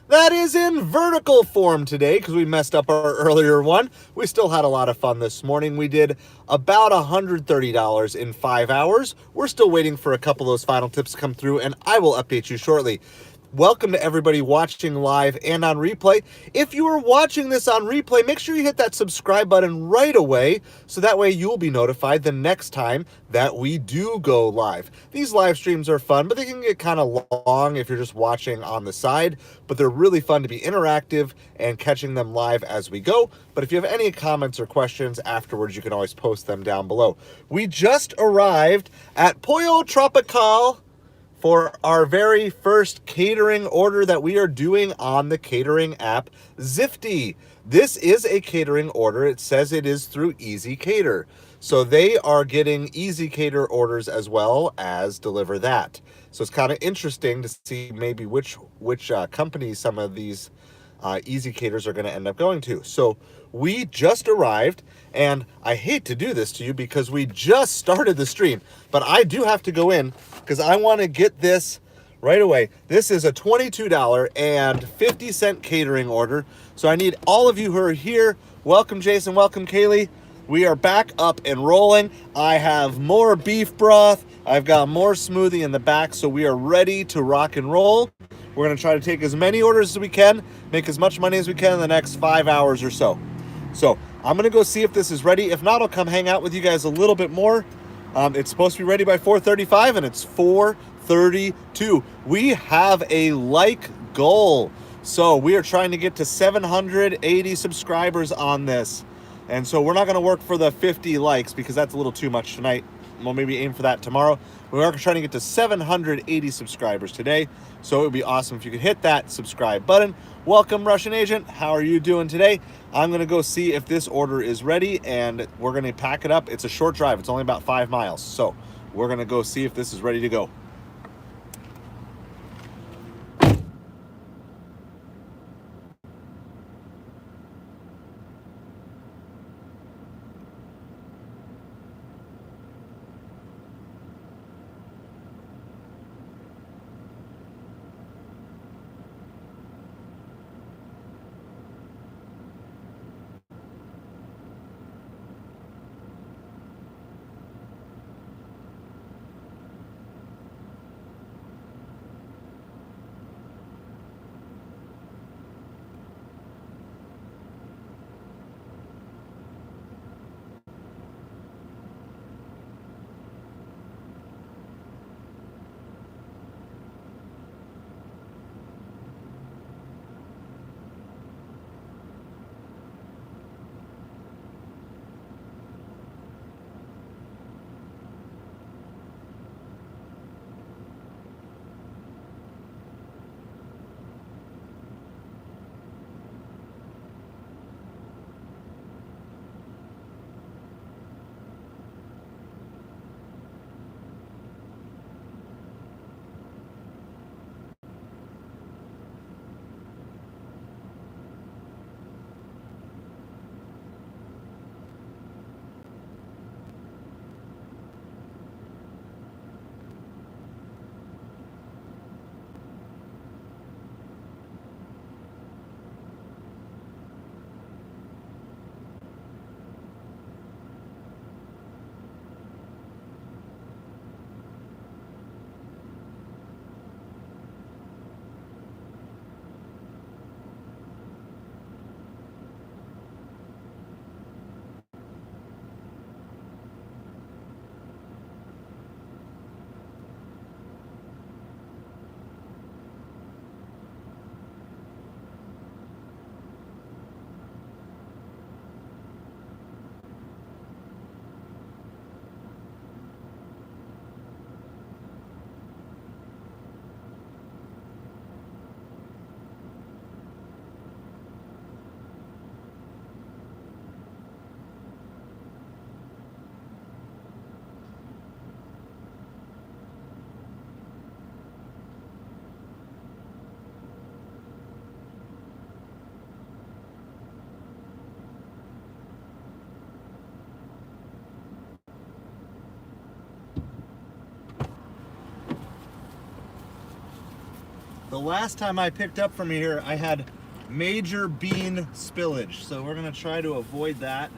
That is in vertical form today because we messed up our earlier one. We still had a lot of fun this morning. We did about $130 in 5 hours. We're still waiting for a couple of those final tips to come through, and I will update you shortly. Welcome to everybody watching live and on replay. If you are watching this on replay, make sure you hit that subscribe button right away so that way you'll be notified the next time that we do go live. These live streams are fun, but they can get kind of long if you're just watching on the side, but they're really fun to be interactive and catching them live as we go. But if you have any comments or questions afterwards, you can always post them down below. We just arrived at Pollo Tropical for our very first catering order that we are doing on the catering app Zifty. This is a catering order. It says it is through Easy Cater. So they are getting Easy Cater orders as well as Deliver That. So it's kind of interesting to see maybe which companies some of these Easy Caters are going to end up going to. So we just arrived, and I hate to do this to you because we just started the stream, but I do have to go in because I want to get this right away. This is a $22.50 catering order. So I need all of you who are here. Welcome, Jason. Welcome, Kaylee. We are back up and rolling. I have more beef broth. I've got more smoothie in the back, so we are ready to rock and roll. We're going to try to take as many orders as we can, make as much money as we can in the next 5 hours or so. So I'm going to go see if this is ready. If not, I'll come hang out with you guys a little bit more. It's supposed to be ready by 4:35, and it's 4:32. We have a like goal. So we are trying to get to 780 subscribers on this. And so we're not going to work for the 50 likes because that's a little too much tonight. We'll maybe aim for that tomorrow. We are trying to get to 780 subscribers today. So it would be awesome if you could hit that subscribe button. Welcome, Russian Agent. How are you doing today? I'm going to go see if this order is ready, and we're going to pack it up. It's a short drive. It's only about 5 miles. So we're going to go see if this is ready to go. The last time I picked up from here, I had major bean spillage. So we're gonna try to avoid that.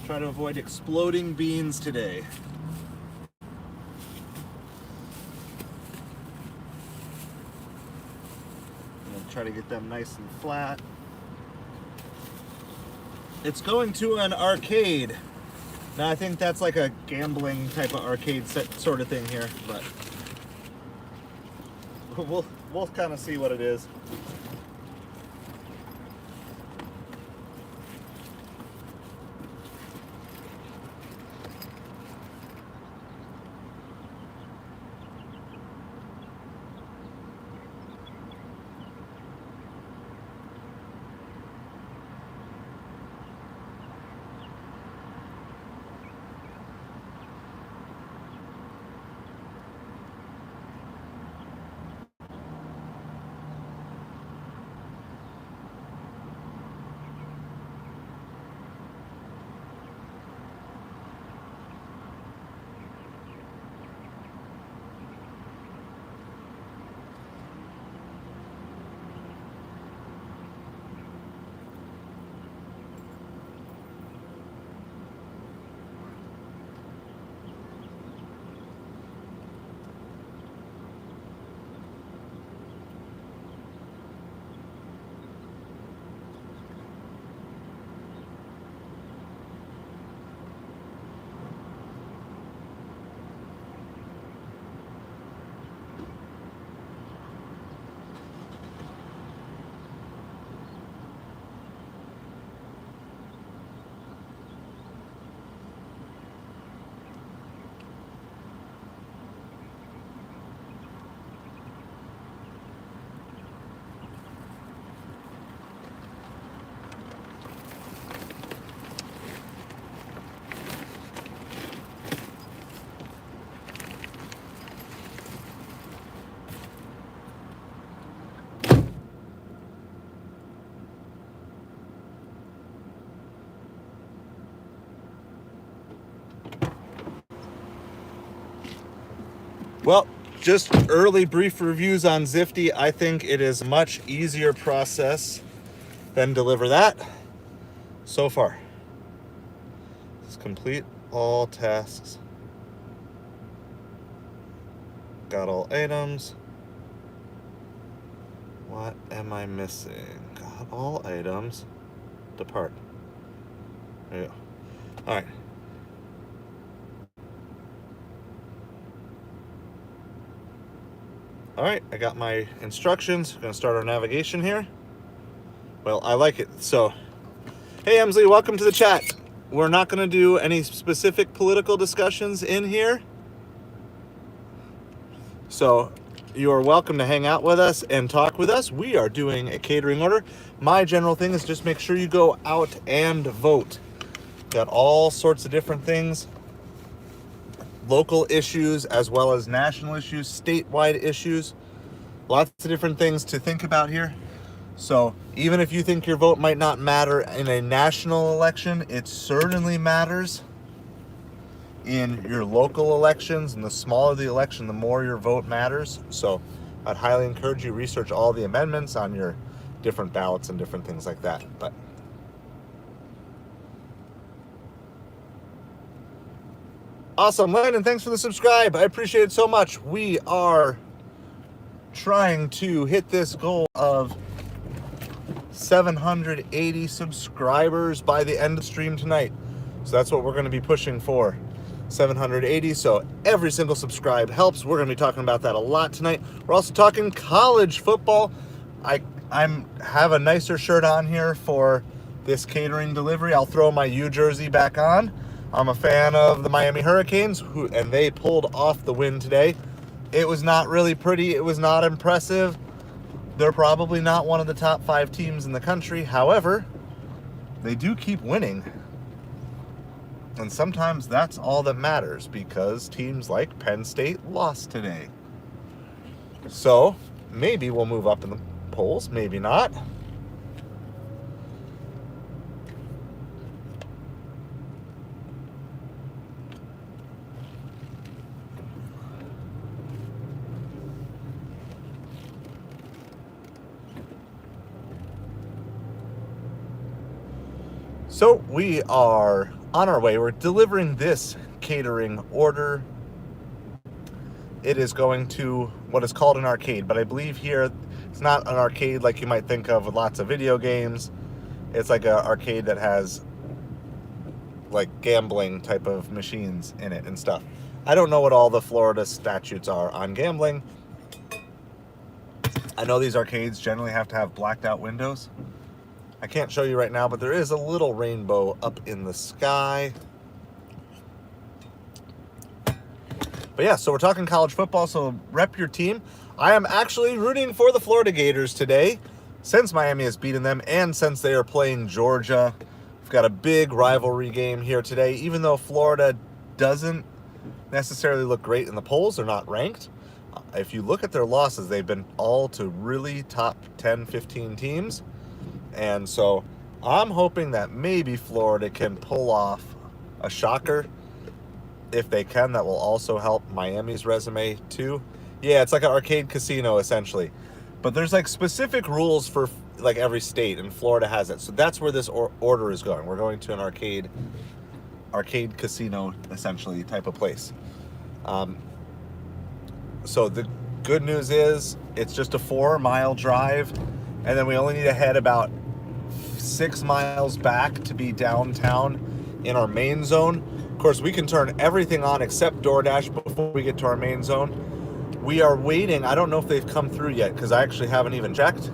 Try to avoid exploding beans today. Try to get them nice and flat. It's going to an arcade. Now I think that's like a gambling type of arcade sort of thing here, but we'll kind of see what it is. Well, just early brief reviews on Zifty. I think it is a much easier process than deliver that so far. Let's complete all tasks. Got all items. What am I missing? Got all items. Depart. There you go. All right. All right, I got my instructions. We're gonna start our navigation here. Well, I like it. So, hey Emsley, welcome to the chat. We're not gonna do any specific political discussions in here. So, you are welcome to hang out with us and talk with us. We are doing a catering order. My general thing is just make sure you go out and vote. Got all sorts of different things. Local issues as well as national issues, statewide issues, lots of different things to think about here. So even if you think your vote might not matter in a national election, it certainly matters in your local elections, and the smaller the election, the more your vote matters. So I'd highly encourage you to research all the amendments on your different ballots and different things like that. But awesome, Landon, thanks for the subscribe. I appreciate it so much. We are trying to hit this goal of 780 subscribers by the end of the stream tonight. So that's what we're going to be pushing for, 780. So every single subscribe helps. We're going to be talking about that a lot tonight. We're also talking college football. I have a nicer shirt on here for this catering delivery. I'll throw my U jersey back on. I'm a fan of the Miami Hurricanes, and they pulled off the win today. It was not really pretty. It was not impressive. They're probably not one of the top 5 teams in the country. However, they do keep winning. And sometimes that's all that matters, because teams like Penn State lost today. So maybe we'll move up in the polls, maybe not. So we are on our way. We're delivering this catering order. It is going to what is called an arcade, but I believe here it's not an arcade like you might think of with lots of video games. It's like an arcade that has like gambling type of machines in it and stuff. I don't know what all the Florida statutes are on gambling. I know these arcades generally have to have blacked out windows. I can't show you right now, but there is a little rainbow up in the sky. But yeah, so we're talking college football, so rep your team. I am actually rooting for the Florida Gators today, since Miami has beaten them and since they are playing Georgia. We've got a big rivalry game here today. Even though Florida doesn't necessarily look great in the polls, they're not ranked. If you look at their losses, they've been all to really top 10, 15 teams. And so I'm hoping that maybe Florida can pull off a shocker. If they can, that will also help Miami's resume too. Yeah, it's like an arcade casino essentially. But there's like specific rules for like every state, and Florida has it. So that's where this order is going. We're going to an arcade casino essentially type of place. So the good news is it's just a 4-mile drive, and then we only need to head about 6 miles back to be downtown in our main zone. Of course, we can turn everything on except Doordash before we get to our main zone. We are waiting. I don't know if they've come through yet because I actually haven't even checked,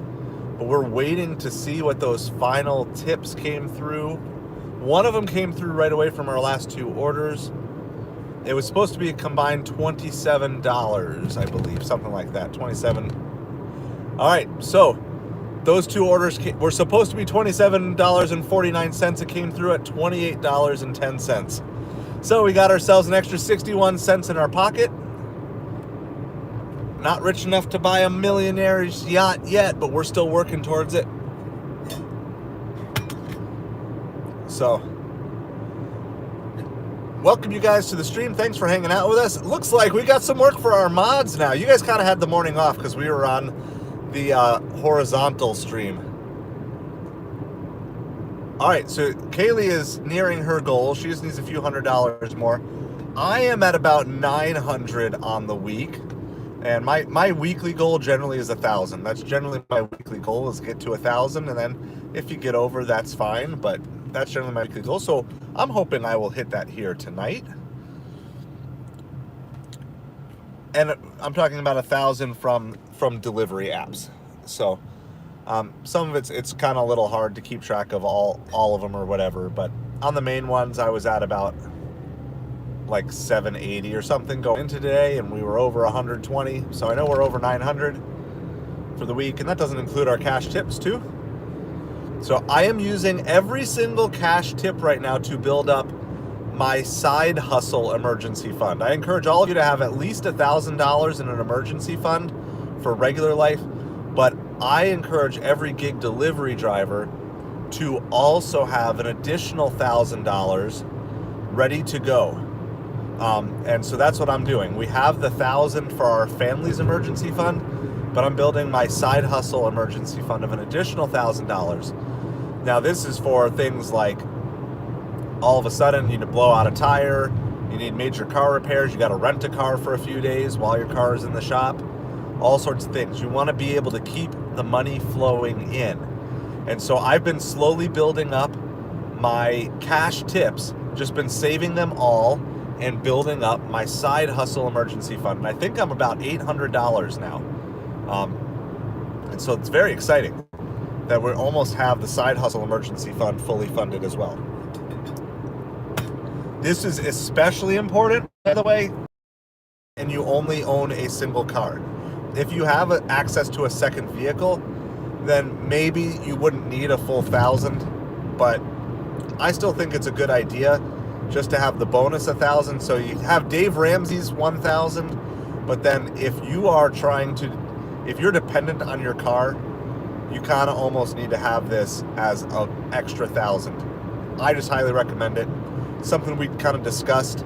but we're waiting to see what those final tips came through. One of them came through right away from our last 2 orders. It was supposed to be a combined $27, I believe, something like that, 27. All right, so those 2 orders were supposed to be $27.49. It came through at $28.10. So we got ourselves an extra 61 cents in our pocket. Not rich enough to buy a millionaire's yacht yet, but we're still working towards it. So, welcome you guys to the stream. Thanks for hanging out with us. Looks like we got some work for our mods now. You guys kind of had the morning off because we were on the horizontal stream. All right, so Kaylee is nearing her goal. She just needs a few $100s more. I am at about 900 on the week, and my weekly goal generally is 1,000. That's generally my weekly goal, is get to 1,000, and then if you get over, that's fine, but that's generally my weekly goal. So I'm hoping I will hit that here tonight. And I'm talking about 1,000 from delivery apps. So some of it's kind of a little hard to keep track of all of them or whatever, but on the main ones I was at about like 780 or something going into today, and we were over 120, so I know we're over 900 for the week, and that doesn't include our cash tips too. So I am using every single cash tip right now to build up my side hustle emergency fund. I encourage all of you to have at least $1,000 in an emergency fund for regular life, but I encourage every gig delivery driver to also have an additional $1,000 ready to go. And so that's what I'm doing. We have the 1,000 for our family's emergency fund, but I'm building my side hustle emergency fund of an additional $1,000. Now this is for things like all of a sudden you need to blow out a tire, you need major car repairs, you got to rent a car for a few days while your car is in the shop, all sorts of things. You want to be able to keep the money flowing in. And so I've been slowly building up my cash tips, just been saving them all and building up my side hustle emergency fund. And I think I'm about $800 now. And so it's very exciting that we almost have the side hustle emergency fund fully funded as well. This is especially important, by the way, and you only own a single car. If you have access to a second vehicle, then maybe you wouldn't need a full 1,000, but I still think it's a good idea just to have the bonus 1,000. So you have Dave Ramsey's 1,000, but then if you're dependent on your car, you kind of almost need to have this as an extra 1,000. I just highly recommend it. Something we kind of discussed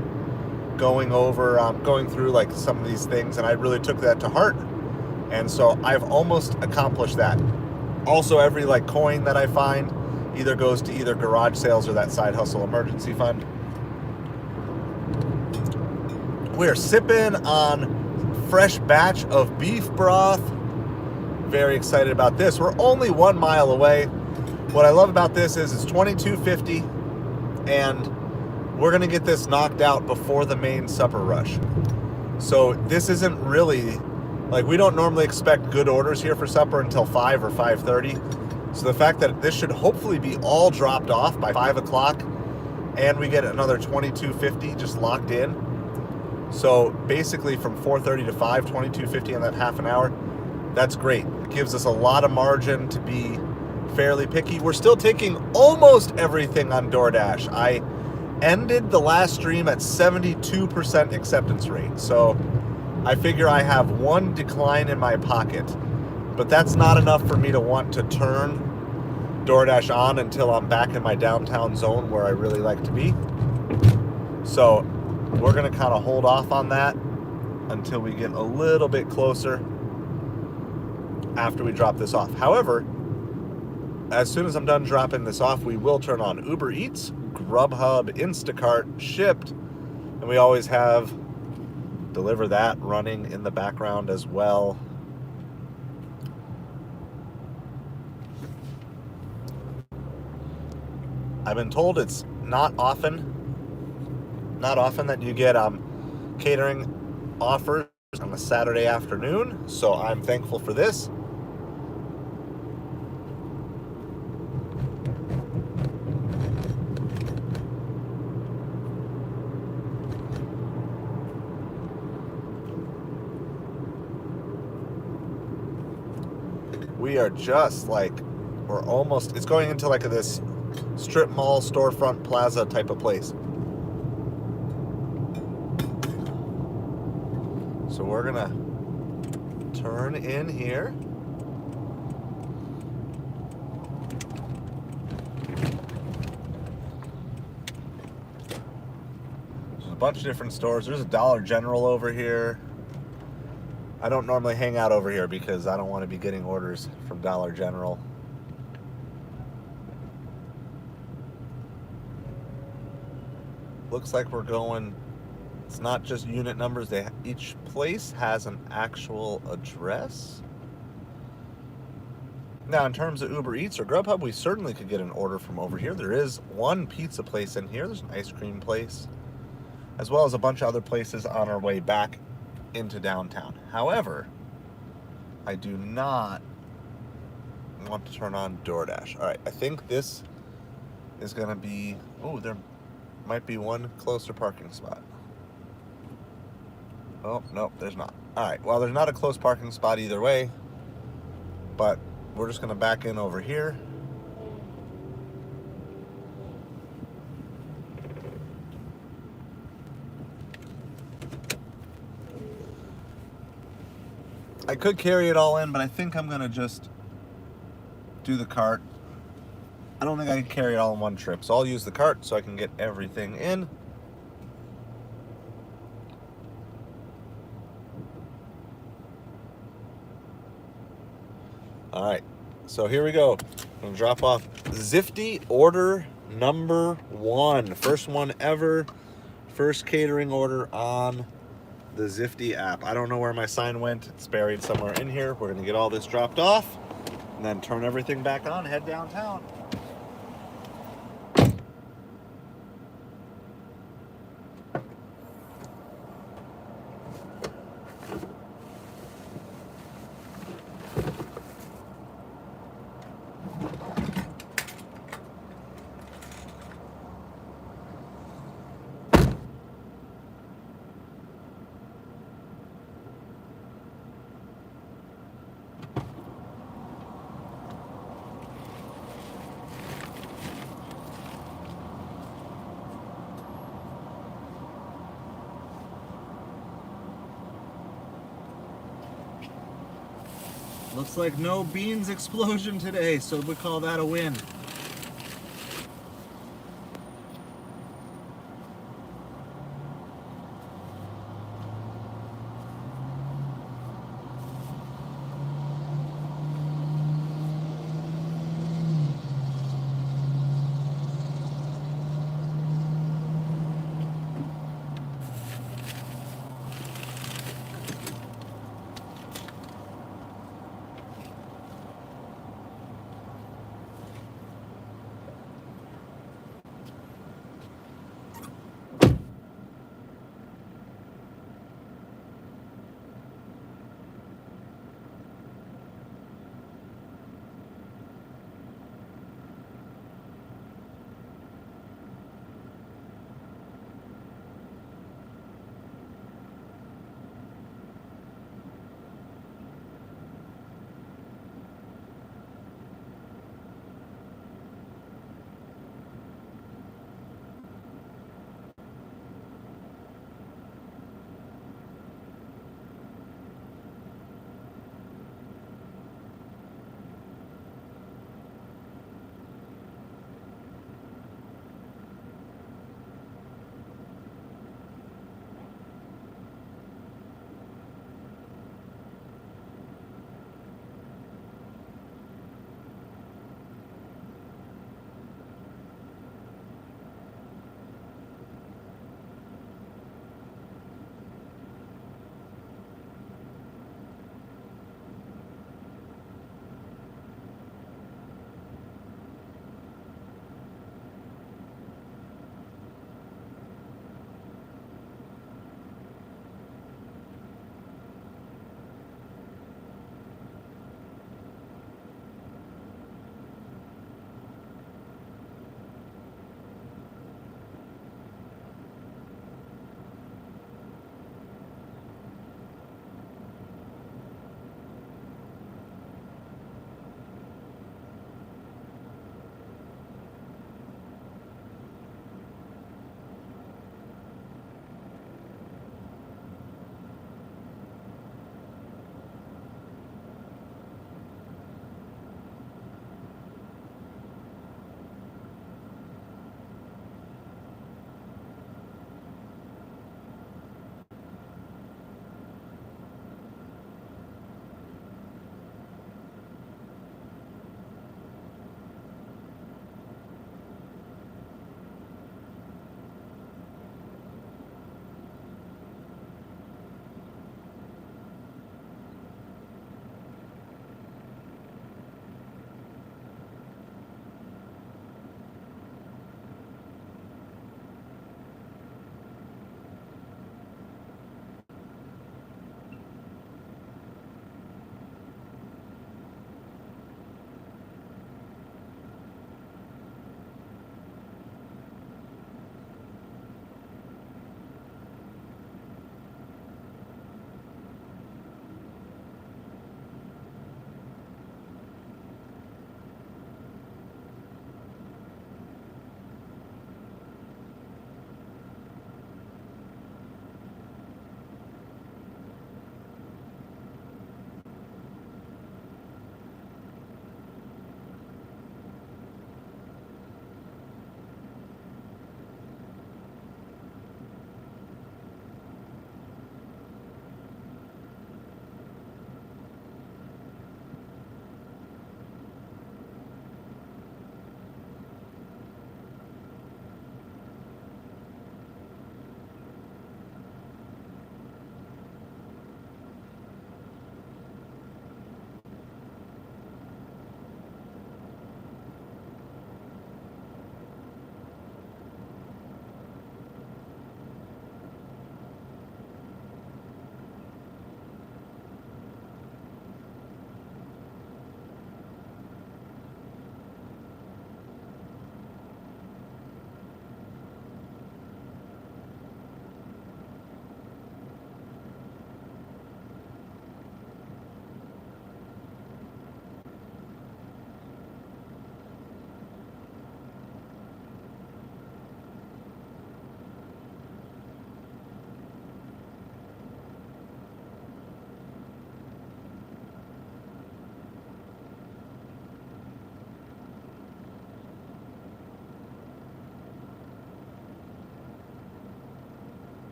going through like some of these things, and I really took that to heart. And so I've almost accomplished that. Also, every like coin that I find either goes to either garage sales or that side hustle emergency fund. We're sipping on fresh batch of beef broth. Very excited about this. We're only 1 mile away. What I love about this is it's $22.50, and we're gonna get this knocked out before the main supper rush. So this isn't really, like, we don't normally expect good orders here for supper until 5 or 5:30. So the fact that this should hopefully be all dropped off by 5 o'clock, and we get another $22.50 just locked in. So basically from 4:30 to 5, $22.50 in that half an hour. That's great. It gives us a lot of margin to be fairly picky. We're still taking almost everything on Doordash. I ended the last stream at 72% acceptance rate. So I figure I have one decline in my pocket, but that's not enough for me to want to turn Doordash on until I'm back in my downtown zone where I really like to be. So we're gonna kind of hold off on that until we get a little bit closer after we drop this off. However, as soon as I'm done dropping this off, we will turn on Ubereats, Grubhub, Instacart, Shipped, and we always have Deliver That running in the background as well. I've been told it's not often that you get catering offers on a Saturday afternoon, so I'm thankful for this. We are just like, we're almost, it's going into like this strip mall, storefront, plaza type of place. So we're gonna turn in here. There's a bunch of different stores. There's a Dollar General over here. I don't normally hang out over here because I don't want to be getting orders from Dollar General. Looks like we're going, it's not just unit numbers. Each place has an actual address. Now, in terms of Uber Eats or Grubhub, we certainly could get an order from over here. There is one pizza place in here. There's an ice cream place, as well as a bunch of other places on our way back into downtown. However, I do not want to turn on Doordash. All right, I think this is going to be, oh, there might be one closer parking spot. Oh, nope, there's not. All right, well, there's not a close parking spot either way, but we're just going to back in over here. I could carry it all in, but I think I'm going to just do the cart. I don't think I can carry it all in one trip, so I'll use the cart so I can get everything in. All right, so here we go. I'm going to drop off Zifty order number 1. First one ever. First catering order on the Zifty app. I don't know where my sign went. It's buried somewhere in here. We're going to get all this dropped off and then turn everything back on, head downtown. Looks like no beans explosion today, so we call that a win.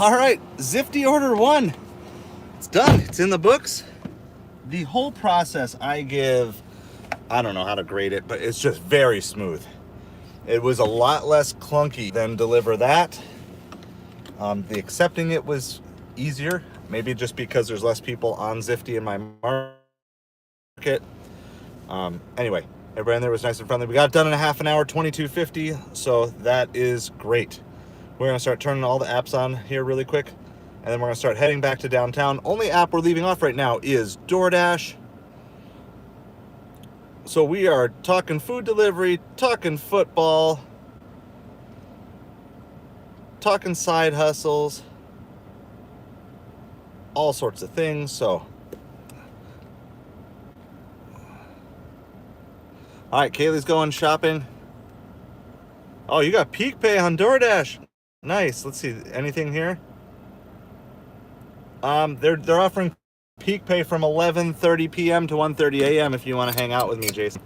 All right, Zifty order 1. It's done. It's in the books. The whole process, I don't know how to grade it, but it's just very smooth. It was a lot less clunky than Deliver That. The accepting it was easier, maybe just because there's less people on Zifty in my market. Anyway, everybody in there was nice and friendly. We got it done in a half an hour, $22.50, so that is great. We're going to start turning all the apps on here really quick, and then we're going to start heading back to downtown. Only app we're leaving off right now is Doordash. So we are talking food delivery, talking football, talking side hustles, all sorts of things. So, all right, Kaylee's going shopping. Oh, you got Peak Pay on DoorDash. Nice. Let's see. Anything here? They're offering Peak Pay from 11:30 p.m. to 1:30 a.m. if you want to hang out with me, Jason.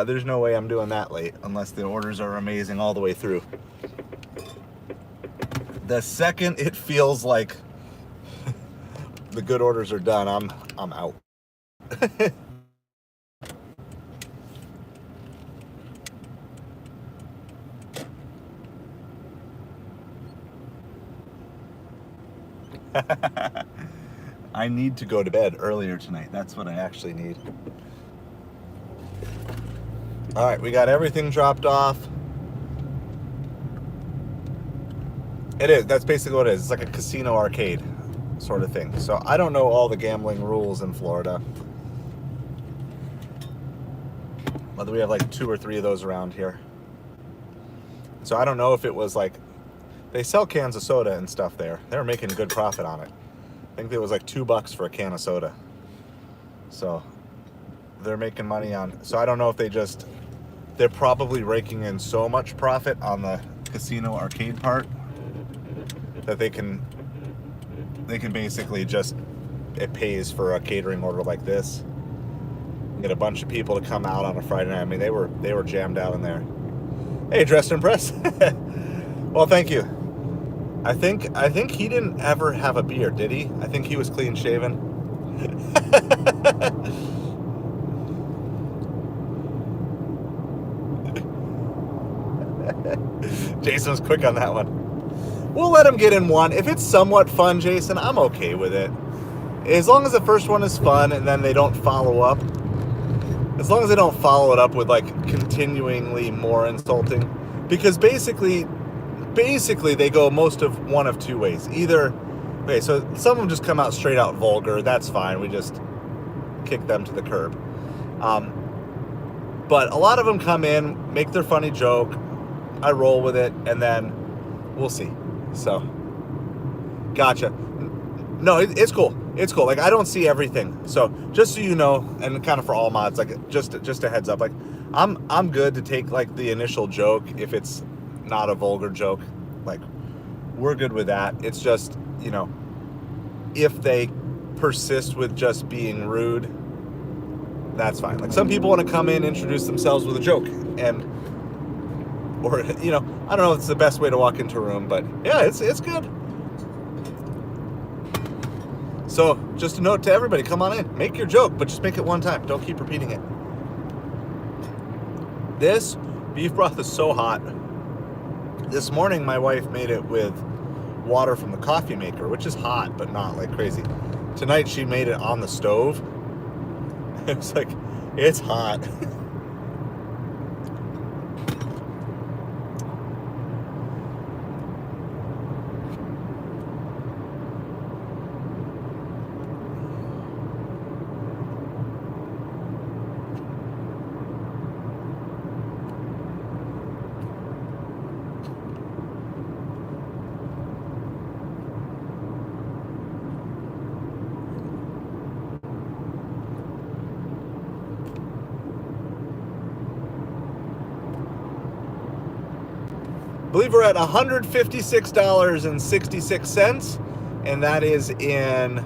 There's no way I'm doing that late unless the orders are amazing all the way through. The second it feels like the good orders are done, I'm out. I need to go to bed earlier tonight. That's what I actually need. All right, we got everything dropped off. It is. That's basically what it is. It's like a casino arcade sort of thing. So I don't know all the gambling rules in Florida. Whether we have like 2 or 3 of those around here. So I don't know if it was like, they sell cans of soda and stuff there. They were making a good profit on it. I think it was like $2 for a can of soda. So they're making money on, so I don't know if they're probably raking in so much profit on the casino arcade part that they can basically just, it pays for a catering order like this. Get a bunch of people to come out on a Friday night. I mean, they were jammed out in there. Hey, dressed to impress. Well, thank you. I think he didn't ever have a beard, did he? I think he was clean shaven. Jason's quick on that one. We'll let him get in one. If it's somewhat fun, Jason, I'm okay with it. As long as the first one is fun and then they don't follow up. As long as they don't follow it up with like continuingly more insulting. Because basically they go one of 2 ways. Either, okay, so some of them just come out straight out vulgar. That's fine. We just kick them to the curb. But a lot of them come in, make their funny joke. I roll with it, and then we'll see. So, gotcha. No, it's cool. It's cool. Like, I don't see everything. So, just so you know, and kind of for all mods, like, just a heads up. Like, I'm good to take, like, the initial joke if it's not a vulgar joke. Like, we're good with that. It's just, you know, if they persist with just being rude, that's fine. Like, some people want to come in, introduce themselves with a joke, or, you know, I don't know if it's the best way to walk into a room, but yeah, it's good. So, just a note to everybody, come on in, make your joke, but just make it one time. Don't keep repeating it. This beef broth is so hot. This morning, my wife made it with water from the coffee maker, which is hot, but not like crazy. Tonight, she made it on the stove. It was like, it's hot. I believe we're at $156.66, and that is in,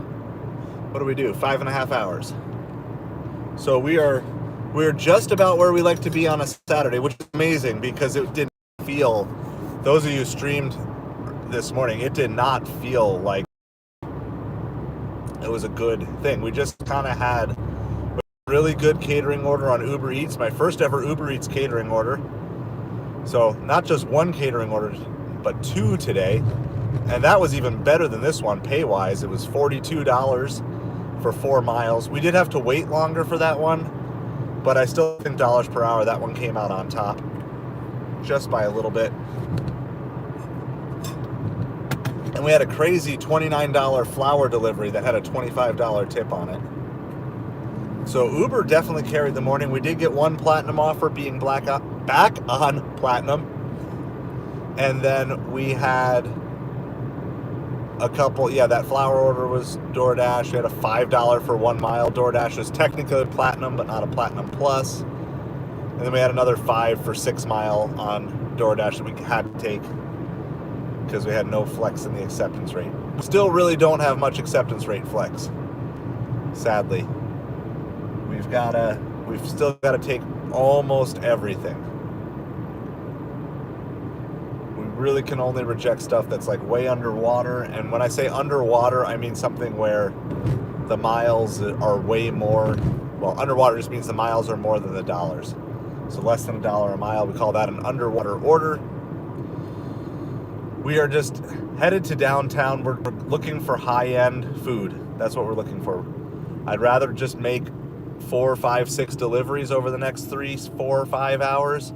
what do we do, 5.5 hours. So we're just about where we like to be on a Saturday, which is amazing because it didn't feel, those of you who streamed this morning. It did not feel like it was a good thing. We just kind of had a really good catering order on Ubereats, my first ever Ubereats catering order. So not just one catering order, but two today. And that was even better than this one pay-wise. It was $42 for 4 miles. We did have to wait longer for that one, but I still think dollars per hour, that one came out on top just by a little bit. And we had a crazy $29 flour delivery that had a $25 tip on it. So Uber definitely carried the morning. We did get one platinum offer, being back on platinum. And then we had a couple, that flour order was Doordash. We had a $5 for 1 mile. Doordash was technically platinum, but not a platinum plus. And then we had another $5 for 6 mile on Doordash that we had to take because we had no flex in the acceptance rate. Still really don't have much acceptance rate flex, sadly. We've still got to take almost everything. We really can only reject stuff that's like way underwater. And when I say underwater, I mean something where the miles are way more. Well, underwater just means the miles are more than the dollars. So less than $1 a mile, we call that an underwater order. We are just headed to downtown. We're looking for high-end food. That's what we're looking for. I'd rather just make 4, 5, 6 deliveries over the next 3, 4, 5 hours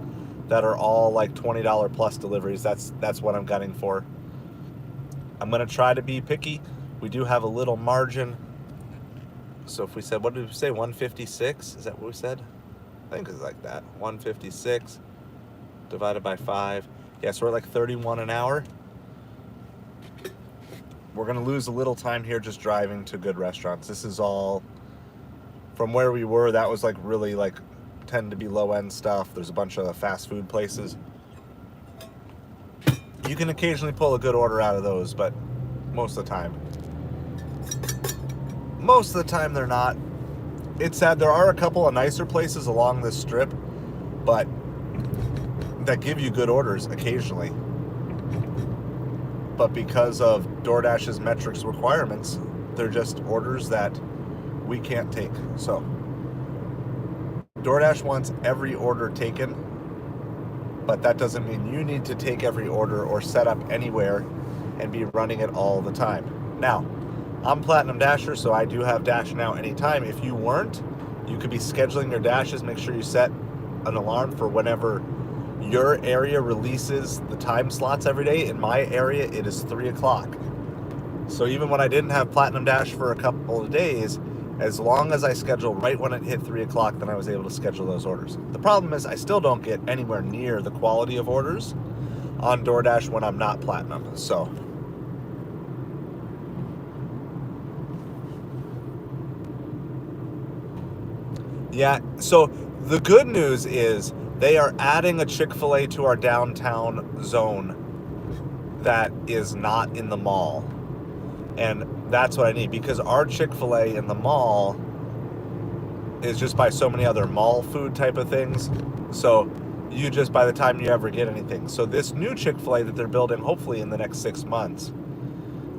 that are all like $20 plus deliveries. That's what I'm gunning for. I'm going to try to be picky. We do have a little margin. So if we said, what did we say, 156? Is that what we said? I think it's like that. 156 divided by 5. Yeah, so we're like 31 an hour. We're going to lose a little time here just driving to good restaurants. This is all from where we were. That was like really like tend to be low end stuff. There's a bunch of fast food places. You can occasionally pull a good order out of those, but most of the time they're not. It's sad. There are a couple of nicer places along this strip, but that give you good orders occasionally. But because of DoorDash's metrics requirements, they're just orders that we can't take. So DoorDash wants every order taken, but that doesn't mean you need to take every order or set up anywhere and be running it all the time. Now, I'm Platinum Dasher, so I do have Dash Now anytime. If you weren't, you could be scheduling your dashes. Make sure you set an alarm for whenever your area releases the time slots every day. In my area, it is 3 o'clock. So even when I didn't have Platinum Dash for a couple of days, as long as I schedule right when it hit 3 o'clock, then I was able to schedule those orders. The problem is I still don't get anywhere near the quality of orders on DoorDash when I'm not Platinum. So yeah, so the good news is they are adding a Chick-fil-A to our downtown zone that is not in the mall. And that's what I need, because our Chick-fil-A in the mall is just by so many other mall food type of things. So you just, by the time you ever get anything. So this new Chick-fil-A that they're building, hopefully in the next 6 months,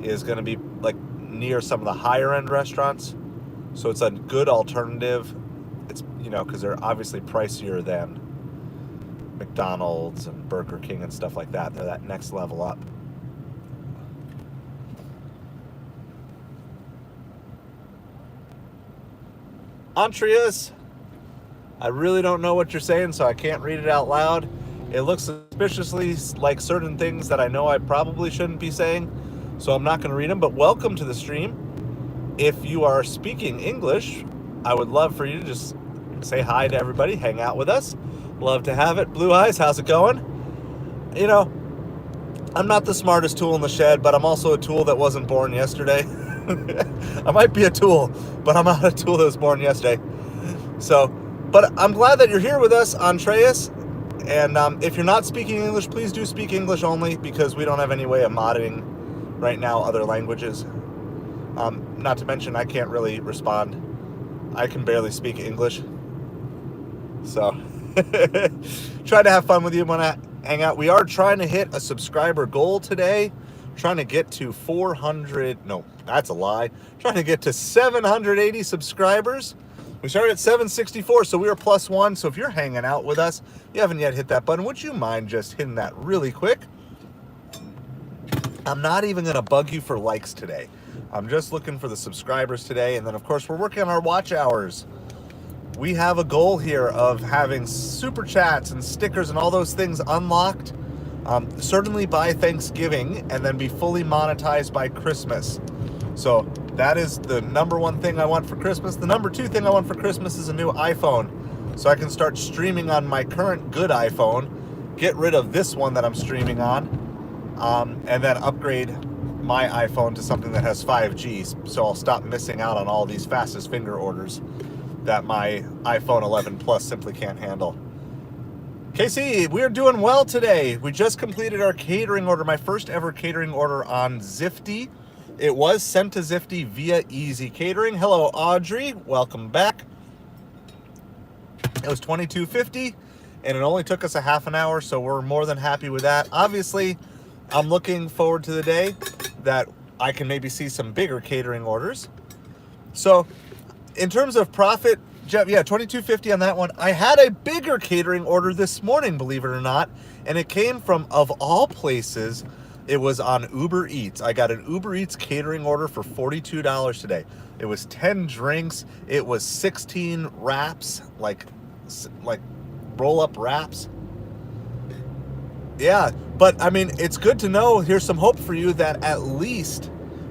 is going to be like near some of the higher end restaurants. So it's a good alternative. It's, because they're obviously pricier than McDonald's and Burger King and stuff like that. They're that next level up. Andreas, I really don't know what you're saying, so I can't read it out loud. It looks suspiciously like certain things that I know I probably shouldn't be saying, so I'm not going to read them, but welcome to the stream. If you are speaking English, I would love for you to just say hi to everybody, hang out with us. Love to have it. Blue Eyes, how's it going? I'm not the smartest tool in the shed, but I'm also a tool that wasn't born yesterday. I might be a tool, but I'm not a tool that was born yesterday. So, but I'm glad that you're here with us, Andreas. And if you're not speaking English, please do speak English only, because we don't have any way of modding right now other languages. Not to mention, I can't really respond. I can barely speak English. So try to have fun with you when I hang out. We are trying to hit a subscriber goal today. Trying to get to 400, no, that's a lie. Trying to get to 780 subscribers. We started at 764, so we were +1. So if you're hanging out with us, you haven't yet hit that button, would you mind just hitting that really quick? I'm not even going to bug you for likes today. I'm just looking for the subscribers today. And then, of course, we're working on our watch hours. We have a goal here of having super chats and stickers and all those things unlocked, certainly by Thanksgiving, and then be fully monetized by Christmas. So that is the number one thing I want for Christmas. The number two thing I want for Christmas is a new iPhone, so I can start streaming on my current good iPhone, get rid of this one that I'm streaming on, and then upgrade my iPhone to something that has 5G, so I'll stop missing out on all these fastest finger orders that my iPhone 11 Plus simply can't handle. Casey, we are doing well today. We just completed our catering order, my first ever catering order on Zifty. It was sent to Zifty via Easy Catering. Hello, Audrey. Welcome back. It was $22.50, and it only took us a half an hour, so we're more than happy with that. Obviously, I'm looking forward to the day that I can maybe see some bigger catering orders. So, in terms of profit, Jeff, yeah, $22.50 on that one. I had a bigger catering order this morning, believe it or not, and it came from, of all places, it was on Ubereats. I got an Ubereats catering order for $42 today. It was 10 drinks. It was 16 wraps, like roll-up wraps. Yeah, but I mean, it's good to know. Here's some hope for you that at least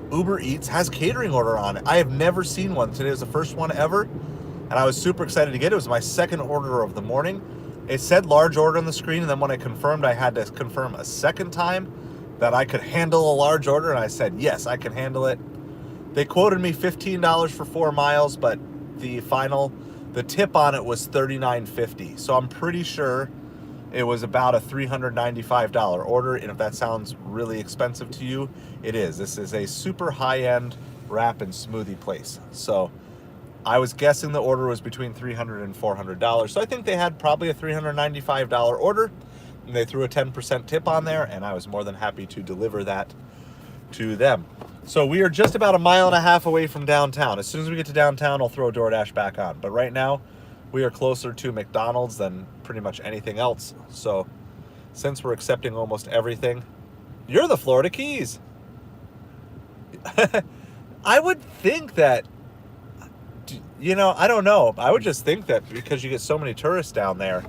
Ubereats has catering order on it. I have never seen one. Today was the first one ever, and I was super excited to get it. It was my second order of the morning. It said large order on the screen, and then when I confirmed, I had to confirm a second time that I could handle a large order, and I said, yes, I can handle it. They quoted me $15 for 4 miles, but the tip on it was $39.50. So I'm pretty sure it was about a $395 order, and if that sounds really expensive to you, it is. This is a super high-end wrap and smoothie place. So I was guessing the order was between $300 and $400. So I think they had probably a $395 order, and they threw a 10% tip on there, and I was more than happy to deliver that to them. So we are just about 1.5 miles away from downtown. As soon as we get to downtown, I'll throw Doordash back on. But right now, we are closer to McDonald's than pretty much anything else. So since we're accepting almost everything, you're the Florida Keys. I would think that, I don't know. I would just think that because you get so many tourists down there,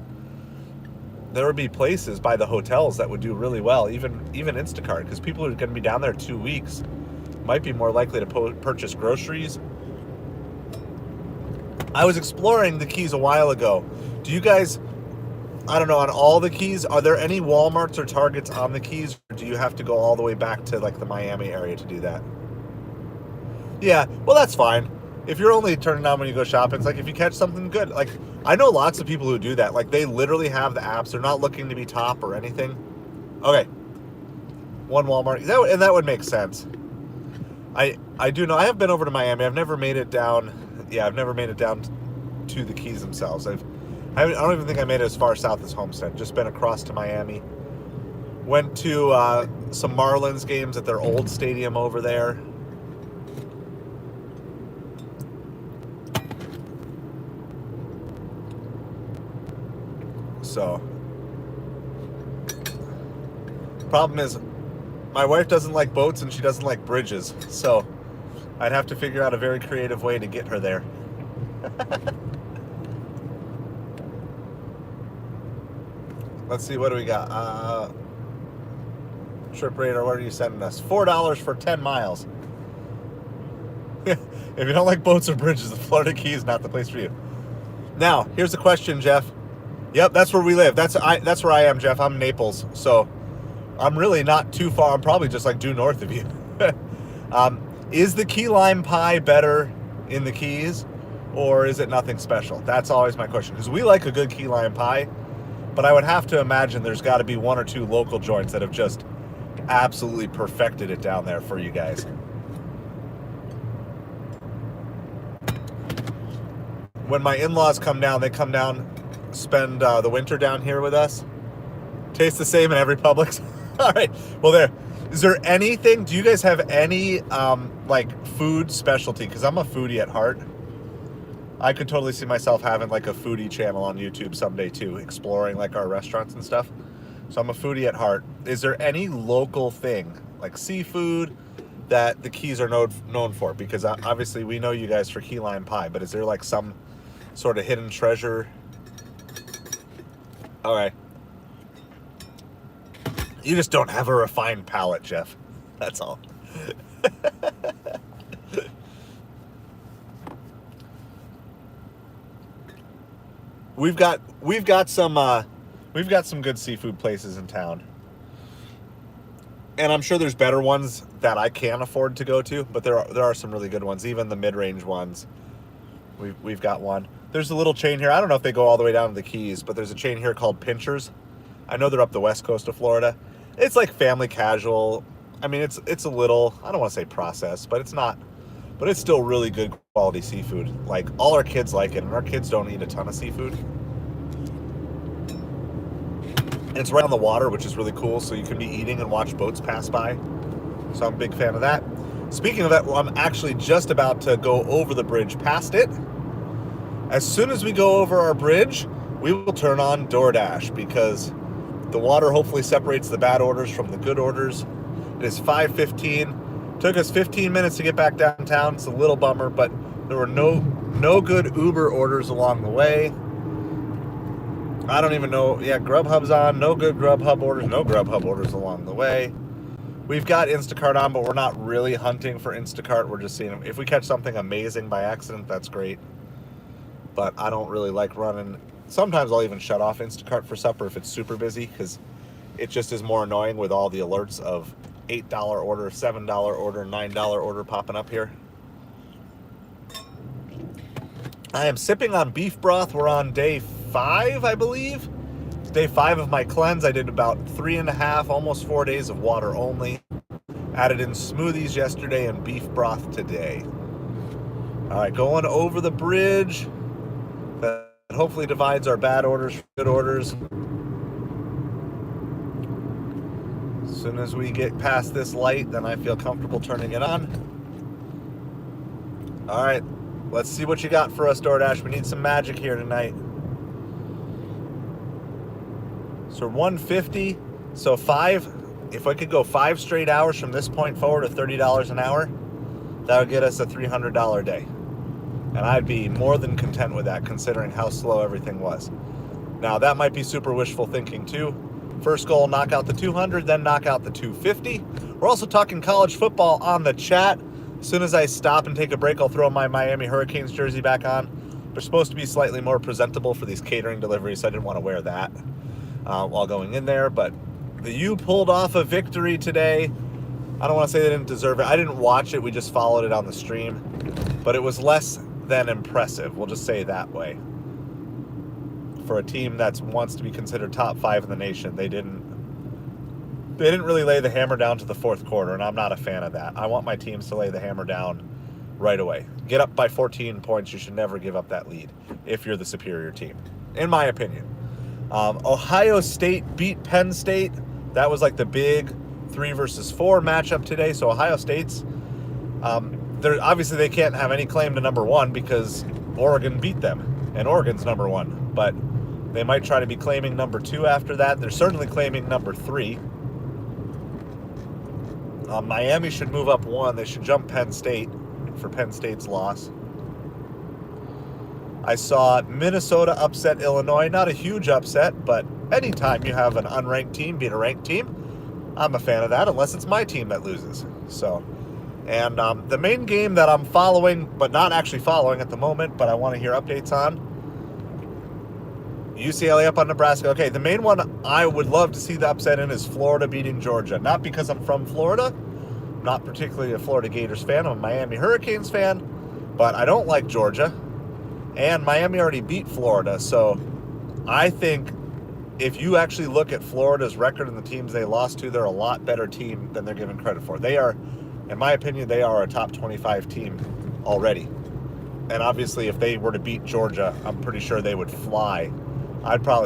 there would be places by the hotels that would do really well, even Instacart, because people are going to be down there 2 weeks, might be more likely to purchase groceries. I was exploring the Keys a while ago. Do you guys, I don't know, on all the Keys, are there any Walmarts or Targets on the Keys, or do you have to go all the way back to like the Miami area to do that? Yeah, well, that's fine. If you're only turning on when you go shopping, it's like if you catch something good. Like, I know lots of people who do that. Like, they literally have the apps. They're not looking to be top or anything. Okay. One Walmart. And that would make sense. I do know. I have been over to Miami. I've never made it down. Yeah, I've never made it down to the Keys themselves. I don't even think I made it as far south as Homestead. Just been across to Miami. Went to some Marlins games at their old stadium over there. So, problem is, my wife doesn't like boats and she doesn't like bridges. So, I'd have to figure out a very creative way to get her there. Let's see, what do we got? Trip radar, what are you sending us? $4 for 10 miles. If you don't like boats or bridges, the Florida Keys is not the place for you. Now, here's the question, Jeff. Yep, that's where we live. That's where I am, Jeff. I'm in Naples, so I'm really not too far. I'm probably just like due north of you. Is the key lime pie better in the Keys, or is it nothing special? That's always my question, because we like a good key lime pie, but I would have to imagine there's got to be 1 or 2 local joints that have just absolutely perfected it down there for you guys. When my in-laws come down, they come down, spend the winter down here with us. Tastes the same in every Publix. All right. Well, Is there anything, do you guys have any, like, food specialty? Because I'm a foodie at heart. I could totally see myself having, like, a foodie channel on YouTube someday, too, exploring, like, our restaurants and stuff. So I'm a foodie at heart. Is there any local thing, like seafood, that the Keys are known for? Because obviously we know you guys for key lime pie, but is there, like, some sort of hidden treasure? All right. You just don't have a refined palate, Jeff. That's all. We've got some good seafood places in town. And I'm sure there's better ones that I can't afford to go to, but there are some really good ones, even the mid-range ones. We've got one. There's a little chain here. I don't know if they go all the way down to the Keys, but there's a chain here called Pinchers. I know they're up the west coast of Florida. It's like family casual. I mean, it's a little, I don't want to say processed, but it's not. But it's still really good quality seafood. Like, all our kids like it, and our kids don't eat a ton of seafood. And it's right on the water, which is really cool, so you can be eating and watch boats pass by. So I'm a big fan of that. Speaking of that, well, I'm actually just about to go over the bridge past it. As soon as we go over our bridge, we will turn on Doordash, because the water hopefully separates the bad orders from the good orders. It is 5:15. Took us 15 minutes to get back downtown. It's a little bummer, but there were no good Uber orders along the way. I don't even know. Yeah, Grubhub's on. No good Grubhub orders. No Grubhub orders along the way. We've got Instacart on, but we're not really hunting for Instacart. We're just seeing if we catch something amazing by accident, that's great. But I don't really like running. Sometimes I'll even shut off Instacart for supper if it's super busy, because it just is more annoying with all the alerts of $8 order, $7 order, $9 order popping up here. I am sipping on beef broth. We're on day 5, I believe. It's day 5 of my cleanse. I did about 3.5, almost 4 days of water only. Added in smoothies yesterday and beef broth today. All right, going over the bridge. That hopefully divides our bad orders from good orders. As soon as we get past this light, then I feel comfortable turning it on. All right, let's see what you got for us, DoorDash. We need some magic here tonight. So 150, so 5, if I could go 5 straight hours from this point forward at $30 an hour, that would get us a $300 day. And I'd be more than content with that, considering how slow everything was. Now, that might be super wishful thinking too. First goal, knock out the 200, then knock out the 250. We're also talking college football on the chat. As soon as I stop and take a break, I'll throw my Miami Hurricanes jersey back on. They're supposed to be slightly more presentable for these catering deliveries, so I didn't want to wear that while going in there. But the U pulled off a victory today. I don't want to say they didn't deserve it. I didn't watch it. We just followed it on the stream. But it was less than impressive. We'll just say it that way. For a team that wants to be considered top 5 in the nation, they didn't really lay the hammer down to the fourth quarter, and I'm not a fan of that. I want my teams to lay the hammer down right away. Get up by 14 points. You should never give up that lead if you're the superior team, in my opinion. Ohio State beat Penn State. That was like the big 3 versus 4 matchup today. So Ohio State's, obviously they can't have any claim to number 1 because Oregon beat them, and Oregon's number 1. But they might try to be claiming number 2 after that. They're certainly claiming number 3. Miami should move up 1. They should jump Penn State for Penn State's loss. I saw Minnesota upset Illinois. Not a huge upset, but anytime you have an unranked team beat a ranked team, I'm a fan of that, unless it's my team that loses. So, and the main game that I'm following, but not actually following at the moment, but I want to hear updates on, UCLA up on Nebraska. Okay, the main one I would love to see the upset in is Florida beating Georgia. Not because I'm from Florida, not particularly a Florida Gators fan. I'm a Miami Hurricanes fan, but I don't like Georgia. And Miami already beat Florida, so I think if you actually look at Florida's record and the teams they lost to, they're a lot better team than they're given credit for. They are, in my opinion, they are a top 25 team already. And obviously, if they were to beat Georgia, I'm pretty sure they would fly.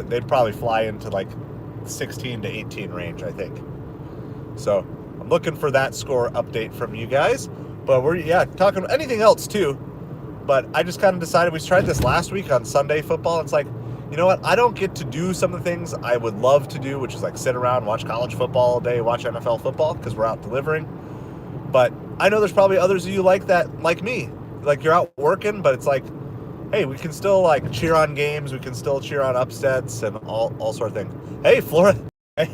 They'd probably fly into like 16 to 18 range, I think. So I'm looking for that score update from you guys. But we're, talking anything else too. But I just kind of decided, we tried this last week on Sunday football. It's like, you know what? I don't get to do some of the things I would love to do, which is like sit around, watch college football all day, watch NFL football, because we're out delivering. But I know there's probably others of you like that, like me. Like, you're out working, but it's like, hey, we can still like cheer on games. We can still cheer on upsets and all sort of things. Hey, Florida. Hey,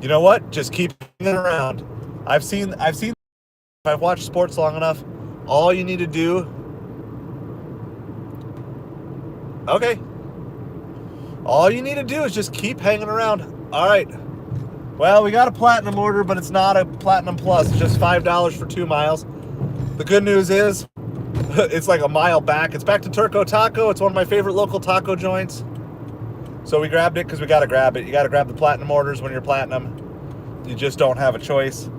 you know what? Just keep hanging around. I've watched sports long enough. All you need to do. Okay. All you need to do is just keep hanging around. All right. Well, we got a platinum order, but it's not a platinum plus. It's just $5 for 2 miles. The good news is it's like a mile back. It's back to Turco Taco. It's one of my favorite local taco joints. So we grabbed it because we got to grab it. You got to grab the platinum orders when you're platinum. You just don't have a choice.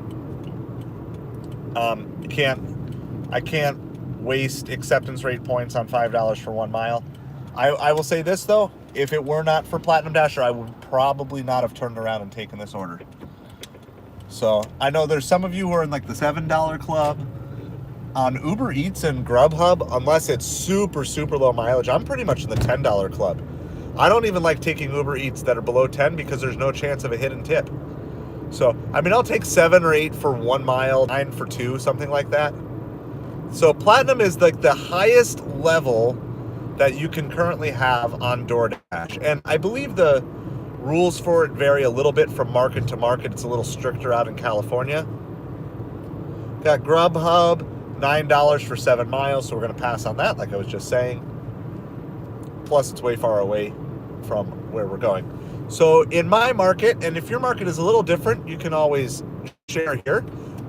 I can't waste acceptance rate points on $5 for 1 mile. I will say this though, if it were not for Platinum Dasher, I would probably not have turned around and taken this order. So I know there's some of you who are in like the $7 club. On Ubereats and Grubhub, unless it's super, super low mileage, I'm pretty much in the $10 club. I don't even like taking Ubereats that are below 10 because there's no chance of a hidden tip. So, I mean, I'll take 7 or 8 for 1 mile, 9 for 2, something like that. So Platinum is like the highest level that you can currently have on Doordash. And I believe the rules for it vary a little bit from market to market. It's a little stricter out in California. Got Grubhub, $9 for 7 miles, so we're going to pass on that, like I was just saying. Plus, it's way far away from where we're going. So in my market, and if your market is a little different, you can always share here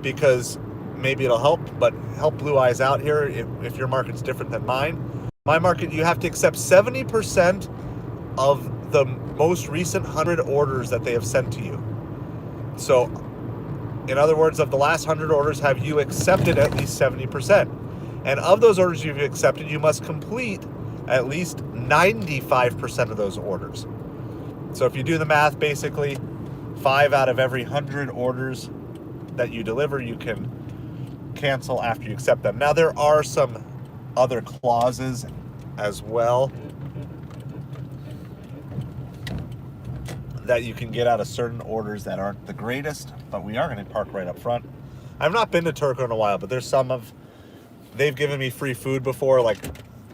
because maybe it'll help, but help Blue Eyes out here if your market's different than mine. My market, you have to accept 70% of the most recent 100 orders that they have sent to you. So, in other words, of the last 100 orders, have you accepted at least 70%? And of those orders you've accepted, you must complete at least 95% of those orders. So if you do the math, basically 5 out of every 100 orders that you deliver, you can cancel after you accept them. Now, there are some other clauses as well that you can get out of certain orders that aren't the greatest, but we are going to park right up front. I've not been to Turco in a while, but there's they've given me free food before, like,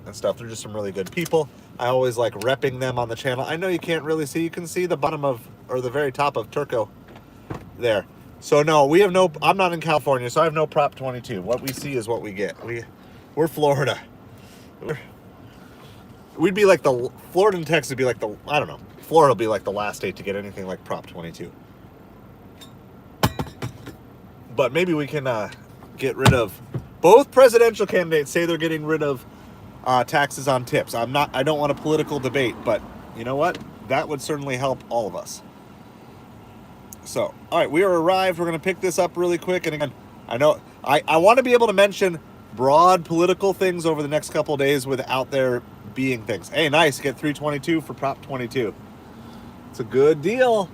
and stuff. They're just some really good people. I always like repping them on the channel. I know you can't really see. You can see the bottom of, or the very top of Turco there. So no, we have no, I'm not in California, so I have no Prop 22. What we see is what we get. We're Florida. We'd be like Florida and Texas would be like I don't know. Florida will be like the last state to get anything like Prop 22. But maybe we can get rid of, both presidential candidates say they're getting rid of taxes on tips. I don't want a political debate, but you know what? That would certainly help all of us. So, all right, we are arrived. We're going to pick this up really quick. And again, I know I want to be able to mention broad political things over the next couple of days without there being things. Hey, nice. Get 322 for Prop 22. It's a good deal.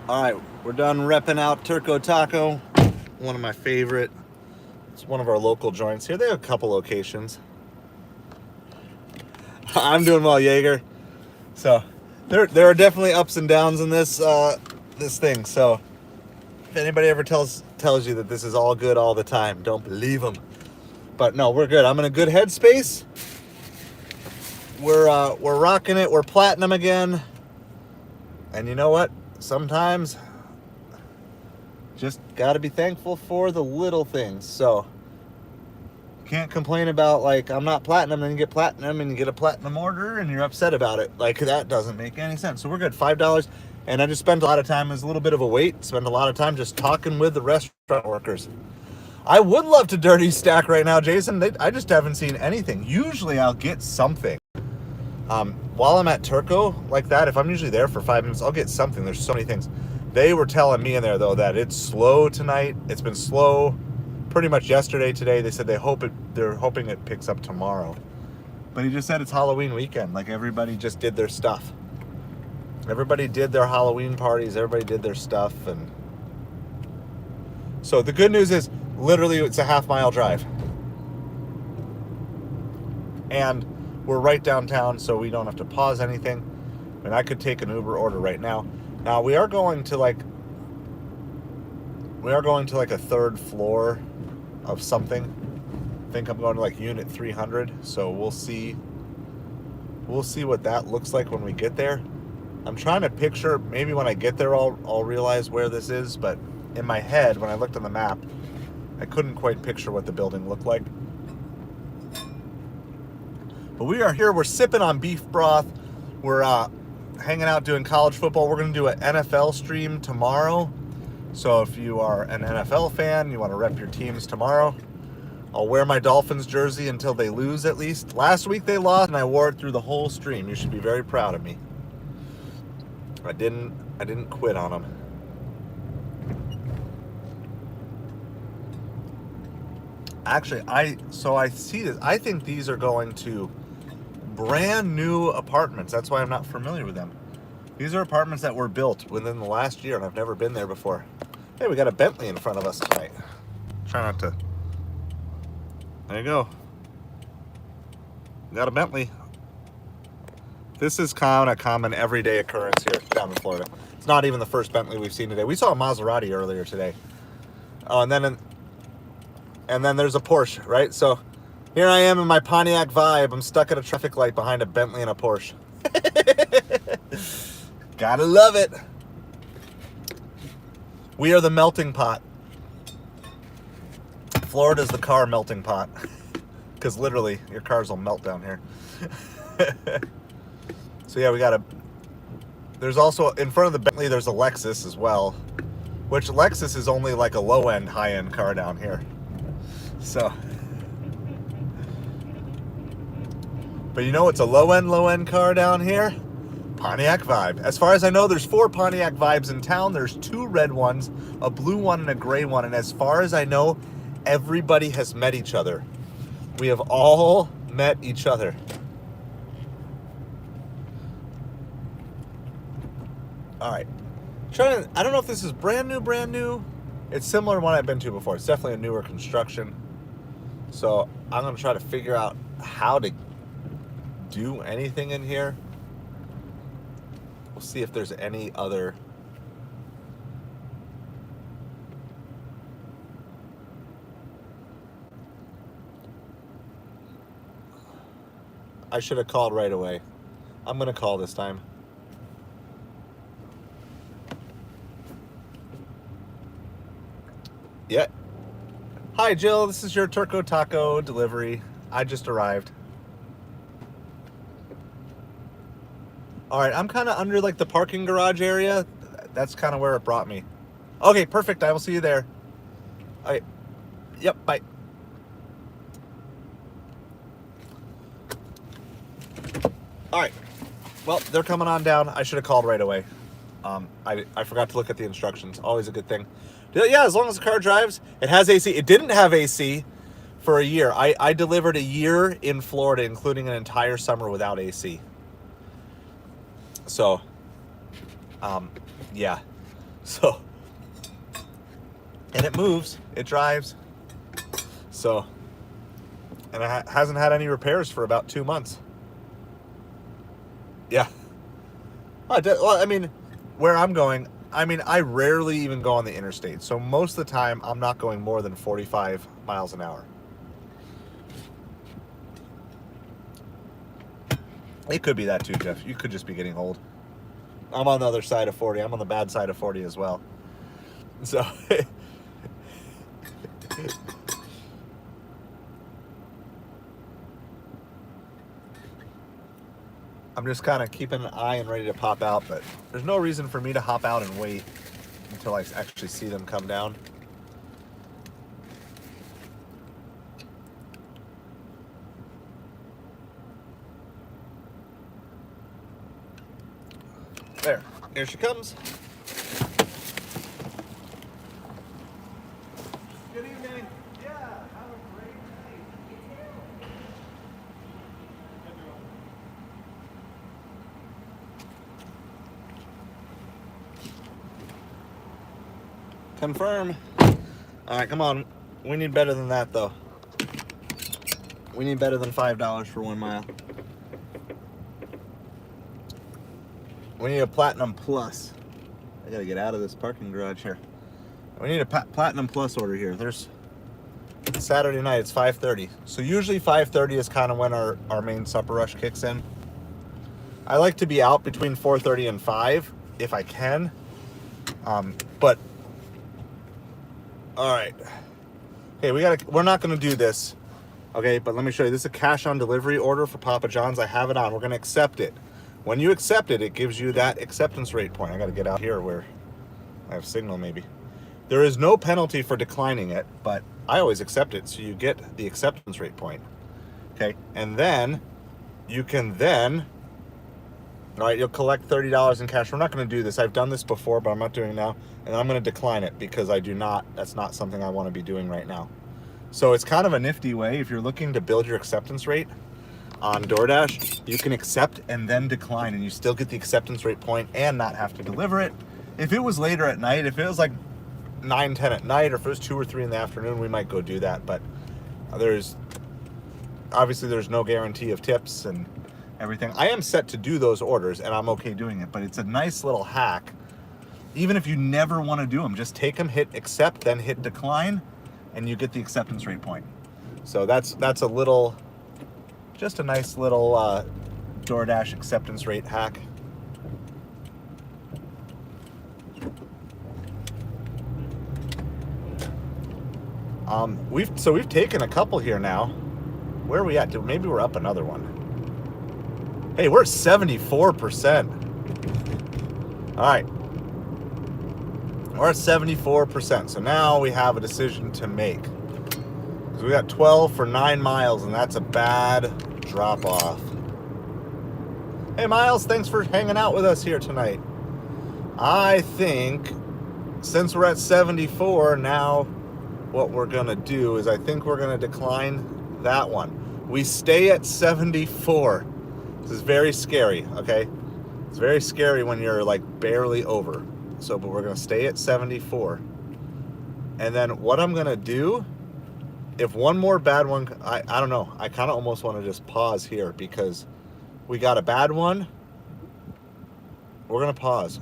All right, we're done repping out Turco Taco, one of my favorite. It's one of our local joints here. They have a couple locations. I'm doing well, Jaeger. So there are definitely ups and downs in this this thing. So if anybody ever tells you that this is all good all the time, don't believe them. But no, we're good. I'm in a good headspace. We're rocking it. We're platinum again. And you know what? Sometimes just got to be thankful for the little things. So can't complain about, like, I'm not platinum and you get platinum and you get a platinum order and you're upset about it. Like, that doesn't make any sense. So we're good. $5. And I just spent a lot of time. It was a little bit of a wait. Spent a lot of time just talking with the restaurant workers. I would love to dirty stack right now, Jason. I just haven't seen anything. Usually I'll get something. While I'm at Turco like that, if I'm usually there for 5 minutes, I'll get something. There's so many things. They were telling me in there, though, that it's slow tonight. It's been slow pretty much yesterday, today. They said they're hoping it picks up tomorrow. But he just said it's Halloween weekend. Like, everybody just did their stuff. Everybody did their Halloween parties. Everybody did their stuff. And so the good news is, literally, it's a half-mile drive. And we're right downtown, so we don't have to pause anything. And I could take an Uber order right now. Now, we are going to like a third floor of something. I think I'm going to like unit 300, so we'll see what that looks like when we get there. I'm trying to picture, maybe when I get there I'll realize where this is, but in my head, when I looked on the map, I couldn't quite picture what the building looked like. But we are here, we're sipping on beef broth. We're hanging out doing college football. We're going to do an NFL stream tomorrow. So if you are an NFL fan, you want to rep your teams tomorrow, I'll wear my Dolphins jersey until they lose at least. Last week they lost and I wore it through the whole stream. You should be very proud of me. I didn't quit on them. Actually, I see this. I think these are going to brand new apartments. That's why I'm not familiar with them. These are apartments that were built within the last year, and I've never been there before. Hey, we got a Bentley in front of us tonight. Try not to. There you go. We got a Bentley. This is kind of a common everyday occurrence here down in Florida. It's not even the first Bentley we've seen today. We saw a Maserati earlier today. Oh, and then there's a Porsche, right? So here I am in my Pontiac vibe. I'm stuck at a traffic light behind a Bentley and a Porsche. Gotta love it. We are the melting pot. Florida's the car melting pot. Because literally, your cars will melt down here. So yeah, there's also, in front of the Bentley, there's a Lexus as well. Which Lexus is only like a low-end, high-end car down here. So, but you know what's a low-end car down here? Pontiac Vibe. As far as I know, there's 4 Pontiac Vibes in town. There's 2 red ones, a blue one, and a gray one. And as far as I know, everybody has met each other. We have all met each other. All right. I don't know if this is brand new. It's similar to one I've been to before. It's definitely a newer construction. So I'm going to try to figure out how to do anything in here. We'll see if there's any other. I should have called right away. I'm going to call this time. Yeah. Hi, Jill. This is your Turco Taco delivery. I just arrived. All right, I'm kind of under like the parking garage area. That's kind of where it brought me. Okay, perfect. I will see you there. All right. Yep, bye. All right. Well, they're coming on down. I should have called right away. I forgot to look at the instructions. Always a good thing. Yeah, as long as the car drives. It has AC. It didn't have AC for a year. I delivered a year in Florida, including an entire summer without AC. So, yeah. So, and it moves, it drives. So, and it hasn't had any repairs for about 2 months. Yeah. Well, I mean, where I'm going, I rarely even go on the interstate. So most of the time, I'm not going more than 45 miles an hour. It could be that too, Jeff. You could just be getting old. I'm on the other side of 40. I'm on the bad side of 40 as well. So, I'm just kind of keeping an eye and ready to pop out, but there's no reason for me to hop out and wait until I actually see them come down. There, here she comes. Good evening. Yeah, have a great night. You too. Confirm. All right, come on. We need better than that, though. We need better than $5 for 1 mile. We need a Platinum Plus. I gotta get out of this parking garage here. We need a Platinum Plus order here. There's Saturday night, it's 5:30. So usually 5:30 is kind of when our main supper rush kicks in. I like to be out between 4:30 and 5 if I can. But all right. Okay, we're not gonna do this. Okay, but let me show you. This is a cash on delivery order for Papa John's. I have it on. We're gonna accept it. When you accept it, it gives you that acceptance rate point. I got to get out here where I have signal maybe. There is no penalty for declining it, but I always accept it, so you get the acceptance rate point. Okay, and then you can all right, you'll collect $30 in cash. We're not going to do this. I've done this before, but I'm not doing it now. And I'm going to decline it because that's not something I want to be doing right now. So it's kind of a nifty way. If you're looking to build your acceptance rate on Doordash, you can accept and then decline, and you still get the acceptance rate point and not have to deliver it. If it was later at night, if it was like 9, 10 at night, or if it was 2 or 3 in the afternoon, we might go do that. But there's no guarantee of tips and everything. I am set to do those orders, and I'm okay doing it, but it's a nice little hack. Even if you never want to do them, just take them, hit accept, then hit decline, and you get the acceptance rate point. So that's a little, just a nice little DoorDash acceptance rate hack. We've taken a couple here now. Where are we at? Maybe we're up another one. Hey, we're at 74%. All right. We're at 74%. So now we have a decision to make. So we got 12 for 9 miles, and that's a bad drop off. Hey, Miles, thanks for hanging out with us here tonight. I think since we're at 74, now what we're going to do is I think we're going to decline that one. We stay at 74. This is very scary, okay? It's very scary when you're like barely over. So, but we're going to stay at 74. And then what I'm going to do, if one more bad one, I don't know. I kind of almost want to just pause here because we got a bad one. We're going to pause.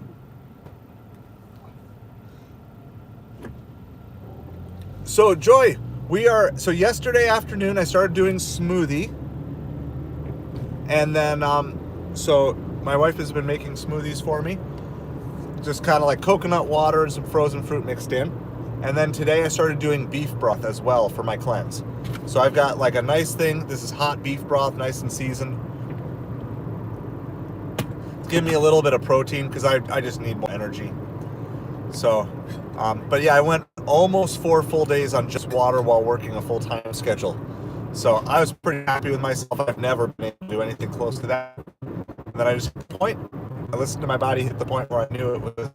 So, Joy, so yesterday afternoon I started doing smoothie. And then, so my wife has been making smoothies for me. Just kind of like coconut water and some frozen fruit mixed in. And then today I started doing beef broth as well for my cleanse. So I've got like a nice thing. This is hot beef broth, nice and seasoned. It's giving me a little bit of protein because I just need more energy. So, but yeah, I went almost 4 full days on just water while working a full-time schedule. So I was pretty happy with myself. I've never been able to do anything close to that. And then I just hit the point. I listened to my body hit the point where I knew it was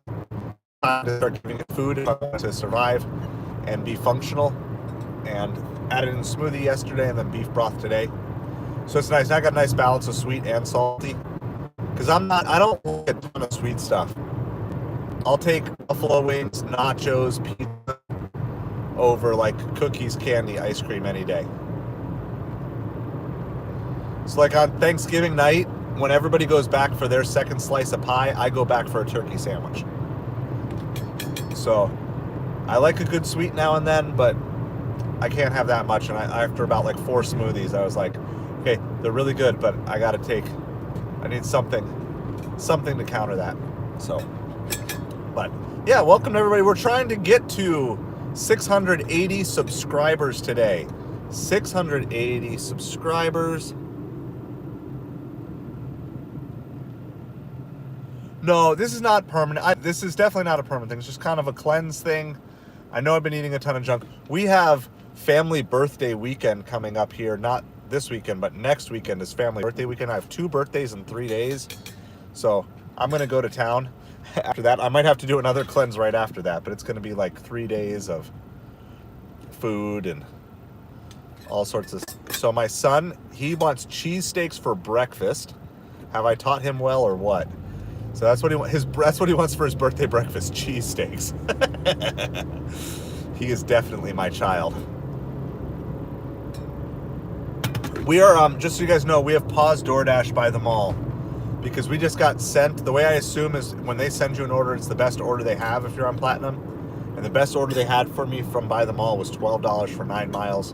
time to start giving it food if I wanted to survive and be functional. And added in smoothie yesterday and then beef broth today. So it's nice. I got a nice balance of sweet and salty. Because I don't like a ton of sweet stuff. I'll take buffalo wings, nachos, pizza over like cookies, candy, ice cream any day. So like on Thanksgiving night, when everybody goes back for their second slice of pie, I go back for a turkey sandwich. So I like a good sweet now and then, but I can't have that much. And after about like 4 smoothies, I was like, okay, they're really good, but I need something to counter that. So, but yeah, welcome to everybody. We're trying to get to 680 subscribers today. 680 subscribers. No, this is not permanent. This is definitely not a permanent thing. It's just kind of a cleanse thing. I know I've been eating a ton of junk. We have family birthday weekend coming up here. Not this weekend, but next weekend is family birthday weekend. I have 2 birthdays in 3 days. So I'm going to go to town after that. I might have to do another cleanse right after that, but it's going to be like 3 days of food and all sorts of stuff. So my son, he wants cheesesteaks for breakfast. Have I taught him well or what? So that's what he wants for his birthday breakfast, cheesesteaks. He is definitely my child. We are, just so you guys know, we have paused Doordash by the mall because we just got sent. The way I assume is when they send you an order, it's the best order they have if you're on Platinum. And the best order they had for me from by the mall was $12 for 9 miles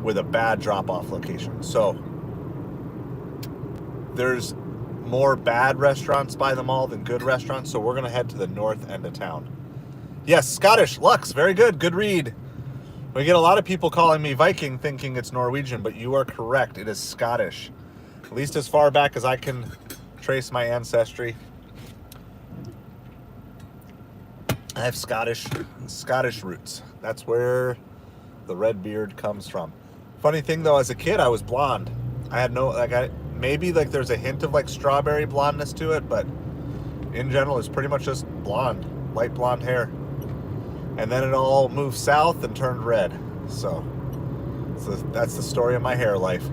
with a bad drop-off location. So there's more bad restaurants by the mall than good restaurants, so we're going to head to the north end of town. Yes, Scottish, Lux, very good, good read. We get a lot of people calling me Viking thinking it's Norwegian, but you are correct, it is Scottish. At least as far back as I can trace my ancestry. I have Scottish roots. That's where the red beard comes from. Funny thing though, as a kid I was blonde. I had no, maybe like there's a hint of like strawberry blondness to it, but in general it's pretty much just blonde, light blonde hair. And then it all moved south and turned red. So that's the story of my hair life.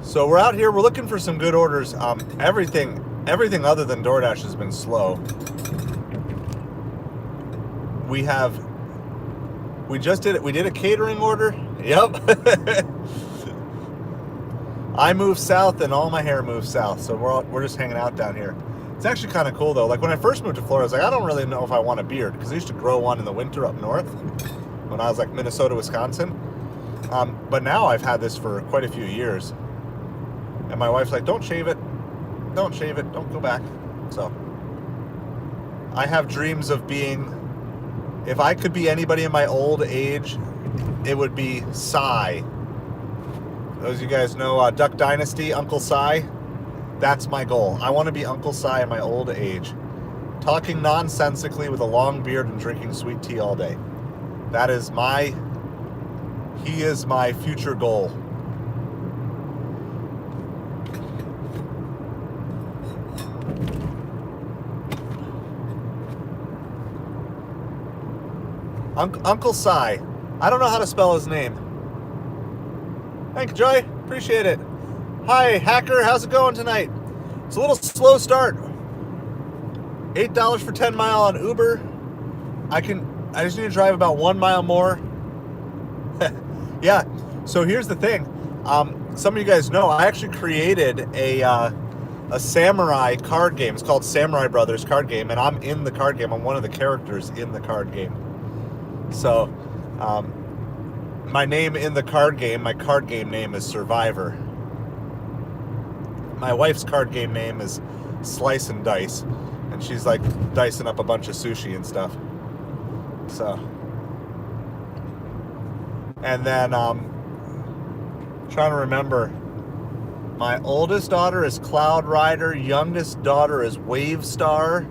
So we're out here, we're looking for some good orders. Everything other than Doordash has been slow. We did a catering order. Yep. I moved south and all my hair moved south, so we're just hanging out down here. It's actually kind of cool though. Like when I first moved to Florida, I was like, I don't really know if I want a beard because I used to grow one in the winter up north when I was like Minnesota, Wisconsin. But now I've had this for quite a few years, and my wife's like, don't shave it, don't go back. So I have dreams of being, if I could be anybody in my old age, it would be Cy. Those of you guys know Duck Dynasty, Uncle Cy. That's my goal. I want to be Uncle Cy in my old age. Talking nonsensically with a long beard and drinking sweet tea all day. He is my future goal. Uncle Cy. I don't know how to spell his name. Thank you, Joy. Appreciate it. Hi, Hacker. How's it going tonight? It's a little slow start. $8 for 10 mile on Uber. I just need to drive about 1 mile more. Yeah. So here's the thing. Some of you guys know I actually created a samurai card game. It's called Samurai Brothers card game, and I'm in the card game. I'm one of the characters in the card game. So, my name in the card game, my card game name is Survivor. My wife's card game name is Slice and Dice, and she's like dicing up a bunch of sushi and stuff. So, and then trying to remember, my oldest daughter is Cloud Rider, youngest daughter is Wave Star,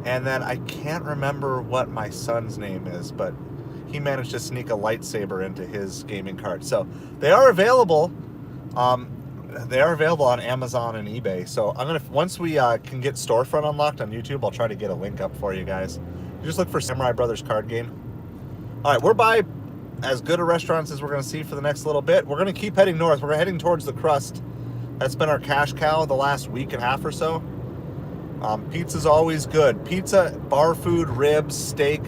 and then I can't remember what my son's name is, but he managed to sneak a lightsaber into his gaming card. So they are available. They are available on Amazon and eBay. So once we can get storefront unlocked on YouTube, I'll try to get a link up for you guys. You just look for Samurai Brothers card game. All right, we're by as good a restaurants as we're going to see for the next little bit. We're going to keep heading north. We're heading towards the crust. That's been our cash cow the last week and a half or so. Pizza's always good. Pizza, bar food, ribs, steak,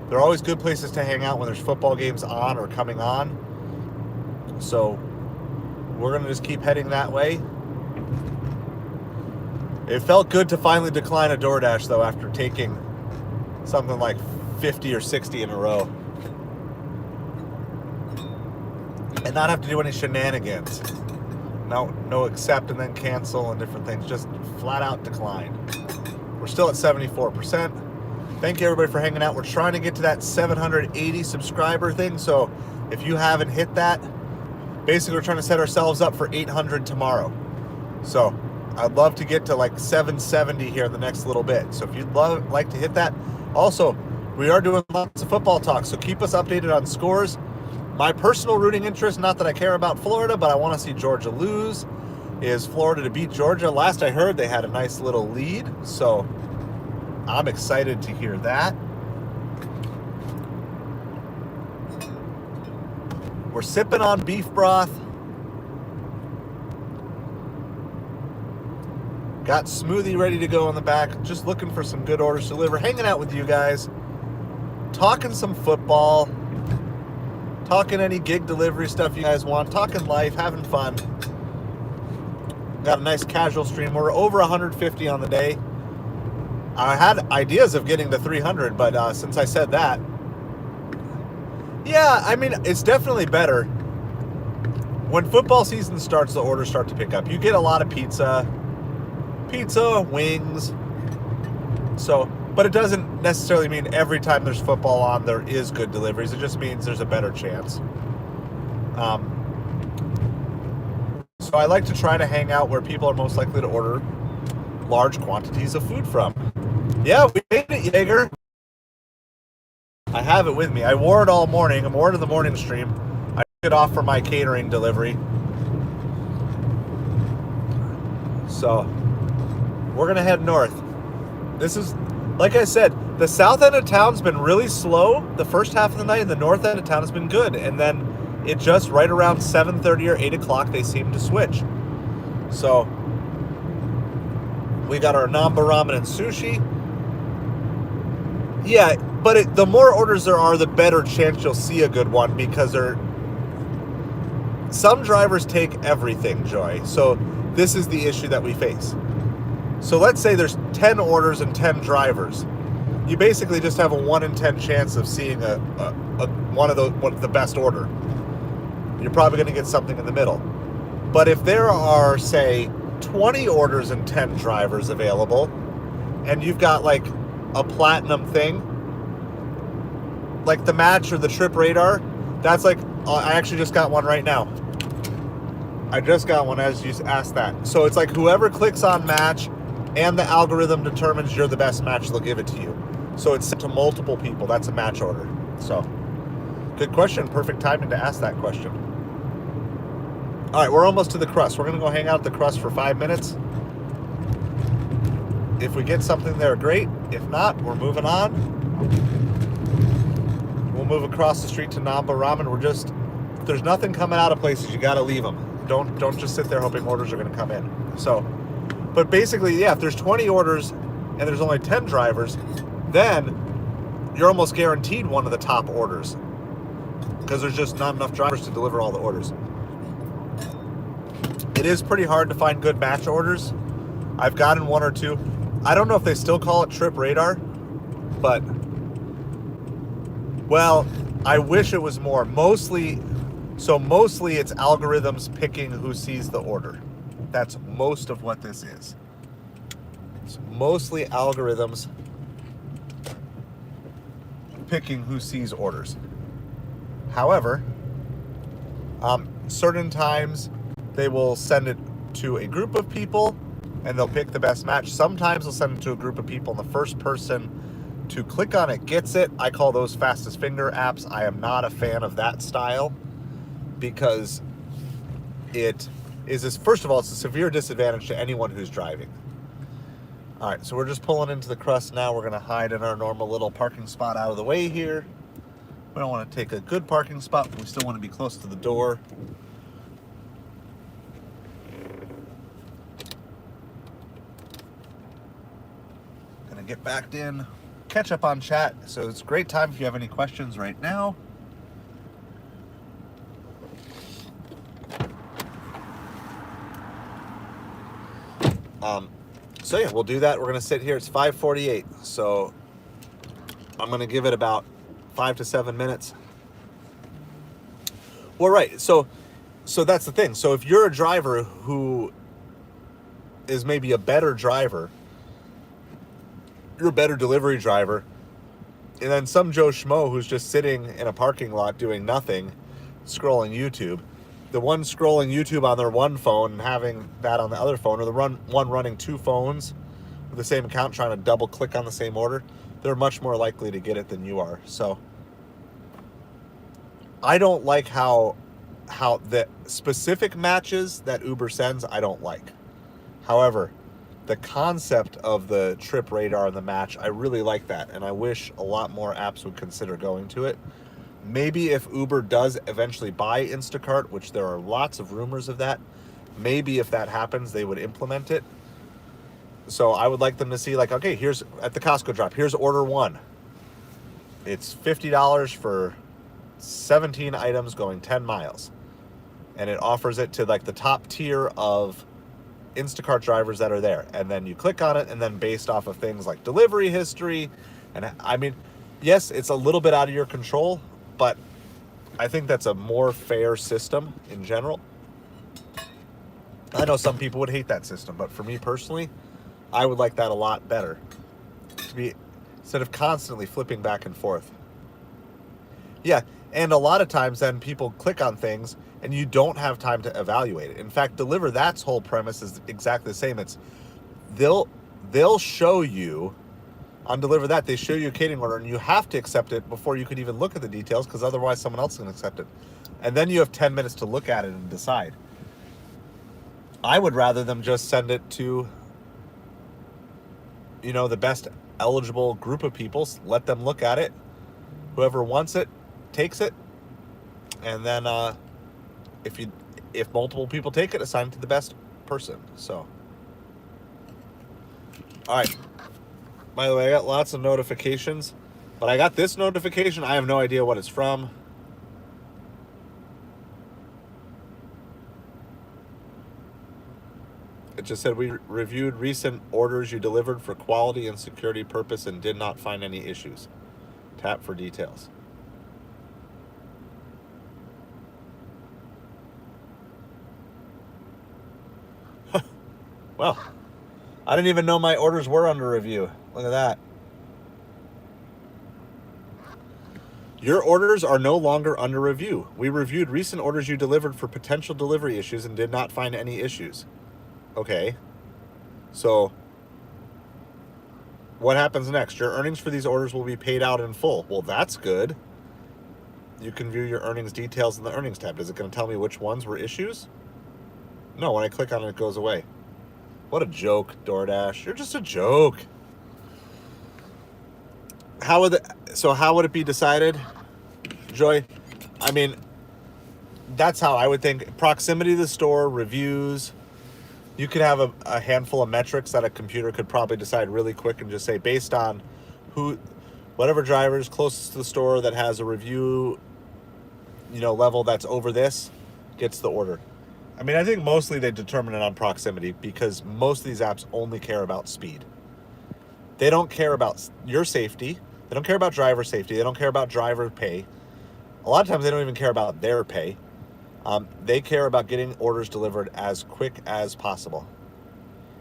they're always good places to hang out when there's football games on or coming on. So we're going to just keep heading that way. It felt good to finally decline a Doordash, though, after taking something like 50 or 60 in a row. And not have to do any shenanigans. No accept and then cancel and different things. Just flat out decline. We're still at 74%. Thank you, everybody, for hanging out. We're trying to get to that 780 subscriber thing. So if you haven't hit that, basically we're trying to set ourselves up for 800 tomorrow. So I'd love to get to like 770 here in the next little bit. So if you'd like to hit that. Also, we are doing lots of football talk, so keep us updated on scores. My personal rooting interest, not that I care about Florida, but I want to see Georgia lose, is Florida to beat Georgia. Last I heard, they had a nice little lead, so I'm excited to hear that. We're sipping on beef broth. Got smoothie ready to go in the back. Just looking for some good orders to deliver. Hanging out with you guys. Talking some football. Talking any gig delivery stuff you guys want. Talking life. Having fun. Got a nice casual stream. We're over 150 on the day. I had ideas of getting to 300, but since I said that, yeah, I mean, it's definitely better. When football season starts, the orders start to pick up. You get a lot of pizza, wings. So, but it doesn't necessarily mean every time there's football on, there is good deliveries. It just means there's a better chance. So I like to try to hang out where people are most likely to order large quantities of food from. Yeah, we made it, Jaeger. I have it with me. I wore it all morning. I'm wearing it in the morning stream. I took it off for my catering delivery. So we're going to head north. This is, like I said, the south end of town's been really slow the first half of the night, and the north end of town has been good. And then it just right around 7:30 or 8 o'clock, they seem to switch. So we got our Namba ramen and sushi. Yeah, but the more orders there are, the better chance you'll see a good one, because some drivers take everything, Joy. So this is the issue that we face. So let's say there's 10 orders and 10 drivers. You basically just have a 1 in 10 chance of seeing one of the best order. You're probably going to get something in the middle. But if there are, say, 20 orders and 10 drivers available, and you've got like a platinum thing, like the match or the trip radar, that's like, I actually just got one right now. I just got one as you asked that. So it's like whoever clicks on match and the algorithm determines you're the best match, they'll give it to you. So it's sent to multiple people. That's a match order. So good question. Perfect timing to ask that question. All right, we're almost to the crust. We're going to go hang out at the crust for 5 minutes. If we get something there, great. If not, we're moving on. We'll move across the street to Namba Ramen. If there's nothing coming out of places, you got to leave them. Don't just sit there hoping orders are going to come in. So, but basically, yeah, if there's 20 orders and there's only 10 drivers, then you're almost guaranteed one of the top orders, because there's just not enough drivers to deliver all the orders. It is pretty hard to find good match orders. I've gotten one or two. I don't know if they still call it trip radar, but, well, I wish it was more. Mostly it's algorithms picking who sees the order. That's most of what this is. It's mostly algorithms picking who sees orders. However, certain times they will send it to a group of people and they'll pick the best match. Sometimes they'll send it to a group of people and the first person to click on it gets it. I call those fastest finger apps. I am not a fan of that style, because first of all, it's a severe disadvantage to anyone who's driving. All right, so we're just pulling into the crust now. We're going to hide in our normal little parking spot out of the way here. We don't want to take a good parking spot, but we still want to be close to the door. get backed in, catch up on chat. So it's a great time if you have any questions right now. So yeah, we'll do that. We're gonna sit here. It's 5:48, so I'm gonna give it about 5 to 7 minutes. Well, right. So that's the thing. So if you're a driver who is maybe a better driver, you're a better delivery driver, and then some Joe Schmo who's just sitting in a parking lot doing nothing, scrolling YouTube. The one scrolling YouTube on their one phone and having that on the other phone, or the one running two phones with the same account trying to double click on the same order, they're much more likely to get it than you are. So I don't like how the specific matches that Uber sends, I don't like. However, the concept of the trip radar and the match, I really like that, and I wish a lot more apps would consider going to it. Maybe if Uber does eventually buy Instacart, which there are lots of rumors of that, maybe if that happens, they would implement it. So I would like them to see, like, okay, here's at the Costco drop, here's order one. It's $50 for 17 items going 10 miles. And it offers it to like the top tier of Instacart drivers that are there. And then you click on it, and then based off of things like delivery history, and I mean, yes, it's a little bit out of your control, but I think that's a more fair system in general. I know some people would hate that system, but for me personally, I would like that a lot better. To be, instead of constantly flipping back and forth. Yeah, and a lot of times then people click on things and you don't have time to evaluate it. In fact, Deliver That's whole premise is exactly the same. It's they'll show you on Deliver That, they show you a catering order, and you have to accept it before you could even look at the details, because otherwise someone else can accept it. And then you have 10 minutes to look at it and decide. I would rather them just send it to, you know, the best eligible group of people, let them look at it. Whoever wants it takes it, and then if multiple people take it, assign it to the best person. So, all right. By the way, I got lots of notifications, but I got this notification. I have no idea what it's from. It just said, we reviewed recent orders you delivered for quality and security purpose and did not find any issues. Tap for details. Well, I didn't even know my orders were under review. Look at that. Your orders are no longer under review. We reviewed recent orders you delivered for potential delivery issues and did not find any issues. Okay. So, what happens next? Your earnings for these orders will be paid out in full. Well, that's good. You can view your earnings details in the earnings tab. Is it going to tell me which ones were issues? No, when I click on it, it goes away. What a joke, Doordash. You're just a joke. How would it be decided, Joy? I mean, that's how I would think. Proximity to the store, reviews. You could have a handful of metrics that a computer could probably decide really quick and just say, based on whatever driver is closest to the store that has a review, level that's over this, gets the order. I mean, I think mostly they determine it on proximity, because most of these apps only care about speed. They don't care about your safety. They don't care about driver safety. They don't care about driver pay. A lot of times they don't even care about their pay. They care about getting orders delivered as quick as possible.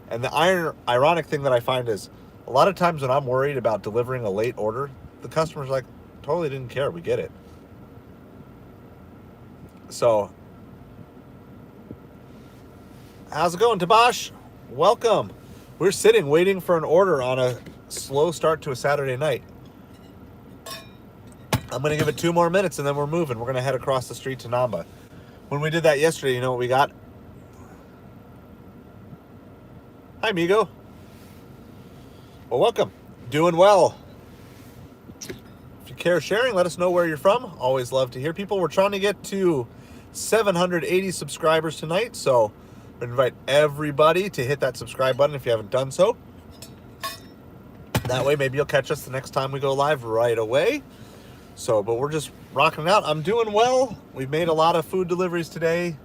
And the ironic thing that I find is, a lot of times when I'm worried about delivering a late order, the customer's like, totally didn't care. We get it. So, how's it going, Tabash? Welcome. We're sitting waiting for an order on a slow start to a Saturday night. I'm going to give it 2 more minutes and then we're moving. We're going to head across the street to Namba. When we did that yesterday, you know what we got? Hi, Migo. Well, welcome. Doing well. If you care sharing, let us know where you're from. Always love to hear people. We're trying to get to 780 subscribers tonight, so I invite everybody to hit that subscribe button if you haven't done so. That way, maybe you'll catch us the next time we go live right away. So, but we're just rocking it out. I'm doing well. We've made a lot of food deliveries today.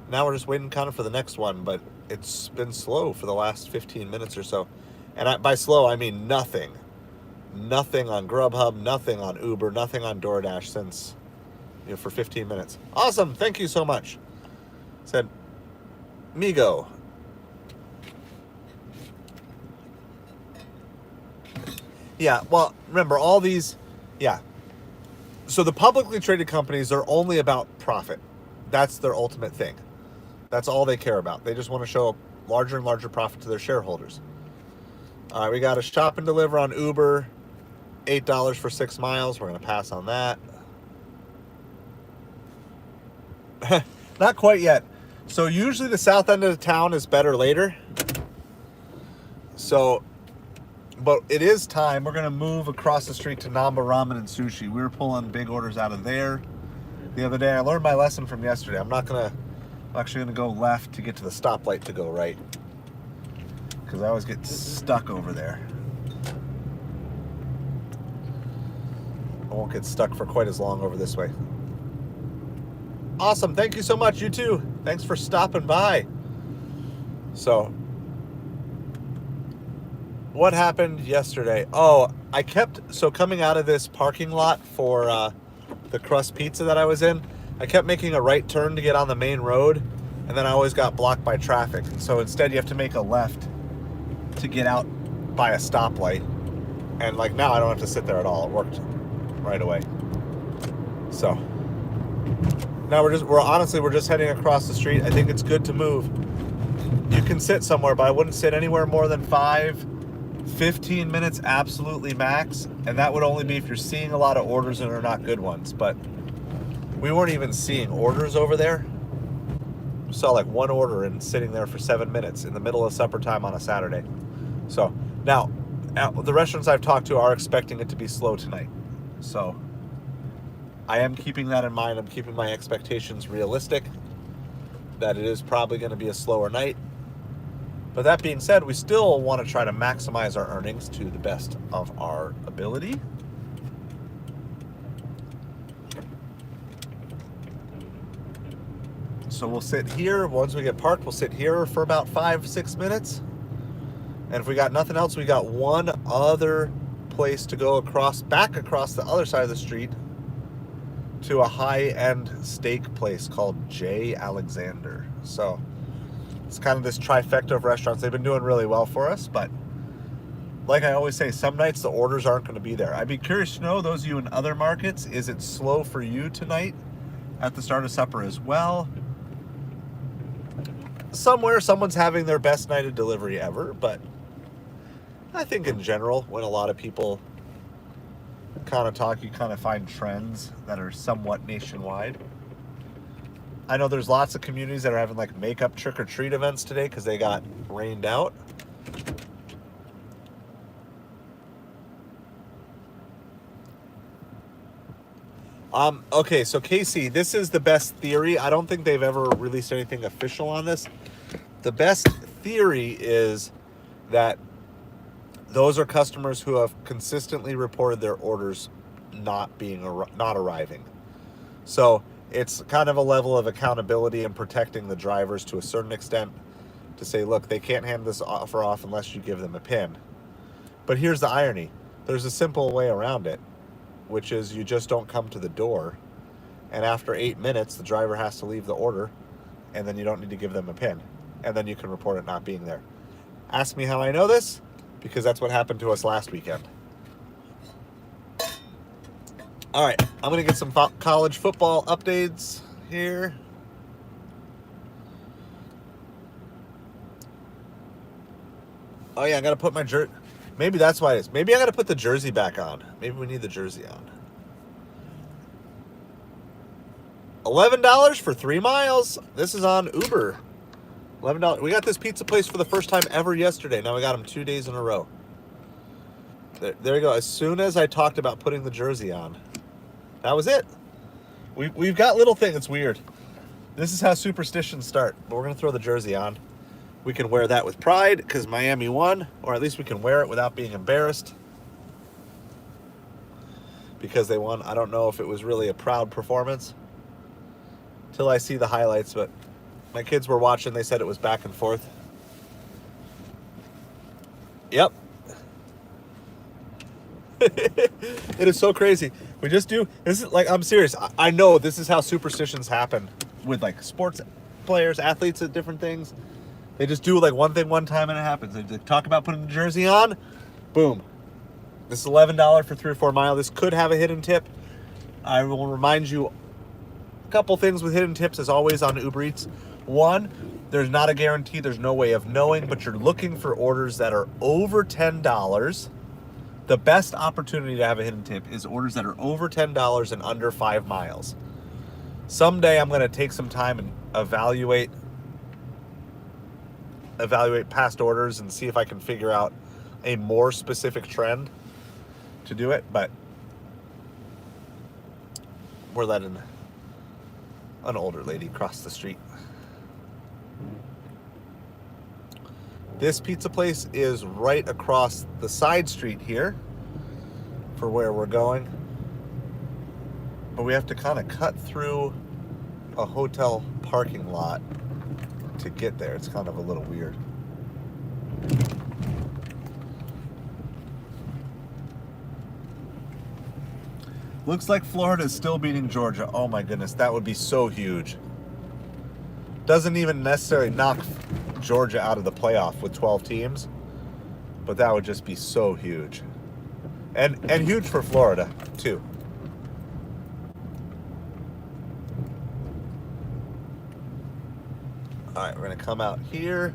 Now we're just waiting kind of for the next one, but it's been slow for the last 15 minutes or so. And by slow, I mean nothing. Nothing on Grubhub, nothing on Uber, nothing on Doordash since, for 15 minutes. Awesome. Thank you so much. Said, Migo. Yeah, well, remember all these, So the publicly traded companies are only about profit. That's their ultimate thing. That's all they care about. They just want to show larger and larger profit to their shareholders. All right, we got a shop and deliver on Uber, $8 for 6 miles. We're going to pass on that. Not quite yet. So usually the south end of the town is better later. So, but it is time. We're going to move across the street to Namba Ramen and Sushi. We were pulling big orders out of there the other day. I learned my lesson from yesterday. I'm actually going to go left to get to the stoplight to go right, because I always get stuck over there. I won't get stuck for quite as long over this way. Awesome. Thank you so much. You too. Thanks for stopping by. So, what happened yesterday? Oh, coming out of this parking lot for the crust pizza that I was in, I kept making a right turn to get on the main road, and then I always got blocked by traffic. So instead you have to make a left to get out by a stoplight. And like now I don't have to sit there at all. It worked right away. So now we're just heading across the street. I think it's good to move. You can sit somewhere, but I wouldn't sit anywhere more than 15 minutes absolutely max. And that would only be if you're seeing a lot of orders and they're not good ones. But we weren't even seeing orders over there. We saw like one order and sitting there for 7 minutes in the middle of supper time on a Saturday. So now the restaurants I've talked to are expecting it to be slow tonight. So I am keeping that in mind. I'm keeping my expectations realistic that it is probably going to be a slower night. But that being said, we still want to try to maximize our earnings to the best of our ability. So we'll sit here. Once we get parked, we'll sit here for about 5-6 minutes. And if we got nothing else, we got one other place to go back across the other side of the street to a high-end steak place called J. Alexander. So it's kind of this trifecta of restaurants. They've been doing really well for us, but like I always say, some nights the orders aren't going to be there. I'd be curious to know, those of you in other markets, is it slow for you tonight at the start of supper as well? Somewhere someone's having their best night of delivery ever, but I think in general, when a lot of people kind of talk, you kind of find trends that are somewhat nationwide. I know there's lots of communities that are having like makeup trick-or-treat events today because they got rained out. Okay, so Casey, this is the best theory. I don't think they've ever released anything official on this. The best theory is that those are customers who have consistently reported their orders not arriving. So it's kind of a level of accountability and protecting the drivers to a certain extent to say, look, they can't hand this offer off unless you give them a PIN. But here's the irony. There's a simple way around it, which is you just don't come to the door. And after 8 minutes, the driver has to leave the order, and then you don't need to give them a PIN. And then you can report it not being there. Ask me how I know this, because that's what happened to us last weekend. All right, I'm going to get some college football updates here. Oh yeah, I got to put my jersey. Maybe that's why it is. Maybe I got to put the jersey back on. Maybe we need the jersey on. $11 for 3 miles. This is on Uber. $11. We got this pizza place for the first time ever yesterday. Now we got them 2 days in a row. There you go. As soon as I talked about putting the jersey on, that was it. We've got little things. It's weird. This is how superstitions start. But we're going to throw the jersey on. We can wear that with pride because Miami won, or at least we can wear it without being embarrassed. because they won. I don't know if it was really a proud performance till I see the highlights, but my kids were watching. They said it was back and forth. Yep. It is so crazy. We just do this is like, I'm serious. I know this is how superstitions happen with like sports players, athletes at different things. They just do like one thing one time and it happens. They talk about putting the jersey on, boom. This is $11 for 3 or 4 mile. This could have a hidden tip. I will remind you a couple things with hidden tips as always on Ubereats. One, there's not a guarantee. There's no way of knowing, but you're looking for orders that are over $10. The best opportunity to have a hidden tip is orders that are over $10 and under 5 miles. Someday I'm going to take some time and evaluate past orders and see if I can figure out a more specific trend to do it, but we're letting an older lady cross the street. This pizza place is right across the side street here for where we're going. But we have to kind of cut through a hotel parking lot to get there. It's kind of a little weird. Looks like Florida is still beating Georgia. Oh my goodness, that would be so huge. Doesn't even necessarily knock Georgia out of the playoff with 12 teams, but that would just be so huge. And huge for Florida, too. All right, we're going to come out here.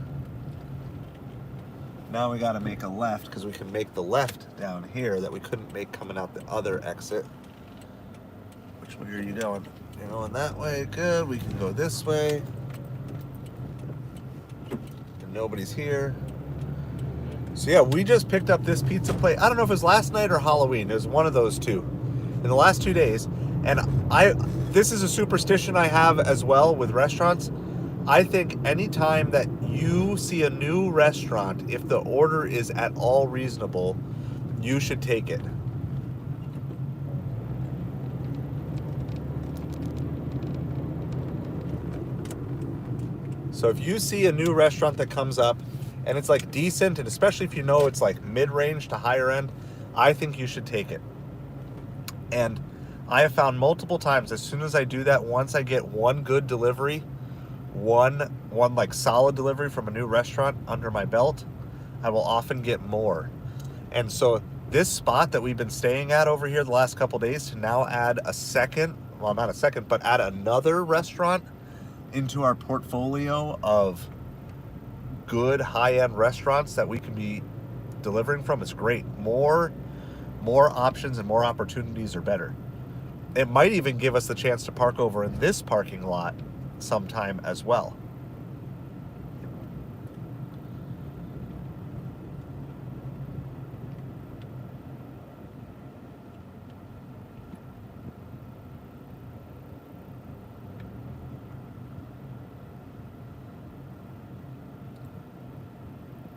Now we got to make a left because we can make the left down here that we couldn't make coming out the other exit. Which way are you going? You're going that way. Good. We can go this way. And nobody's here. So yeah, we just picked up this pizza place. I don't know if it was last night or Halloween. It was one of those two. In the last 2 days. And this is a superstition I have as well with restaurants. I think anytime that you see a new restaurant, if the order is at all reasonable, you should take it. So if you see a new restaurant that comes up and it's like decent, and especially if you know it's like mid-range to higher end, I think you should take it. And I have found multiple times, as soon as I do that, once I get one good delivery, one like solid delivery from a new restaurant under my belt, I will often get more. And so this spot that we've been staying at over here the last couple days, to now add a second, well, not a second, but add another restaurant into our portfolio of good high-end restaurants that we can be delivering from is great. More options and more opportunities are better. It might even give us the chance to park over in this parking lot sometime as well.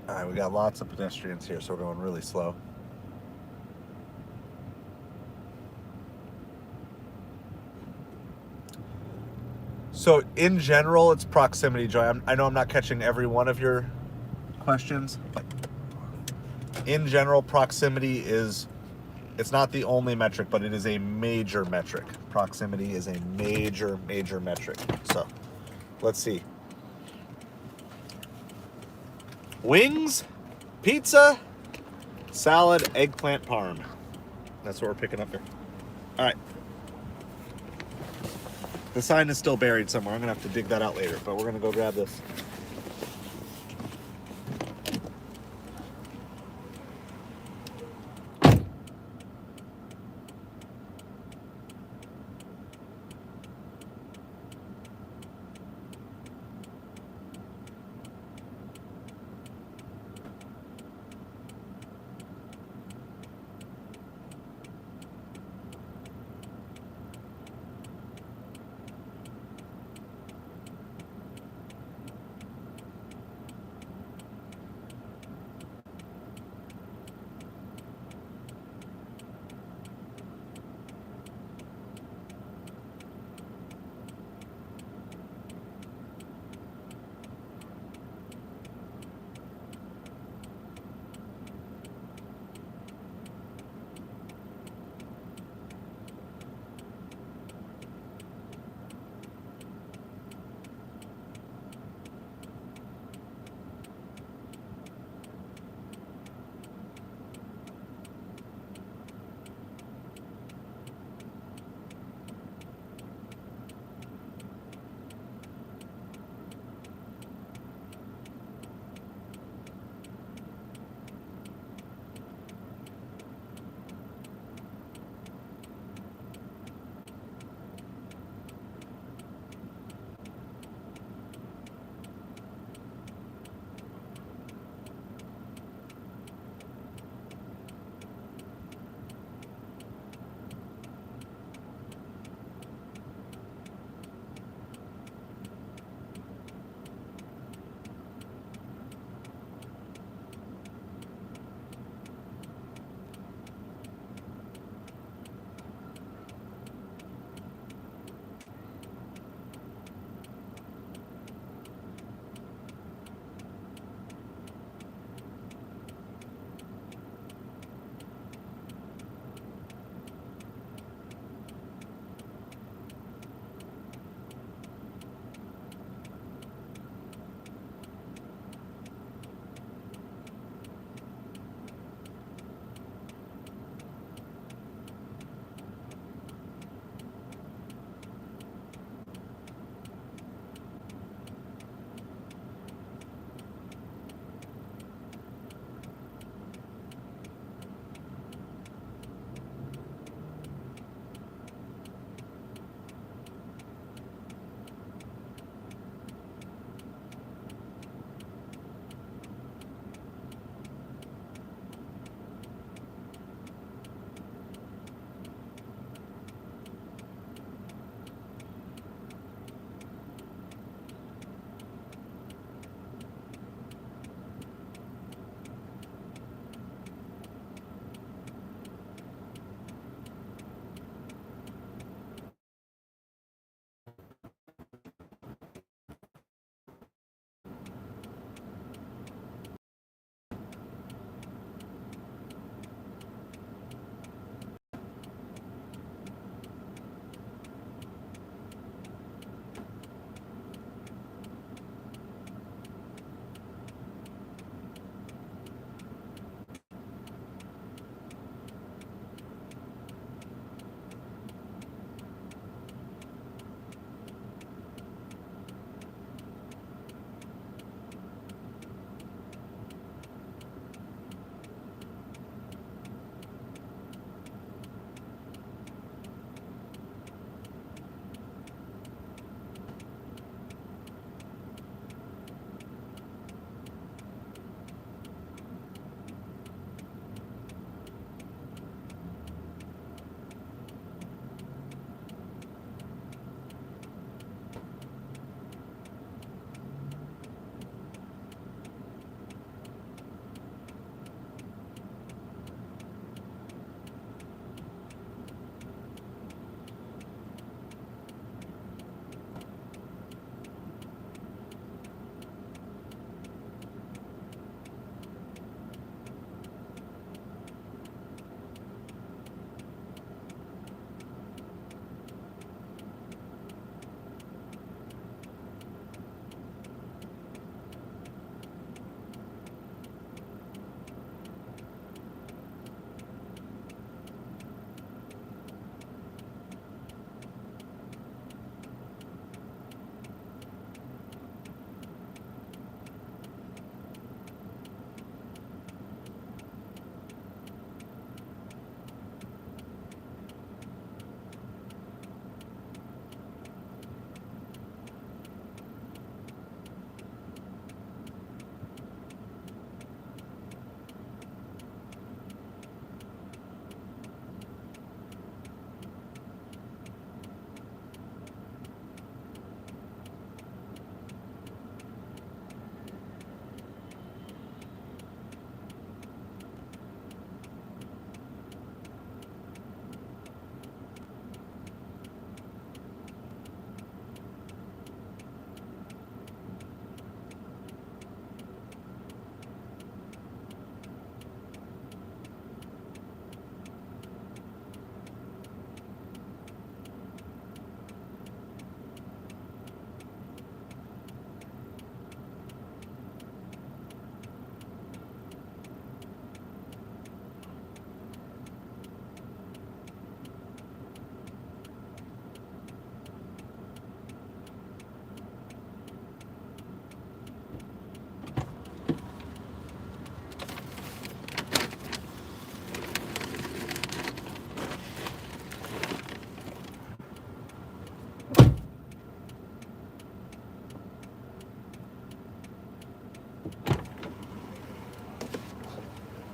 All right, we got lots of pedestrians here, so we're going really slow. So in general, it's proximity, Joy. I know I'm not catching every one of your questions, but in general, proximity it's not the only metric, but it is a major metric. Proximity is a major metric. So let's see. Wings, pizza, salad, eggplant parm. That's what we're picking up here. All right. The sign is still buried somewhere. I'm going to have to dig that out later, but we're going to go grab this.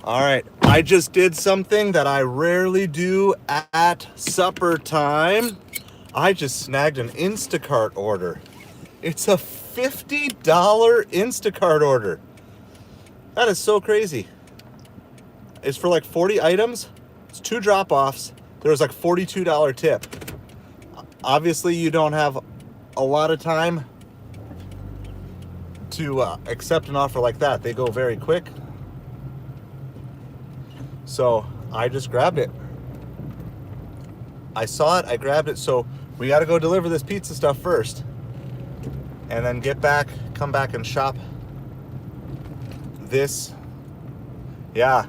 All right, I just did something that I rarely do at supper time. I just snagged an Instacart order. It's a $50 Instacart order. That is so crazy. It's for like 40 items. It's 2 drop-offs. There was like $42 tip. Obviously, you don't have a lot of time to accept an offer like that. They go very quick. So I just grabbed it. I saw it, I grabbed it. So we got to go deliver this pizza stuff first, and then come back and shop this. Yeah,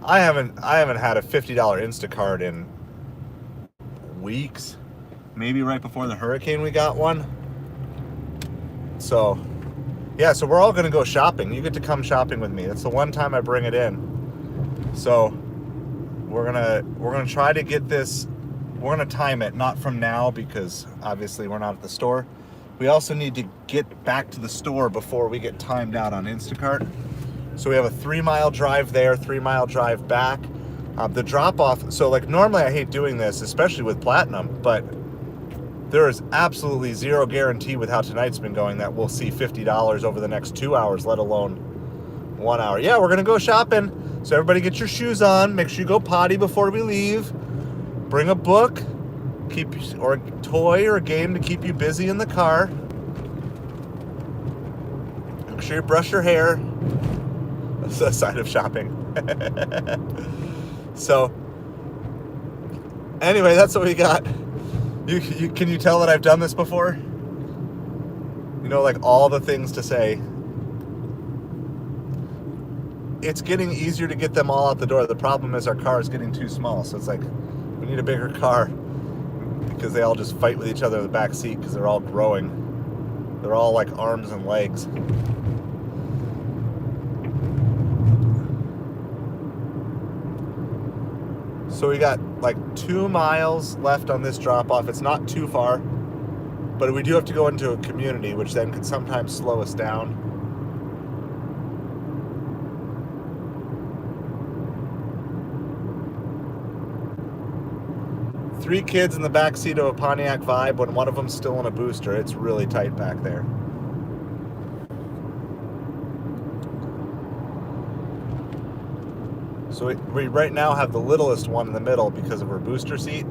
I haven't had a $50 Instacart in weeks. Maybe right before the hurricane we got one. So yeah, so we're all gonna go shopping. You get to come shopping with me. That's the one time I bring it in. So we're gonna try to get this. We're gonna time it, not from now because obviously we're not at the store. We also need to get back to the store before we get timed out on Instacart. So we have a 3-mile drive there, 3-mile drive back. The drop off. So like normally I hate doing this, especially with Platinum, but there is absolutely zero guarantee with how tonight's been going that we'll see $50 over the next 2 hours, let alone 1 hour. Yeah, we're gonna go shopping. So everybody get your shoes on. Make sure you go potty before we leave. Bring a book, or a toy or a game to keep you busy in the car. Make sure you brush your hair. That's the side of shopping. So anyway, that's what we got. You can you tell that I've done this before? You know, like all the things to say. It's getting easier to get them all out the door. The problem is our car is getting too small. So it's like, we need a bigger car because they all just fight with each other in the back seat because they're all growing. They're all like arms and legs. So we got like 2 miles left on this drop off. It's not too far, but we do have to go into a community, which then can sometimes slow us down. Three kids in the back seat of a Pontiac Vibe when one of them's still in a booster. It's really tight back there. So we right now have the littlest one in the middle because of her booster seat.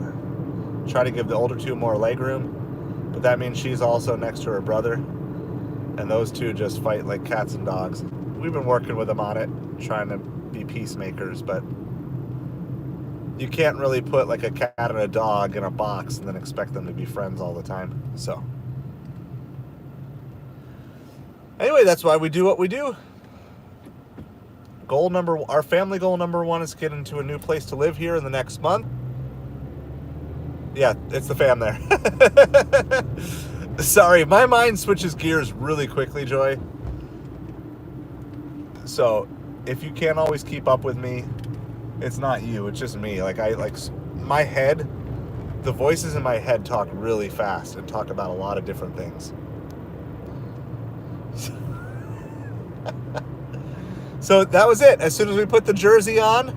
Try to give the older two more leg room, but that means she's also next to her brother, and those two just fight like cats and dogs. We've been working with them on it, trying to be peacemakers, but you can't really put like a cat and a dog in a box and then expect them to be friends all the time. So anyway, that's why we do what we do. Our family goal number 1 is to get into a new place to live here in the next month. Yeah, it's the fam there. Sorry, my mind switches gears really quickly, Joy. So if you can't always keep up with me, it's not you, it's just me. My head, the voices in my head talk really fast and talk about a lot of different things. So that was it. As soon as we put the jersey on.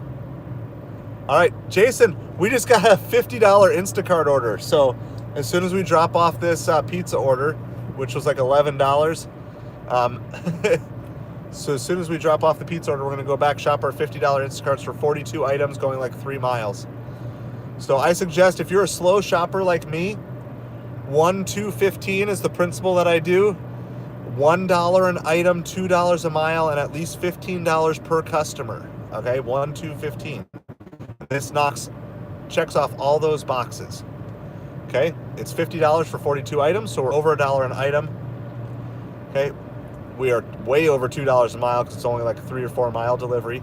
All right, Jason, we just got a $50 Instacart order. So as soon as we drop off this pizza order, which was like $11, so as soon as we drop off the pizza order, we're going to go back, shop our $50 Instacarts for 42 items going like 3 miles. So I suggest if you're a slow shopper like me, 1, 2, 15 is the principle that I do. $1 an item, $2 a mile, and at least $15 per customer. Okay, 1, 2, 15. This checks off all those boxes. Okay, it's $50 for 42 items, so we're over $1 an item. Okay, we are way over $2 a mile because it's only like a 3 or 4 mile delivery.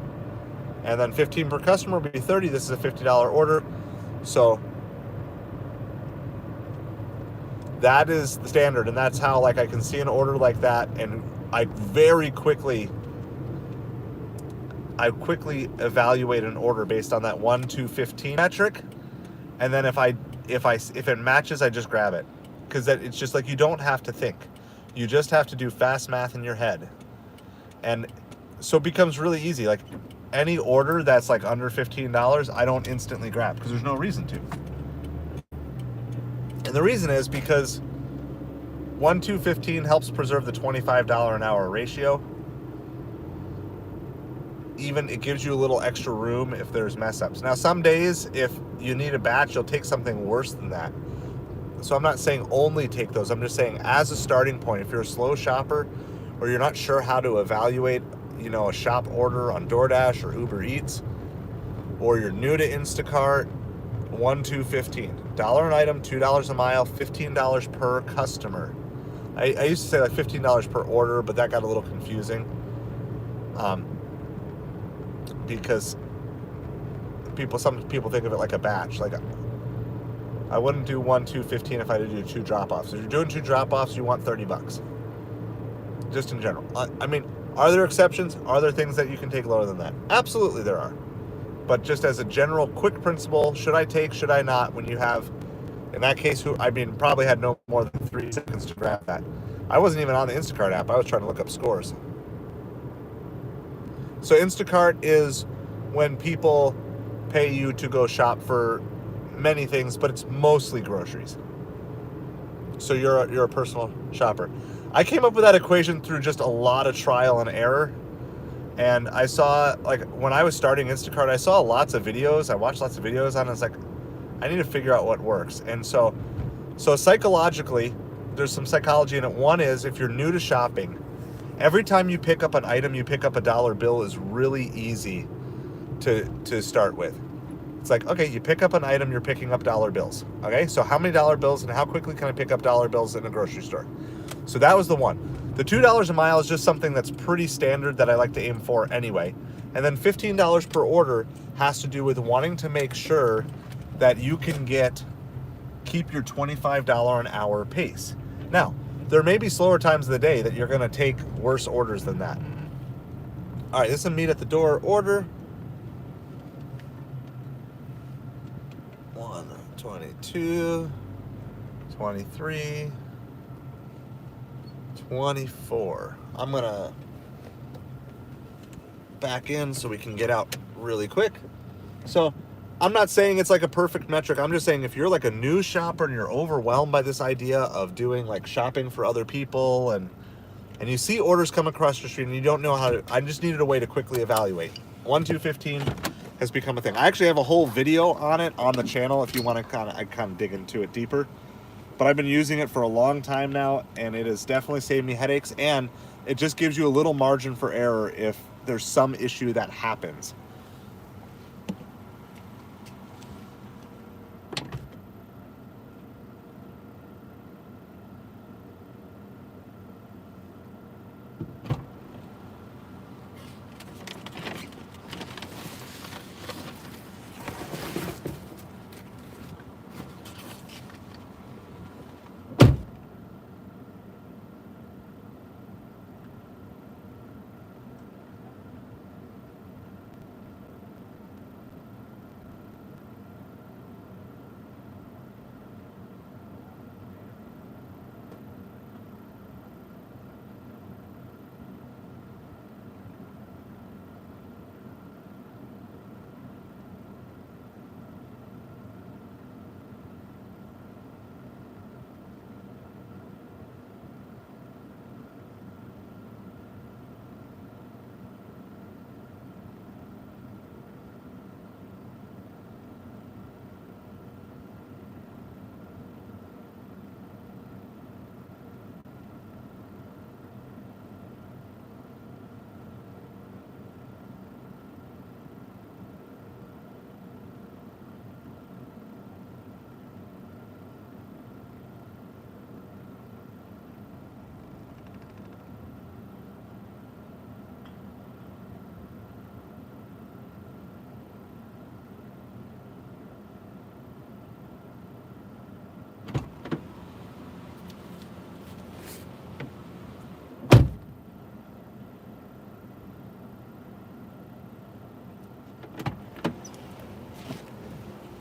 And then 15 per customer would be 30. This is a $50 order. So that is the standard, and that's how like I can see an order like that, and I quickly evaluate an order based on that 1, 2, 15 metric, and then if it matches, I just grab it, because it's just like you don't have to think, you just have to do fast math in your head, and so it becomes really easy. Like any order that's like under $15, I don't instantly grab because there's no reason to. And the reason is because 1 to 15 helps preserve the $25 an hour ratio. Even it gives you a little extra room if there's mess ups. Now, some days, if you need a batch, you'll take something worse than that. So I'm not saying only take those. I'm just saying as a starting point, if you're a slow shopper or you're not sure how to evaluate, you know, a shop order on Doordash or Ubereats, or you're new to Instacart, 1 to 15. $1 an item, $2 a mile, $15 per customer. I used to say like $15 per order, but that got a little confusing. Because some people think of it like a batch. Like I wouldn't do 1 to 15 if I had to do 2 drop-offs. If you're doing 2 drop-offs, you want $30. Just in general. I mean, are there exceptions? Are there things that you can take lower than that? Absolutely there are. But just as a general quick principle, should I take, should I not, when you have, in that case, probably had no more than 3 seconds to grab that. I wasn't even on the Instacart app. I was trying to look up scores. So Instacart is when people pay you to go shop for many things, but it's mostly groceries. So you're a personal shopper. I came up with that equation through just a lot of trial and error. And I saw, like, when I was starting Instacart, I saw lots of videos. I watched lots of videos on it. I was like, I need to figure out what works. And so psychologically, there's some psychology in it. One is, if you're new to shopping, every time you pick up an item, you pick up a dollar bill is really easy to start with. It's like, okay, you pick up an item, you're picking up dollar bills. Okay, so how many dollar bills and how quickly can I pick up dollar bills in a grocery store? So that was the one. The $2 a mile is just something that's pretty standard that I like to aim for anyway. And then $15 per order has to do with wanting to make sure that you can keep your $25 an hour pace. Now, there may be slower times of the day that you're going to take worse orders than that. All right, this is a meet at the door order. 1, 22, 23, 24. I'm going to back in so we can get out really quick. So I'm not saying it's like a perfect metric. I'm just saying if you're like a new shopper and you're overwhelmed by this idea of doing like shopping for other people and you see orders come across your street and you don't know how to, I just needed a way to quickly evaluate. 1 to 15 has become a thing. I actually have a whole video on it on the channel if you want to kind of dig into it deeper. But I've been using it for a long time now, and it has definitely saved me headaches, and it just gives you a little margin for error if there's some issue that happens.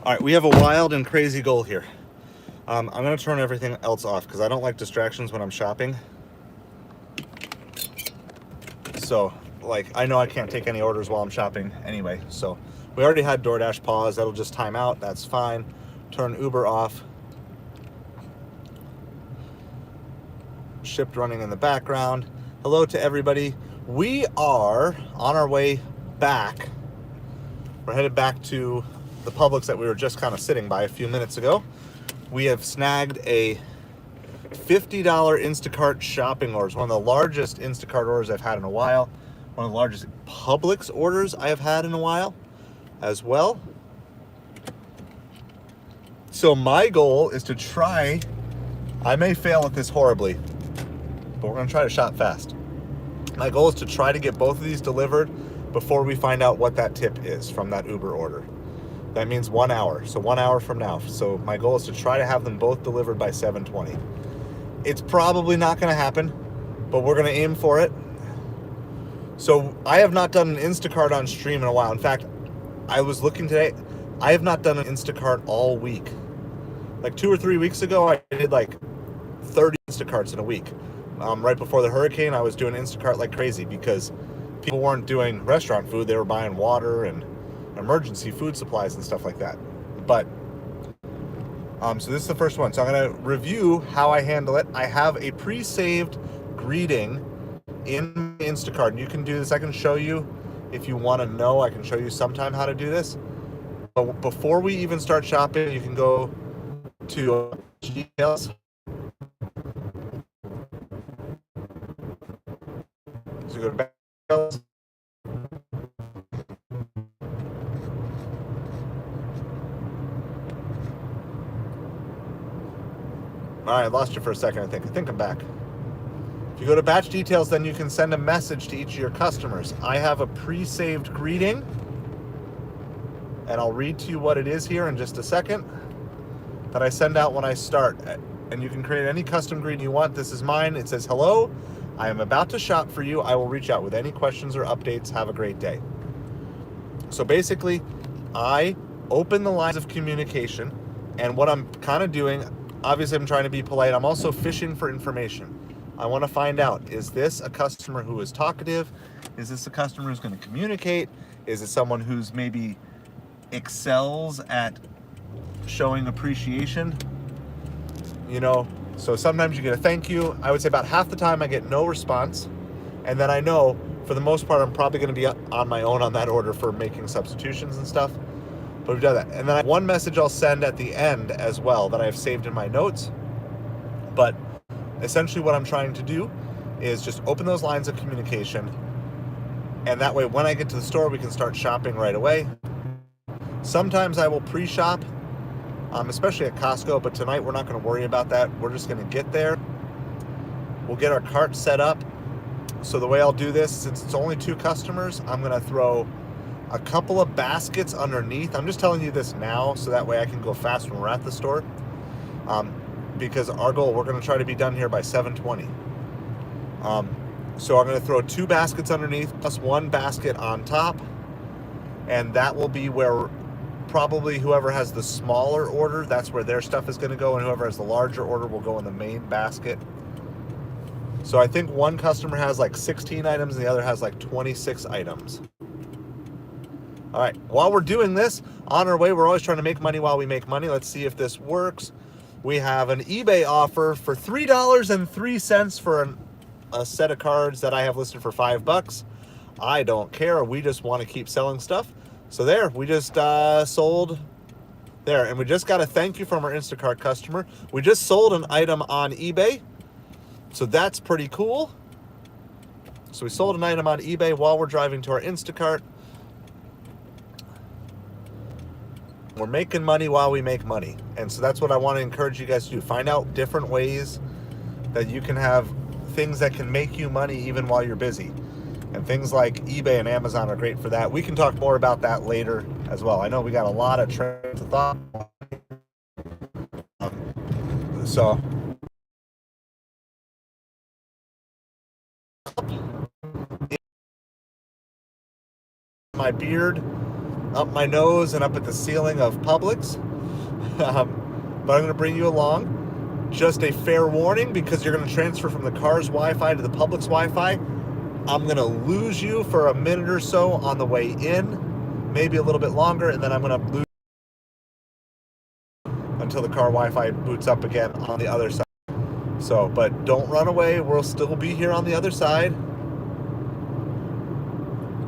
All right, we have a wild and crazy goal here. I'm going to turn everything else off because I don't like distractions when I'm shopping. So like, I know I can't take any orders while I'm shopping anyway. So we already had DoorDash pause. That'll just time out. That's fine. Turn Uber off. Shipped running in the background. Hello to everybody. We are on our way back. We're headed back to the Publix that we were just kind of sitting by a few minutes ago. We have snagged a $50 Instacart shopping orders. One of the largest Instacart orders I've had in a while. One of the largest Publix orders I have had in a while as well. So my goal is to try, I may fail at this horribly, but we're going to try to shop fast. My goal is to try to get both of these delivered before we find out what that tip is from that Uber order. That means 1 hour, so 1 hour from now. So my goal is to try to have them both delivered by 7:20. It's probably not going to happen, but we're going to aim for it. So I have not done an Instacart on stream in a while. In fact, I was looking today, I have not done an Instacart all week. Like 2 or 3 weeks ago, I did like 30 Instacarts in a week. Right before the hurricane, I was doing Instacart like crazy because people weren't doing restaurant food. They were buying water and emergency food supplies and stuff like that. But so this is the first one. So I'm going to review how I handle it. I have a pre-saved greeting in Instacart. And you can do this. I can show you if you want to know. I can show you sometime how to do this. But before we even start shopping, you can go to details. So go to back. All right, I lost you for a second, I think I'm back. If you go to batch details, then you can send a message to each of your customers. I have a pre-saved greeting, and I'll read to you what it is here in just a second, that I send out when I start. And you can create any custom greeting you want. This is mine. It says, hello, I am about to shop for you. I will reach out with any questions or updates. Have a great day. So basically, I open the lines of communication, and what I'm kind of doing, obviously I'm trying to be polite. I'm also fishing for information. I want to find out, is this a customer who is talkative? Is this a customer who's going to communicate? Is it someone who's maybe excels at showing appreciation? You know, so sometimes you get a thank you. I would say about half the time I get no response. And then I know for the most part, I'm probably going to be on my own on that order for making substitutions and stuff. But we've done that. And then one message I'll send at the end as well that I have saved in my notes. But essentially what I'm trying to do is just open those lines of communication. And that way, when I get to the store, we can start shopping right away. Sometimes I will pre-shop, especially at Costco. But tonight, we're not going to worry about that. We're just going to get there. We'll get our cart set up. So the way I'll do this, since it's only 2 customers, I'm going to throw a couple of baskets underneath. I'm just telling you this now so that way I can go fast when we're at the store. Because our goal, we're going to try to be done here by 7:20. So I'm going to throw 2 baskets underneath plus 1 basket on top. And that will be where probably whoever has the smaller order, that's where their stuff is going to go. And whoever has the larger order will go in the main basket. So I think one customer has like 16 items and the other has like 26 items. All right, while we're doing this, on our way, we're always trying to make money while we make money. Let's see if this works. We have an eBay offer for $3.03 for a set of cards that I have listed for $5. I don't care. We just want to keep selling stuff. So there, we just sold there. And we just got a thank you from our Instacart customer. We just sold an item on eBay. So that's pretty cool. So we sold an item on eBay while we're driving to our Instacart. We're making money while we make money. And so that's what I want to encourage you guys to do. Find out different ways that you can have things that can make you money even while you're busy. And things like eBay and Amazon are great for that. We can talk more about that later as well. I know we got a lot of trains of thought. So my beard, up my nose, and up at the ceiling of Publix. But I'm going to bring you along. Just a fair warning, because you're going to transfer from the car's Wi-Fi to the Publix Wi-Fi. I'm going to lose you for a minute or so on the way in, maybe a little bit longer, and then I'm going to lose until the car Wi-Fi boots up again on the other side. So, but don't run away. We'll still be here on the other side.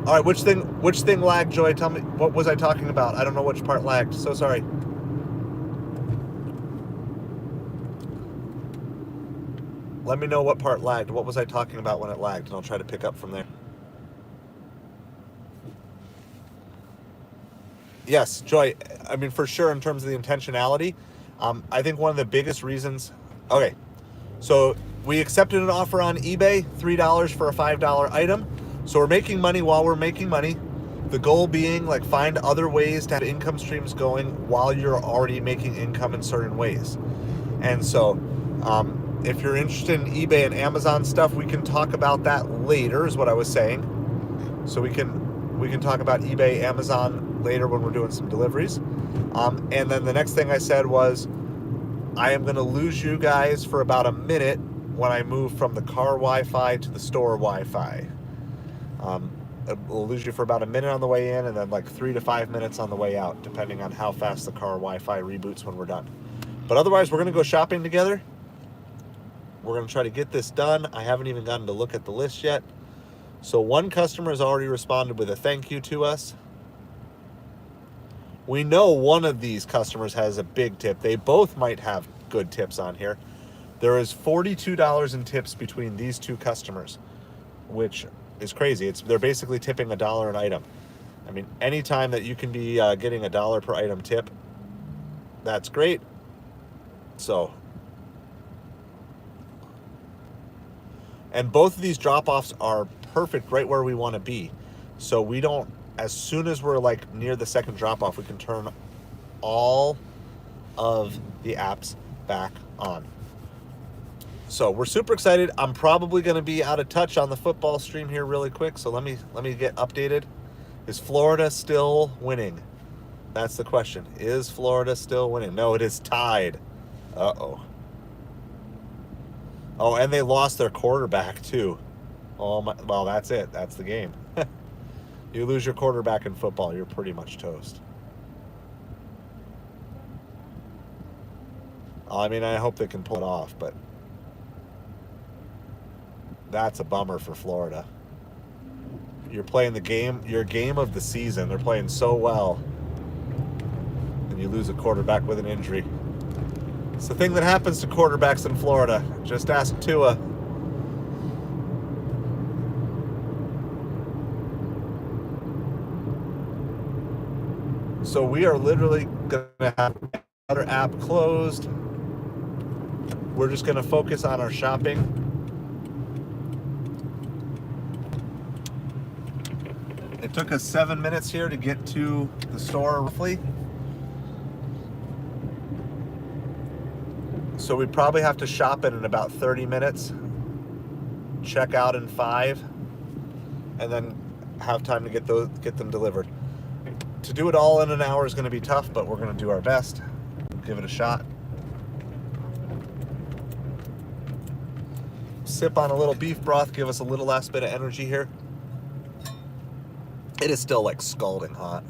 All right, which thing lagged, Joy? Tell me, what was I talking about? I don't know which part lagged. So sorry. Let me know what part lagged. What was I talking about when it lagged, and I'll try to pick up from there. Yes, Joy, I mean, for sure, in terms of the intentionality, I think one of the biggest reasons... Okay, so we accepted an offer on eBay, $3 for a $5 item. So we're making money while we're making money. The goal being, like, find other ways to have income streams going while you're already making income in certain ways. And so... if you're interested in eBay and Amazon stuff, we can talk about that later, is what I was saying. So we can talk about eBay, Amazon later when we're doing some deliveries. And then the next thing I said was, I am going to lose you guys for about a minute when I move from the car Wi-Fi to the store Wi-Fi. We'll lose you for about a minute on the way in, and then like 3 to 5 minutes on the way out, depending on how fast the car Wi-Fi reboots when we're done. But otherwise, we're going to go shopping together. We're going to try to get this done. I haven't even gotten to look at the list yet. So one customer has already responded with a thank you to us. We know one of these customers has a big tip. They both might have good tips on here. There is $42 in tips between these two customers, which is crazy. They're basically tipping $1 an item. I mean, anytime that you can be getting $1 per item tip, that's great. So... And both of these drop-offs are perfect right where we want to be. So we don't, as soon as we're like near the second drop-off, we can turn all of the apps back on. So we're super excited. I'm probably going to be out of touch on the football stream here really quick. So let me get updated. Is Florida still winning? That's the question. Is Florida still winning? No, it is tied. Uh-oh. Oh, and they lost their quarterback, too. Oh, my, well, that's it. That's the game. You lose your quarterback in football, you're pretty much toast. I mean, I hope they can pull it off, but that's a bummer for Florida. You're playing your game of the season. They're playing so well. And you lose a quarterback with an injury. It's the thing that happens to quarterbacks in Florida. Just ask Tua. So we are literally going to have another app closed. We're just going to focus on our shopping. It took us 7 minutes here to get to the store roughly. So we probably have to shop it in about 30 minutes, check out in 5, and then have time to get them delivered. To do it all in an hour is going to be tough, but we're going to do our best. Give it a shot. Sip on a little beef broth, give us a little last bit of energy here. It is still like scalding hot.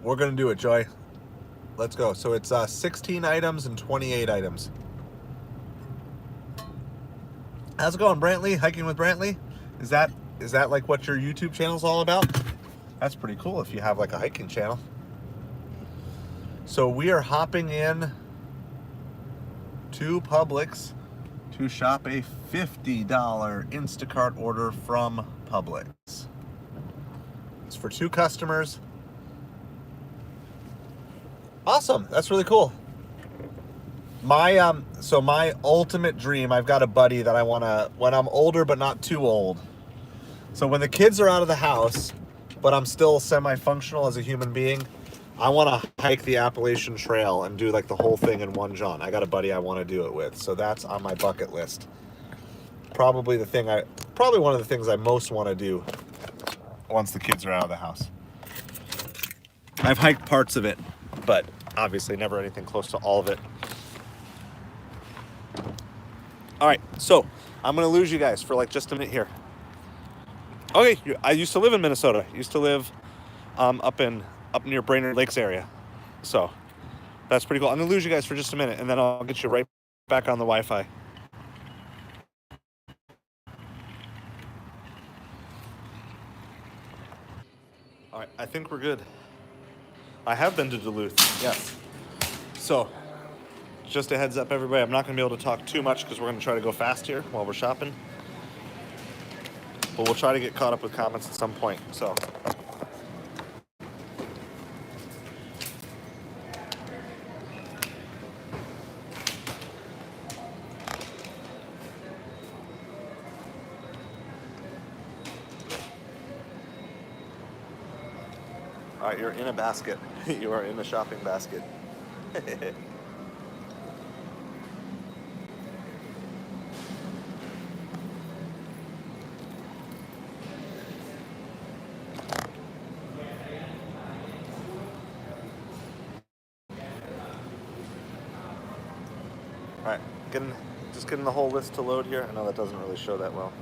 We're going to do it, Joy. Let's go. So it's 16 items and 28 items. How's it going, Brantley? Hiking with Brantley? Is that like what your YouTube channel's all about? That's pretty cool if you have like a hiking channel. So we are hopping in to Publix to shop a $50 Instacart order from Publix. It's for 2 customers. Awesome. That's really cool. So my ultimate dream, I've got a buddy that I want to, when I'm older but not too old. So when the kids are out of the house, but I'm still semi-functional as a human being, I want to hike the Appalachian Trail and do like the whole thing in one jaunt. I got a buddy I want to do it with. So that's on my bucket list. Probably one of the things I most want to do once the kids are out of the house. I've hiked parts of it, but obviously never anything close to all of it. All right, so I'm gonna lose you guys for like just a minute here. Okay, I used to live in Minnesota. I used to live up near Brainerd Lakes area. So that's pretty cool. I'm gonna lose you guys for just a minute, and then I'll get you right back on the Wi-Fi. All right, I think we're good. I have been to Duluth, yes. So just a heads up, everybody, I'm not gonna be able to talk too much because we're gonna try to go fast here while we're shopping. But we'll try to get caught up with comments at some point, so. All right, you're in a basket. You are in a shopping basket. All right, just getting the whole list to load here. I know that doesn't really show that well.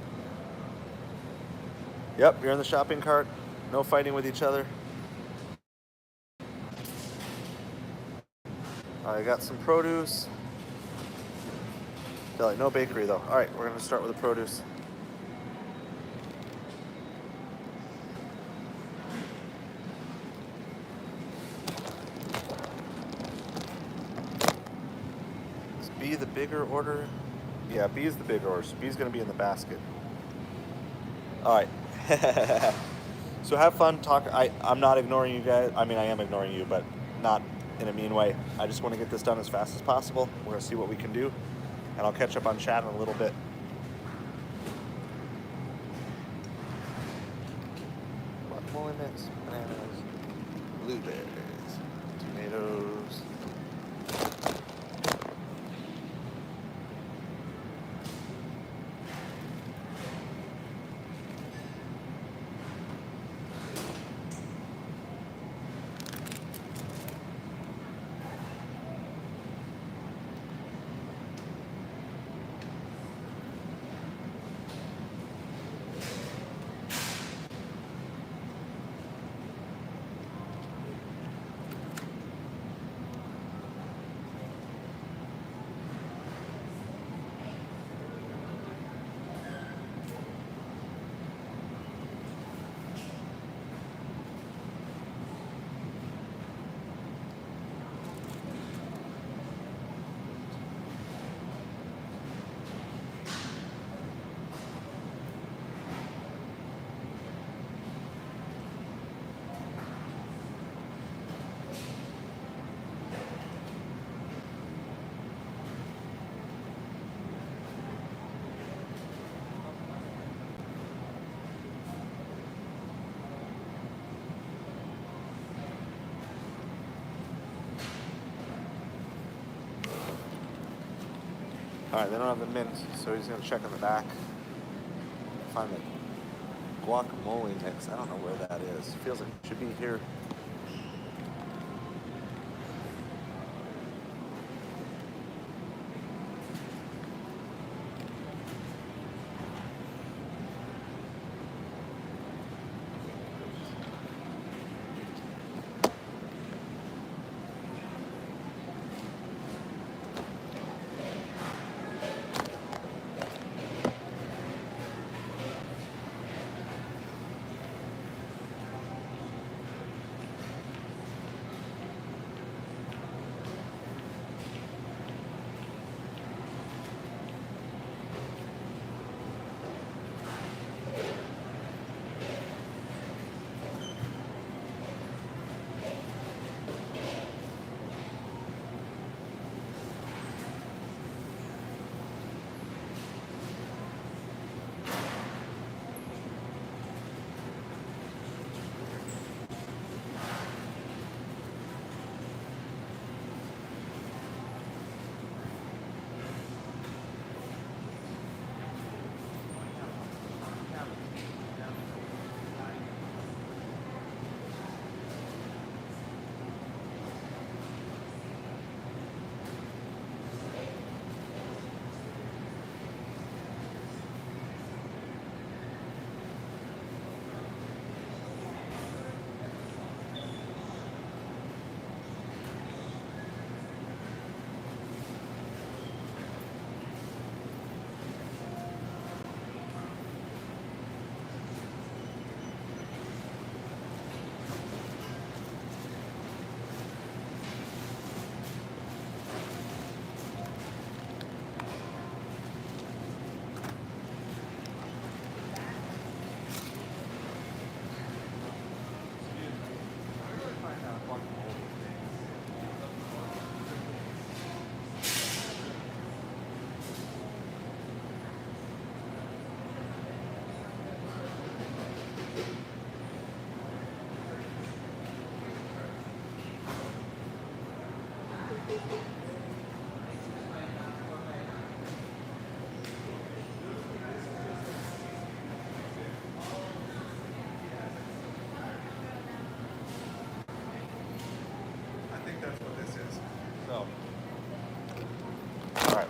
Yep, you're in the shopping cart. No fighting with each other. I got some produce. Deli, no bakery though. All right, we're gonna start with the produce. Is B the bigger order? Yeah, B is the bigger order. So B's gonna be in the basket. All right. So have fun. Talk. I'm not ignoring you guys. I mean, I am ignoring you, but not in a mean way. I just want to get this done as fast as possible. We're gonna see what we can do, and I'll catch up on chat in a little bit. Guacamole mix, bananas, blueberries, tomatoes. All right, they don't have the mint, so he's gonna check in the back. Find the guacamole mix. I don't know where that is. Feels like it should be here.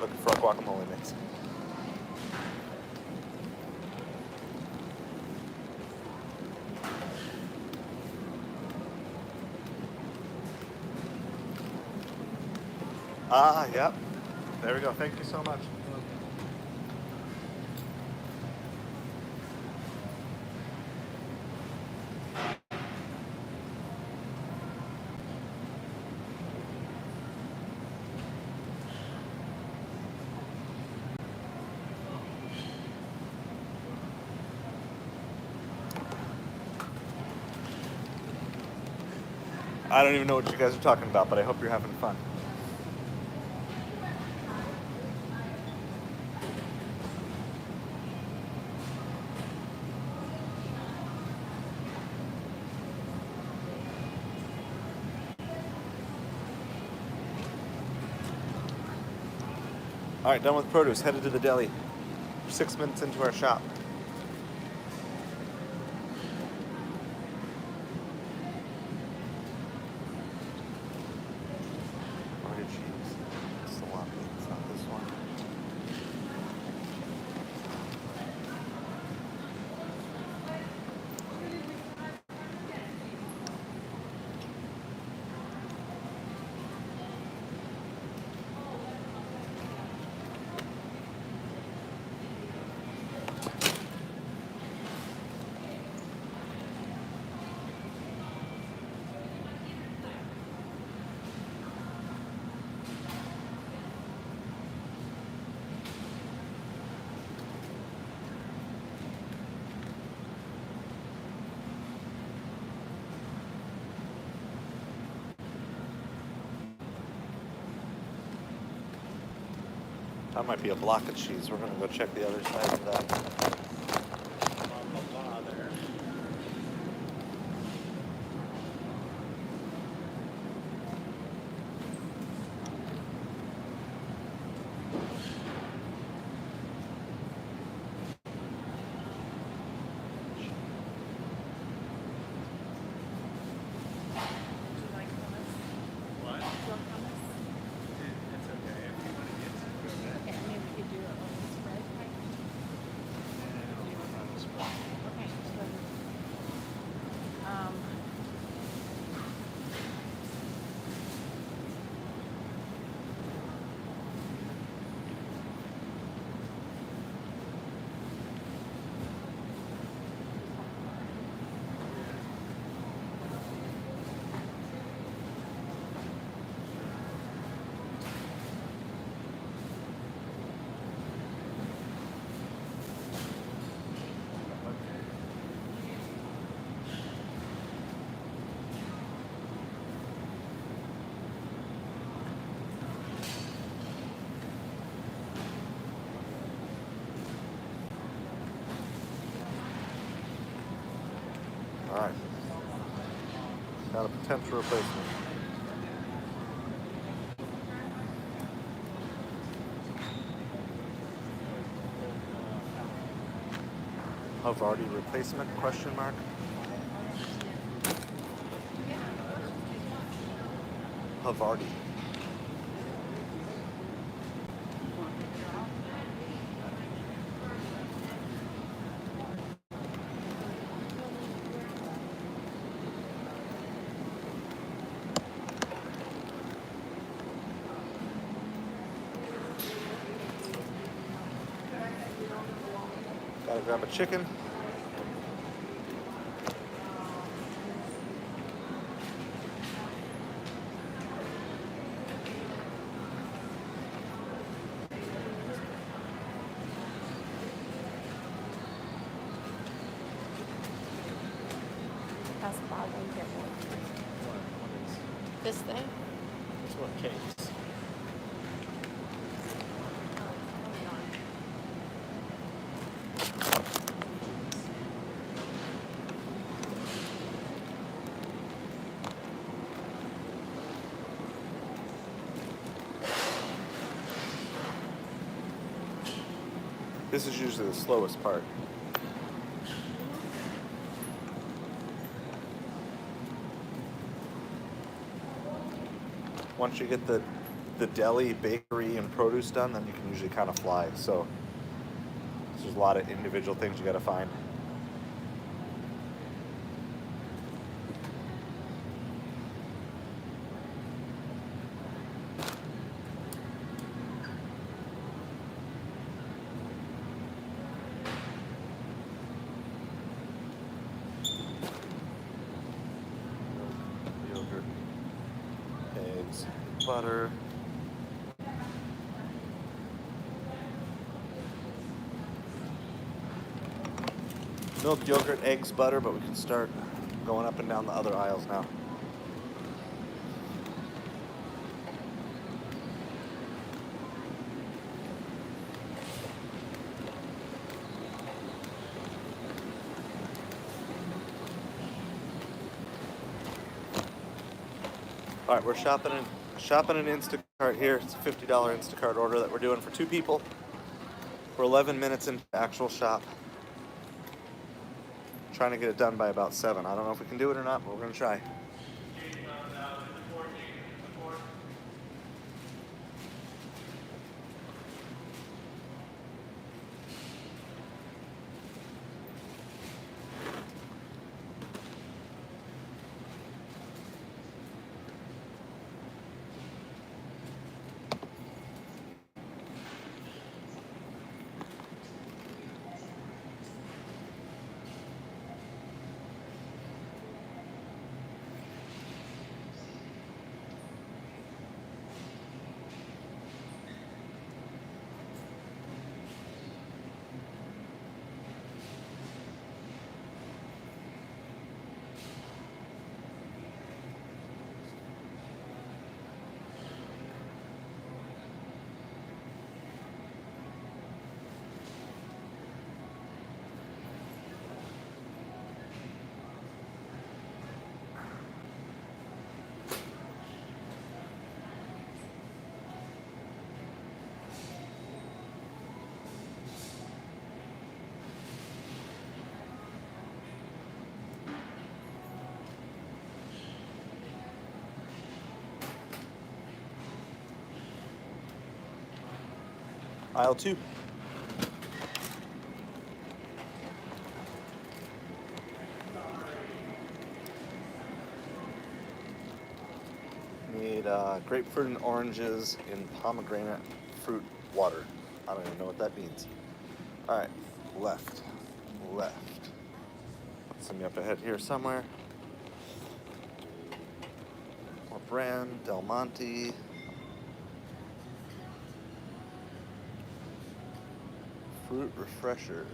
looking for a guacamole mix. Ah, yep. There we go. Thank you so much. I don't even know what you guys are talking about, but I hope you're having fun. All right, done with produce. Headed to the deli. 6 minutes into our shop. Ordered cheese. Salami. It's not this one. That might be a block of cheese. We're going to go check the other side of that. All right. Got a potential replacement. Havarti replacement, question mark? Havarti. Gotta grab a chicken. That's the buy one, get one. What is? This thing? It's what cakes. This is usually the slowest part. Once you get the the deli, bakery, and produce done, then you can usually kind of fly. So there's a lot of individual things you got to find. Yogurt, eggs, butter. Milk, yogurt, eggs, butter, but we can start going up and down the other aisles now. All right, we're shopping in Instacart here. It's a $50 Instacart order that we're doing for 2 people. We're 11 minutes into the actual shop. Trying to get it done by about 7. I don't know if we can do it or not, but we're gonna try. Aisle 2. Need grapefruit and oranges in pomegranate fruit water. I don't even know what that means. All right, left. Send me up ahead here somewhere. More brand, Del Monte. Fruit refreshers.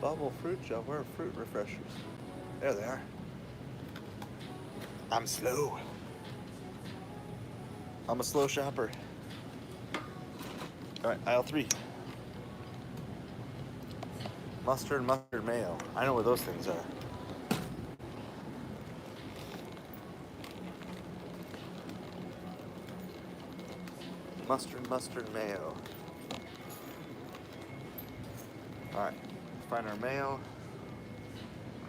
Bubble fruit gel. Where are fruit refreshers? There they are. I'm slow. I'm a slow shopper. All right, aisle 3. Mustard mayo. I know where those things are. Mustard mayo. All right, find our mayo.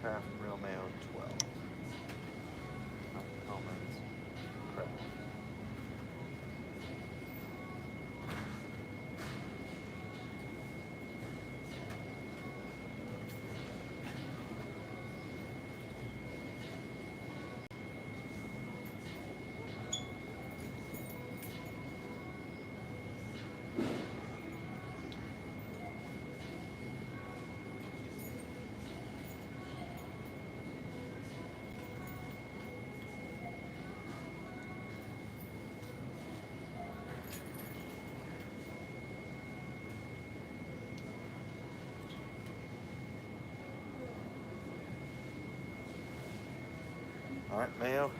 Kraft real mayo 12. Almonds. Kraft. All right, mayo.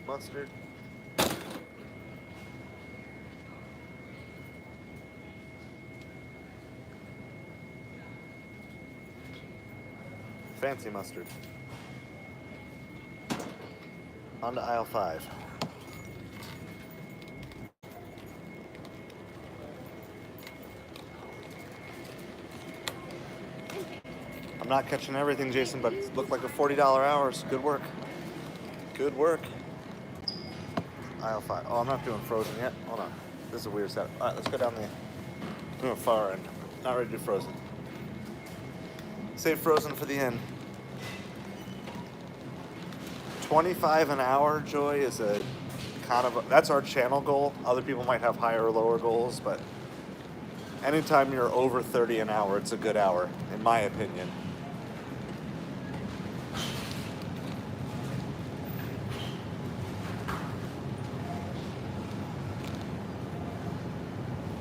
Mustard. Fancy mustard. On to aisle 5. I'm not catching everything, Jason, but it looked like a $40 hours. Good work. Good work. Aisle 5. Oh, I'm not doing frozen yet. Hold on. This is a weird setup. All right, let's go down the far end. Not ready to do frozen. Save frozen for the end. 25 an hour, Joy, is a kind of that's our channel goal. Other people might have higher or lower goals, but anytime you're over 30 an hour, it's a good hour, in my opinion.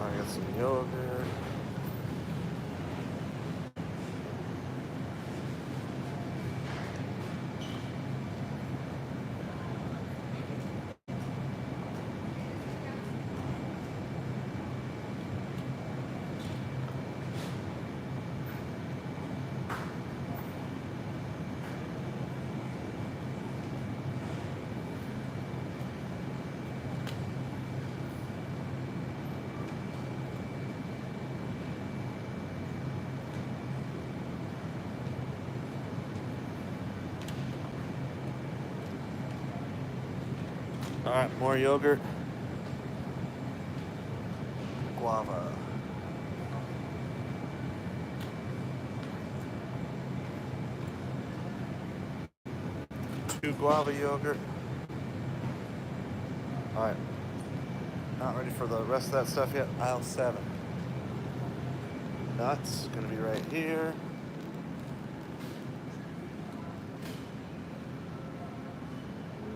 I got some yogurt. All right, more yogurt. Guava. Two guava yogurt. All right. Not ready for the rest of that stuff yet. Aisle 7. Nuts, gonna be right here.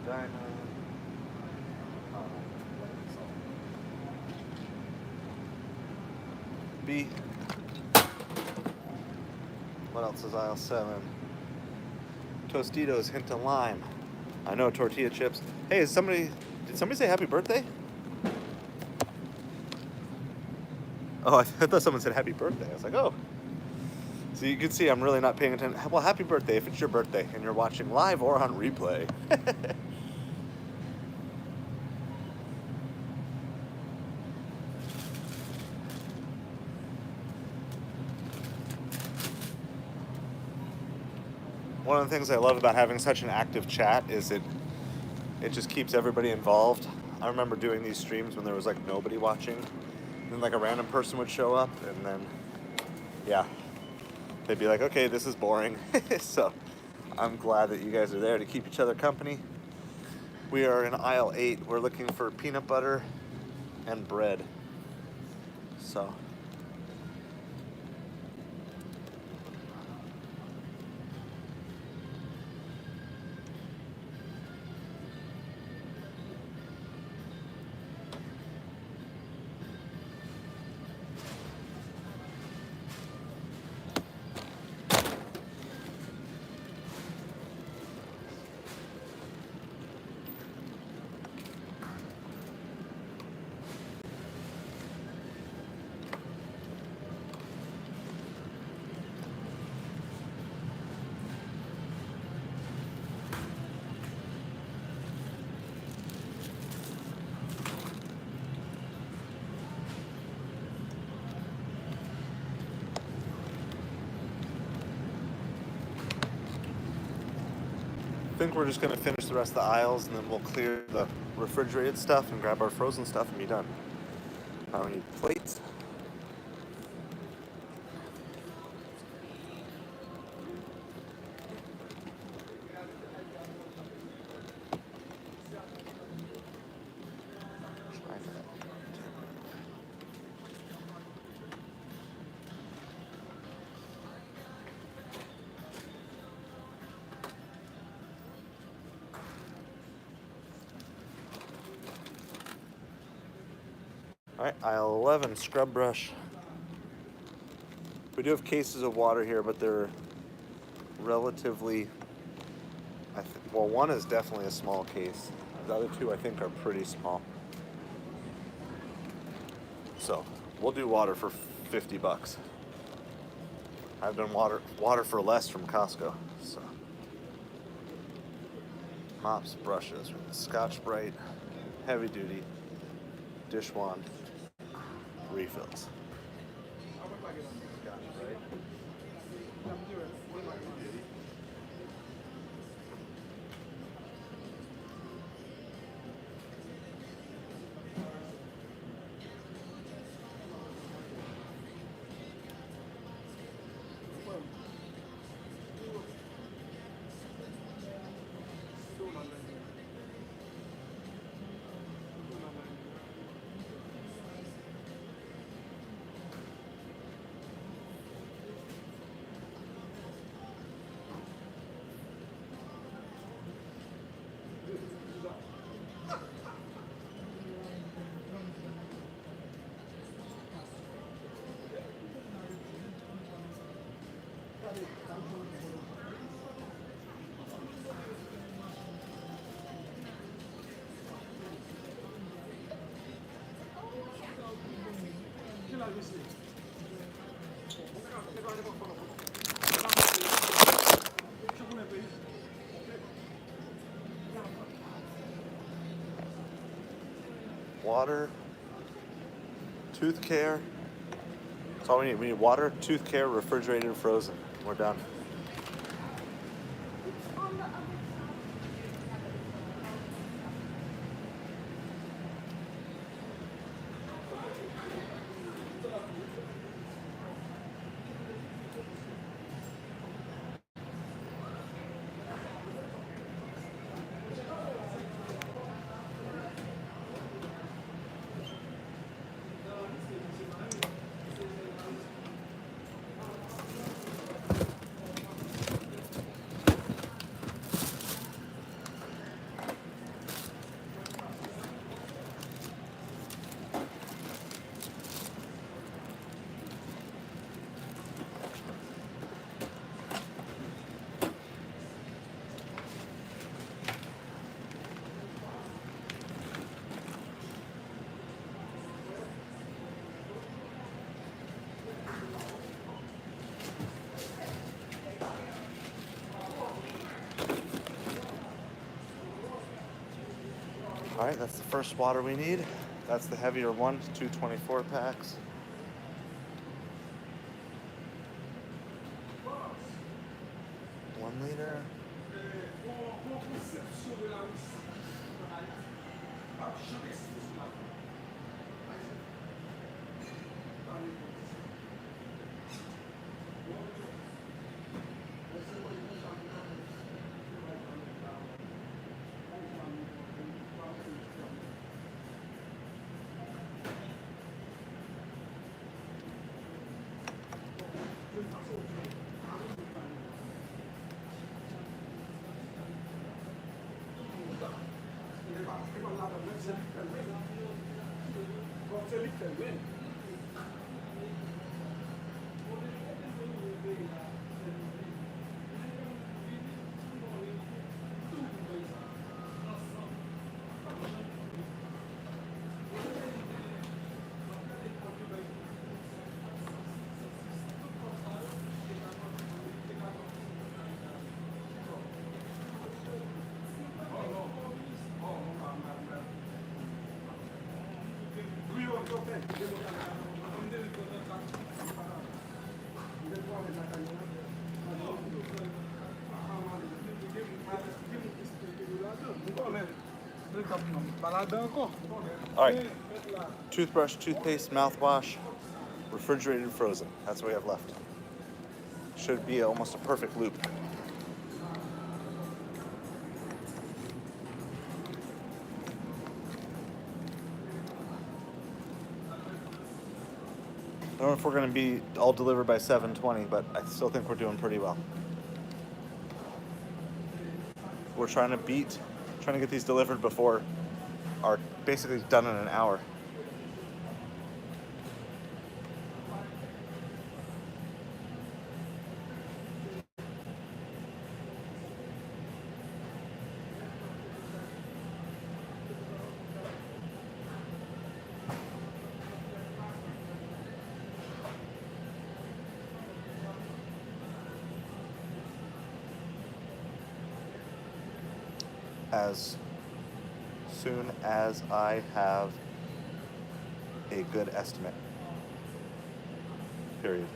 Medina. B. What else is aisle 7? Tostitos, hint of lime. I know, tortilla chips. Hey, did somebody say happy birthday? Oh, I thought someone said happy birthday. I was like, oh. So you can see I'm really not paying attention. Well, happy birthday if it's your birthday and you're watching live or on replay. One of the things I love about having such an active chat is it just keeps everybody involved. I remember doing these streams when there was like nobody watching, and like a random person would show up, and then yeah, they'd be like, okay, this is boring. So I'm glad that you guys are there to keep each other company. We are in aisle 8. We're looking for peanut butter and bread. So I think we're just going to finish the rest of the aisles, and then we'll clear the refrigerated stuff and grab our frozen stuff and be done. Now we need plates. All right, aisle 11, scrub brush. We do have cases of water here, but they're relatively, well, one is definitely a small case. The other two I think are pretty small. So we'll do water for 50 bucks. I've done water for less from Costco. So mops, brushes, Scotch-Brite, heavy duty, dish wand, refills. Water, tooth care. That's all we need. We need water, tooth care, refrigerated, and frozen. We're done. All right, that's the first water we need. That's the heavier one, 224 packs. $1 liter. All right, toothbrush, toothpaste, mouthwash, refrigerated, frozen. That's what we have left. Should be almost a perfect loop. I don't know if we're going to be all delivered by 7:20, but I still think we're doing pretty well. We're trying to get these delivered before are basically done in an hour. as soon as I have a good estimate. Period.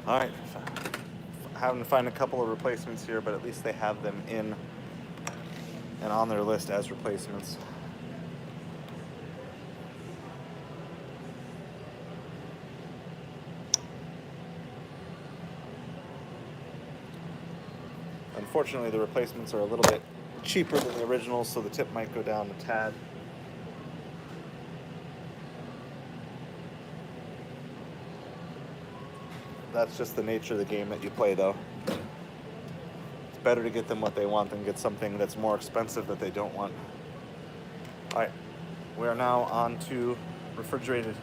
All right, having to find a couple of replacements here, but at least they have them in and on their list as replacements. Unfortunately, the replacements are a little bit cheaper than the originals, so the tip might go down a tad. That's just the nature of the game that you play, though. It's better to get them what they want than get something that's more expensive that they don't want. All right, we are now on to refrigerated.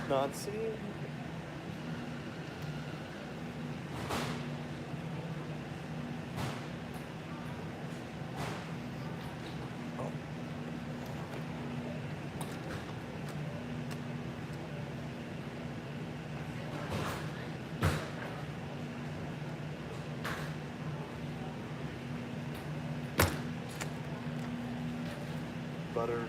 Not seen. butter.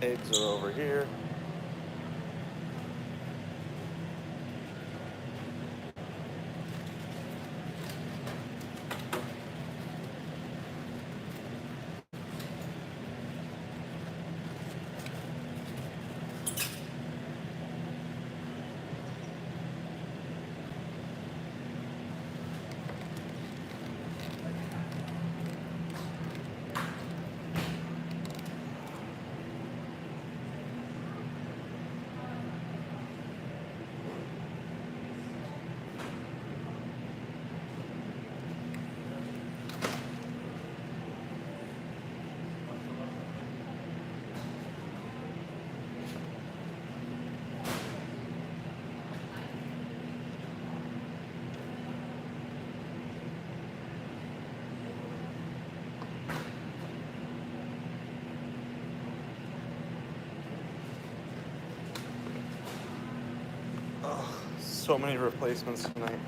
Eggs are over here. Oh, so many replacements tonight.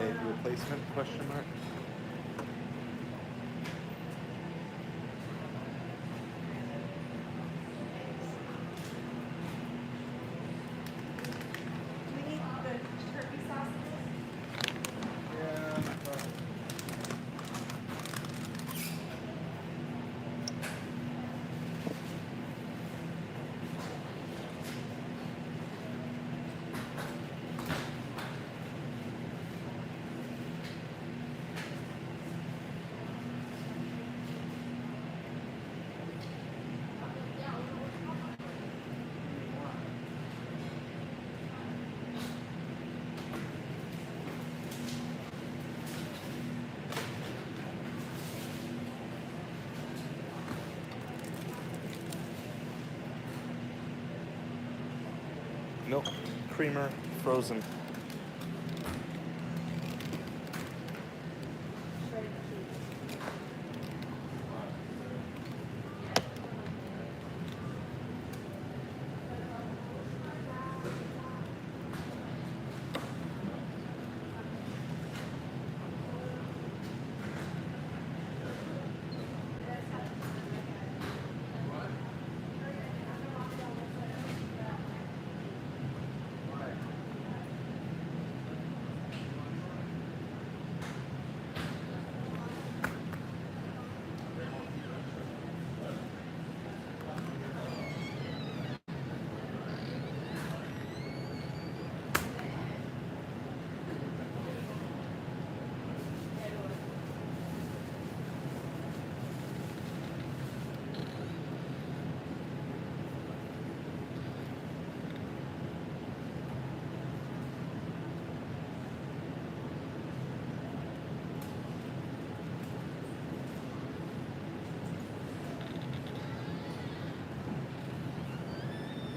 Egg replacement, question mark? We need the turkey sausages. Milk, creamer, frozen. Shredded cheese.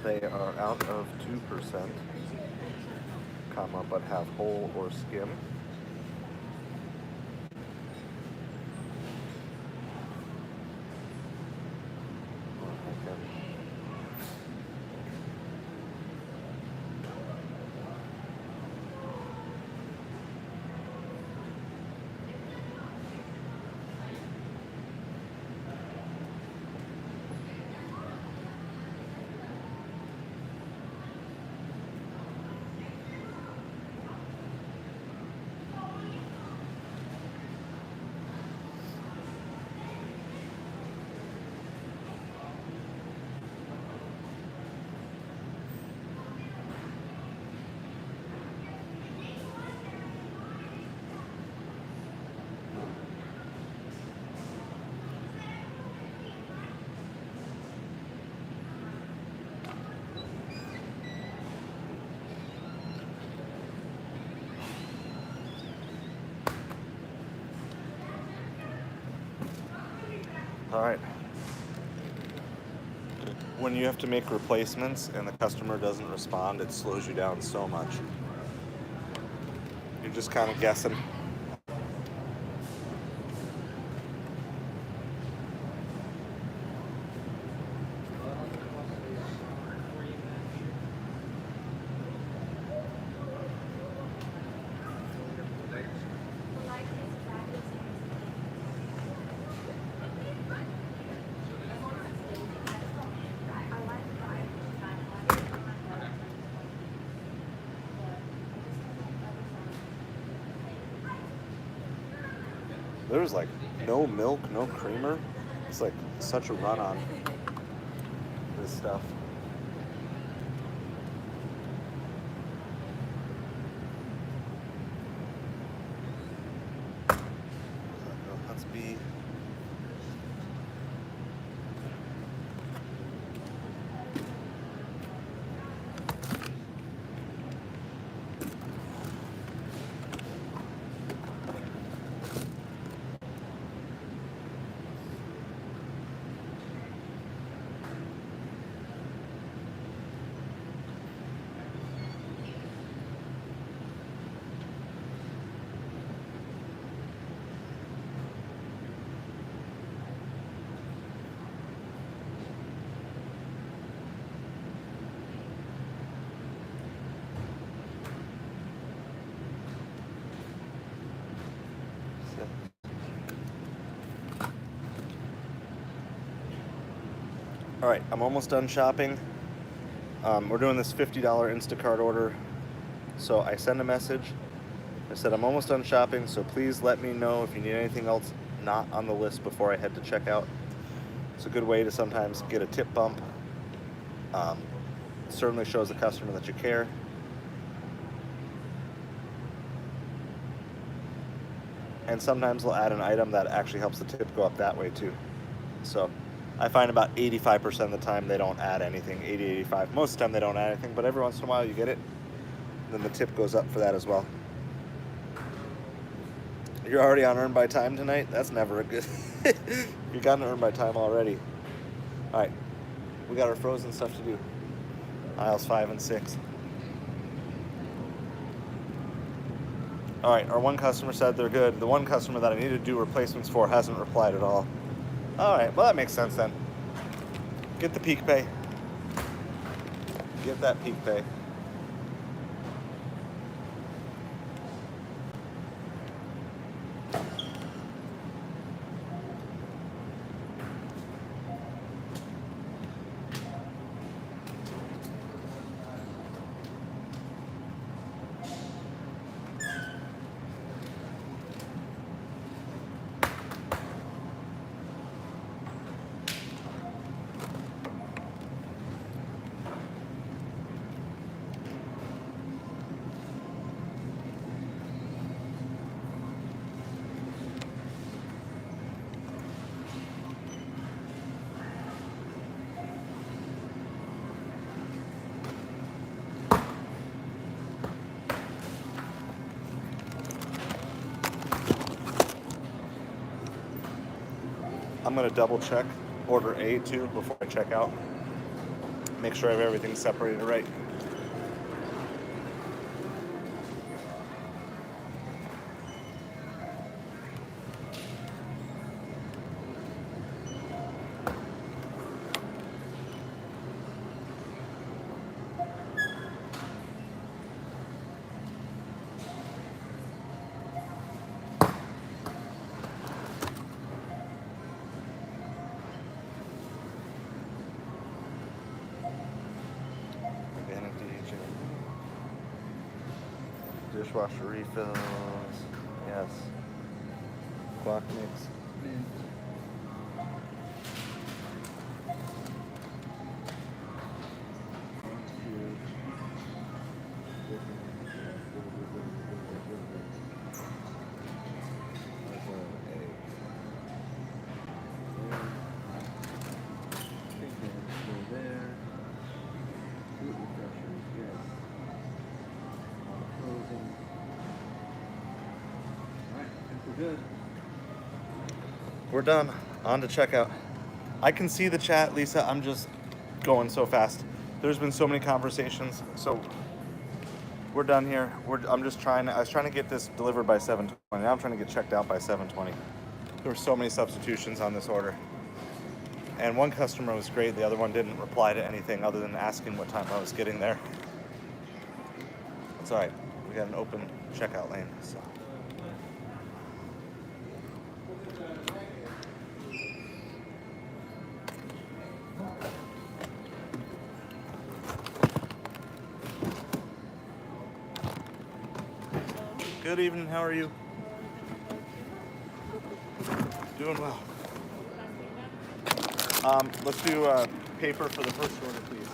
They are out of 2%, comma, but have whole or skim. Okay. All right. when you have to make replacements and the customer doesn't respond, it slows you down so much. You're just kind of guessing. There was like no milk, no creamer. It's like such a run on this stuff. Let's be. All right, I'm almost done shopping. We're doing this $50 Instacart order. So I send a message. I said, I'm almost done shopping, so please let me know if you need anything else not on the list before I head to checkout. It's a good way to sometimes get a tip bump. Certainly shows the customer that you care. And sometimes they'll add an item that actually helps the tip go up that way too. So I find about 85% of the time they don't add anything, 80, 85. Most of the time they don't add anything, but every once in a while you get it. Then the tip goes up for that as well. You're already on Earn by Time tonight? That's never a good... You got an Earn by Time already. All right, we got our frozen stuff to do. Aisles 5 and 6. All right, our one customer said they're good. The one customer that I need to do replacements for hasn't replied at all. All right, well, that makes sense then. Get the peak pay. Get that peak pay. I'm gonna double check order A too before I check out. Make sure I have everything separated right. Dishwasher refills, yes. Guac mix, mint. Good. We're done. On to checkout. I can see the chat, Lisa. I'm just going so fast. There's been so many conversations. So we're done here. I was trying to get this delivered by 7:20. Now I'm trying to get checked out by 7:20. There were so many substitutions on this order. And one customer was great. The other one didn't reply to anything other than asking what time I was getting there. It's all right. We got an open checkout lane. So. Good evening. How are you? Doing well. Let's do paper for the first order, please.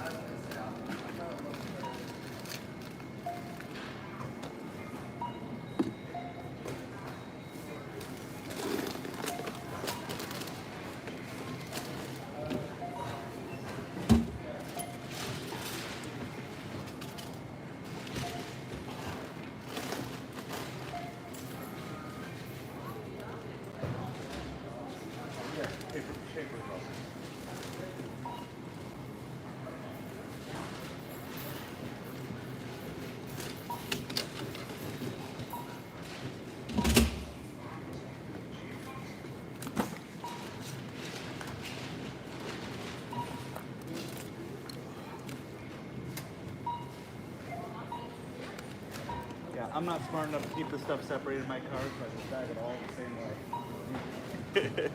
Yeah, I'm not smart enough to keep the stuff separated in my car, so I just bag it all the same way.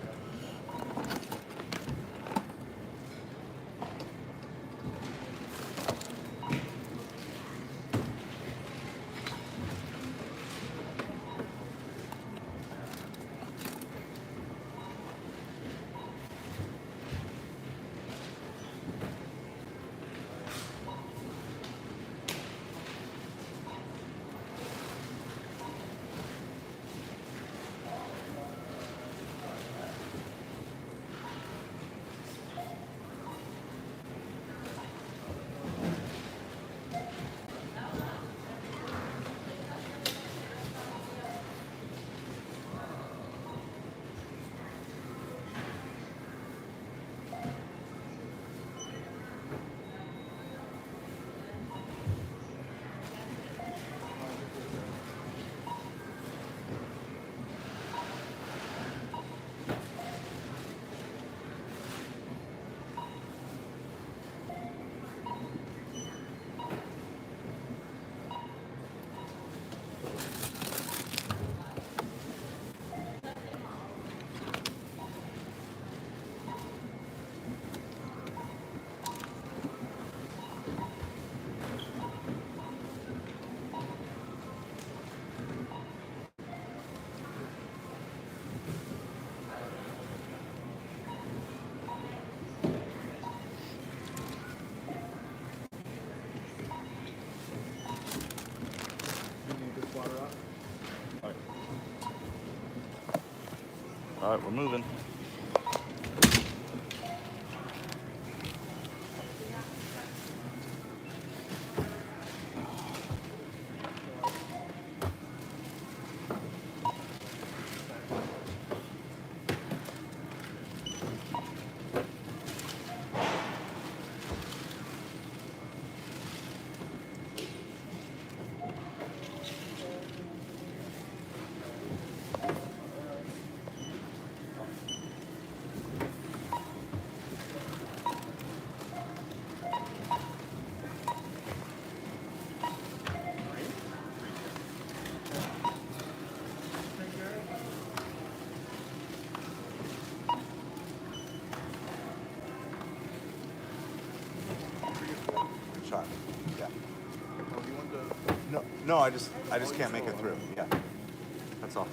All right, we're moving. Shot. Yeah. No, I just can't make it through. Yeah. That's all.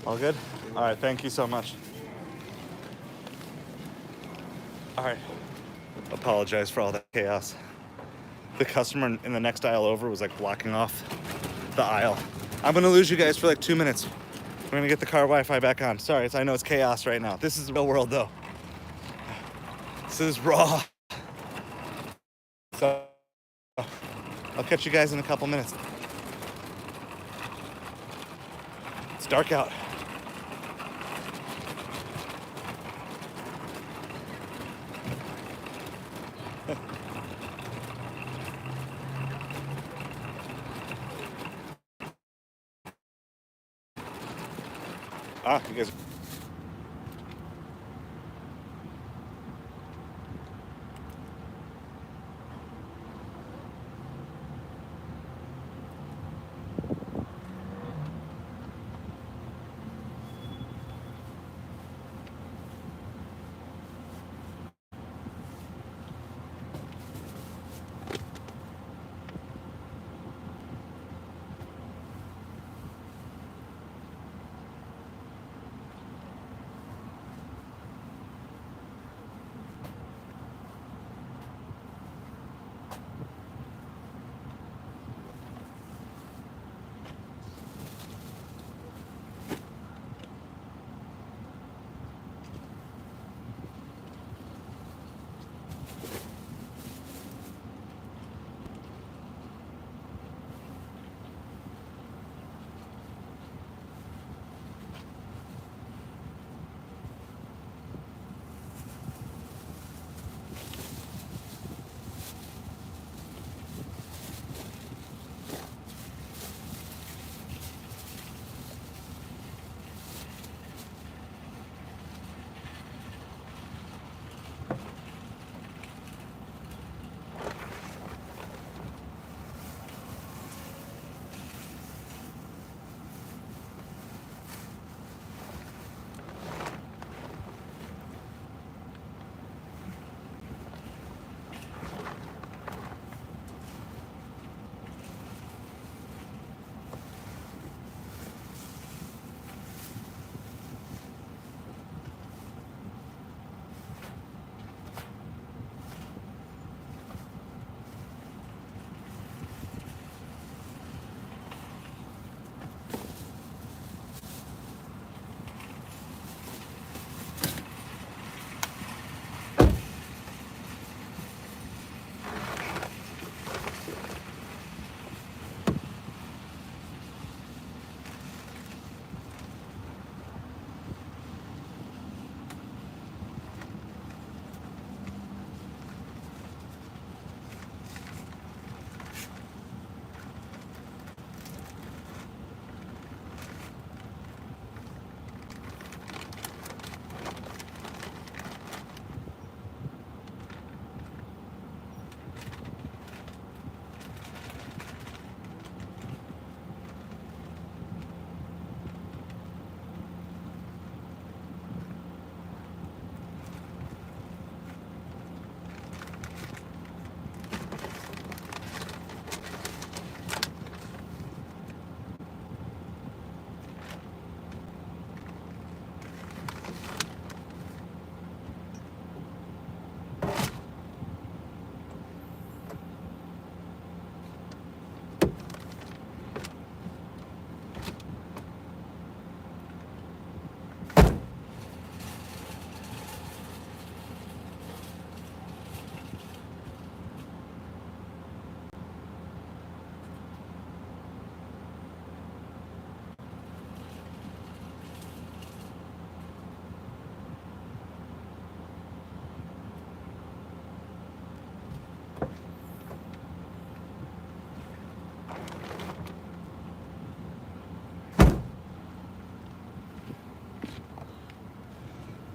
All good? All right, thank you so much. All right. Apologize for all that chaos. The customer in the next aisle over was like blocking off the aisle. I'm gonna lose you guys for like 2 minutes. We're gonna get the car Wi-Fi back on. Sorry, I know it's chaos right now. This is the real world though. This is raw. So I'll catch you guys in a couple minutes. It's dark out. You guys.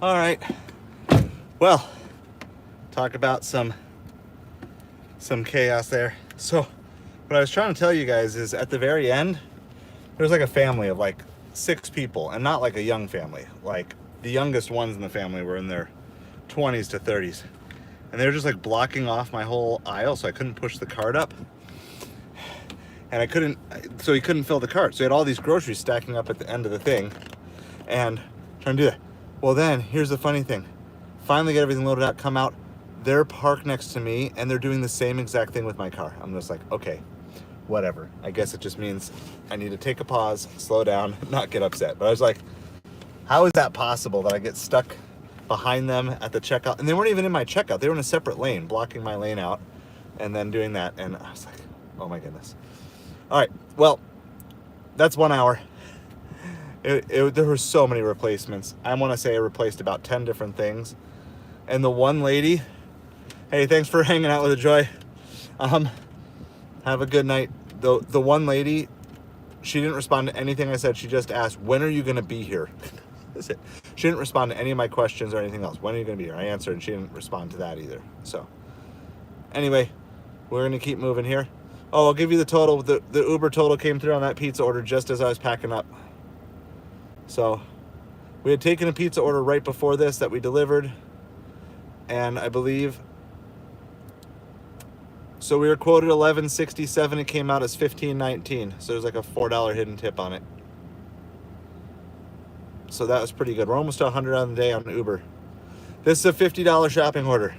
All right. Well, talk about some chaos there. So what I was trying to tell you guys is at the very end, there's like a family of like 6 people, and not like a young family. Like the youngest ones in the family were in their 20s to 30s. And they were just like blocking off my whole aisle, so I couldn't push the cart up. And so he couldn't fill the cart. So he had all these groceries stacking up at the end of the thing. and trying to do that. Well, then here's the funny thing. Finally get everything loaded out, come out. They're parked next to me and they're doing the same exact thing with my car. I'm just like, okay, whatever. I guess it just means I need to take a pause, slow down, not get upset. But I was like, how is that possible that I get stuck behind them at the checkout? And they weren't even in my checkout. They were in a separate lane, blocking my lane out and then doing that. And I was like, oh my goodness. All right, well, that's 1 hour. There were so many replacements. I want to say I replaced about 10 different things. And the one lady, hey, thanks for hanging out with a Joy. Have a good night. The one lady, she didn't respond to anything I said. She just asked, when are you going to be here? That's it. She didn't respond to any of my questions or anything else. When are you going to be here? I answered, and she didn't respond to that either. So anyway, we're going to keep moving here. Oh, I'll give you the total. The Uber total came through on that pizza order just as I was packing up. So we had taken a pizza order right before this that we delivered. And I believe, so we were quoted $11.67. It came out as $15.19. So there's like a $4 hidden tip on it. So that was pretty good. We're almost to 100 on the day on Uber. This is a $50 shopping order.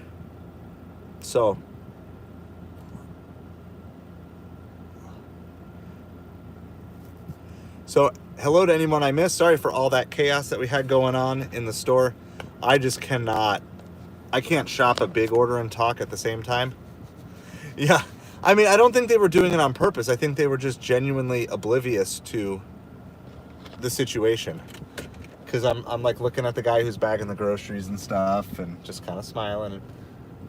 So hello to anyone I missed. Sorry for all that chaos that we had going on in the store. I just cannot, I can't shop a big order and talk at the same time. Yeah, I mean, I don't think they were doing it on purpose. I think they were just genuinely oblivious to the situation. Because I'm like looking at the guy who's bagging the groceries and stuff and just kind of smiling and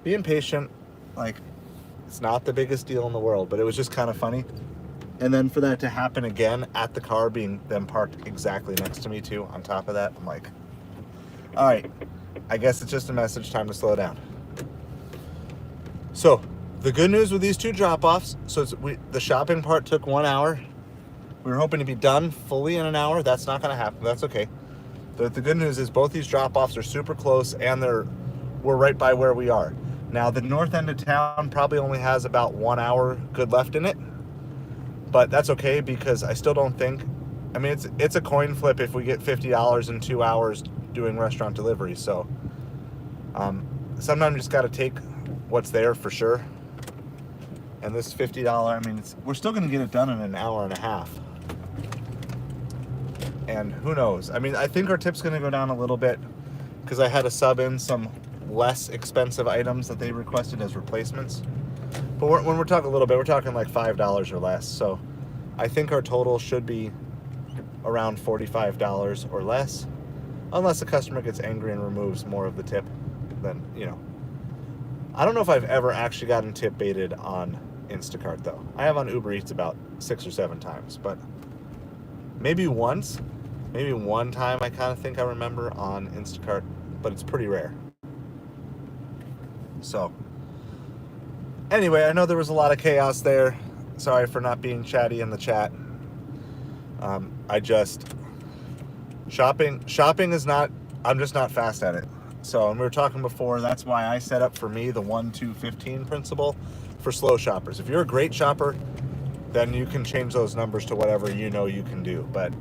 being patient. Like, it's not the biggest deal in the world, but it was just kind of funny. And then for that to happen again at the car being them parked exactly next to me too, on top of that, I'm like, all right, I guess it's just a message, time to slow down. So the good news with these two drop-offs, so the shopping part took 1 hour. We were hoping to be done fully in an hour. That's not gonna happen, that's okay. The good news is both these drop-offs are super close and we're right by where we are. Now the north end of town probably only has about 1 hour good left in it. But that's okay because I still don't think, I mean, it's a coin flip if we get $50 in 2 hours doing restaurant delivery. So sometimes you just got to take what's there for sure. And this $50, I mean, we're still going to get it done in an hour and a half. And who knows? I mean, I think our tip's going to go down a little bit because I had to sub in some less expensive items that they requested as replacements. But when we're talking a little bit, we're talking like $5 or less. So I think our total should be around $45 or less. Unless the customer gets angry and removes more of the tip, then, you know. I don't know if I've ever actually gotten tip baited on Instacart, though. I have on Ubereats about 6 or 7 times. But maybe once, maybe one time I kind of think I remember on Instacart. But it's pretty rare. So anyway, I know there was a lot of chaos there. Sorry for not being chatty in the chat. Shopping is not, I'm just not fast at it. So, and we were talking before, that's why I set up for me the 1-2-15 principle for slow shoppers. If you're a great shopper, then you can change those numbers to whatever you know you can do. But,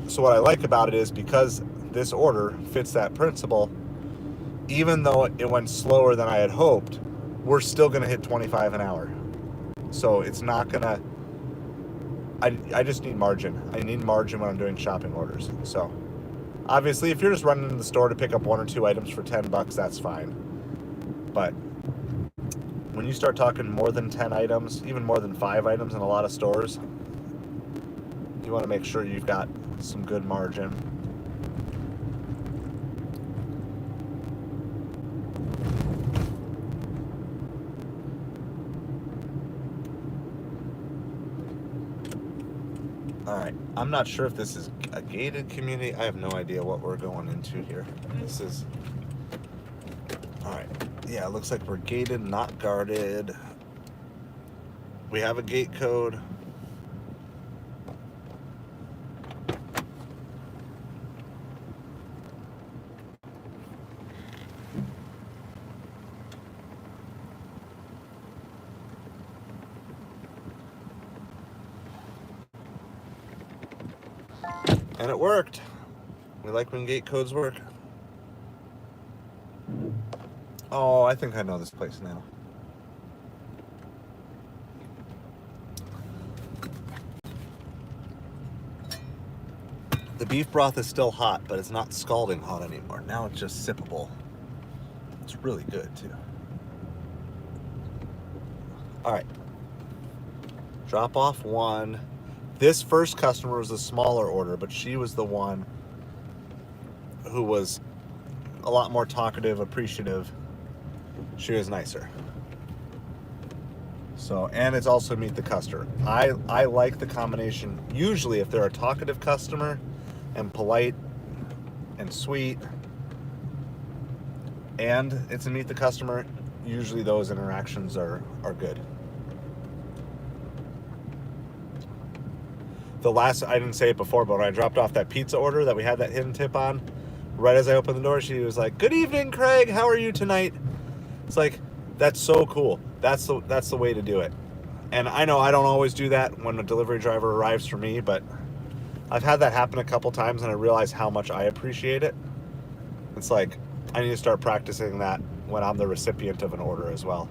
so what I like about it is because this order fits that principle, even though it went slower than I had hoped, we're still going to hit 25 an hour. So it's not going to, I just need margin. I need margin when I'm doing shopping orders. So obviously if you're just running in the store to pick up 1 or 2 items for $10, that's fine. But when you start talking more than 10 items, even more than 5 items in a lot of stores, you want to make sure you've got some good margin. Alright, I'm not sure if this is a gated community. I have no idea what we're going into here. This is... Alright, yeah, it looks like we're gated, not guarded. We have a gate code. And it worked. We like when gate codes work. Oh, I think I know this place now. The beef broth is still hot, but it's not scalding hot anymore. Now it's just sippable. It's really good, too. All right. Drop off one. This first customer was a smaller order, but she was the one who was a lot more talkative, appreciative. She was nicer. So, and it's also meet the customer. I like the combination. Usually, if they're a talkative customer and polite and sweet, and it's a meet the customer, usually those interactions are good. I didn't say it before, but when I dropped off that pizza order that we had that hidden tip on, right as I opened the door, she was like, "Good evening, Craig. How are you tonight?" It's like, that's so cool. That's the way to do it. And I know I don't always do that when a delivery driver arrives for me, but I've had that happen a couple times and I realize how much I appreciate it. It's like, I need to start practicing that when I'm the recipient of an order as well.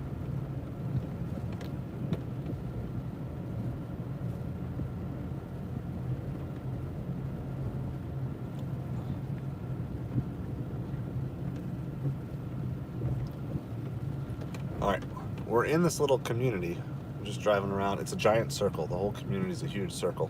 All right, we're in this little community. I'm just driving around. It's a giant circle. The whole community is a huge circle.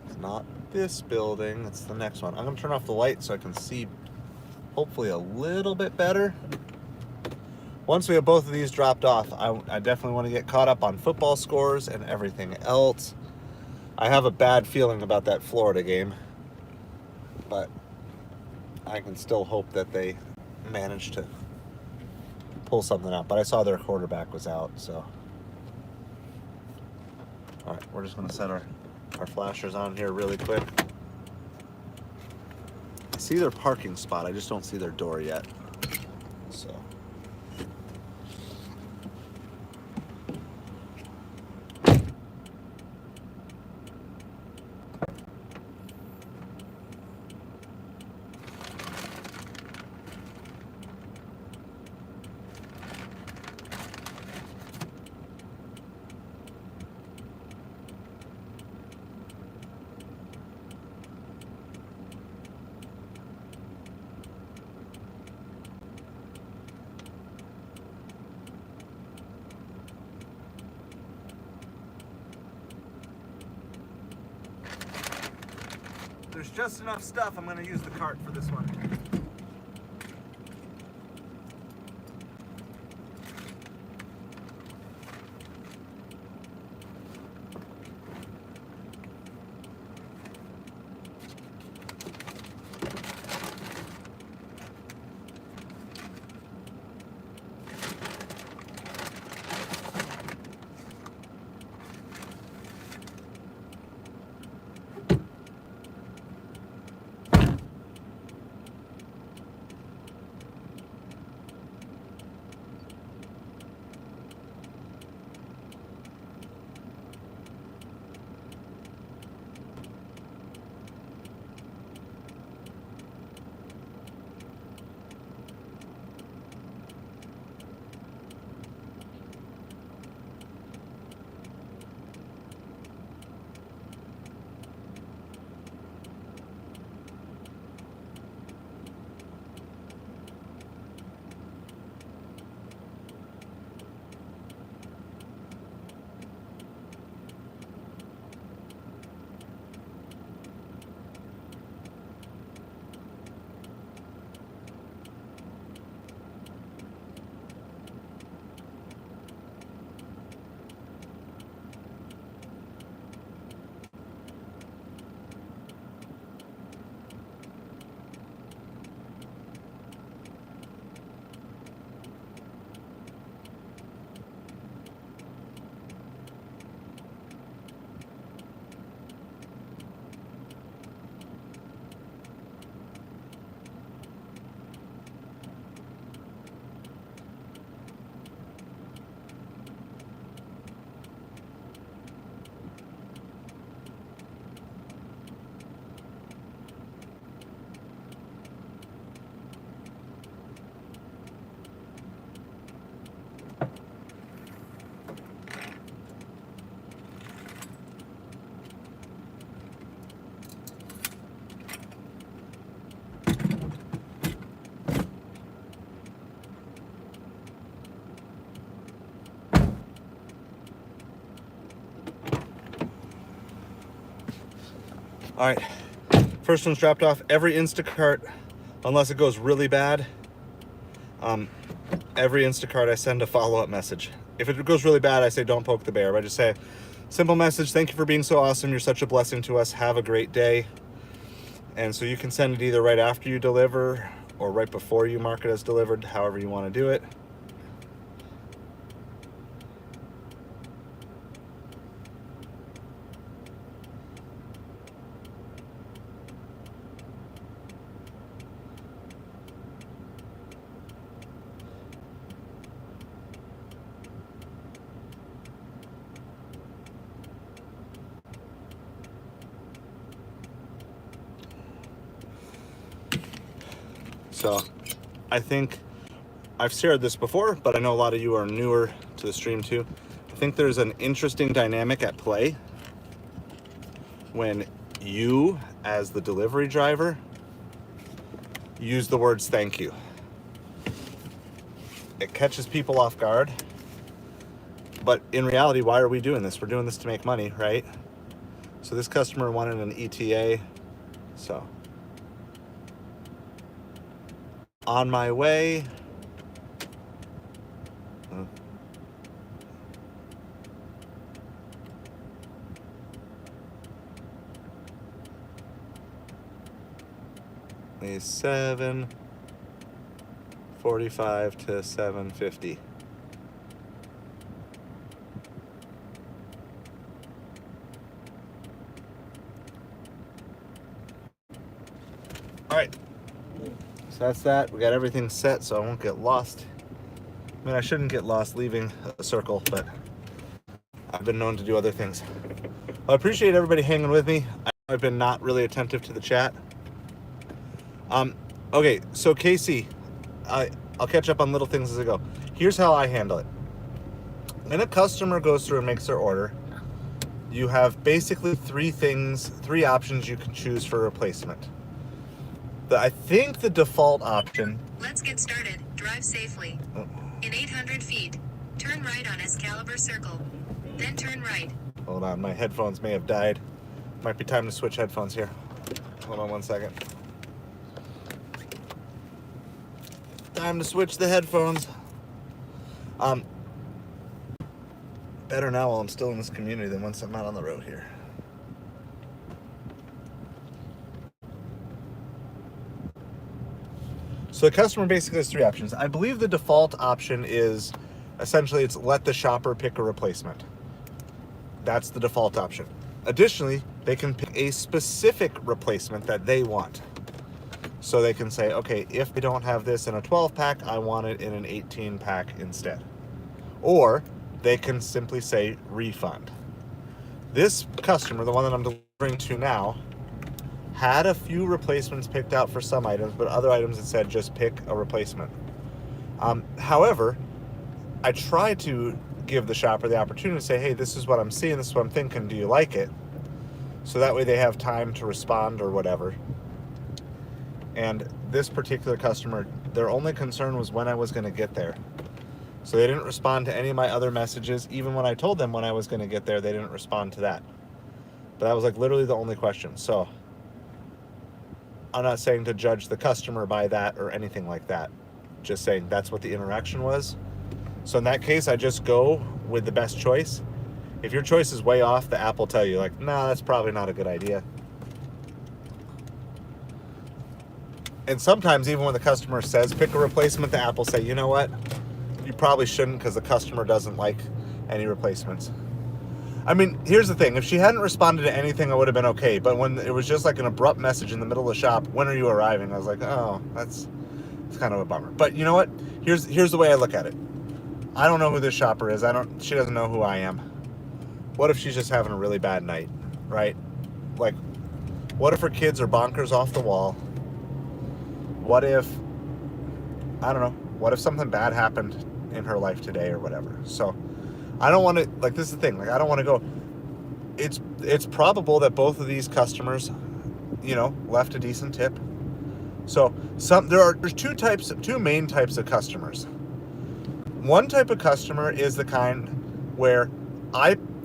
It's not this building. It's the next one. I'm going to turn off the light so I can see hopefully a little bit better. Once we have both of these dropped off, I definitely want to get caught up on football scores and everything else. I have a bad feeling about that Florida game, but I can still hope that they manage to pull something out. But I saw their quarterback was out, so. All right, we're just going to set our flashers on here really quick. I see their parking spot. I just don't see their door yet. So. There's just enough stuff. I'm going to use the cart for this one. All right, first one's dropped off. Every Instacart, unless it goes really bad, every Instacart I send a follow-up message. If it goes really bad, I say don't poke the bear. I just say, simple message, thank you for being so awesome. You're such a blessing to us. Have a great day. And so you can send it either right after you deliver or right before you mark it as delivered, however you want to do it. So I think I've shared this before, but I know a lot of you are newer to the stream too. I think there's an interesting dynamic at play when you, as the delivery driver, use the words thank you. It catches people off guard, but in reality, why are we doing this? We're doing this to make money, right? So this customer wanted an ETA, so on my way. Is 7:45 to 7:50. All right. So that's that. We got everything set so I won't get lost. I mean, I shouldn't get lost leaving a circle, but I've been known to do other things. I appreciate everybody hanging with me. I've been not really attentive to the chat. Okay, so Casey, I'll catch up on little things as I go. Here's how I handle it. When a customer goes through and makes their order, you have basically three options you can choose for replacement. I think the default option... Let's get started. Drive safely. In 800 feet, turn right on Excalibur Circle. Then turn right. Hold on, my headphones may have died. Might be time to switch headphones here. Hold on one second. Time to switch the headphones. Better now while I'm still in this community than once I'm out on the road here. So the customer basically has three options. I believe the default option is essentially it's let the shopper pick a replacement. That's the default option. Additionally, they can pick a specific replacement that they want. So they can say, okay, if they don't have this in a 12-pack, I want it in an 18-pack instead. Or they can simply say refund. This customer, the one that I'm delivering to now, had a few replacements picked out for some items, but other items it said just pick a replacement. However, I try to give the shopper the opportunity to say, hey, this is what I'm seeing, this is what I'm thinking, do you like it? So that way they have time to respond or whatever. And this particular customer, their only concern was when I was going to get there. So they didn't respond to any of my other messages. Even when I told them when I was going to get there, they didn't respond to that. But that was like literally the only question. So I'm not saying to judge the customer by that or anything like that. Just saying that's what the interaction was. So in that case, I just go with the best choice. If your choice is way off, the app will tell you like, nah, that's probably not a good idea. And sometimes even when the customer says pick a replacement, the app will say, you know what? You probably shouldn't because the customer doesn't like any replacements. I mean, here's the thing. If she hadn't responded to anything, I would have been okay. But when it was just like an abrupt message in the middle of the shop, when are you arriving? I was like, oh, it's kind of a bummer. But you know what? Here's the way I look at it. I don't know who this shopper is. She doesn't know who I am. What if she's just having a really bad night, right? Like, what if her kids are bonkers off the wall? What if, I don't know, what if something bad happened in her life today or whatever? So I don't want to, like, this is the thing, like, I don't want to go, it's probable that both of these customers, you know, left a decent tip. So there's two main types of customers. One type of customer is the kind where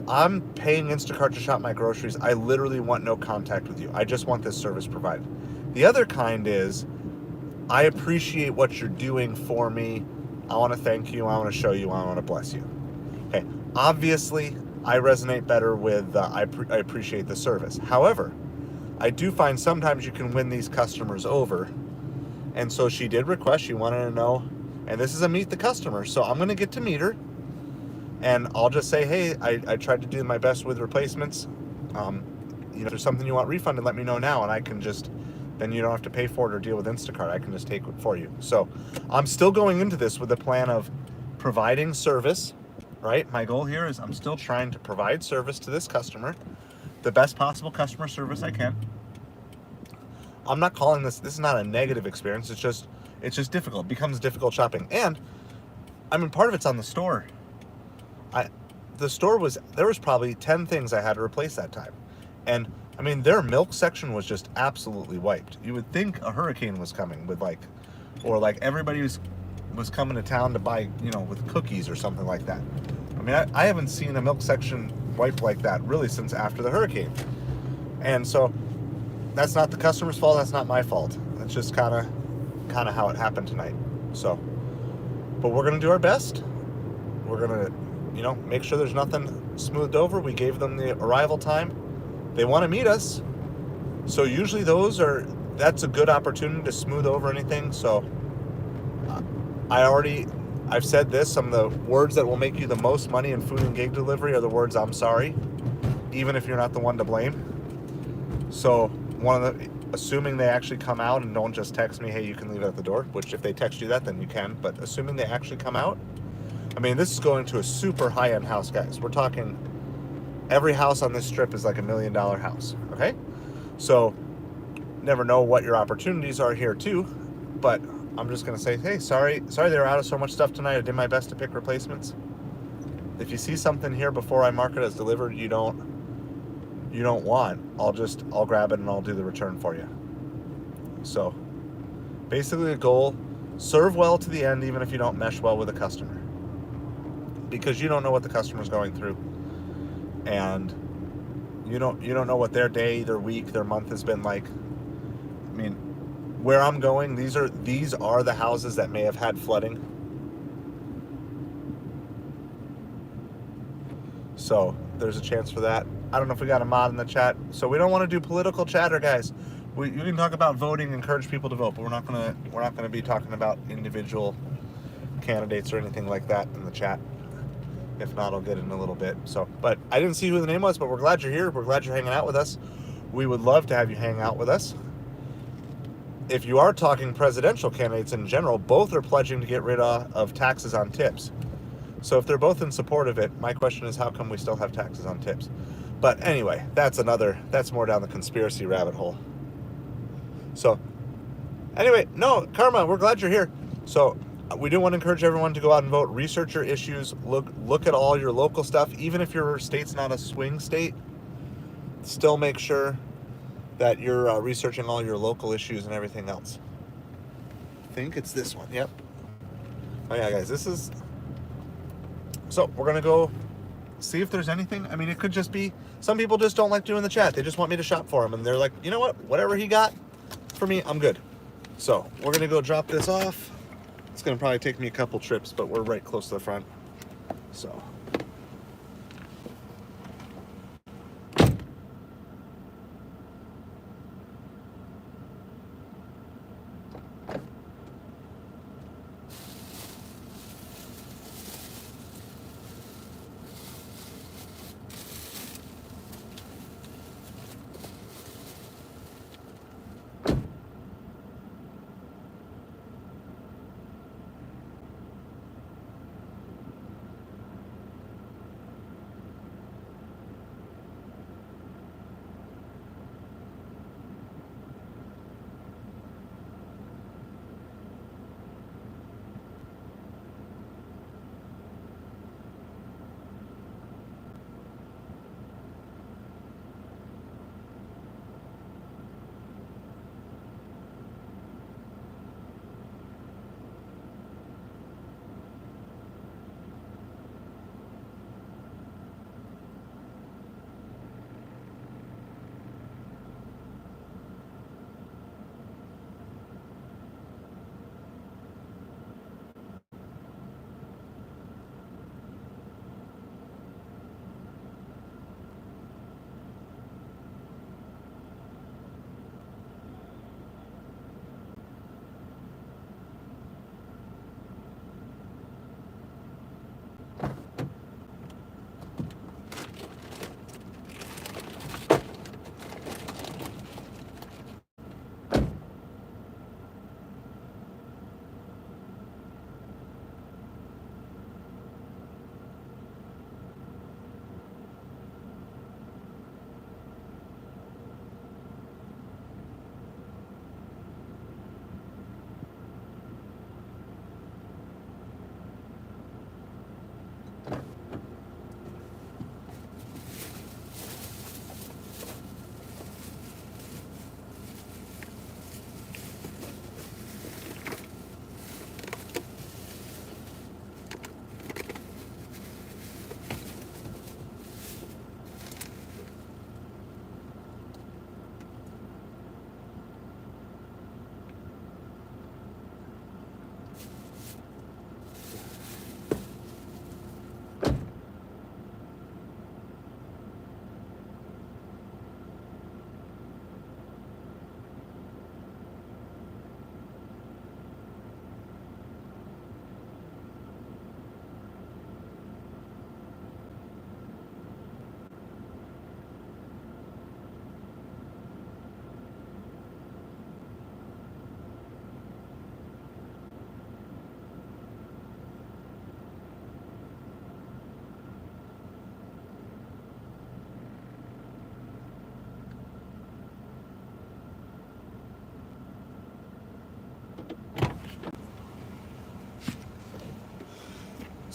I'm paying Instacart to shop my groceries. I literally want no contact with you. I just want this service provided. The other kind is, I appreciate what you're doing for me. I want to thank you. I want to show you. I want to bless you. Okay. Obviously, I resonate better with I appreciate the service. However, I do find sometimes you can win these customers over. And so she did request, she wanted to know, and this is a meet the customer. So I'm going to get to meet her. And I'll just say, hey, I tried to do my best with replacements. If there's something you want refunded, let me know now. And I can just, then you don't have to pay for it or deal with Instacart. I can just take it for you. So I'm still going into this with the plan of providing service, right? My goal here is I'm still trying to provide service to this customer, the best possible customer service I can. I'm not calling this is not a negative experience. It's just difficult. It becomes difficult shopping. And part of it's on the store. There was probably 10 things I had to replace that time. And their milk section was just absolutely wiped. You would think a hurricane was coming or everybody was coming to town to buy, with cookies or something like that. I haven't seen a milk section wiped like that really since after the hurricane. And so that's not the customer's fault. That's not my fault. That's just kind of how it happened tonight. So, but we're going to do our best. We're going to, make sure there's nothing smoothed over. We gave them the arrival time. They want to meet us. So usually that's a good opportunity to smooth over anything. So I've said this, some of the words that will make you the most money in food and gig delivery are the words, I'm sorry, even if you're not the one to blame. So assuming they actually come out and don't just text me, hey, you can leave it at the door, which if they text you that, then you can. But assuming they actually come out, this is going to a super high-end house, guys. We're talking every house on this strip is like $1 million house, okay? So never know what your opportunities are here too, but I'm just going to say, hey, sorry they were out of so much stuff tonight. I did my best to pick replacements. If you see something here before I mark it as delivered you don't want, I'll grab it and I'll do the return for you. So basically the goal, serve well to the end even if you don't mesh well with a customer. Because you don't know what the customer's going through. And you don't know what their day, their week, their month has been like. Where I'm going, these are the houses that may have had flooding. So there's a chance for that. I don't know if we got a mod in the chat. So we don't want to do political chatter, guys. You can talk about voting, encourage people to vote, but we're not gonna be talking about individual candidates or anything like that in the chat. If not, I'll get in a little bit. So, but I didn't see who the name was, but we're glad you're here. We're glad you're hanging out with us. We would love to have you hang out with us. If you are talking presidential candidates in general, both are pledging to get rid of taxes on tips. So if they're both in support of it, my question is, how come we still have taxes on tips? But anyway, that's more down the conspiracy rabbit hole. So anyway, no, Karma, we're glad you're here. So we do want to encourage everyone to go out and vote, research your issues, look at all your local stuff. Even if your state's not a swing state, still make sure that you're researching all your local issues and everything else. I think it's this one. Yep. Oh yeah, guys, this is... So we're going to go see if there's anything. It could just be, some people just don't like doing the chat. They just want me to shop for them. And they're like, you know what? Whatever he got for me, I'm good. So we're going to go drop this off. It's going to probably take me a couple trips, but we're right close to the front. So...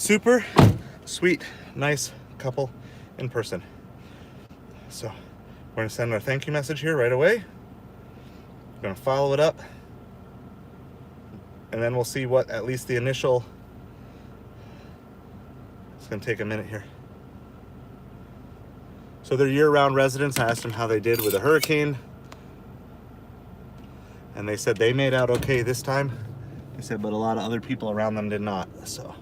super sweet, nice couple in person. So we're going to send our thank you message here right away. We're going to follow it up. And then we'll see what at least the initial... It's going to take a minute here. So they're year-round residents. I asked them how they did with a hurricane. And they said they made out okay this time. They said, but a lot of other people around them did not. So,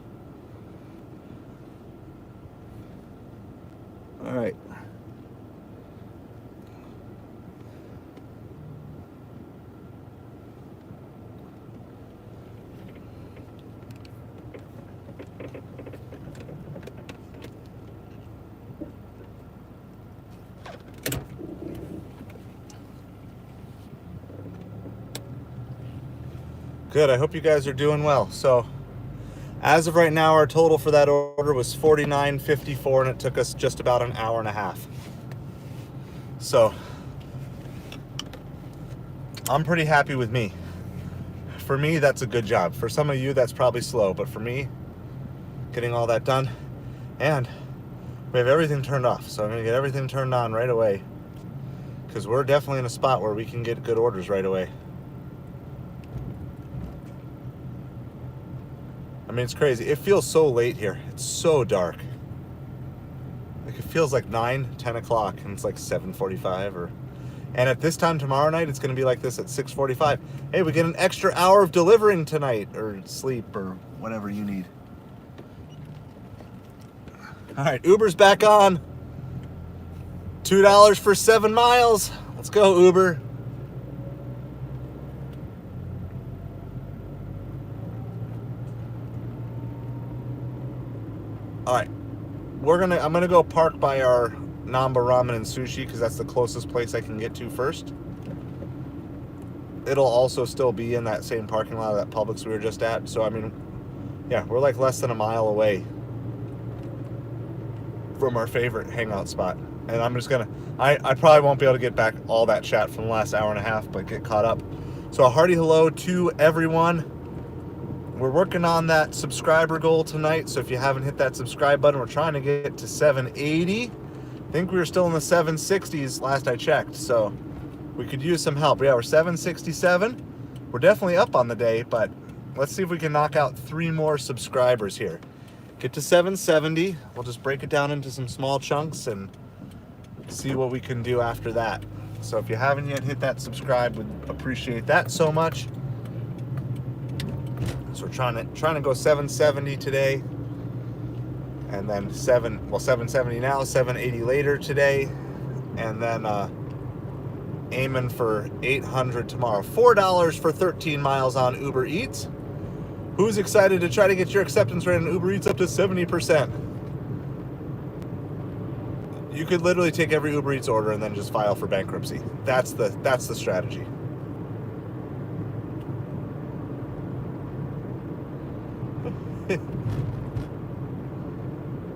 all right. Good, I hope you guys are doing well. So, as of right now, our total for that order was $49.54, and it took us just about an hour and a half. So, I'm pretty happy with me. For me, that's a good job. For some of you, that's probably slow, but for me, getting all that done, and we have everything turned off, so I'm gonna get everything turned on right away, because we're definitely in a spot where we can get good orders right away. I mean, it's crazy. It feels so late here. It's so dark. Like, it feels like 9, 10 o'clock, and it's like 7:45 and at this time tomorrow night, it's going to be like this at 6:45. Hey, we get an extra hour of delivering tonight, or sleep, or whatever you need. All right, Uber's back on. $2 for 7 miles. Let's go, Uber. All right, I'm gonna go park by our Namba Ramen and Sushi, because that's the closest place I can get to first. It'll also still be in that same parking lot of that Publix we were just at. So I mean, yeah, we're like less than a mile away from our favorite hangout spot. And I'm just gonna, I probably won't be able to get back all that chat from the last hour and a half, but get caught up. So a hearty hello to everyone. We're working on that subscriber goal tonight, so if you haven't hit that subscribe button, we're trying to get to 780. I think we were still in the 760s last I checked, so we could use some help. Yeah, we're 767. We're definitely up on the day, but let's see if we can knock out 3 more subscribers here. Get to 770. We'll just break it down into some small chunks and see what we can do after that. So if you haven't yet hit that subscribe, we'd appreciate that so much. So we're trying to go 770 today, and then 770 now, 780 later today, and then aiming for 800 tomorrow. $4 for 13 miles on Ubereats. Who's excited to try to get your acceptance rate on Ubereats up to 70%? You could literally take every Ubereats order and then just file for bankruptcy. That's the strategy.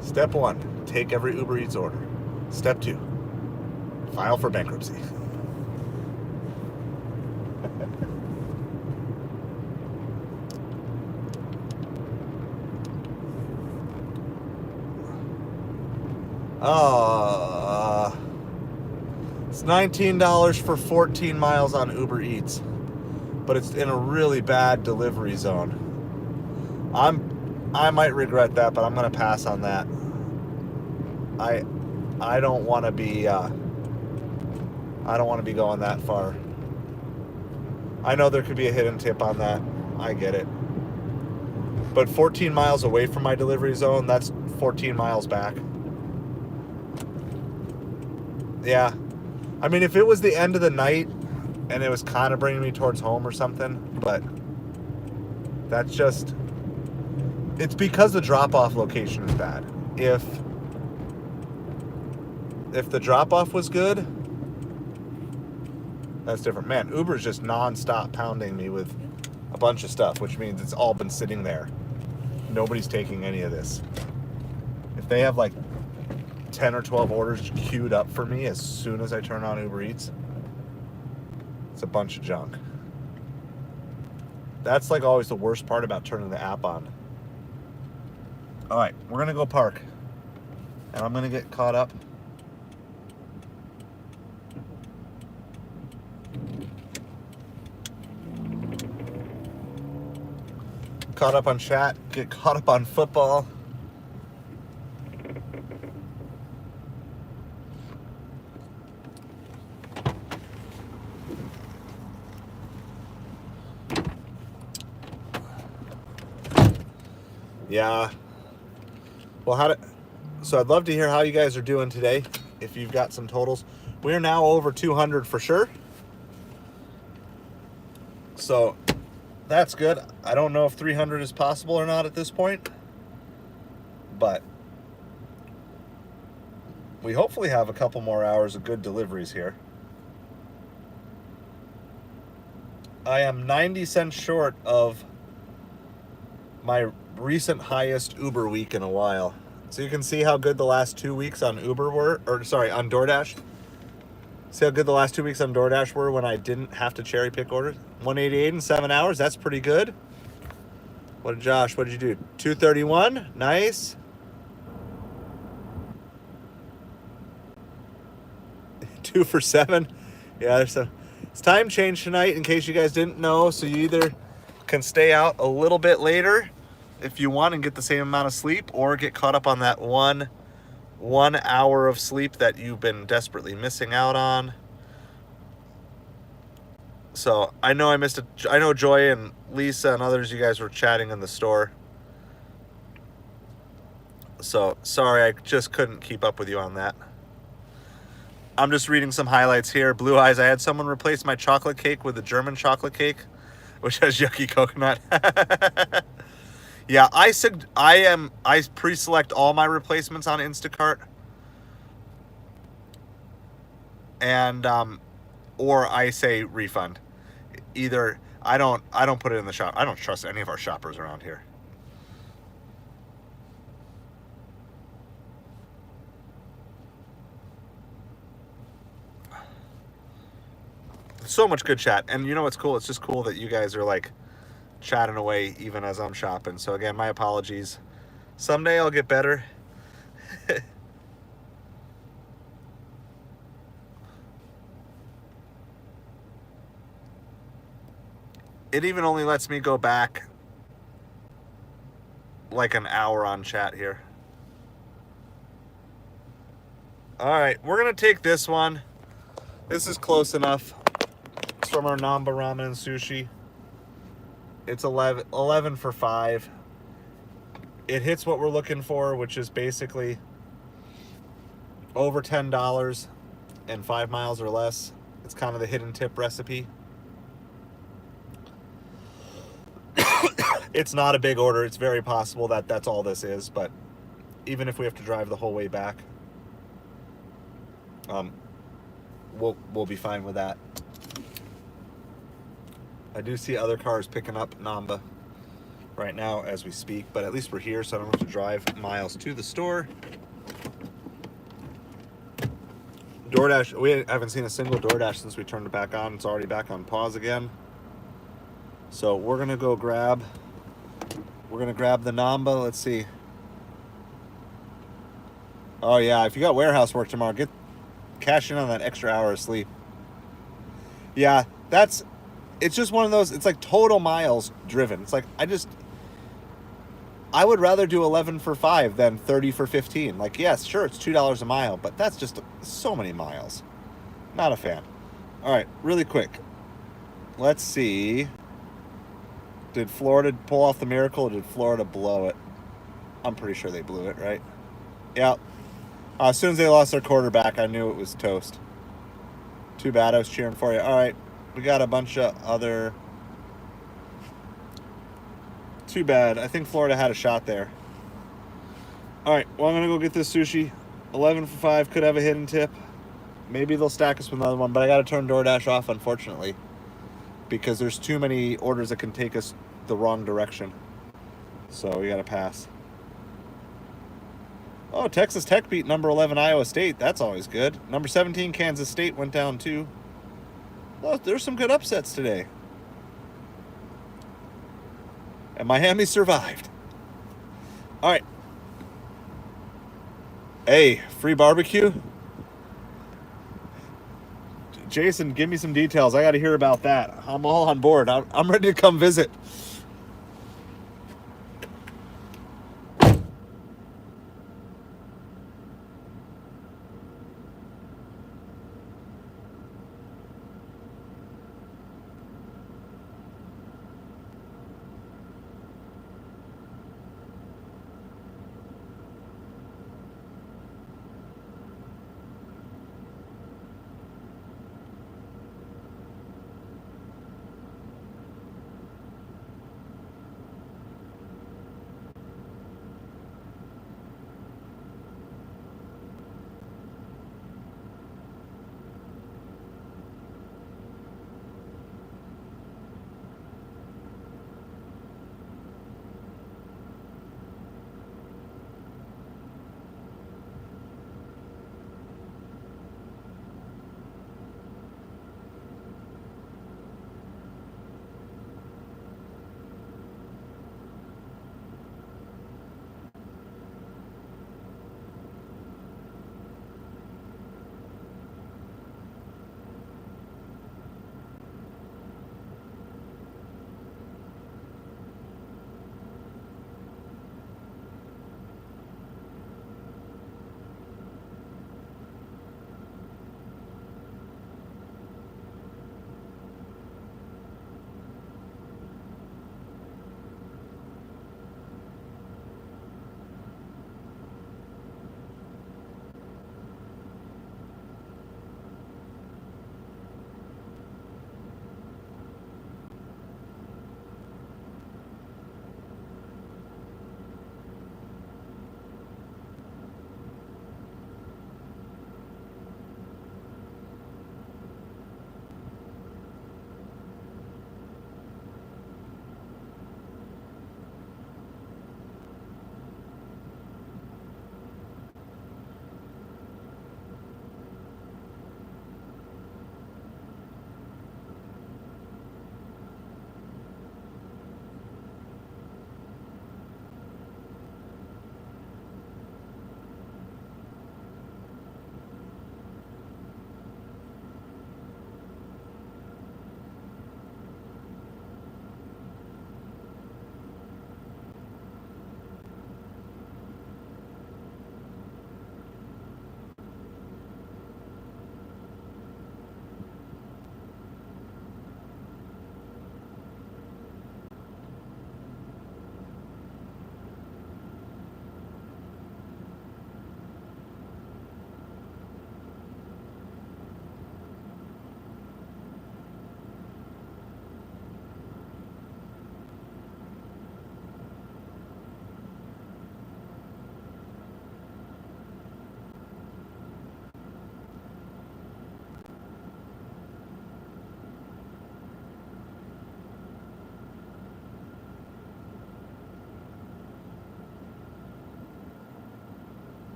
Step 1, take every Ubereats order. Step 2, file for bankruptcy. It's $19 for 14 miles on Ubereats, but it's in a really bad delivery zone. I might regret that, but I'm gonna pass on that. I don't want to be going that far. I know there could be a hidden tip on that. I get it. But 14 miles away from my delivery zone, that's 14 miles back. Yeah. I mean, if it was the end of the night and it was kind of bringing me towards home or something, but that's just, it's because the drop-off location is bad. If the drop-off was good, that's different. Man, Uber's just non-stop pounding me with a bunch of stuff, which means it's all been sitting there. Nobody's taking any of this. If they have like 10 or 12 orders queued up for me as soon as I turn on Uber Eats, it's a bunch of junk. That's like always the worst part about turning the app on. All right, we're gonna go park, and I'm gonna get caught up. Caught up on chat, get caught up on football. Yeah. Well, so I'd love to hear how you guys are doing today, if you've got some totals. We're now over 200 for sure. So that's good. I don't know if 300 is possible or not at this point, but we hopefully have a couple more hours of good deliveries here. I am 90 cents short of my recent highest Uber week in a while. So you can see how good the last 2 weeks on Uber were, or sorry, on Doordash. See how good the last 2 weeks on Doordash were when I didn't have to cherry pick orders? 188 in 7 hours, that's pretty good. What did you do? 231, nice. 2 for 7. Yeah, it's time change tonight in case you guys didn't know. So you either can stay out a little bit later if you want and get the same amount of sleep, or get caught up on that one hour of sleep that you've been desperately missing out on. So I know I know Joy and Lisa and others, you guys were chatting in the store. So sorry, I just couldn't keep up with you on that. I'm just reading some highlights here. Blue Eyes, I had someone replace my chocolate cake with a German chocolate cake, which has yucky coconut. Yeah, I pre-select all my replacements on Instacart. And or I say refund. Either I don't put it in the shop. I don't trust any of our shoppers around here. So much good chat. And you know what's cool? It's just cool that you guys are like chatting away even as I'm shopping. So again, my apologies. Someday I'll get better. It even only lets me go back like an hour on chat here. All right, we're gonna take this one. This is close enough. It's from our Namba Ramen and Sushi. It's 11 for 5. It hits what we're looking for, which is basically over $10 and 5 miles or less. It's kind of the hidden tip recipe. It's not a big order. It's very possible that that's all this is, but even if we have to drive the whole way back, we'll be fine with that. I do see other cars picking up Namba right now as we speak, but at least we're here, so I don't have to drive miles to the store. Doordash, we haven't seen a single Doordash since we turned it back on. It's already back on pause again. So we're gonna go grab the Namba. Let's see. Oh yeah, if you got warehouse work tomorrow, cash in on that extra hour of sleep. Yeah, it's just one of those, it's like total miles driven. It's like, I would rather do 11 for 5 than 30 for 15. Like, yes, sure, it's $2 a mile, but that's just so many miles. Not a fan. All right, really quick. Let's see. Did Florida pull off the miracle, or did Florida blow it? I'm pretty sure they blew it, right? Yeah. As soon as they lost their quarterback, I knew it was toast. Too bad, I was cheering for you. All right, we got a bunch of other... Too bad. I think Florida had a shot there. All right, well, I'm going to go get this sushi. 11 for 5, could have a hidden tip. Maybe they'll stack us with another one, but I got to turn Doordash off, unfortunately, because there's too many orders that can take us the wrong direction. So we got to pass. Oh, Texas Tech beat number 11 Iowa State. That's always good. Number 17 Kansas State went down too. Well, there's some good upsets today. And Miami survived. All right, Hey, free barbecue? Jason, give me some details. I got to hear about that. I'm all on board. I'm ready to come visit.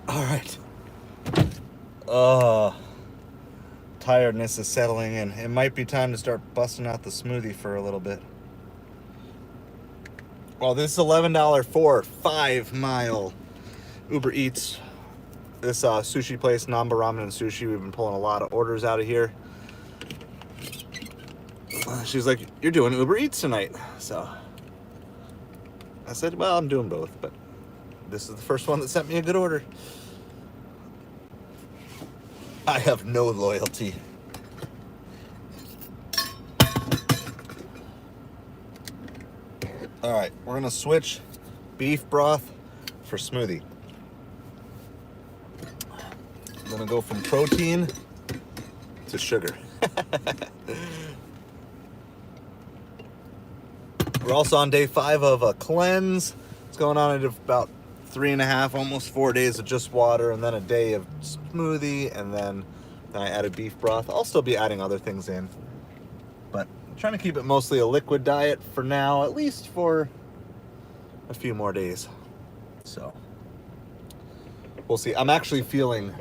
All right. Tiredness is settling in. It might be time to start busting out the smoothie for a little bit. Well, this is $11 for 5 mile Uber Eats. This sushi place, Namba Ramen and Sushi, we've been pulling a lot of orders out of here. She's like, "You're doing Uber Eats tonight." So I said, "Well, I'm doing both, but this is the first one that sent me a good order." I have no loyalty. All right, we're gonna switch beef broth for smoothie. I'm gonna go from protein to sugar. We're also on day 5 of a cleanse. It's going on at about 3.5, almost 4 days of just water, and then a day of smoothie, and then I added beef broth. I'll still be adding other things in, but I'm trying to keep it mostly a liquid diet for now, at least for a few more days. So we'll see. I'm actually feeling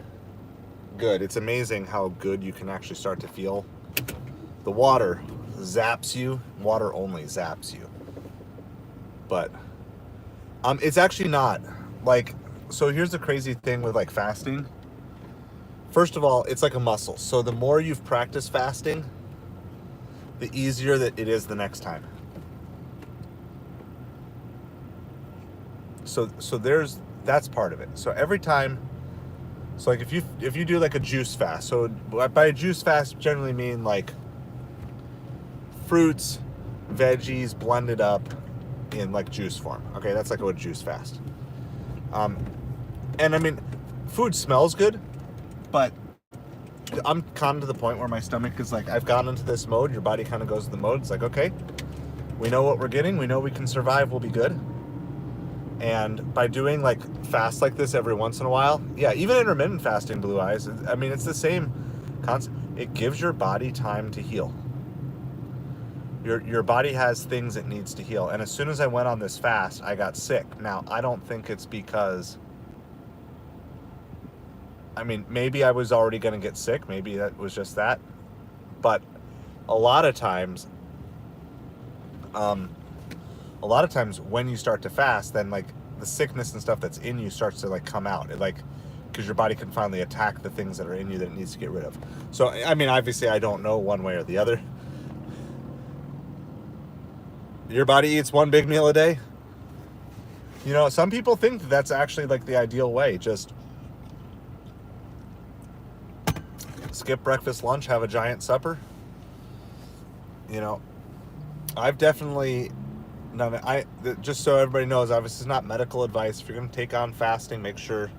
good. It's amazing how good you can actually start to feel. The water zaps you. Water only zaps you. But it's actually not. Like, so here's the crazy thing with like fasting. First of all, it's like a muscle. So the more you've practiced fasting, the easier that it is the next time. So that's part of it. So every time, so like if you do like a juice fast, so by a juice fast generally mean like fruits, veggies blended up in like juice form. Okay, that's like a juice fast. And I mean, food smells good, but I'm kind of to the point where my stomach is like, I've gotten into this mode. Your body kind of goes to the mode. It's like, okay, we know what we're getting. We know we can survive. We'll be good. And by doing like fast like this every once in a while, yeah, even intermittent fasting, Blue Eyes, I mean, it's the same concept. It gives your body time to heal. Your body has things it needs to heal. And as soon as I went on this fast, I got sick. Now, I don't think it's because, I mean, maybe I was already going to get sick. Maybe that was just that. But a lot of times when you start to fast, then like the sickness and stuff that's in you starts to like come out. It like, because your body can finally attack the things that are in you that it needs to get rid of. So, I mean, obviously I don't know one way or the other. Your body eats one big meal a day. You know, some people think that that's actually like the ideal way. Just skip breakfast, lunch, have a giant supper. You know, I've definitely done it. Just so everybody knows, obviously it's not medical advice. If you're going to take on fasting, make sure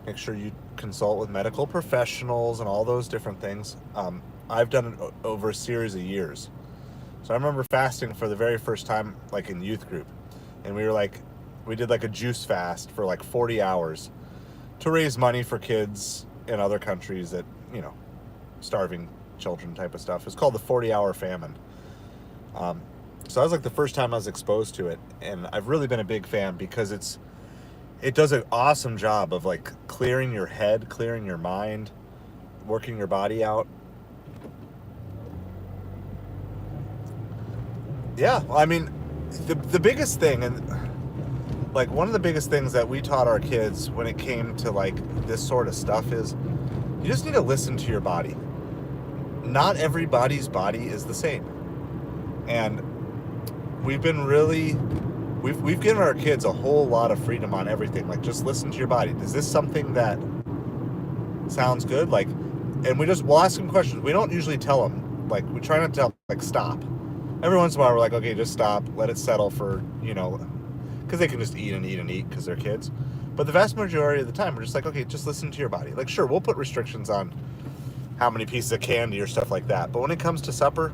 you consult with medical professionals and all those different things. I've done it over a series of years. So I remember fasting for the very first time, like in youth group, and we did like a juice fast for like 40 hours to raise money for kids in other countries that, you know, starving children type of stuff. It's called the 40-hour famine. So that was like the first time I was exposed to it, and I've really been a big fan because it does an awesome job of like clearing your head, clearing your mind, working your body out. Yeah, I mean, the biggest thing, and like one of the biggest things that we taught our kids when it came to like this sort of stuff is you just need to listen to your body. Not everybody's body is the same. And we've given our kids a whole lot of freedom on everything. Like, just listen to your body. Is this something that sounds good? Like, and we'll ask them questions. We don't usually tell them, like, we try not to tell, like, stop. Every once in a while, we're like, okay, just stop, let it settle for, you know, because they can just eat and eat and eat because they're kids. But the vast majority of the time, we're just like, okay, just listen to your body. Like, sure, we'll put restrictions on how many pieces of candy or stuff like that. But when it comes to supper,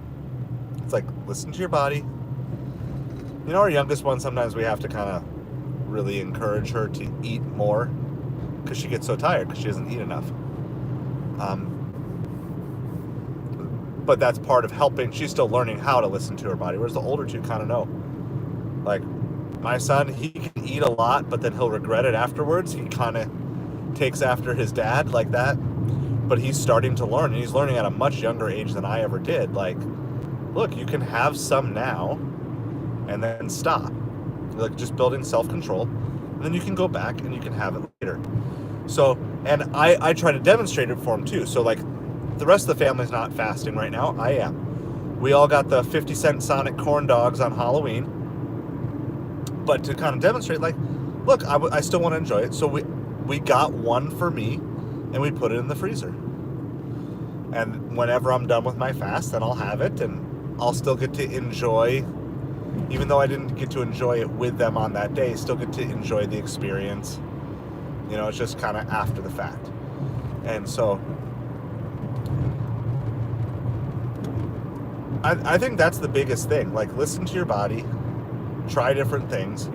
it's like, listen to your body. You know, our youngest one, sometimes we have to kind of really encourage her to eat more because she gets so tired because she doesn't eat enough. But that's part of helping. She's still learning how to listen to her body, whereas the older two kind of know. Like, my son, he can eat a lot, but then he'll regret it afterwards. He kind of takes after his dad like that. But he's starting to learn, and he's learning at a much younger age than I ever did. Like, look, you can have some now and then stop. Like, just building self-control. And then you can go back and you can have it later. So, and I try to demonstrate it for him too. So, like, the rest of the family's not fasting right now. I am. We all got the 50-cent Sonic corn dogs on Halloween. But to kind of demonstrate, like, look, I still want to enjoy it. So we got one for me, and we put it in the freezer. And whenever I'm done with my fast, then I'll have it, and I'll still get to enjoy, even though I didn't get to enjoy it with them on that day, still get to enjoy the experience. You know, it's just kind of after the fact. And so, I think that's the biggest thing. Like, listen to your body, try different things,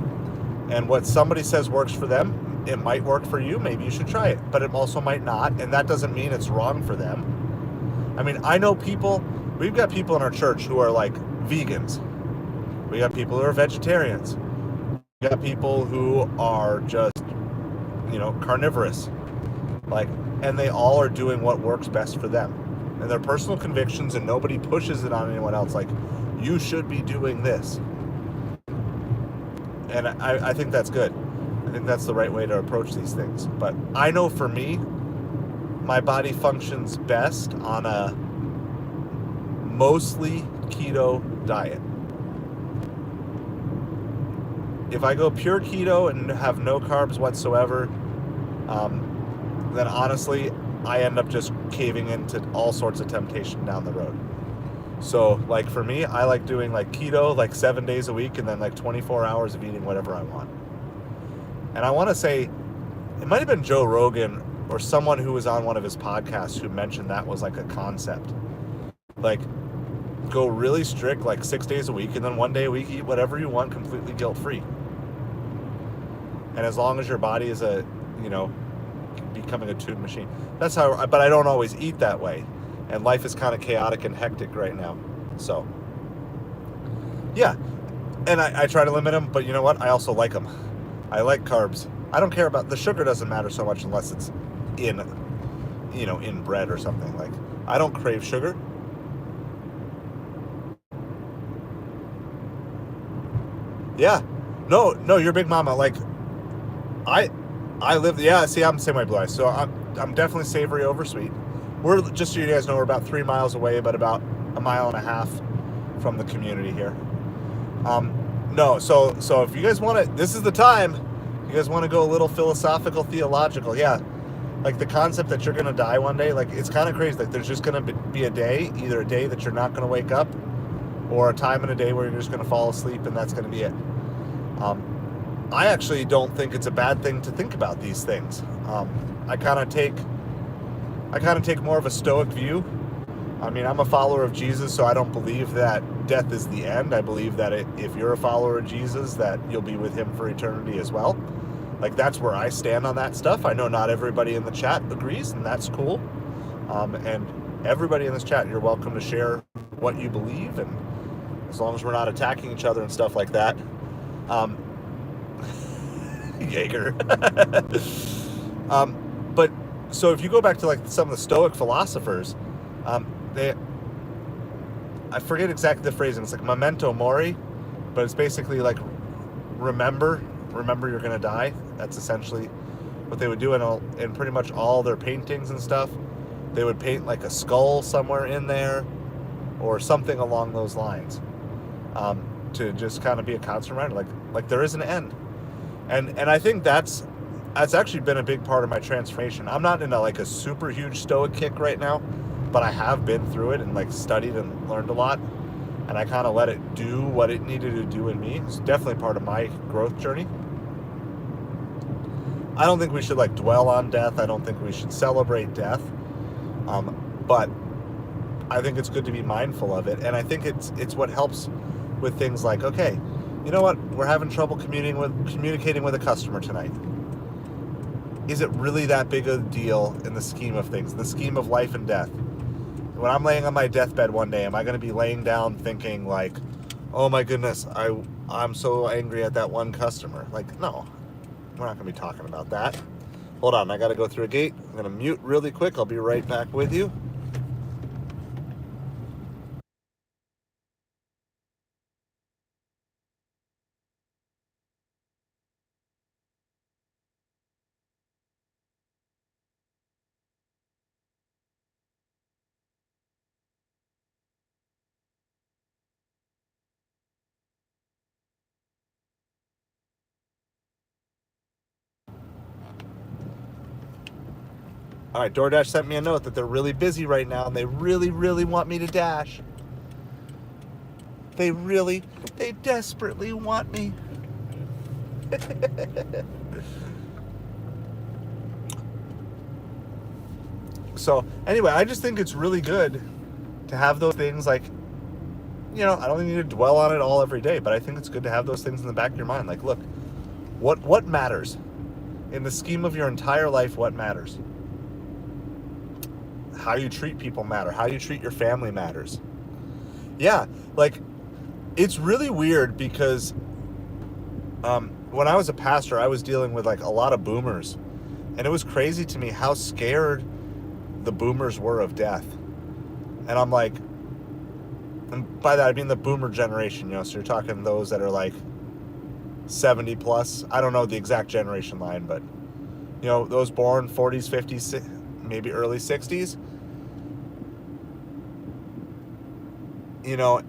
and what somebody says works for them, it might work for you. Maybe you should try it, but it also might not, and that doesn't mean it's wrong for them. I mean, I know people, we've got people in our church who are like vegans. We got people who are vegetarians. We got people who are just, carnivorous. Like, and they all are doing what works best for them. And their personal convictions, and nobody pushes it on anyone else. Like, you should be doing this. And I think that's good. I think that's the right way to approach these things. But I know for me, my body functions best on a mostly keto diet. If I go pure keto and have no carbs whatsoever, then honestly, I end up just caving into all sorts of temptation down the road. So, like, for me, I like doing like keto like 7 days a week and then like 24 hours of eating whatever I want. And I want to say, it might have been Joe Rogan or someone who was on one of his podcasts who mentioned that was like a concept. Like, go really strict, like 6 days a week, and then 1 day a week eat whatever you want, completely guilt-free. And as long as your body is becoming a tuned machine. That's how, but I don't always eat that way. And life is kind of chaotic and hectic right now. So, yeah. And I try to limit them, but you know what? I also like them. I like carbs. I don't care about, the sugar doesn't matter so much unless it's in bread or something. Like, I don't crave sugar. Yeah. No, you're Big Mama. Like, I live, yeah, see, I'm the same way, Blue Eyes. So I'm definitely savory over sweet. We're, just so you guys know, we're about 3 miles away, but about 1.5 miles from the community here. No, so if you guys want to, this is the time. You guys want to go a little philosophical, theological, yeah. Like, the concept that you're going to die one day, like, it's kind of crazy. Like, there's just going to be a day, either a day that you're not going to wake up, or a time in a day where you're just going to fall asleep, and that's going to be it. I actually don't think it's a bad thing to think about these things. I kind of take more of a stoic view. I mean, I'm a follower of Jesus, so I don't believe that death is the end. I believe that if you're a follower of Jesus, that you'll be with him for eternity as well. Like, that's where I stand on that stuff. I know not everybody in the chat agrees, and that's cool. And everybody in this chat, you're welcome to share what you believe, and as long as we're not attacking each other and stuff like that. Jaeger. But so if you go back to like some of the Stoic philosophers, I forget exactly the phrasing. It's like memento mori, but it's basically like remember you're gonna die. That's essentially what they would do in pretty much all their paintings and stuff. They would paint like a skull somewhere in there, or something along those lines, to just kind of be a constant reminder, like there is an end. And I think that's actually been a big part of my transformation. I'm not in a super huge Stoic kick right now, but I have been through it and like studied and learned a lot, and I kind of let it do what it needed to do in me. It's definitely part of my growth journey. I don't think we should like dwell on death. I don't think we should celebrate death. But I think it's good to be mindful of it, and I think it's what helps with things like, okay, you know what? We're having trouble communicating with a customer tonight. Is it really that big a deal in the scheme of things, the scheme of life and death? When I'm laying on my deathbed one day, am I going to be laying down thinking like, oh my goodness, I'm so angry at that one customer? Like, no, we're not going to be talking about that. Hold on, I got to go through a gate. I'm going to mute really quick. I'll be right back with you. All right, Doordash sent me a note that they're really busy right now, and they really, really want me to dash. They desperately want me. So, anyway, I just think it's really good to have those things like I don't need to dwell on it all every day, but I think it's good to have those things in the back of your mind. Like, look, what matters? In the scheme of your entire life, what matters? How you treat people matter. How you treat your family matters. Yeah, like, it's really weird because when I was a pastor, I was dealing with like a lot of boomers, and it was crazy to me how scared the boomers were of death. And I'm like, and by that I mean the boomer generation, so you're talking those that are like 70 plus. I don't know the exact generation line, but those born 40s, 50s, maybe early 60s.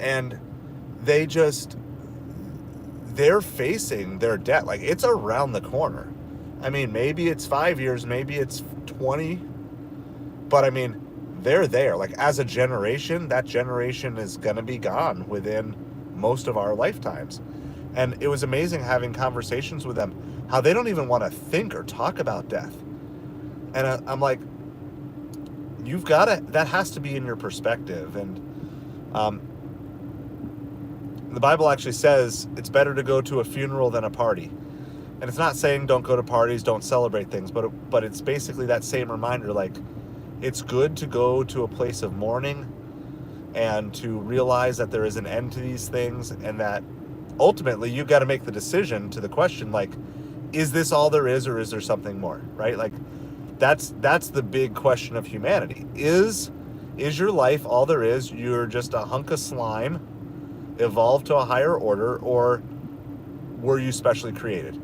And they're facing their debt. Like, it's around the corner. I mean, maybe it's 5 years, maybe it's 20, but I mean, they're there. Like, as a generation, that generation is going to be gone within most of our lifetimes. And it was amazing having conversations with them, how they don't even want to think or talk about death. And I'm like, that has to be in your perspective. And the Bible actually says it's better to go to a funeral than a party. And it's not saying don't go to parties, don't celebrate things, but it's basically that same reminder, like, it's good to go to a place of mourning and to realize that there is an end to these things, and that ultimately you've got to make the decision to the question, like, is this all there is, or is there something more, right? Like, that's the big question of humanity. Is your life all there is? You're just a hunk of slime evolved to a higher order, or were you specially created?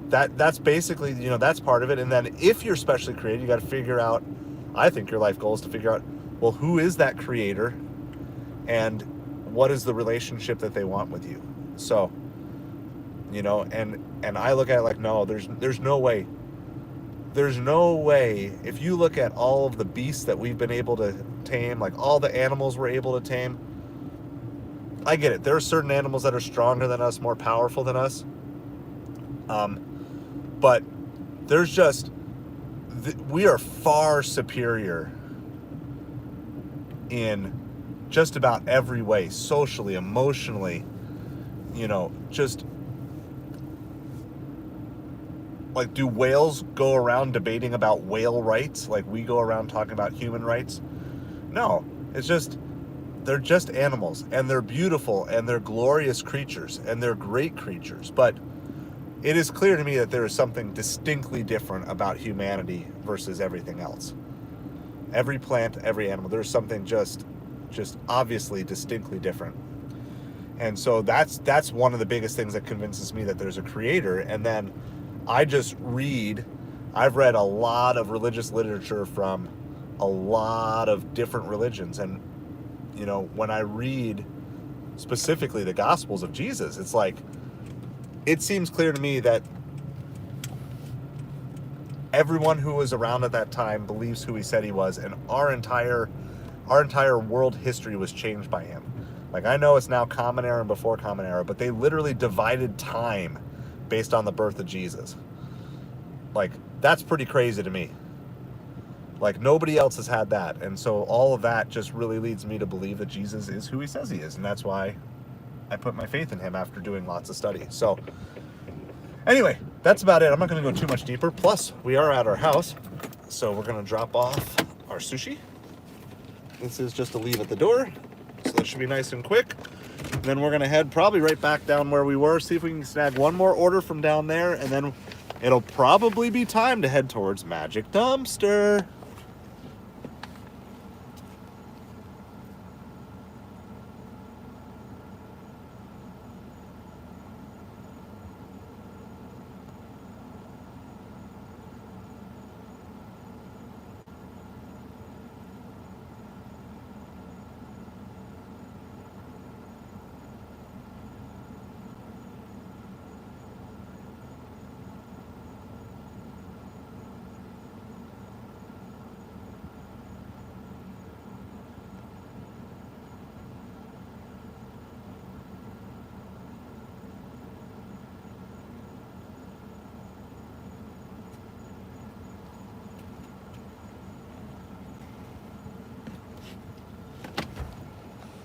That's basically, that's part of it. And then if you're specially created, you got to figure out, I think your life goal is to figure out, well, who is that creator and what is the relationship that they want with you? So, and I look at it like, no, there's no way. There's no way. If you look at all of the beasts that we've been able to tame, like all the animals we're able to tame, I get it. There are certain animals that are stronger than us, more powerful than us. But there's just, we are far superior in just about every way, socially, emotionally, just like, do whales go around debating about whale rights like we go around talking about human rights? No, it's just, they're just animals, and they're beautiful, and they're glorious creatures, and they're great creatures. But it is clear to me that there is something distinctly different about humanity versus everything else. Every plant, every animal, there's something just obviously distinctly different. And so that's one of the biggest things that convinces me that there's a creator. And then I've read a lot of religious literature from a lot of different religions. And, when I read specifically the Gospels of Jesus, it's like, it seems clear to me that everyone who was around at that time believes who he said he was, and our entire world history was changed by him. Like, I know it's now Common Era and before Common Era, but they literally divided time based on the birth of Jesus. Like, that's pretty crazy to me. Like, nobody else has had that. And so all of that just really leads me to believe that Jesus is who he says he is. And that's why I put my faith in him after doing lots of study. So anyway, that's about it. I'm not going to go too much deeper. Plus, we are at our house, so we're going to drop off our sushi. This is just a leave at the door, so that should be nice and quick. And then we're going to head probably right back down where we were, see if we can snag one more order from down there, and then it'll probably be time to head towards Magic Dumpster.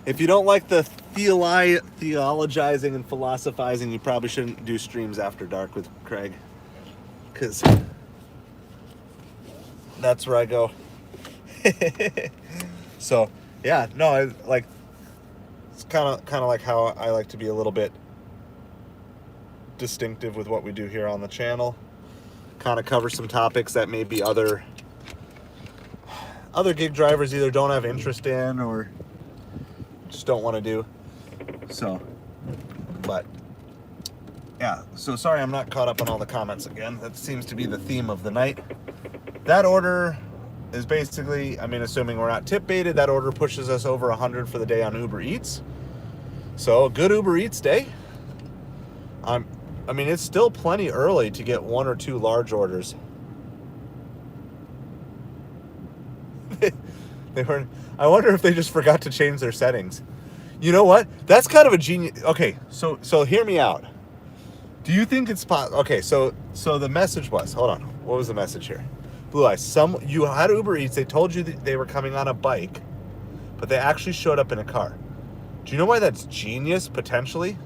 If you don't like the theologizing and philosophizing, you probably shouldn't do streams after dark with Craig, because that's where I go. So yeah, no, I like, it's kind of like how I like to be a little bit distinctive with what we do here on the channel. Kind of cover some topics that maybe other gig drivers either don't have interest in or just don't want to do. So, but yeah, so sorry I'm not caught up on all the comments again. That seems to be the theme of the night. That order is basically, I mean, assuming we're not tip baited, that order pushes us over 100 for the day on Ubereats. So a good Ubereats day. I mean, it's still plenty early to get 1 or 2 large orders. I wonder if they just forgot to change their settings. You know what? That's kind of a genius. Okay, so hear me out. Do you think it's okay? So the message was, hold on. What was the message here? Blue Eyes. You had Uber Eats. They told you that they were coming on a bike, but they actually showed up in a car. Do you know why that's genius potentially?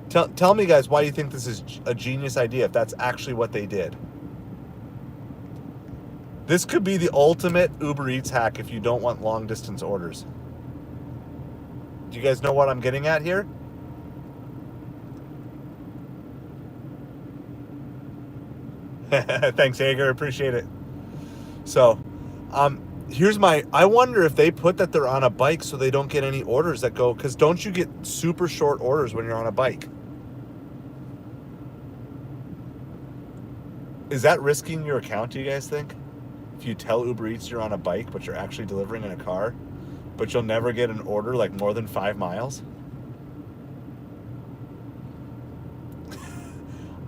Tell me, guys, why you think this is a genius idea if that's actually what they did. This could be the ultimate Uber Eats hack if you don't want long distance orders. Do you guys know what I'm getting at here? Thanks, Hager. Appreciate it. So, I wonder if they put that they're on a bike so they don't get any orders that go, because don't you get super short orders when you're on a bike? Is that risking your account, do you guys think? If you tell Uber Eats you're on a bike, but you're actually delivering in a car, but you'll never get an order like more than 5 miles?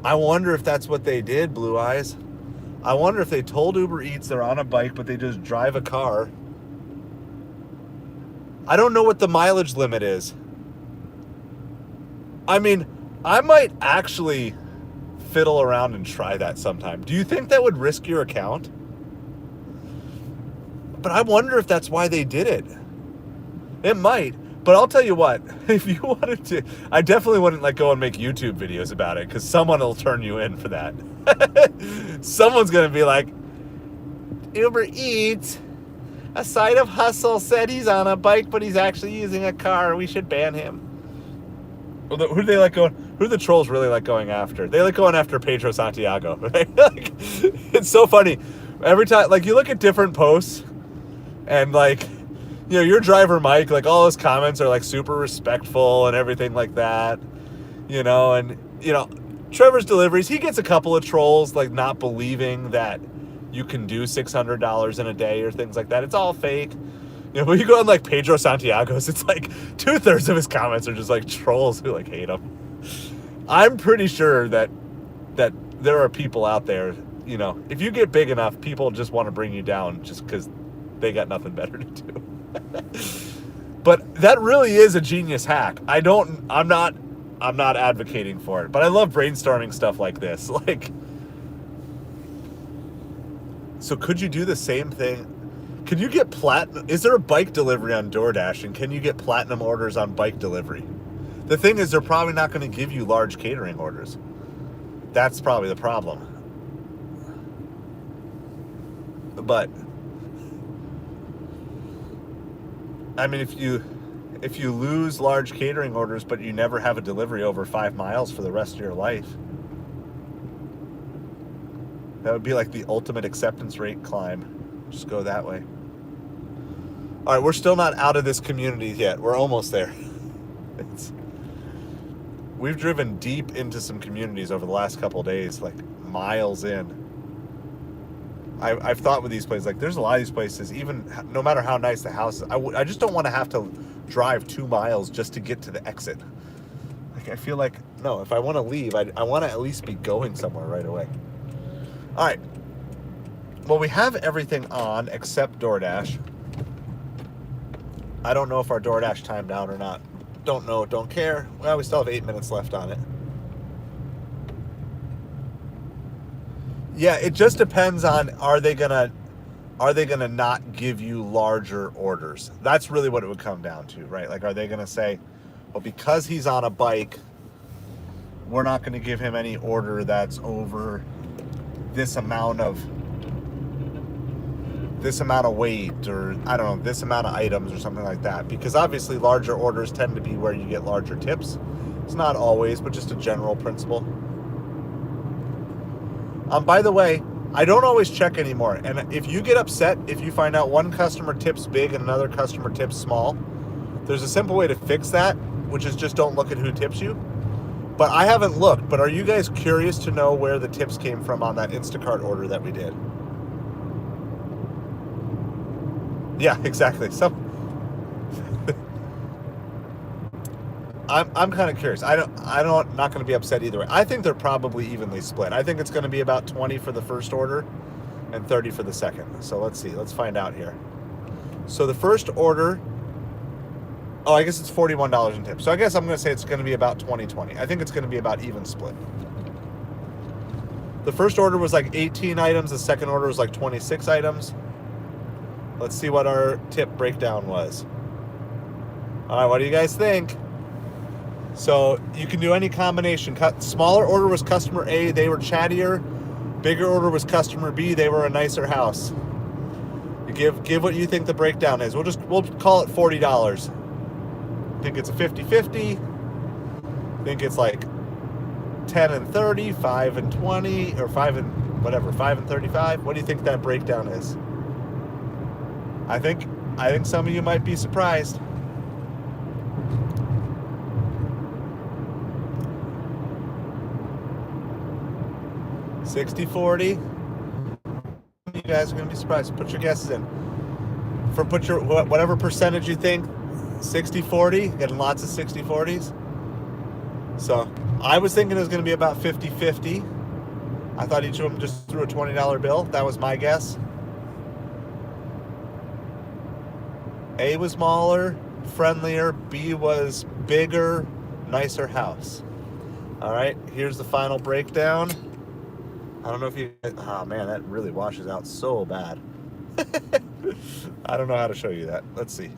I wonder if that's what they did, Blue Eyes. I wonder if they told Uber Eats they're on a bike, but they just drive a car. I don't know what the mileage limit is. I mean, I might actually fiddle around and try that sometime. Do you think that would risk your account? But I wonder if that's why they did it. It might. But I'll tell you what, if you wanted to, I definitely wouldn't go and make YouTube videos about it, because someone will turn you in for that. Someone's going to be like, Uber Eats, a site of hustle, said he's on a bike, but he's actually using a car. We should ban him. Who do they like going? Who do the trolls really like going after? They like going after Pedro Santiago. Right? It's so funny. Every time, you look at different posts, and your driver Mike, all his comments are super respectful and everything like that, and Trevor's deliveries, he gets a couple of trolls not believing that you can do $600 in a day or things like that. It's all fake. When you go on Pedro Santiago's, it's 2/3 of his comments are just trolls who hate him. I'm pretty sure that there are people out there, if you get big enough, people just want to bring you down just because they got nothing better to do. But that really is a genius hack. I'm not advocating for it, but I love brainstorming stuff like this. So could you do the same thing? Can you get platinum? Is there a bike delivery on Doordash, and can you get platinum orders on bike delivery? The thing is, they're probably not going to give you large catering orders. That's probably the problem. But I mean, if you lose large catering orders, but you never have a delivery over 5 miles for the rest of your life, that would be the ultimate acceptance rate climb. Just go that way. All right, we're still not out of this community yet. We're almost there. We've driven deep into some communities over the last couple of days, miles in. I've thought with these places, there's a lot of these places, even no matter how nice the house is, I just don't want to have to drive 2 miles just to get to the exit. I feel no, if I want to leave, I want to at least be going somewhere right away. All right. Well, we have everything on except Doordash. I don't know if our Doordash timed out or not. Don't know, don't care. Well, we still have 8 minutes left on it. Yeah, it just depends on, are they gonna are they going to not give you larger orders? That's really what it would come down to, right? Like, are they going to say, well, because he's on a bike, we're not going to give him any order that's over this amount of weight, or I don't know, this amount of items or something like that? Because obviously larger orders tend to be where you get larger tips. It's not always, but just a general principle. By the way, I don't always check anymore. And if you get upset if you find out one customer tips big and another customer tips small, there's a simple way to fix that, which is just don't look at who tips you. But I haven't looked, but are you guys curious to know where the tips came from on that Instacart order that we did? Yeah, exactly. I'm kind of curious. Not going to be upset either way. I think they're probably evenly split. I think it's going to be about 20 for the first order and 30 for the second. So let's see. Let's find out here. So the first order, I guess it's $41 in tips. So I guess I'm going to say it's going to be about 20-20. I think it's going to be about even split. The first order was like 18 items. The second order was like 26 items. Let's see what our tip breakdown was. All right, what do you guys think? So you can do any combination. Smaller order was customer A, they were chattier. Bigger order was customer B, they were a nicer house. You give what you think the breakdown is. We'll call it $40. Think it's a 50-50. Think it's like 10 and 30, 5 and 20, or 5 and 35. What do you think that breakdown is? I think some of you might be surprised. $60-40. You guys are going to be surprised. Put your guesses in. Put your whatever percentage you think. 60-40. Getting lots of 60-40s. So I was thinking it was going to be about 50-50. I thought each of them just threw a $20 bill. That was my guess. A was smaller, friendlier. B was bigger, nicer house. All right, here's the final breakdown. I don't know if you... Oh, man, that really washes out so bad. I don't know how to show you that. Let's see.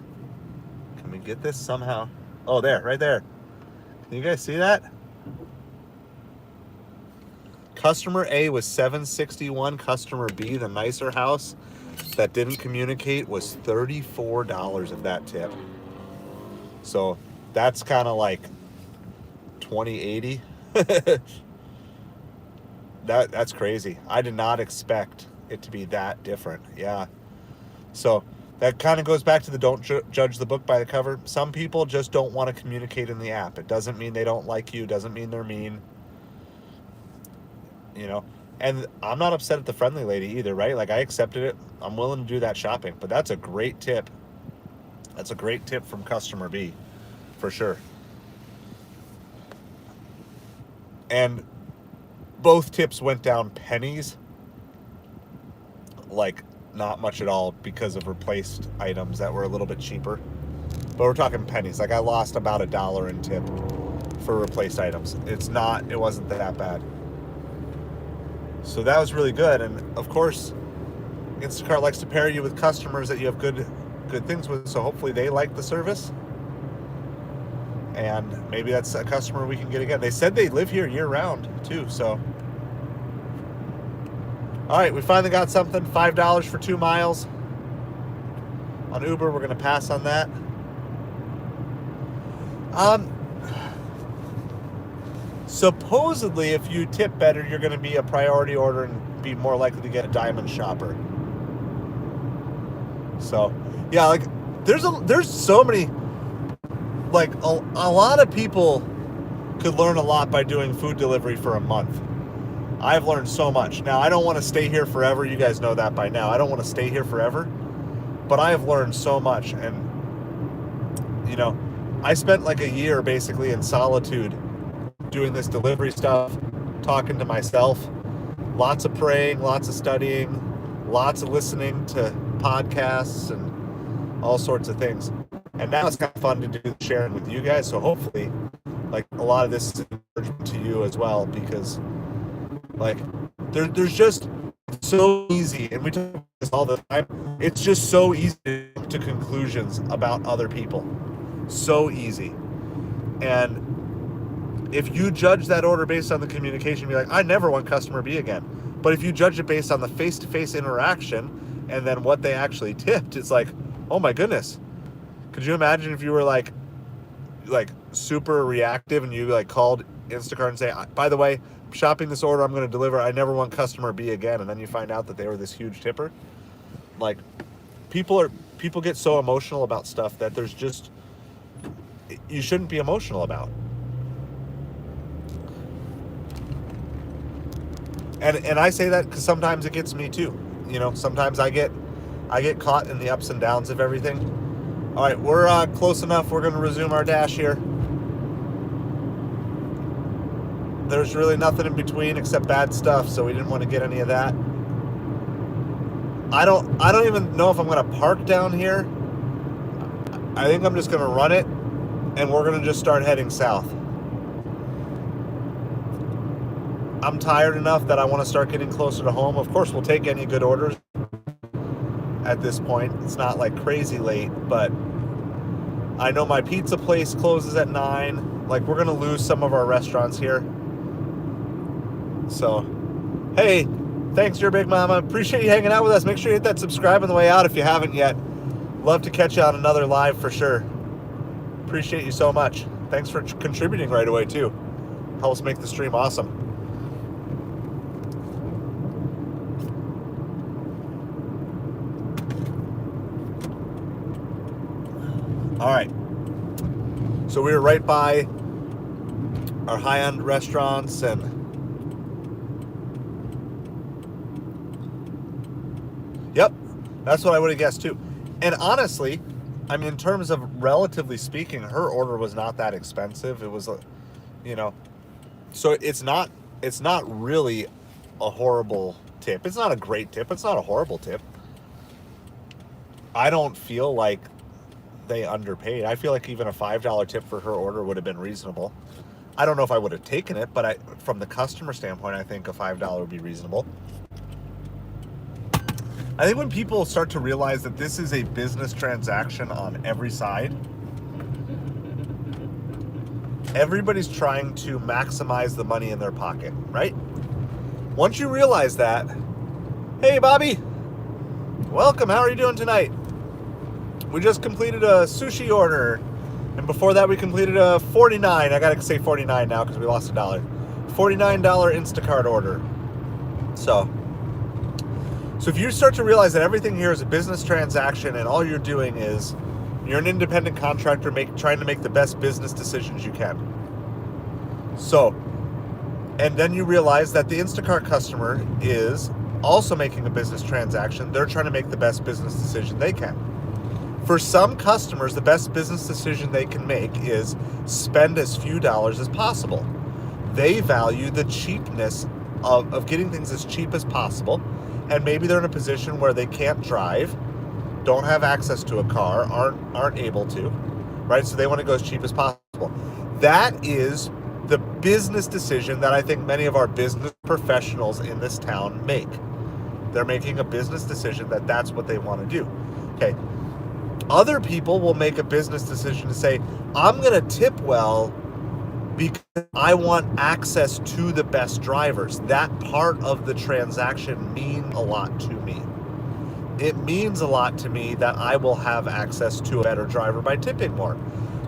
Can we get this somehow? Oh, there, right there. Can you guys see that? Customer A was $761. Customer B, the nicer house that didn't communicate, was $34 of that tip. So that's kind of like $20.80. That's crazy. I did not expect it to be that different. Yeah. So that kind of goes back to the don't judge the book by the cover. Some people just don't want to communicate in the app. It doesn't mean they don't like you. Doesn't mean they're mean. You know, and I'm not upset at the friendly lady either, right? Like, I accepted it. I'm willing to do that shopping, but that's a great tip. That's a great tip from customer B, for sure. And both tips went down pennies, like not much at all, because of replaced items that were a little bit cheaper. But we're talking pennies. Like, I lost about $1 in tip for replaced items. It wasn't that bad. So that was really good. And of course, Instacart likes to pair you with customers that you have good things with. So hopefully they like the service. And maybe that's a customer we can get again. They said they live here year round too. So, all right, we finally got something. $5 for 2 miles on Uber. We're going to pass on that. Supposedly, if you tip better, you're going to be a priority order and be more likely to get a diamond shopper. So, yeah, like there's so many, like a lot of people could learn a lot by doing food delivery for a month. I've learned so much. Now, I don't want to stay here forever. You guys know that by now. I don't want to stay here forever, but I have learned so much. And, you know, I spent like a year basically in solitude doing this delivery stuff, talking to myself, lots of praying, lots of studying, lots of listening to podcasts and all sorts of things. And now it's kind of fun to do sharing with you guys. So hopefully, like, a lot of this is encouragement to you as well, because like there's just So easy, and we talk about this all the time. It's just so easy to come to conclusions about other people. So easy. And if you judge that order based on the communication, be like, I never want customer B again. But if you judge it based on the face-to-face interaction and then what they actually tipped, it's like, oh my goodness. Could you imagine if you were like super reactive and you like called Instacart and say, by the way, I'm shopping this order I'm going to deliver. I never want customer B again. And then you find out that they were this huge tipper. Like people get so emotional about stuff that there's just, you shouldn't be emotional about. And I say that because sometimes it gets me too. You know, sometimes I get caught in the ups and downs of everything. All right, we're close enough. We're going to resume our dash here. There's really nothing in between except bad stuff, so we didn't want to get any of that. I don't even know if I'm going to park down here. I think I'm just going to run it, and we're going to just start heading south. I'm tired enough that I want to start getting closer to home. Of course, we'll take any good orders at this point. It's not like crazy late, but I know my pizza place closes at 9. Like, we're going to lose some of our restaurants here. So, hey, thanks, your big mama. Appreciate you hanging out with us. Make sure you hit that subscribe on the way out if you haven't yet. Love to catch you on another live for sure. Appreciate you so much. Thanks for contributing right away, too. Helps make the stream awesome. All right, so we were right by our high-end restaurants, and yep, that's what I would have guessed too. And honestly, I mean, in terms of relatively speaking, her order was not that expensive. It was, you know, so it's not really a horrible tip. It's not a great tip. It's not a horrible tip. I don't feel like they underpaid. I feel like even a $5 tip for her order would have been reasonable. I don't know if I would have taken it, but from the customer standpoint, I think a $5 would be reasonable. I think when people start to realize that this is a business transaction on every side, everybody's trying to maximize the money in their pocket, right? Once you realize that, hey, Bobby, welcome. How are you doing tonight? We just completed a sushi order, and before that we completed a $49. I gotta say 49 now because we lost $1. $49 Instacart order. So if you start to realize that everything here is a business transaction and all you're doing is you're an independent contractor trying to make the best business decisions you can. So, and then you realize that the Instacart customer is also making a business transaction. They're trying to make the best business decision they can. For some customers, the best business decision they can make is spend as few dollars as possible. They value the cheapness of getting things as cheap as possible, and maybe they're in a position where they can't drive, don't have access to a car, aren't able to, right? So they want to go as cheap as possible. That is the business decision that I think many of our business professionals in this town make. They're making a business decision that that's what they want to do. Okay. Other people will make a business decision to say, I'm going to tip well because I want access to the best drivers. That part of the transaction means a lot to me. It means a lot to me that I will have access to a better driver by tipping more.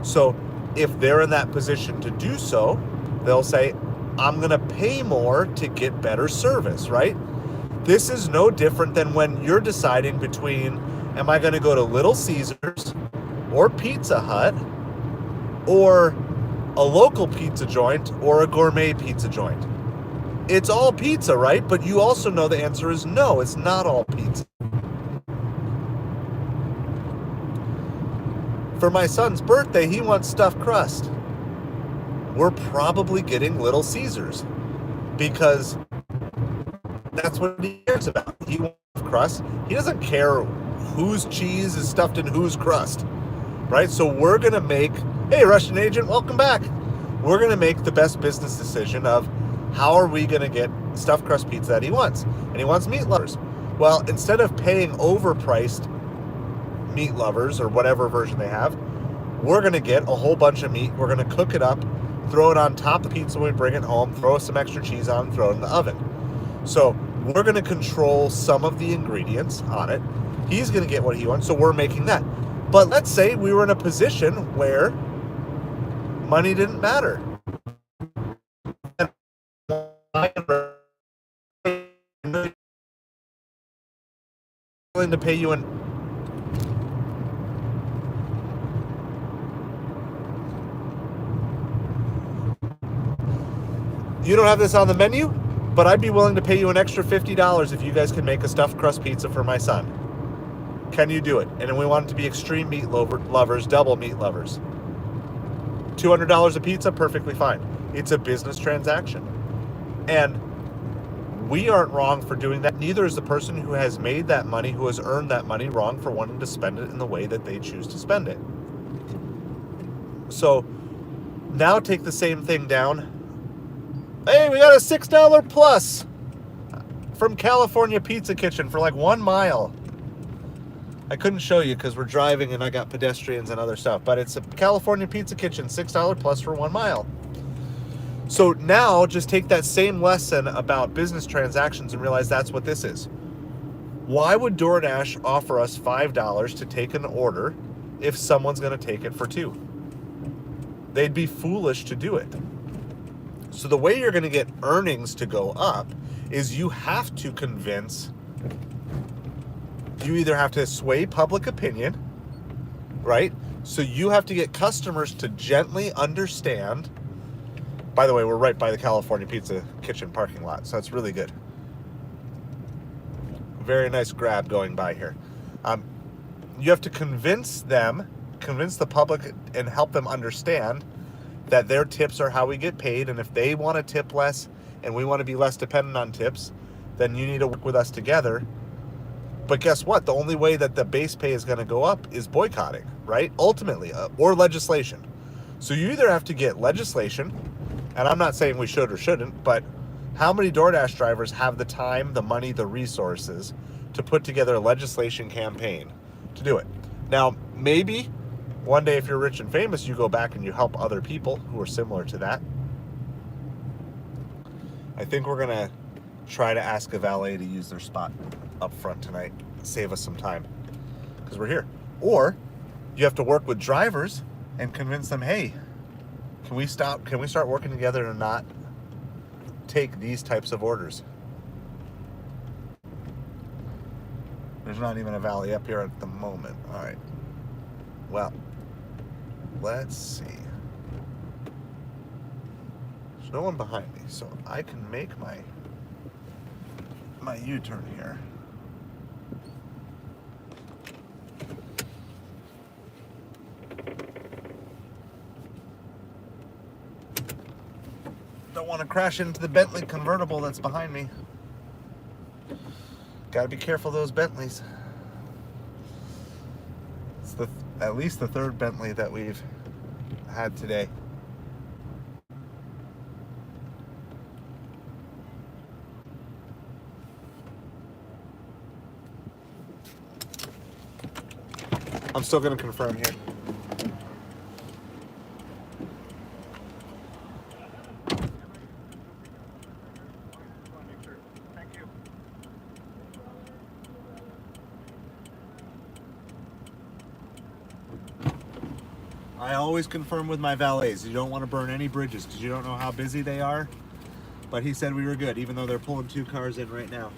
So if they're in that position to do so, they'll say, I'm going to pay more to get better service, right? This is no different than when you're deciding between, am I going to go to Little Caesars or Pizza Hut or a local pizza joint or a gourmet pizza joint? It's all pizza, right? But you also know the answer is no, it's not all pizza. For my son's birthday, he wants stuffed crust. We're probably getting Little Caesars because that's what he cares about. He wants crust. He doesn't care whose cheese is stuffed in whose crust, right? So we're going to make, hey, Russian agent, welcome back. We're going to make the best business decision of how are we going to get stuffed crust pizza that he wants. And he wants meat lovers. Well, instead of paying overpriced meat lovers or whatever version they have, we're going to get a whole bunch of meat. We're going to cook it up, throw it on top of the pizza when we bring it home, throw some extra cheese on, and throw it in the oven. So we're going to control some of the ingredients on it. He's going to get what he wants, so we're making that. But let's say we were in a position where money didn't matter. Willing to pay you an You don't have this on the menu, but I'd be willing to pay you an extra $50 if you guys can make a stuffed crust pizza for my son. Can you do it? And we want it to be extreme meat lovers, double meat lovers. $200 a pizza, perfectly fine. It's a business transaction. And we aren't wrong for doing that. Neither is the person who has made that money, who has earned that money, wrong for wanting to spend it in the way that they choose to spend it. So now take the same thing down. Hey, we got a $6 plus from California Pizza Kitchen for like 1 mile. I couldn't show you because we're driving and I got pedestrians and other stuff, but it's a California Pizza Kitchen, $6 plus for 1 mile. So now just take that same lesson about business transactions and realize that's what this is. Why would DoorDash offer us $5 to take an order if someone's going to take it for $2? They'd be foolish to do it. So the way you're going to get earnings to go up is you have to convince, you either have to sway public opinion, right? So you have to get customers to gently understand. By the way, we're right by the California Pizza Kitchen parking lot, so it's really good. Very nice grab going by here. You have to convince the public and help them understand that their tips are how we get paid, and if they want to tip less and we want to be less dependent on tips, then you need to work with us together. But guess what? The only way that the base pay is going to go up is boycotting, right? Ultimately, or legislation. So you either have to get legislation, and I'm not saying we should or shouldn't, but how many DoorDash drivers have the time, the money, the resources to put together a legislation campaign to do it? Now, maybe one day if you're rich and famous, you go back and you help other people who are similar to that. I think we're going to try to ask a valet to use their spot up front tonight. Save us some time because we're here. Or you have to work with drivers and convince them, hey, can we start working together to not take these types of orders? There's not even a valet up here at the moment. All right. Well, let's see. There's no one behind me, so I can make my U-turn here. Don't want to crash into the Bentley convertible that's behind me. Gotta be careful of those Bentleys. It's at least the third Bentley that we've had today. I'm still going to confirm here. I always confirm with my valets. You don't want to burn any bridges because you don't know how busy they are. But he said we were good, even though they're pulling 2 cars in right now.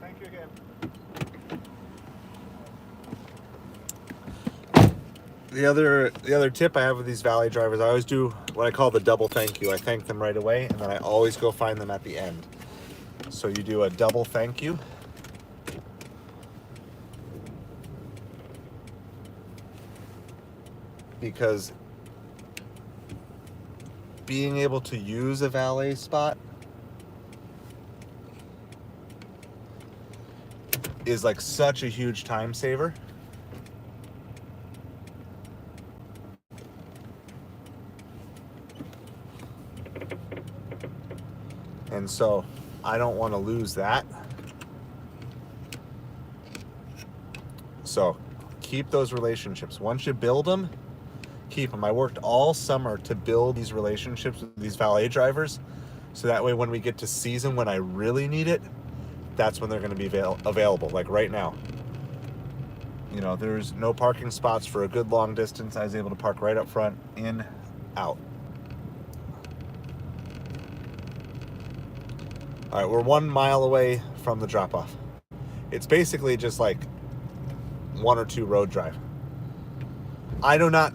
Thank you again. The other tip I have with these valet drivers, I always do what I call the double thank you. I thank them right away, and then I always go find them at the end. So you do a double thank you. Because being able to use a valet spot is like such a huge time saver. And so I don't want to lose that. So keep those relationships. Once you build them, keep them. I worked all summer to build these relationships with these valet drivers. So that way when we get to season when I really need it, that's when they're going to be available. Like right now. You know, there's no parking spots for a good long distance. I was able to park right up front, in, out. All right, we're 1 mile away from the drop-off. It's basically just like 1 or 2 road drive.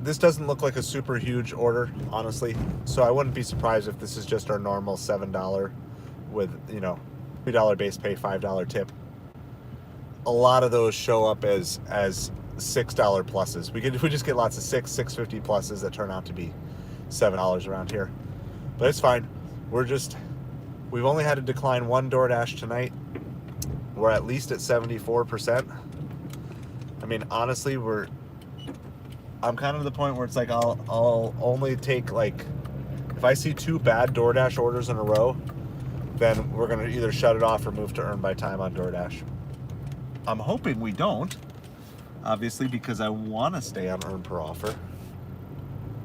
This doesn't look like a super huge order, honestly. So I wouldn't be surprised if this is just our normal $7 with, you know, $3 base pay, $5 tip. A lot of those show up as $6 pluses. We just get lots of $6.50 pluses that turn out to be $7 around here. But it's fine. We've only had to decline 1 Doordash tonight. We're at least at 74%. I mean, honestly, I'm kind of at the point where it's like I'll only take, like, if I see 2 bad Doordash orders in a row, then we're gonna either shut it off or move to earn by time on Doordash. I'm hoping we don't, obviously, because I want to stay on earn per offer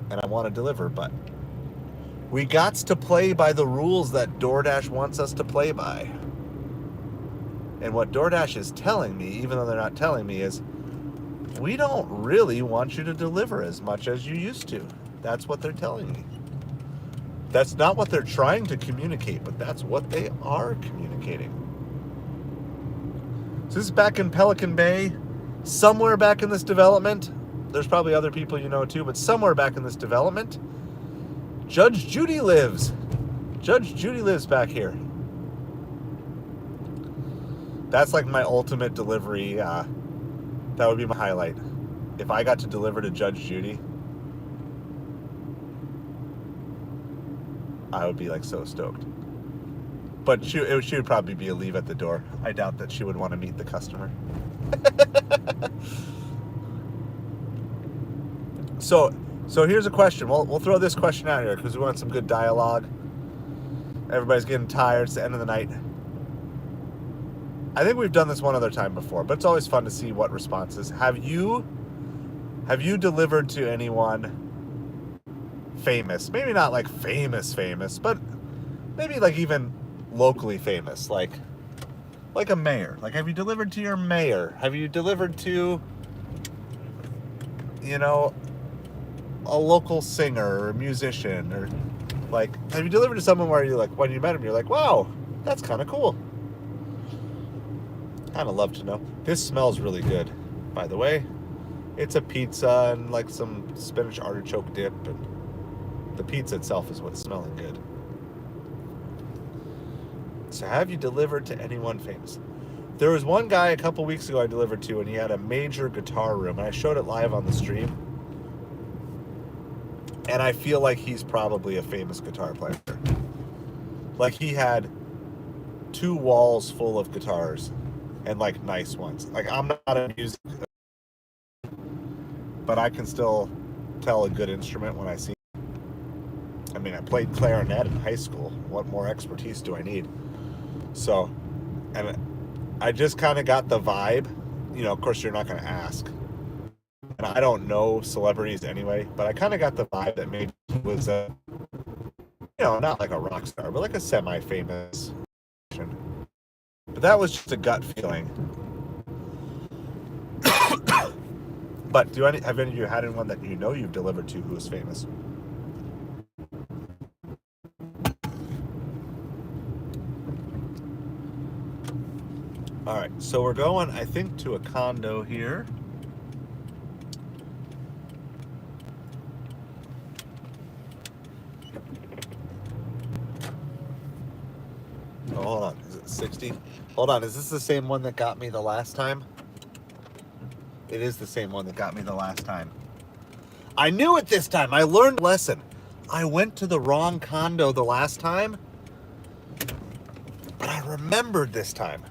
and I want to deliver, but we got to play by the rules that DoorDash wants us to play by. And what DoorDash is telling me, even though they're not telling me, is we don't really want you to deliver as much as you used to. That's what they're telling me. That's not what they're trying to communicate, but that's what they are communicating. So this is back in Pelican Bay, somewhere back in this development. There's probably other people you know too, but somewhere back in this development, Judge Judy lives. Judge Judy lives back here. That's like my ultimate delivery. That would be my highlight. If I got to deliver to Judge Judy, I would be like so stoked. But she would probably be a leave at the door. I doubt that she would want to meet the customer. So here's a question. We'll throw this question out here because we want some good dialogue. Everybody's getting tired. It's the end of the night. I think we've done this one other time before, but it's always fun to see what responses. Have you delivered to anyone famous? Maybe not like famous, but maybe like even locally famous, like a mayor. Like, have you delivered to your mayor? Have you delivered to, you know, a local singer or musician? Or like, have you delivered to someone where you're like, when you met him, you're like, wow, that's kind of cool. Kind of love to know. This smells really good, by the way. It's a pizza and like some spinach artichoke dip, and the pizza itself is what's smelling good. So have you delivered to anyone famous? There was one guy a couple weeks ago I delivered to, and he had a major guitar room, and I showed it live on the stream. And I feel like he's probably a famous guitar player. Like, he had 2 walls full of guitars, and like nice ones. Like, I'm not a music, but I can still tell a good instrument when I see it. I mean, I played clarinet in high school. What more expertise do I need? So, and I just kind of got the vibe. You know, of course, you're not going to ask. And I don't know celebrities anyway, but I kind of got the vibe that maybe he was a, you know, not like a rock star, but like a semi-famous. But that was just a gut feeling. But have any of you had anyone that you know you've delivered to who is famous? All right, so we're going, I think, to a condo here. Oh, hold on. Is it 60? Hold on. Is this the same one that got me the last time? It is the same one that got me the last time. I knew it this time. I learned a lesson. I went to the wrong condo the last time, but I remembered this time.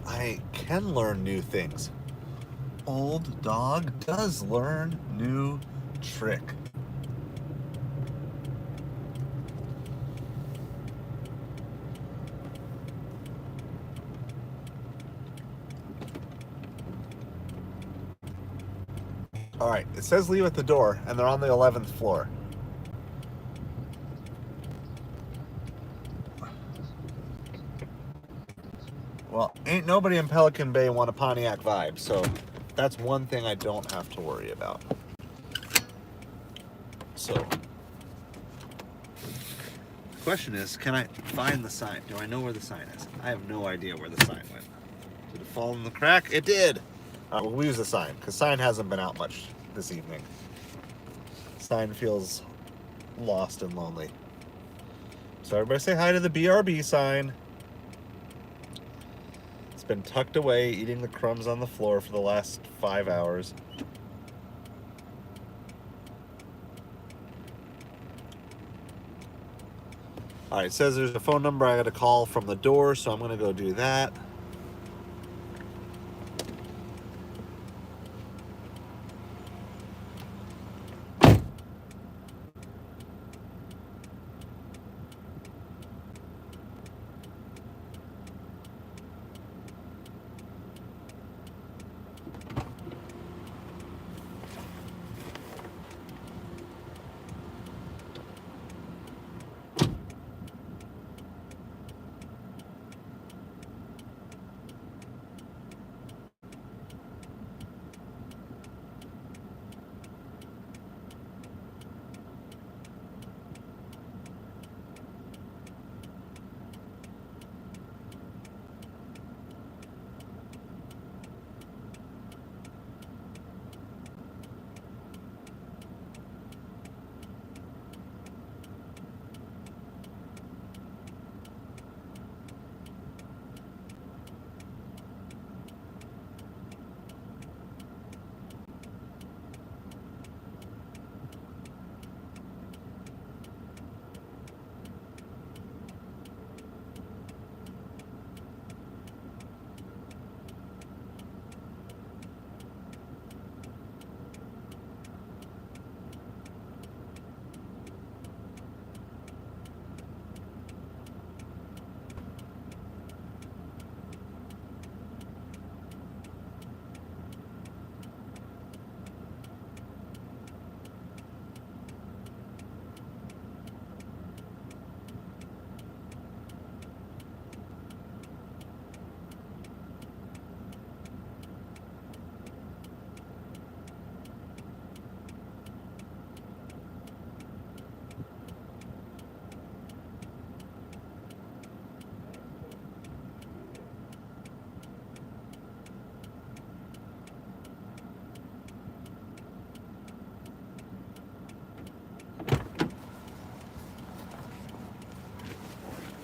I can learn new things. Old dog does learn new trick. All right, it says leave at the door, and they're on the 11th floor. Well, ain't nobody in Pelican Bay want a Pontiac vibe, so that's one thing I don't have to worry about. So, the question is, can I find the sign? Do I know where the sign is? I have no idea where the sign went. Did it fall in the crack? It did! We'll use the sign, because sign hasn't been out much this evening. Sign feels lost and lonely. So everybody say hi to the BRB sign. It's been tucked away, eating the crumbs on the floor for the last 5 hours. All right, it says there's a phone number I got to call from the door, so I'm going to go do that.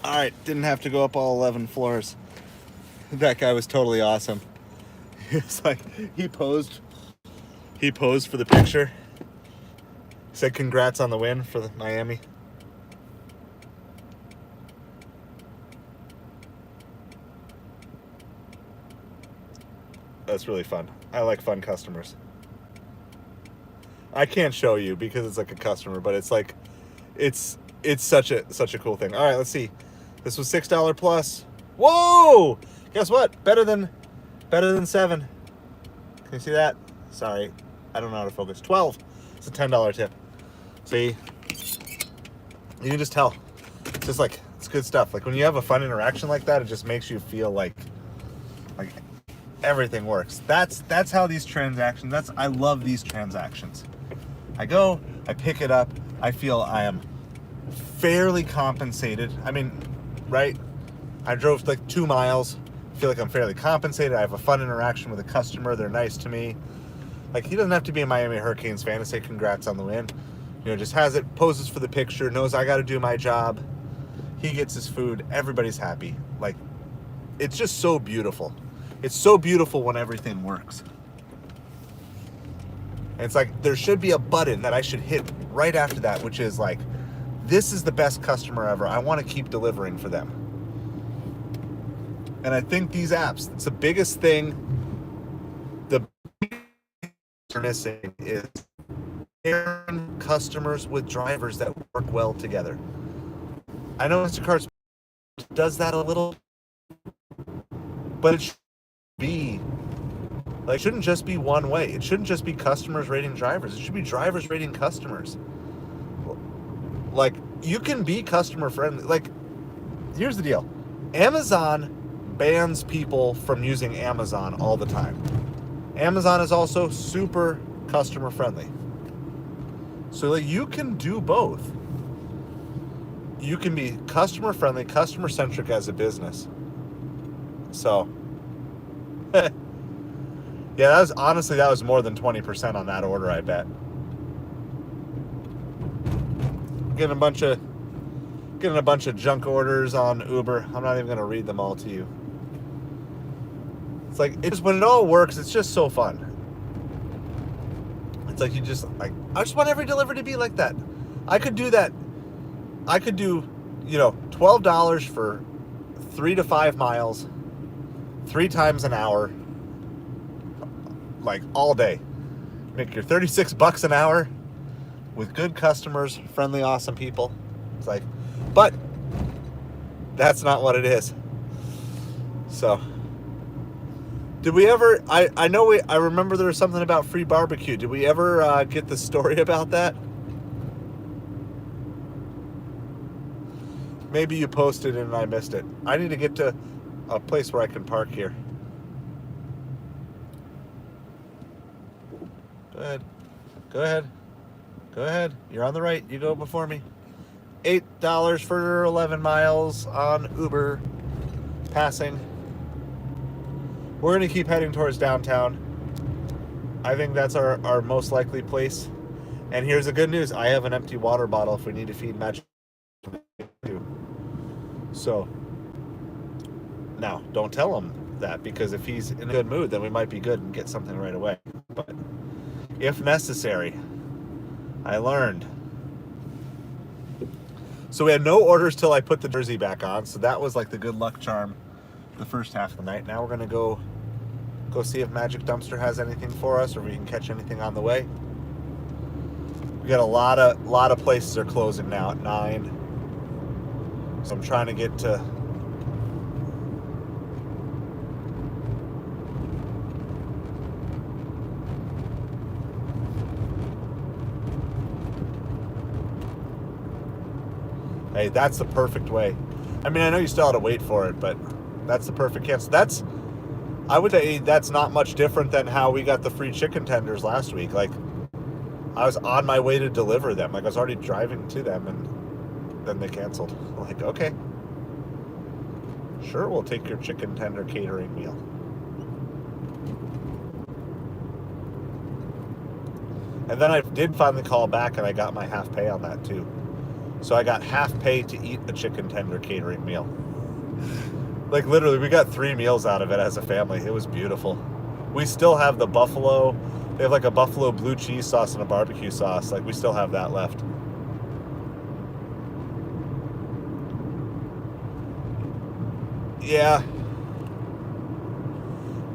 All right, didn't have to go up all 11 floors. That guy was totally awesome. It's like he posed for the picture. Said congrats on the win for the Miami. That's really fun. I like fun customers. I can't show you because it's like a customer, but it's like it's such a cool thing. All right, let's see. This was $6 plus. Whoa! Guess what? Better than 7. Can you see that? Sorry, I don't know how to focus. 12. It's a $10 tip. See, you can just tell. It's just like it's good stuff. Like when you have a fun interaction like that, it just makes you feel like everything works. That's how these transactions, I love these transactions. I go, I pick it up, I feel I am fairly compensated. I mean, right? I drove like 2 miles, feel like I'm fairly compensated. I have a fun interaction with a customer, they're nice to me. Like, he doesn't have to be a Miami Hurricanes fan to say congrats on the win. You know, just has it, poses for the picture, knows I got to do my job. He gets his food, everybody's happy. Like, it's just so beautiful. It's so beautiful when everything works. And it's like, there should be a button that I should hit right after that, which is like, this is the best customer ever. I want to keep delivering for them. And I think these apps, it's the biggest thing the are missing is pairing customers with drivers that work well together. I know Instacart does that a little, but it should be like, it shouldn't just be one way. It shouldn't just be customers rating drivers. It should be drivers rating customers. Like, you can be customer friendly. Like, here's the deal. Amazon bans people from using Amazon all the time. Amazon is also super customer friendly. So like, you can do both. You can be customer friendly, customer centric as a business. So, yeah, that was more than 20% on that order, I bet. Getting a bunch of junk orders on Uber. I'm not even gonna read them all to you. It's like, it's when it all works, it's just so fun. It's like, I just want every delivery to be like that. I could do that. I could do, $12 for 3 to 5 miles, 3 times an hour, like all day. Make your $36 an hour with good customers, friendly, awesome people. It's like, but that's not what it is. So, did we ever, I remember there was something about free barbecue. Did we ever get the story about that? Maybe you posted it and I missed it. I need to get to a place where I can park here. Go ahead. You're on the right. You go before me. $8 for 11 miles on Uber. Passing. We're going to keep heading towards downtown. I think that's our most likely place. And here's the good news. I have an empty water bottle if we need to feed Magic. So, now, don't tell him that, because if he's in a good mood, then we might be good and get something right away. But if necessary, I learned. So we had no orders till I put the jersey back on. So that was like the good luck charm the first half of the night. Now we're gonna go see if Magic Dumpster has anything for us, or we can catch anything on the way. We got a lot of places are closing now at 9. So I'm trying to get to hey, that's the perfect way. I mean, I know you still have to wait for it, but that's the perfect cancel. I would say that's not much different than how we got the free chicken tenders last week. Like, I was on my way to deliver them. Like, I was already driving to them, and then they canceled. I'm like, okay. Sure, we'll take your chicken tender catering meal. And then I did finally call back, and I got my half pay on that too. So I got half pay to eat a chicken tender catering meal. Like, literally, we got 3 meals out of it as a family. It was beautiful. We still have the buffalo. They have like a buffalo blue cheese sauce and a barbecue sauce. Like, we still have that left. Yeah.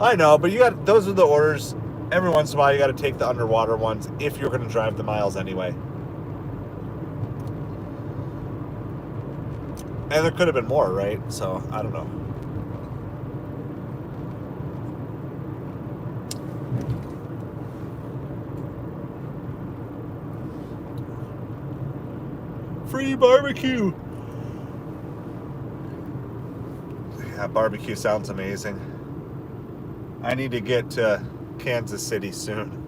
I know, but those are the orders. Every once in a while, you got to take the underwater ones if you're going to drive the miles anyway. And there could have been more, right? So, I don't know. Free barbecue! Yeah, barbecue sounds amazing. I need to get to Kansas City soon.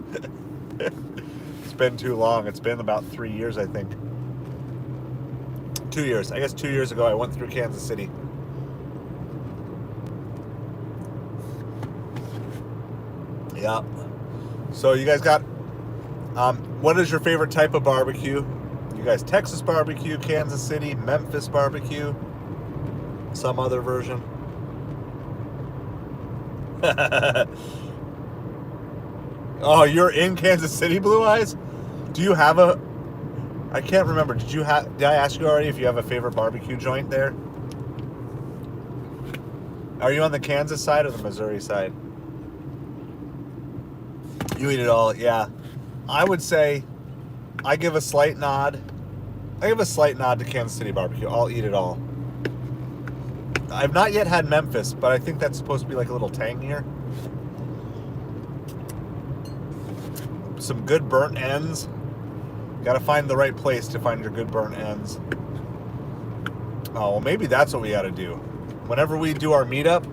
It's been too long. It's been about 3 years, I think. 2 years. I guess 2 years ago I went through Kansas City. Yeah. So you guys got, what is your favorite type of barbecue? You guys Texas barbecue, Kansas City, Memphis barbecue, some other version? Oh, you're in Kansas City, Blue Eyes? Do you have a... I can't remember. Did I ask you already if you have a favorite barbecue joint there? Are you on the Kansas side or the Missouri side? You eat it all, yeah. I would say I give a slight nod. I give a slight nod to Kansas City barbecue. I'll eat it all. I've not yet had Memphis, but I think that's supposed to be like a little tangier. Some good burnt ends. Got to find the right place to find your good burnt ends. Oh, well, maybe that's what we got to do. Whenever we do our meetup.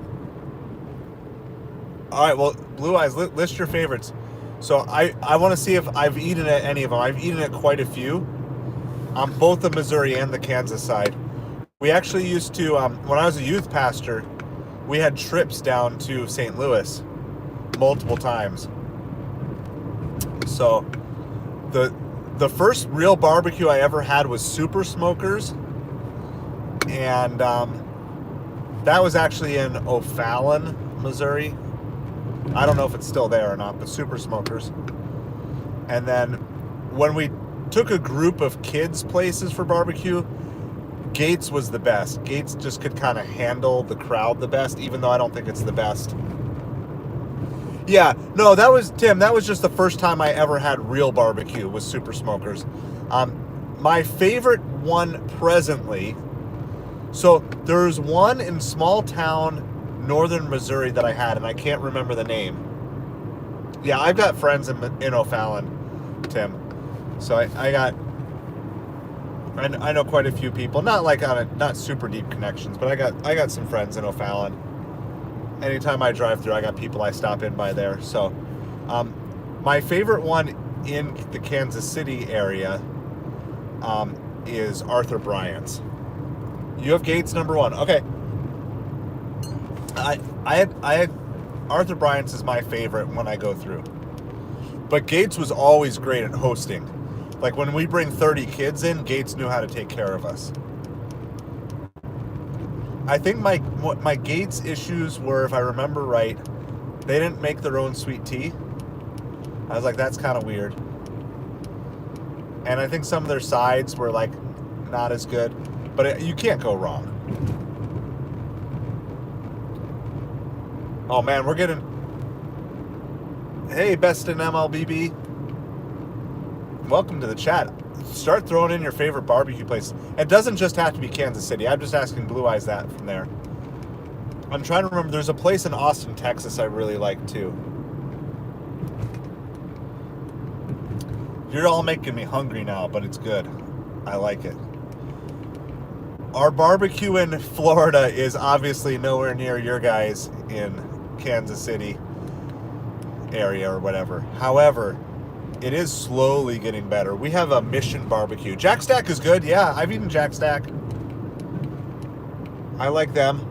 All right, well, Blue Eyes, list your favorites. So I want to see if I've eaten at any of them. I've eaten at quite a few on both the Missouri and the Kansas side. We actually used to, when I was a youth pastor, we had trips down to St. Louis multiple times. So the first real barbecue I ever had was Super Smokers, and that was actually in O'Fallon, Missouri. I don't know if it's still there or not, but Super Smokers. And then when we took a group of kids places for barbecue, Gates was the best. Gates just could kind of handle the crowd the best, even though I don't think it's the best. Yeah, no, that was, Tim, that was just the first time I ever had real barbecue was Super Smokers. My favorite one presently, so there's one in small town northern Missouri that I had, and I can't remember the name. Yeah, I've got friends in O'Fallon, Tim. So I know quite a few people, not like not super deep connections, but I got some friends in O'Fallon. Anytime I drive through, I got people I stop in by there. So, my favorite one in the Kansas City area is Arthur Bryant's. You have Gates number one. Okay. I had Arthur Bryant's is my favorite when I go through. But Gates was always great at hosting. Like when we bring 30 kids in, Gates knew how to take care of us. I think my Gates issues were, if I remember right, they didn't make their own sweet tea. I was like, that's kind of weird. And I think some of their sides were like not as good, but you can't go wrong. Oh man, we're getting... Hey, Best in MLBB. Welcome to the chat. Start throwing in your favorite barbecue place. It doesn't just have to be Kansas City. I'm just asking Blue Eyes that from there. I'm trying to remember. There's a place in Austin, Texas I really like too. You're all making me hungry now, but it's good. I like it. Our barbecue in Florida is obviously nowhere near your guys in Kansas City area or whatever. However, it is slowly getting better. We have a Mission barbecue. Jack Stack is good. Yeah, I've eaten Jack Stack. I like them.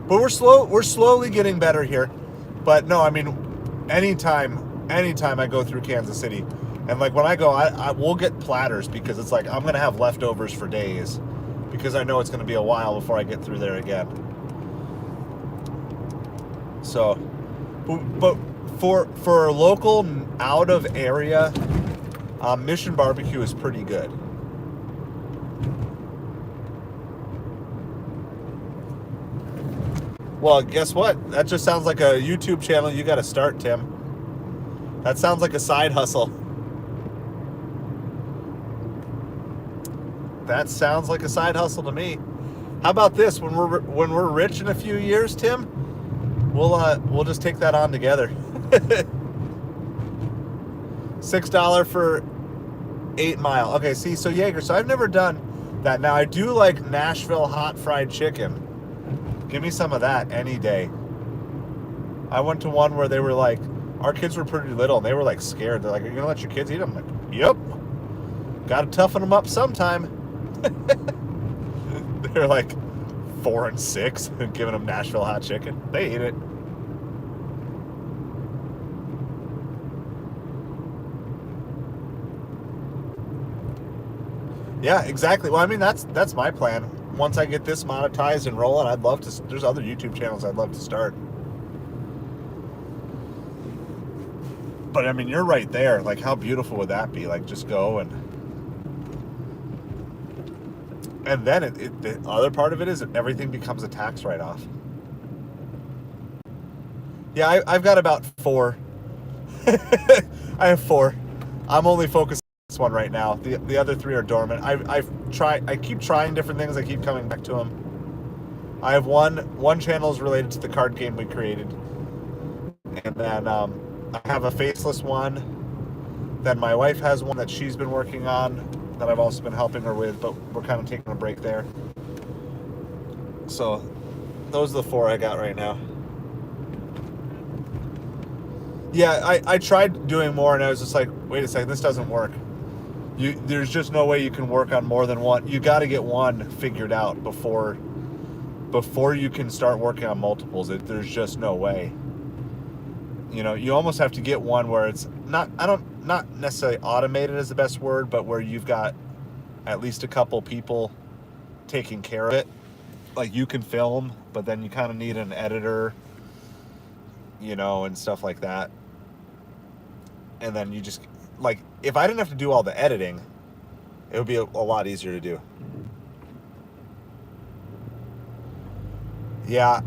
But we're slowly getting better here. But no, I mean, anytime I go through Kansas City, and like when I go, I will get platters because it's like I'm gonna have leftovers for days because I know it's gonna be a while before I get through there again. So, but for local out of area, Mission barbecue is pretty good. Well, guess what? That just sounds like a YouTube channel you got to start, Tim. That sounds like a side hustle. That sounds like a side hustle to me. How about this? When we're rich in a few years, Tim, we'll just take that on together. $6 for 8 Mile. Okay, see, so Jaeger. So I've never done that. Now I do like Nashville hot fried chicken. Give me some of that any day. I went to one where they were like, our kids were pretty little, and they were like scared. They're like, "Are you gonna let your kids eat them?" I'm like, "Yep. Got to toughen them up sometime." They're like 4 and 6, and giving them Nashville hot chicken. They eat it. Yeah, exactly. Well, I mean, that's my plan. Once I get this monetized and rolling, I'd love to. There's other YouTube channels I'd love to start. But I mean, you're right there. Like, how beautiful would that be? Like, just go and then the other part of it is that everything becomes a tax write-off. Yeah, I've got about 4. I have 4. I'm only focused on this one right now. The other 3 are dormant. I keep trying different things. I keep coming back to them. I have one channel is related to the card game we created, and then I have a faceless one. Then my wife has one that she's been working on that I've also been helping her with, but we're kind of taking a break there. So those are the 4 I got right now. Yeah, I tried doing more, and I was just like, wait a second, this doesn't work. There's just no way you can work on more than one. You got to get one figured out before you can start working on multiples. There's just no way. You know, you almost have to get one where it's not necessarily automated is the best word, but where you've got at least a couple people taking care of it. Like, you can film, but then you kind of need an editor, you know, and stuff like that. And then you just, like, if I didn't have to do all the editing, it would be a lot easier to do. Yeah,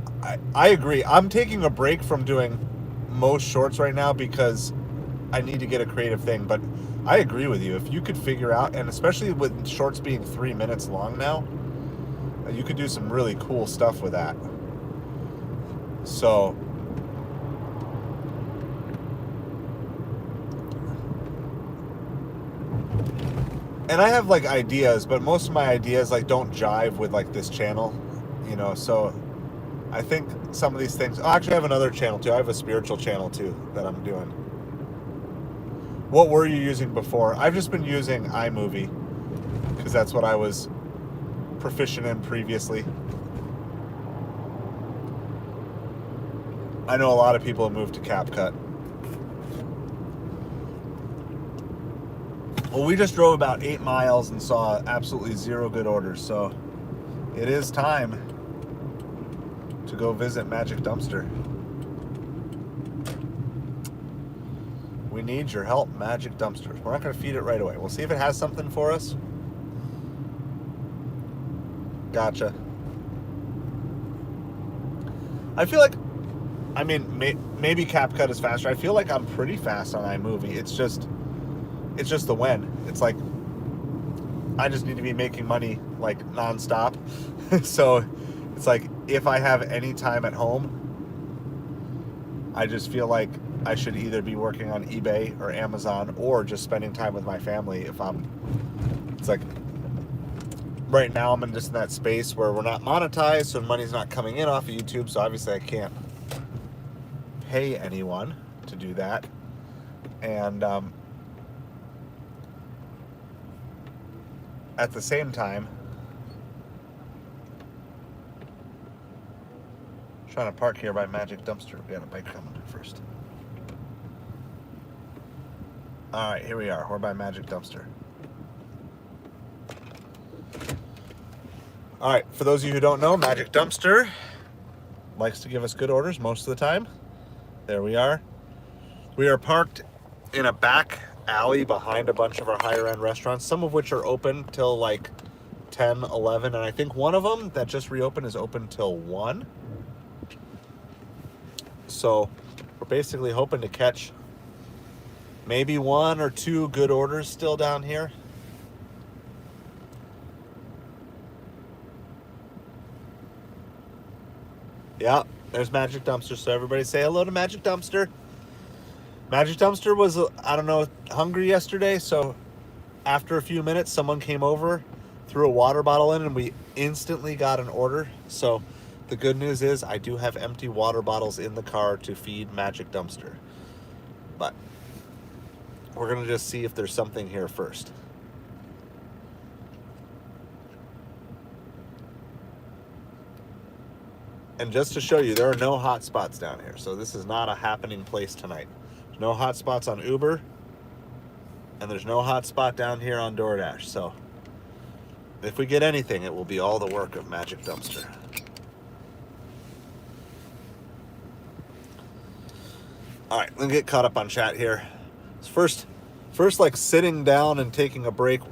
I agree. I'm taking a break from doing most shorts right now because I need to get a creative thing. But I agree with you. If you could figure out, and especially with shorts being 3 minutes long now, you could do some really cool stuff with that. So, and I have like ideas, but most of my ideas like don't jive with like this channel, you know. So I think some of these things. Oh, actually, I have another channel too. I have a spiritual channel too that I'm doing. What were you using before? I've just been using iMovie because that's what I was proficient in previously. I know a lot of people have moved to CapCut. Well, we just drove about 8 miles and saw absolutely 0 good orders, so it is time to go visit Magic Dumpster. We need your help, Magic Dumpster. We're not going to feed it right away. We'll see if it has something for us. Gotcha. I feel like, I mean, maybe CapCut is faster. I feel like I'm pretty fast on iMovie. It's just the when. It's like, I just need to be making money like nonstop. So it's like, if I have any time at home, I just feel like I should either be working on eBay or Amazon or just spending time with my family. It's like, right now I'm just in that space where we're not monetized, so money's not coming in off of YouTube, so obviously I can't pay anyone to do that. And at the same time, trying to park here by Magic Dumpster. We got a bike coming first. All right, here we are. We're by Magic Dumpster. All right, for those of you who don't know, Magic Dumpster likes to give us good orders most of the time. There we are. We are parked in a back alley behind a bunch of our higher end restaurants, some of which are open till like 10, 11, and I think one of them that just reopened is open till 1. So we're basically hoping to catch maybe 1 or 2 good orders still down here. Yeah, there's Magic Dumpster. So everybody say hello to Magic Dumpster. Magic Dumpster was, I don't know, hungry yesterday. So after a few minutes, someone came over, threw a water bottle in, and we instantly got an order. So The good news is I do have empty water bottles in the car to feed Magic Dumpster. But we're going to just see if there's something here first. And just to show you, there are no hot spots down here. So this is not a happening place tonight. There's no hot spots on Uber. And there's no hot spot down here on Doordash. So if we get anything, it will be all the work of Magic Dumpster. All right, let me get caught up on chat here. First, like sitting down and taking a break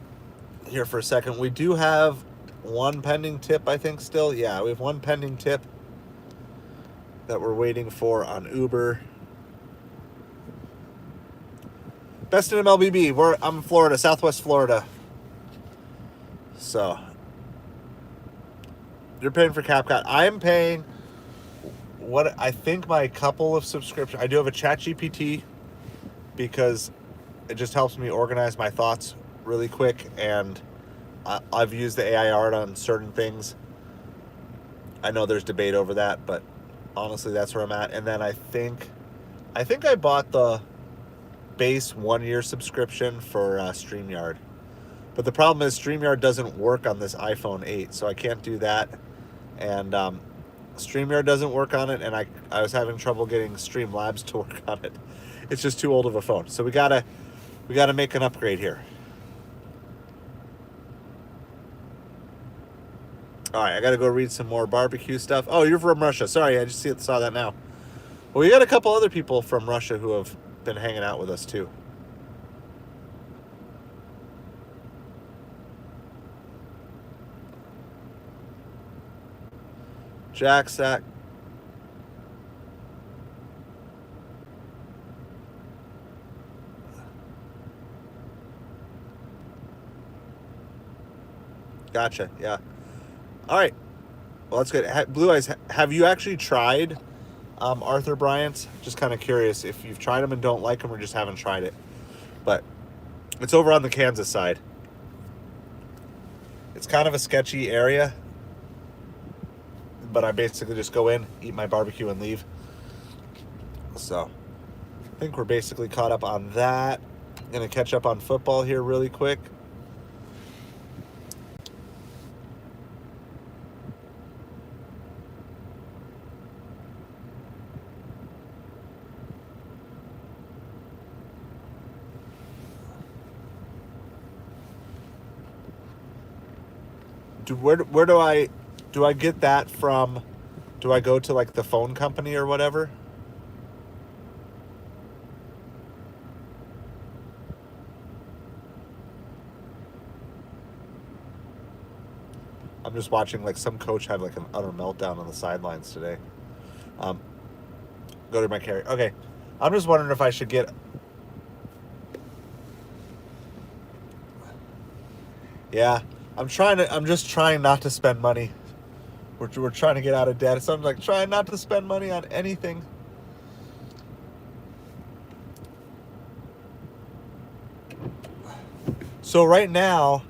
here for a second. We do have one pending tip, I think, still. Yeah, we have one pending tip that we're waiting for on Uber. Best in MLBB. I'm in Florida, Southwest Florida. So, you're paying for CapCut. I am paying what I think my couple of subscriptions. I do have a ChatGPT because it just helps me organize my thoughts really quick, and I've used the AI art on certain things. I know there's debate over that, but honestly, that's where I'm at. And then I think I bought the base 1-year subscription for StreamYard. But the problem is StreamYard doesn't work on this iPhone 8, so I can't do that. And StreamYard doesn't work on it, and I was having trouble getting Streamlabs to work on it. It's just too old of a phone. So we gotta make an upgrade here. All right, I gotta go read some more barbecue stuff. Oh, you're from Russia. Sorry, I just saw that now. Well, we got a couple other people from Russia who have been hanging out with us too. Jack Sack. Gotcha, yeah. All right. Well, that's good. Blue Eyes, have you actually tried Arthur Bryant's? Just kind of curious if you've tried them and don't like them or just haven't tried it. But it's over on the Kansas side. It's kind of a sketchy area, but I basically just go in, eat my barbecue, and leave. So I think we're basically caught up on that. Gonna catch up on football here really quick. Where do I get that from? Do I go to like the phone company or whatever? I'm just watching like some coach had like an utter meltdown on the sidelines today. Go to my carrier. Okay. I'm just wondering if I should get... Yeah. I'm just trying not to spend money. We're trying to get out of debt. So I'm like trying not to spend money on anything. So right now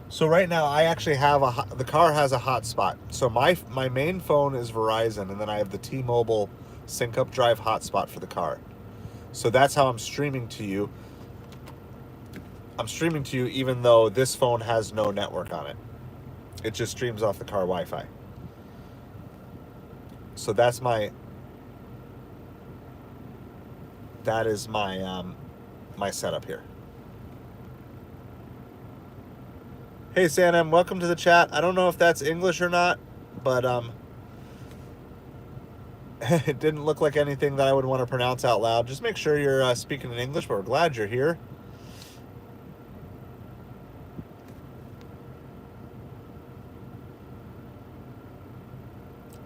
I actually have the car has a hotspot. So my main phone is Verizon, and then I have the T-Mobile Sync Up Drive hotspot for the car. So that's how I'm streaming to you. I'm streaming to you even though this phone has no network on it. It just streams off the car Wi-Fi. So that is my my setup here. Hey Sanam, welcome to the chat. I don't know if that's English or not, but it didn't look like anything that I would want to pronounce out loud. Just make sure you're speaking in English, but we're glad you're here.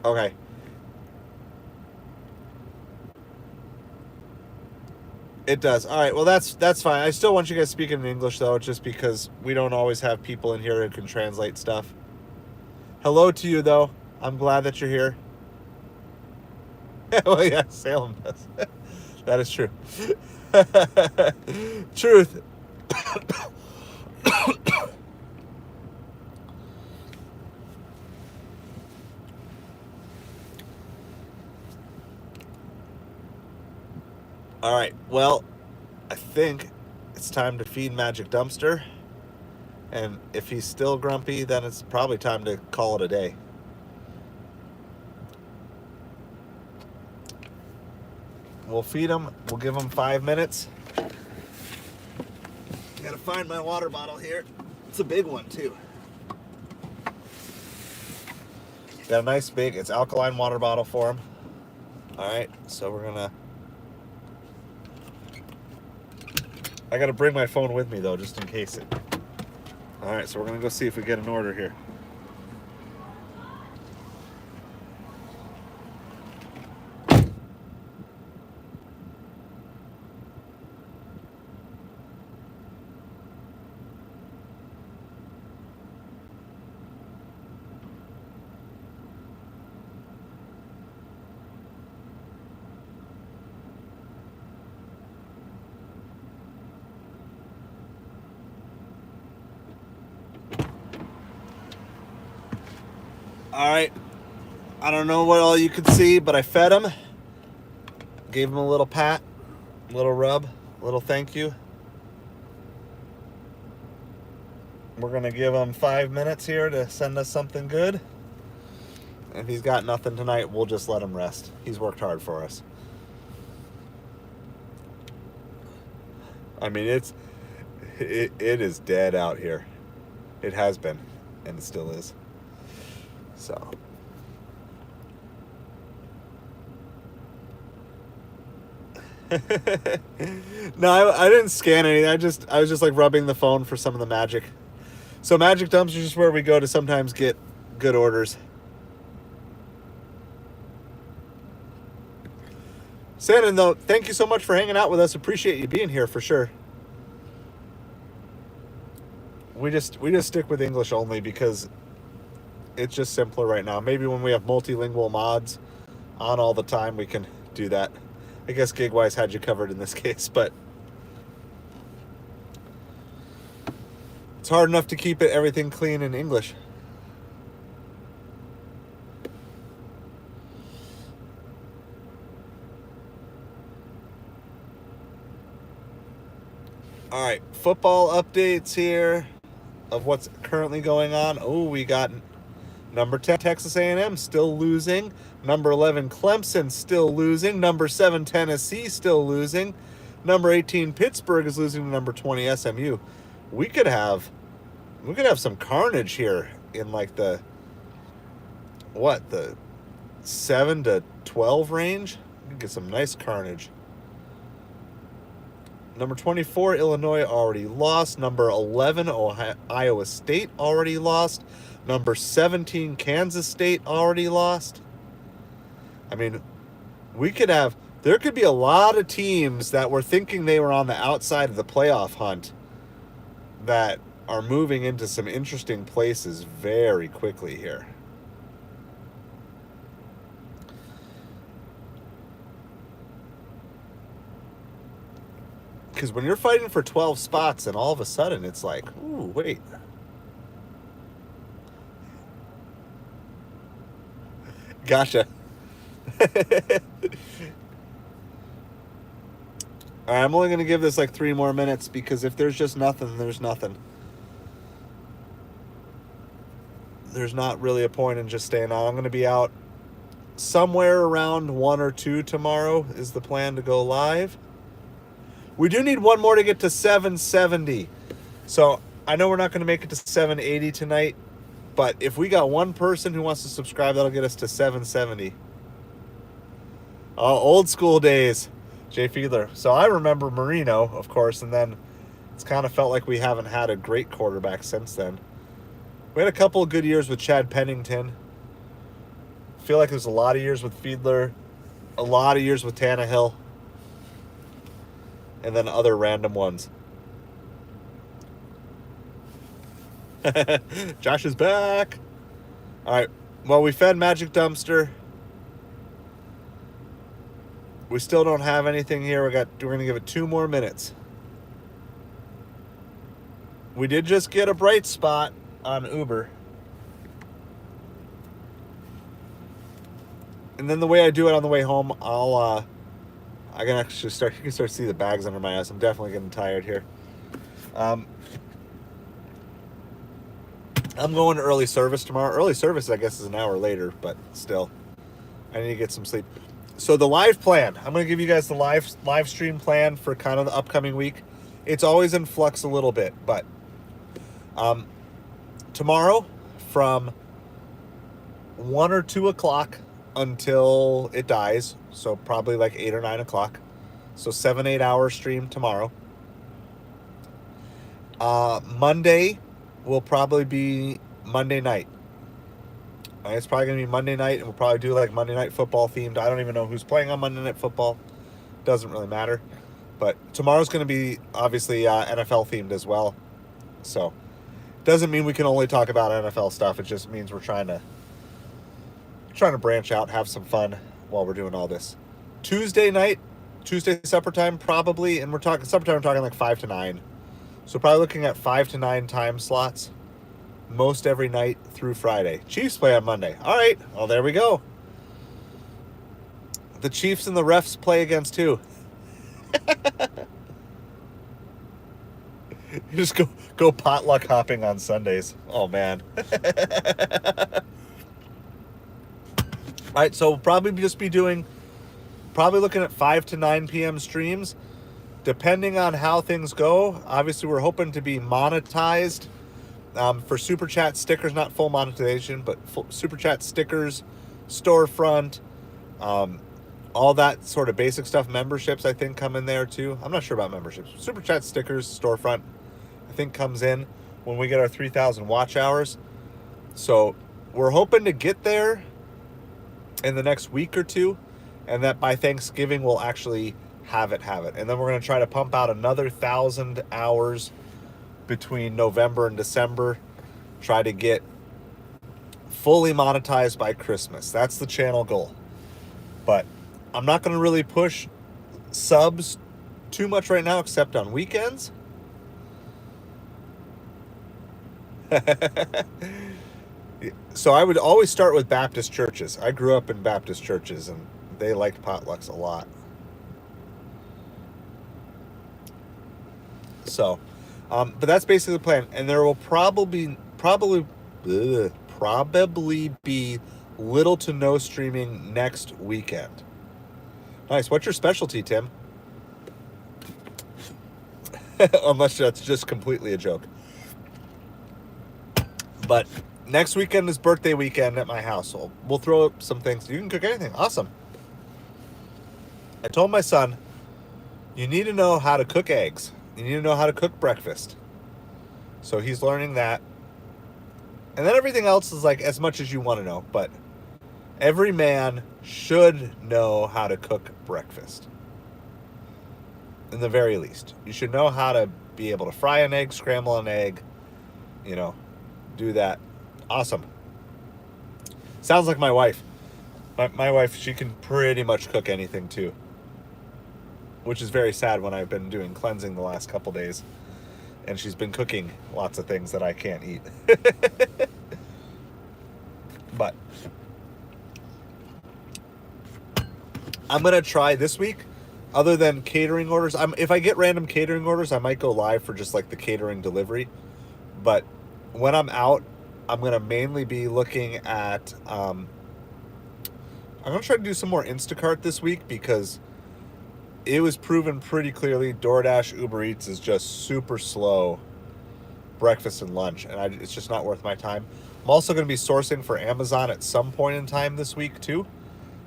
Okay. It does. All right. Well, that's fine. I still want you guys speaking in English, though, just because we don't always have people in here who can translate stuff. Hello to you, though. I'm glad that you're here. Well, yeah, Salem does. That is true. Truth. All right, well, I think it's time to feed Magic Dumpster. And if he's still grumpy, then it's probably time to call it a day. We'll feed him. We'll give him 5 minutes. Gotta find my water bottle here. It's a big one, too. Got a nice big, it's alkaline water bottle for him. All right, so we're gonna... I gotta bring my phone with me, though, just in case it... All right, so we're gonna go see if we get an order here. All right, I don't know what all you could see, but I fed him. Gave him a little pat, a little rub, a little thank you. We're gonna give him 5 minutes here to send us something good. If he's got nothing tonight, we'll just let him rest. He's worked hard for us. I mean, it is dead out here. It has been, and it still is. So. No, I didn't scan anything. I was just like rubbing the phone for some of the magic. So Magic Dumpster is just where we go to sometimes get good orders. Shannon, though, thank you so much for hanging out with us. Appreciate you being here for sure. We just stick with English only because it's just simpler right now. Maybe when we have multilingual mods on all the time, we can do that. I guess GigWise had you covered in this case, but it's hard enough to keep everything clean in English. All right, football updates here of what's currently going on. Oh, we got number 10 Texas A&M still losing. Number 11 Clemson still losing. Number 7 Tennessee still losing. Number 18 Pittsburgh is losing to number 20 SMU. We could have some carnage here in like the 7 to 12 range. We could get some nice carnage. Number 24, Illinois already lost. Number 11, Iowa State already lost. Number 17, Kansas State already lost. I mean, there could be a lot of teams that were thinking they were on the outside of the playoff hunt that are moving into some interesting places very quickly here. Because when you're fighting for 12 spots and all of a sudden it's like, ooh, wait. Gotcha. All right, I'm only going to give this like 3 more minutes because if there's just nothing, there's nothing. There's not really a point in just staying on. I'm going to be out somewhere around 1 or 2 tomorrow is the plan to go live. We do need one more to get to 770. So I know we're not going to make it to 780 tonight, but if we got one person who wants to subscribe, that'll get us to 770. Oh, old school days, Jay Fiedler. So I remember Marino, of course, and then it's kind of felt like we haven't had a great quarterback since then. We had a couple of good years with Chad Pennington. I feel like there's a lot of years with Fiedler, a lot of years with Tannehill, and then other random ones. Josh is back. All right. Well, we fed Magic Dumpster. We still don't have anything here. We're going to give it 2 more minutes. We did just get a bright spot on Uber. And then the way I do it on the way home, I'll I can actually start. You can start to see the bags under my eyes. I'm definitely getting tired here. I'm going to early service tomorrow. Early service, I guess, is an hour later, but still, I need to get some sleep. So the live plan, I'm going to give you guys the live stream plan for kind of the upcoming week. It's always in flux a little bit, but tomorrow from 1 or 2 o'clock until it dies, so probably like 8 or 9 o'clock. So 7-8 hour stream tomorrow. Monday will probably be Monday night. It's probably going to be Monday night, and we'll probably do like Monday Night Football themed. I don't even know who's playing on Monday Night Football. Doesn't really matter. But tomorrow's going to be obviously NFL themed as well. So doesn't mean we can only talk about NFL stuff. It just means we're trying to branch out, have some fun while we're doing all this. Tuesday supper time probably, and we're talking supper time. We're talking like 5 to 9. So probably looking at 5 to 9 time slots. Most every night through Friday. Chiefs play on Monday. All right. Well, there we go. The Chiefs and the refs play against who? You just go potluck hopping on Sundays. Oh, man. All right. So we'll probably just be looking at 5 to 9 p.m. streams. Depending on how things go. Obviously, we're hoping to be monetized. For Super Chat stickers, not full monetization, but Super Chat stickers, storefront, all that sort of basic stuff. Memberships, I think, come in there too. I'm not sure about memberships. Super Chat stickers, storefront, I think comes in when we get our 3,000 watch hours. So we're hoping to get there in the next week or two, and that by Thanksgiving we'll actually have it. And then we're going to try to pump out another 1,000 hours between November and December, try to get fully monetized by Christmas. That's the channel goal. But I'm not going to really push subs too much right now, except on weekends. So I would always start with Baptist churches. I grew up in Baptist churches, and they liked potlucks a lot. So but that's basically the plan, and there will probably be little to no streaming next weekend. Nice. What's your specialty, Tim? Unless that's just completely a joke. But next weekend is birthday weekend at my house, so we'll throw up some things. You can cook anything. Awesome. I told my son, you need to know how to cook eggs. You need to know how to cook breakfast. So he's learning that. And then everything else is like as much as you want to know. But every man should know how to cook breakfast. In the very least. You should know how to be able to fry an egg, scramble an egg. Do that. Awesome. Sounds like my wife. My wife, she can pretty much cook anything too. Which is very sad when I've been doing cleansing the last couple days. And she's been cooking lots of things that I can't eat. But I'm going to try this week, other than catering orders. If I get random catering orders, I might go live for just like the catering delivery. But when I'm out, I'm going to mainly be looking at... I'm going to try to do some more Instacart this week, because it was proven pretty clearly Doordash, Ubereats is just super slow breakfast and lunch, and it's just not worth my time. I'm also going to be sourcing for Amazon at some point in time this week too,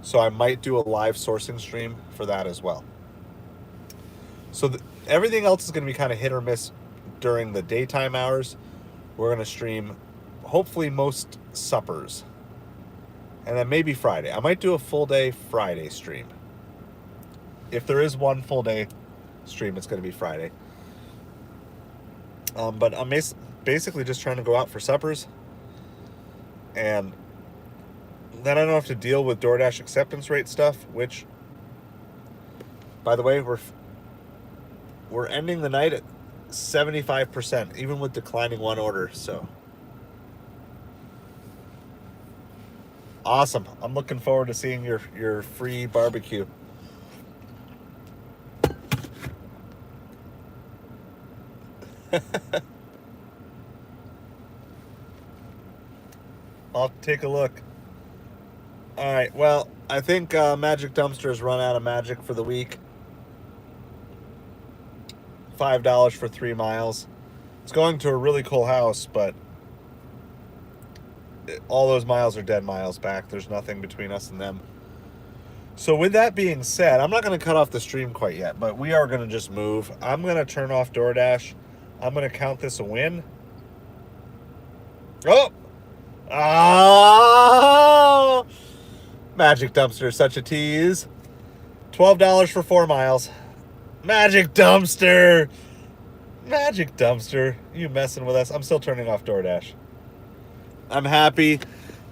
so I might do a live sourcing stream for that as well. So everything else is going to be kind of hit or miss during the daytime hours. We're going to stream hopefully most suppers, and then maybe Friday. I might do a full day Friday stream. If there is one full day stream, it's going to be Friday. But I'm basically just trying to go out for suppers. And then I don't have to deal with DoorDash acceptance rate stuff, which, by the way, we're ending the night at 75%, even with declining one order. So awesome. I'm looking forward to seeing your free barbecue. I'll take a look. All right. Well, I think Magic Dumpster has run out of magic for the week. $5 for 3 miles. It's going to a really cool house, but all those miles are dead miles back. There's nothing between us and them. So with that being said, I'm not going to cut off the stream quite yet, but we are going to just move. I'm going to turn off Doordash. I'm going to count this a win. Oh! Oh! Magic Dumpster, such a tease. $12 for 4 miles. Magic Dumpster! Magic Dumpster. You messing with us? I'm still turning off Doordash. I'm happy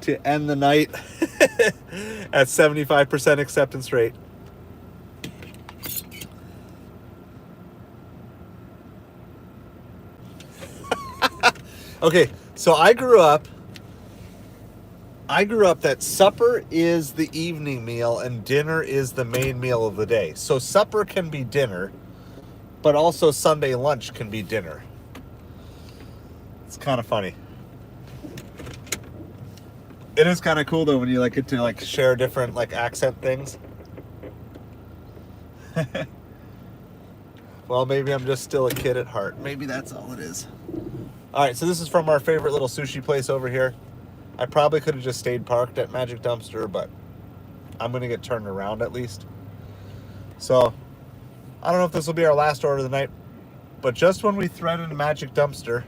to end the night at 75% acceptance rate. Okay, so I grew up that supper is the evening meal and dinner is the main meal of the day. So supper can be dinner, but also Sunday lunch can be dinner. It's kind of funny. It is kind of cool though when you like get to like share different like accent things. Well, maybe I'm just still a kid at heart. Maybe that's all it is. All right, so this is from our favorite little sushi place over here. I probably could have just stayed parked at Magic Dumpster, but I'm going to get turned around at least. So, I don't know if this will be our last order of the night, but just when we threatened Magic Dumpster,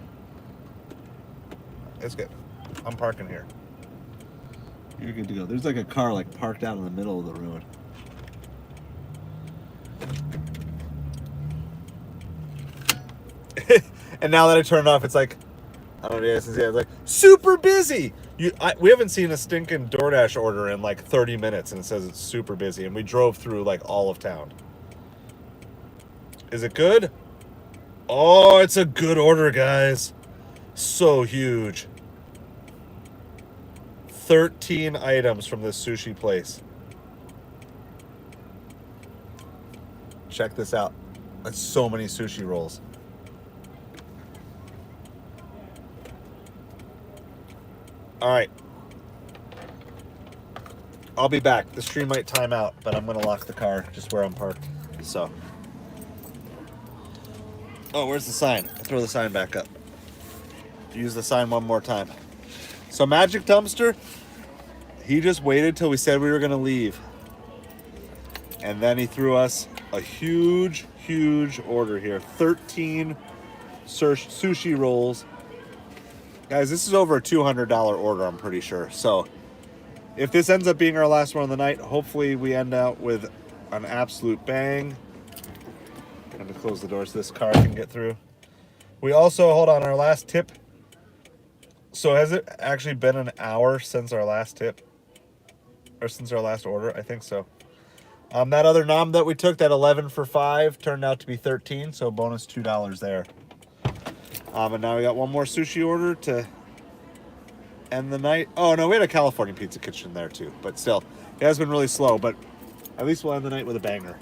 it's good. I'm parking here. You're good to go. There's like a car like parked out in the middle of the road. And now that I turned it off, it's like, I don't know if you guys can see it, it's like, super busy! We haven't seen a stinking DoorDash order in like 30 minutes and it says it's super busy. And we drove through like all of town. Is it good? Oh, it's a good order, guys. So huge. 13 items from this sushi place. Check this out. That's so many sushi rolls. All right. I'll be back. The stream might time out, but I'm going to lock the car just where I'm parked. So. Oh, where's the sign? I'll throw the sign back up. Use the sign one more time. So Magic Dumpster, he just waited till we said we were going to leave. And then he threw us a huge, huge order here. 13 sushi rolls. Guys, this is over a $200 order, I'm pretty sure. So if this ends up being our last one of the night, hopefully we end out with an absolute bang. I'm going to close the door so this car can get through. We also, hold on, our last tip. So has it actually been an hour since our last tip? Or since our last order? I think so. That other nom that we took, that 11 for 5, turned out to be 13, so bonus $2 there. And now we got one more sushi order to end the night. Oh, no, we had a California Pizza Kitchen there too, but still, it has been really slow, but at least we'll end the night with a banger.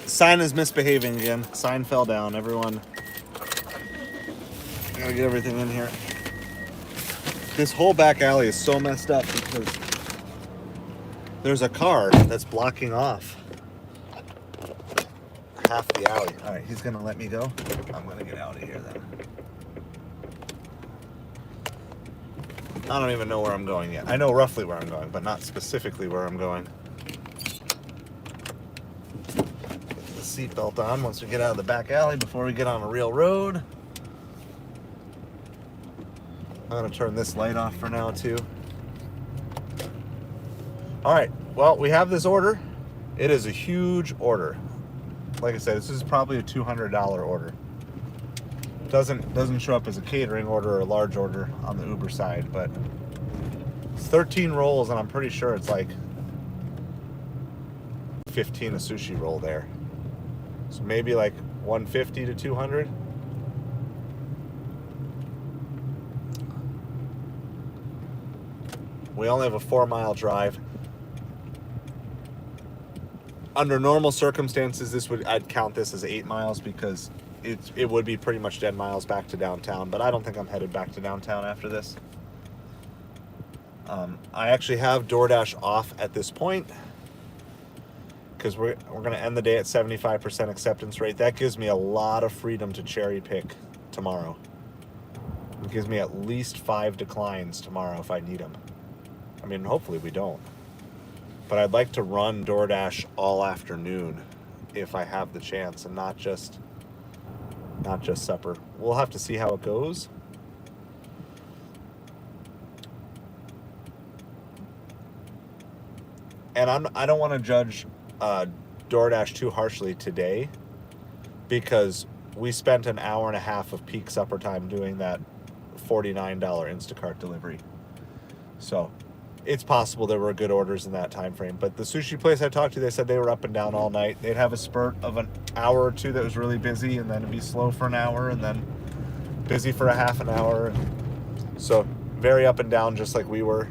Sign is misbehaving again. Sign fell down. Everyone, gotta get everything in here. This whole back alley is so messed up because there's a car that's blocking off half the alley. All right, he's gonna let me go. I'm gonna get out of here then. I don't even know where I'm going yet. I know roughly where I'm going, but not specifically where I'm going. Get the seatbelt on once we get out of the back alley before we get on a real road. I'm gonna turn this light off for now too. All right, well, we have this order. It is a huge order. Like I said, this is probably a $200 order. Doesn't show up as a catering order or a large order on the Uber side, but it's 13 rolls, and I'm pretty sure it's like 15 a sushi roll there. So maybe like 150 to 200. We only have a 4-mile drive. Under normal circumstances, I'd count this as 8 miles because it would be pretty much dead miles back to downtown, but I don't think I'm headed back to downtown after this. I actually have Doordash off at this point because we're going to end the day at 75% acceptance rate. That gives me a lot of freedom to cherry pick tomorrow. It gives me at least 5 declines tomorrow if I need them. I mean, hopefully we don't. But I'd like to run Doordash all afternoon if I have the chance, and not just supper. We'll have to see how it goes. And I don't want to judge Doordash too harshly today because we spent an hour and a half of peak supper time doing that $49 Instacart delivery. So it's possible there were good orders in that time frame. But the sushi place I talked to, they said they were up and down all night. They'd have a spurt of an hour or two that was really busy, and then it'd be slow for an hour, and then busy for a half an hour. So very up and down, just like we were.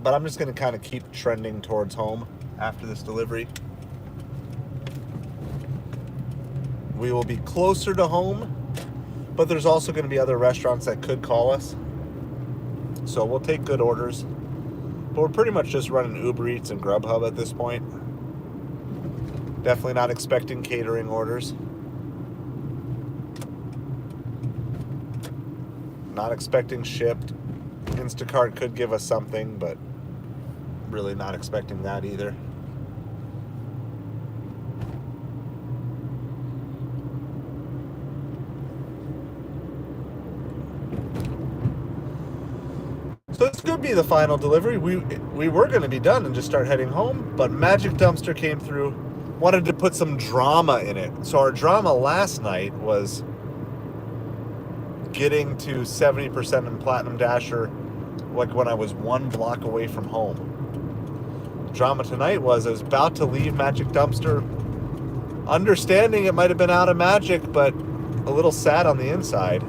But I'm just going to kind of keep trending towards home after this delivery. We will be closer to home, but there's also going to be other restaurants that could call us. So we'll take good orders. But we're pretty much just running Ubereats and Grubhub at this point. Definitely not expecting catering orders. Not expecting shipped. Instacart could give us something, but really not expecting that either. So this could be the final delivery. We were going to be done and just start heading home, but Magic Dumpster came through, wanted to put some drama in it. So our drama last night was getting to 70% in Platinum Dasher, like when I was 1 block away from home. Drama tonight was I was about to leave Magic Dumpster, understanding it might have been out of magic, but a little sad on the inside.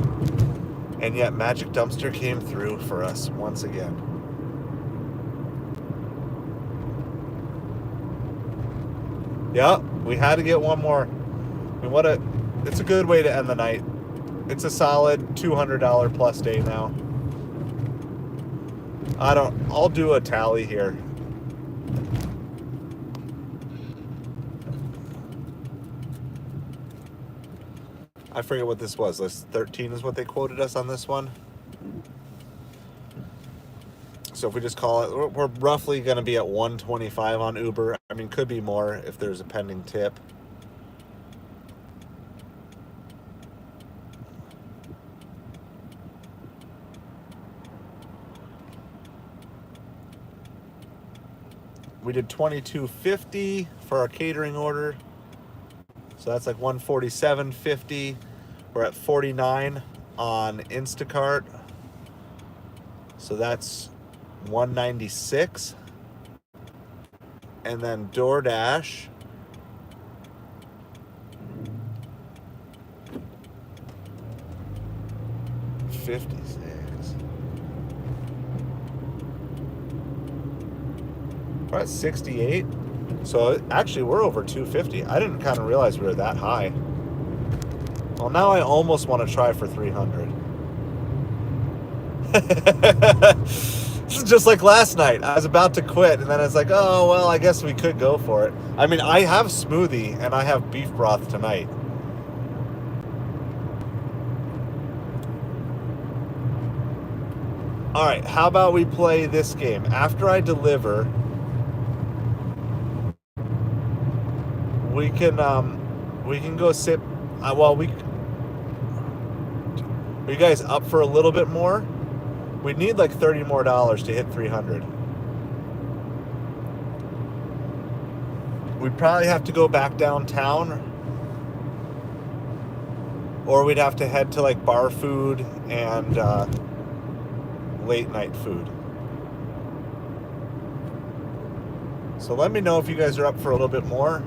And yet Magic Dumpster came through for us once again. Yeah, we had to get one more. I mean, it's a good way to end the night. It's a solid $200 plus day now. I'll do a tally here. I forget what this was. This 13 is what they quoted us on this one. So if we just call it, we're roughly going to be at 125 on Uber. I mean, could be more if there's a pending tip. We did $22.50 for our catering order. So that's like $147.50. We're at 49 on Instacart. So that's $196. And then DoorDash, $56. We're at 68. So actually, we're over 250. I didn't kind of realize we were that high. Well, now I almost want to try for 300. This is just like last night. I was about to quit, and then I was like, oh, well, I guess we could go for it. I mean, I have smoothie, and I have beef broth tonight. All right, how about we play this game? After I deliver, we can go sit. Are you guys up for a little bit more? We need like $30 more to hit 300. We'd probably have to go back downtown, or we'd have to head to like bar food and late night food. So let me know if you guys are up for a little bit more.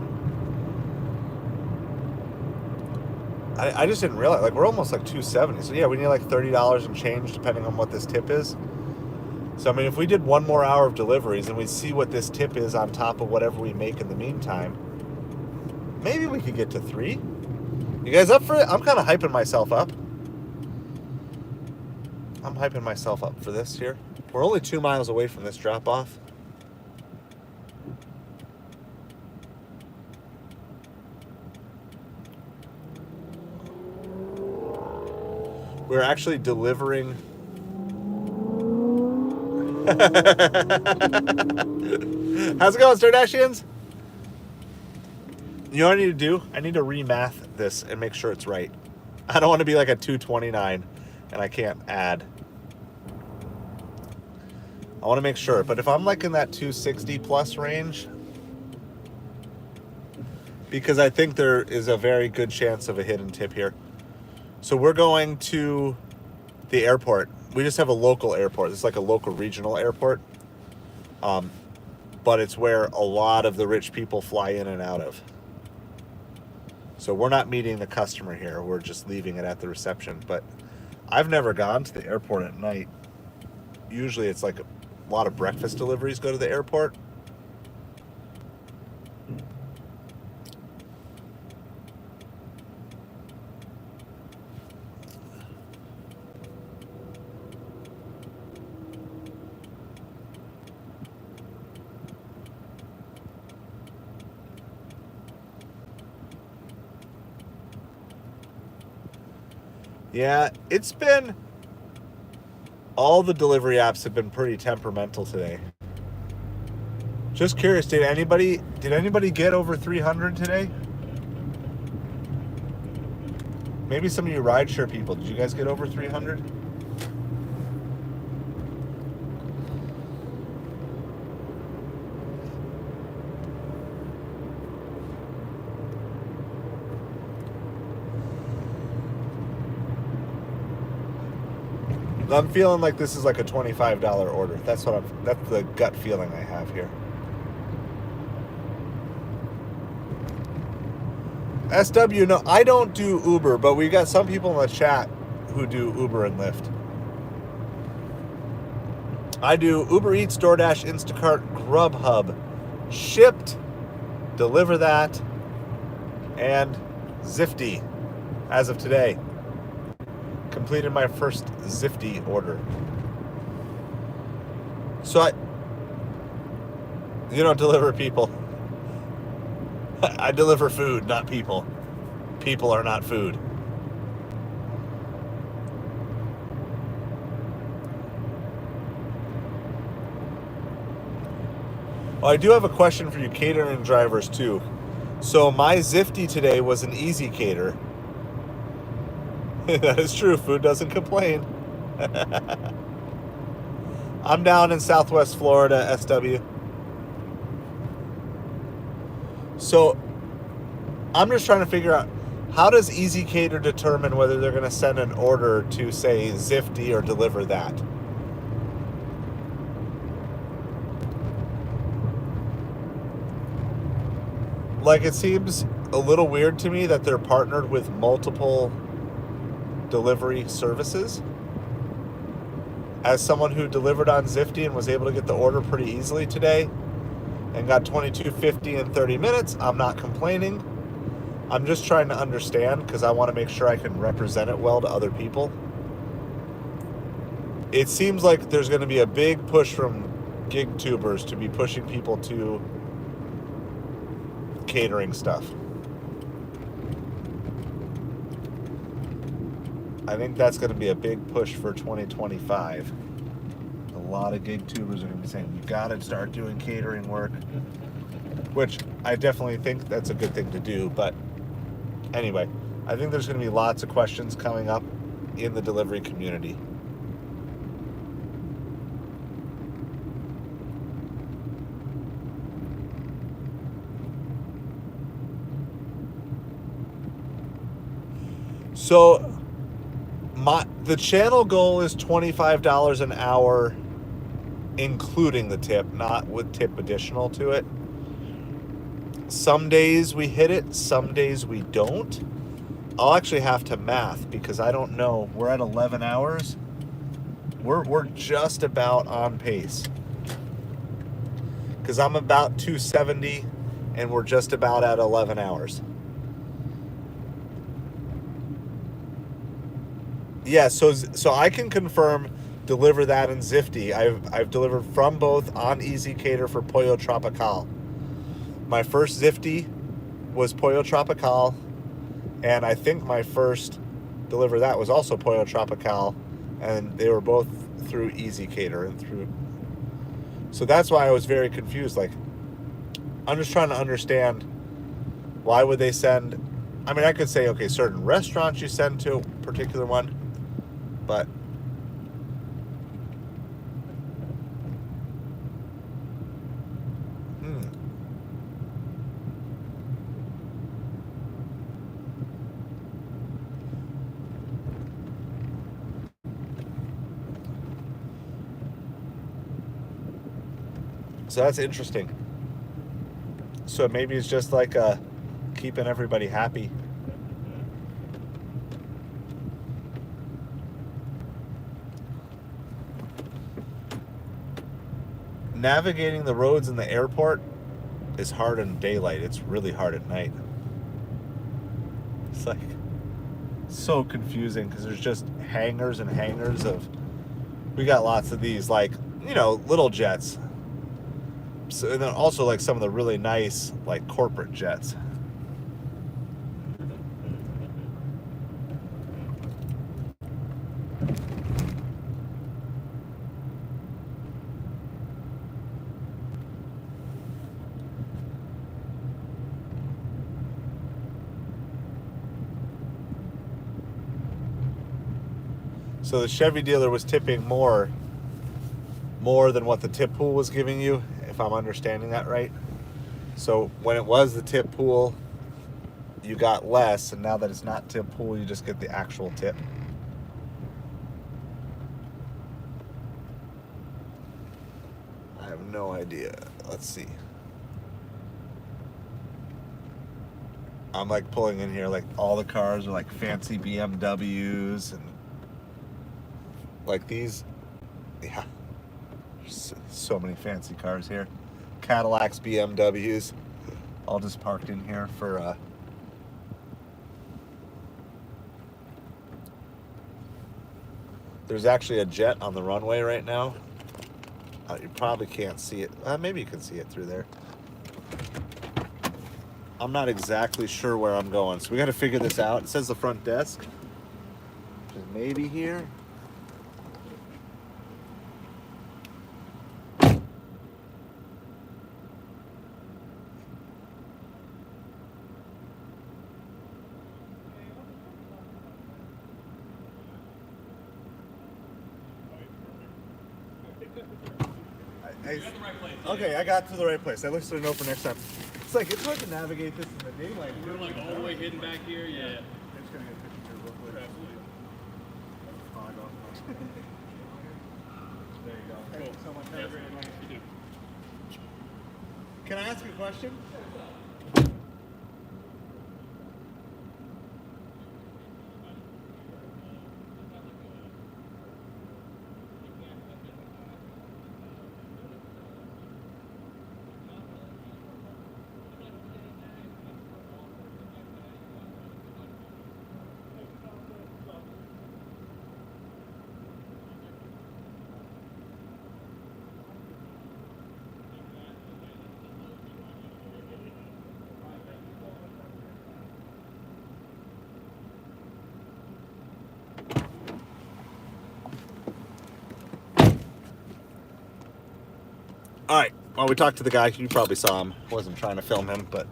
I just didn't realize, like, we're almost like 270. So yeah, we need like $30 and change depending on what this tip is. So I mean, if we did one more hour of deliveries and we see what this tip is on top of whatever we make in the meantime, maybe we could get to 3. You guys up for it? I'm kind of hyping myself up. I'm hyping myself up for this here. We're only 2 miles away from this drop off. We're actually delivering. How's it going, Doordashians? You know what I need to do? I need to remath this and make sure it's right. I don't want to be like a 229 and I can't add. I want to make sure. But if I'm like in that 260 plus range, because I think there is a very good chance of a hidden tip here. So we're going to the airport. We just have a local airport. It's like a local regional airport. But it's where a lot of the rich people fly in and out of. So we're not meeting the customer here. We're just leaving it at the reception. But I've never gone to the airport at night. Usually it's like a lot of breakfast deliveries go to the airport. Yeah, it's been, all the delivery apps have been pretty temperamental today. Just curious, did anybody get over 300 today? Maybe some of you rideshare people, did you guys get over 300? I'm feeling like this is like a $25 order. That's the gut feeling I have here. SW, no, I don't do Uber, but we got some people in the chat who do Uber and Lyft. I do Ubereats, Doordash, Instacart, Grubhub, Shipped, Deliver That, and Zifty as of today. Completed my first Zifty order. So you don't deliver people. I deliver food, not people. People are not food. Well, I do have a question for you catering drivers too. So my Zifty today was an easy cater. That is true. Food doesn't complain. I'm down in Southwest Florida, SW. So I'm just trying to figure out, how does Easy Cater determine whether they're going to send an order to, say, Zifty or Deliver That? Like, it seems a little weird to me that they're partnered with multiple delivery services. As someone who delivered on Zifty and was able to get the order pretty easily today, and got $22.50 in 30 minutes. I'm not complaining. I'm just trying to understand because I want to make sure I can represent it well to other people. It seems like there's going to be a big push from gig tubers to be pushing people to catering stuff. I think that's going to be a big push for 2025. A lot of gig tubers are going to be saying, you got to start doing catering work, which I definitely think that's a good thing to do. But anyway, I think there's going to be lots of questions coming up in the delivery community. So the channel goal is $25 an hour, including the tip, not with tip additional to it. Some days we hit it, some days we don't. I'll actually have to math because I don't know. We're at 11 hours. We're just about on pace. Because I'm about 270 and we're just about at 11 hours. Yeah, so I can confirm deliver that in Zifty. I've delivered from both on Easy Cater for Pollo Tropical. My first Zifty was Pollo Tropical, and I think my first deliver that was also Pollo Tropical, and they were both through Easy Cater and through. So that's why I was very confused. Like, I'm just trying to understand why would they send. I mean, I could say, okay, certain restaurants you send to a particular one. But so that's interesting. So maybe it's just like keeping everybody happy. Navigating the roads in the airport is hard in daylight. It's really hard at night. It's like so confusing because there's just hangars and hangars of. We got lots of these, like, you know, little jets. So, and then also like some of the really nice like corporate jets. So the Chevy dealer was tipping more than what the tip pool was giving you, if I'm understanding that right. So when it was the tip pool, you got less, and now that it's not tip pool, you just get the actual tip. I have no idea. Let's see. I'm like pulling in here, like all the cars are like fancy BMWs and like these. Yeah, so many fancy cars here. Cadillacs, BMWs, all just parked in here for there's actually a jet on the runway right now. You probably can't see it. Maybe you can see it through there. I'm not exactly sure where I'm going, so we got to figure this out. It says the front desk, which is maybe here. Okay, I got to the right place. I listed a note for next time. It's like, it's hard to navigate this in the daylight. We're like all the way hidden back here, yeah. I'm just going to get a picture here real quick. Absolutely. There you go. Cool. Thank you so much. Have a great night. You do. Can I ask a question? Well, we talked to the guy. You probably saw him. Wasn't trying to film him, but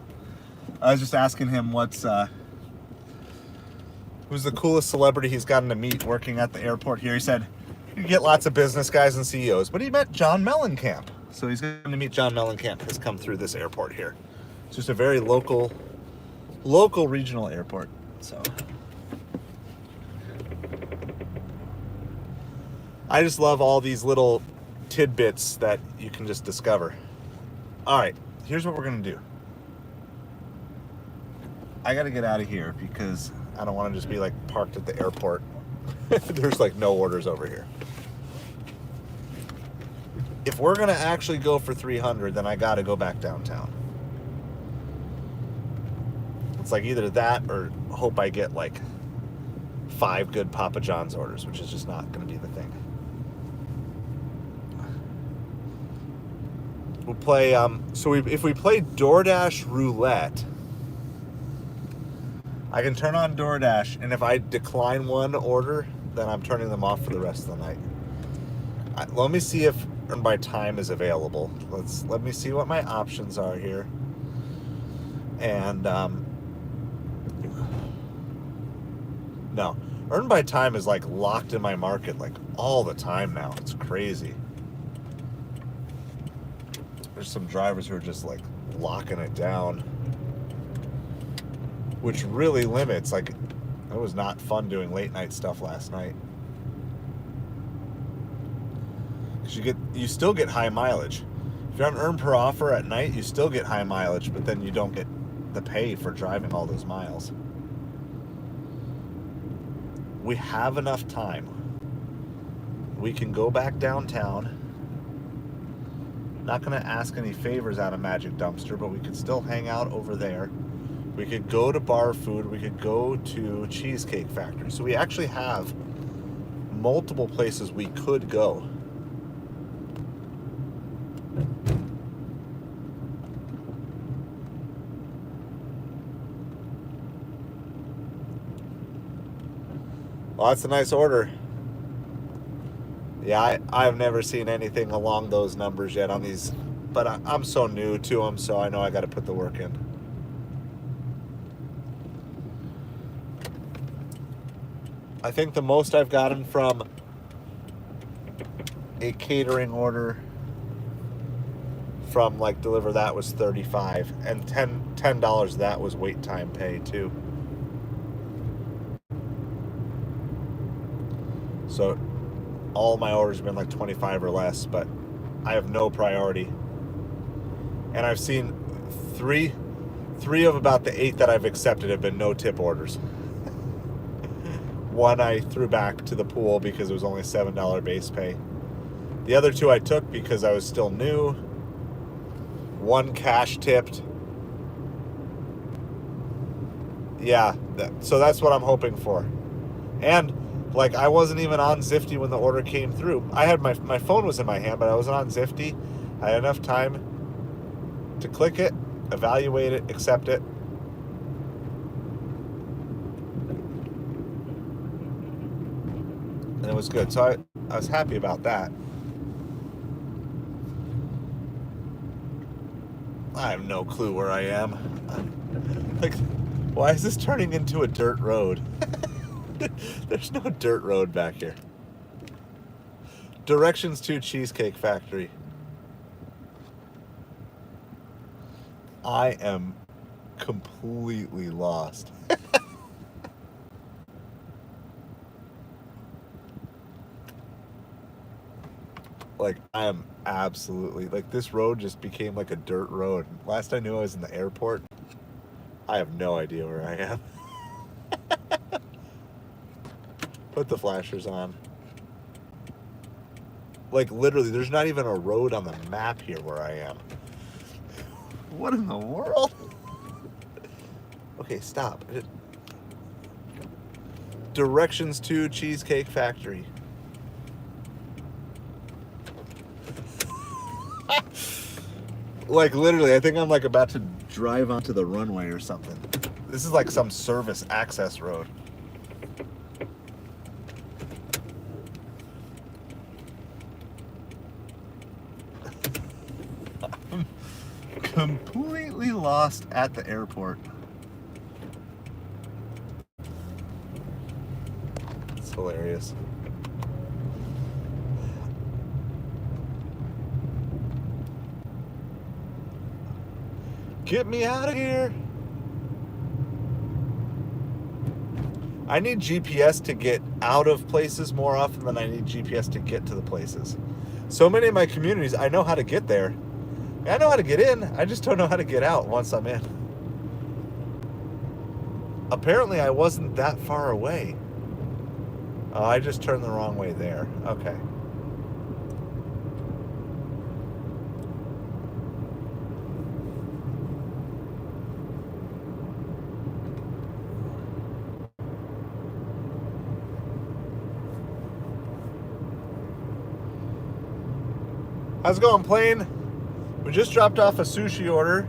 I was just asking him who's the coolest celebrity he's gotten to meet working at the airport here. He said you get lots of business guys and CEOs, but he met John Mellencamp. So he's going to meet John Mellencamp. Has come through this airport here. It's just a very local regional airport. So I just love all these little tidbits that you can just discover. All right, here's what we're going to do. I got to get out of here because I don't want to just be like parked at the airport. There's like no orders over here. If we're going to actually go for 300, then I got to go back downtown. It's like either that or hope I get like 5 good Papa John's orders, which is just not going to be the thing. We'll play, if we play Doordash Roulette, I can turn on Doordash, and if I decline one order, then I'm turning them off for the rest of the night. Let me see if Earn by Time is available. Let me see what my options are here. And, no. Earn by Time is like locked in my market like all the time now. It's crazy. There's some drivers who are just like locking it down, which really limits. Like, it was not fun doing late night stuff last night. Cause you still get high mileage. If you're on earn per offer at night, you still get high mileage, but then you don't get the pay for driving all those miles. We have enough time. We can go back downtown. Not going to ask any favors out of Magic Dumpster, but we could still hang out over there. We could go to Bar Food. We could go to Cheesecake Factory. So we actually have multiple places we could go. Well, that's a nice order. Yeah, I've never seen anything along those numbers yet on these, but I'm so new to them, so I know I got to put the work in. I think the most I've gotten from a catering order from like Deliver That was $35, and $10 of that was wait time pay too. So all my orders have been like 25 or less, but I have no priority. And I've seen three of about the 8 that I've accepted have been no tip orders. One I threw back to the pool because it was only $7 base pay. The other 2 I took because I was still new. One cash tipped. Yeah, so that's what I'm hoping for. And like, I wasn't even on Zifty when the order came through. I had my phone was in my hand, but I wasn't on Zifty. I had enough time to click it, evaluate it, accept it. And it was good. So I was happy about that. I have no clue where I am. Like, why is this turning into a dirt road? There's no dirt road back here. Directions to Cheesecake Factory. I am completely lost. Like, I am absolutely, like, this road just became like a dirt road. Last I knew I was in the airport. I have no idea where I am. Put the flashers on. Like, literally, there's not even a road on the map here where I am. What in the world? Okay, stop. Directions to Cheesecake Factory. Like, literally, I think I'm like about to drive onto the runway or something. This is like some service access road. lost at the airport. It's hilarious. Get me out of here. I need GPS to get out of places more often than I need GPS to get to the places. So many of my communities, I know how to get there. I know how to get in. I just don't know how to get out once I'm in. Apparently, I wasn't that far away. Oh, I just turned the wrong way there. Okay. How's it going, plane? We just dropped off a sushi order.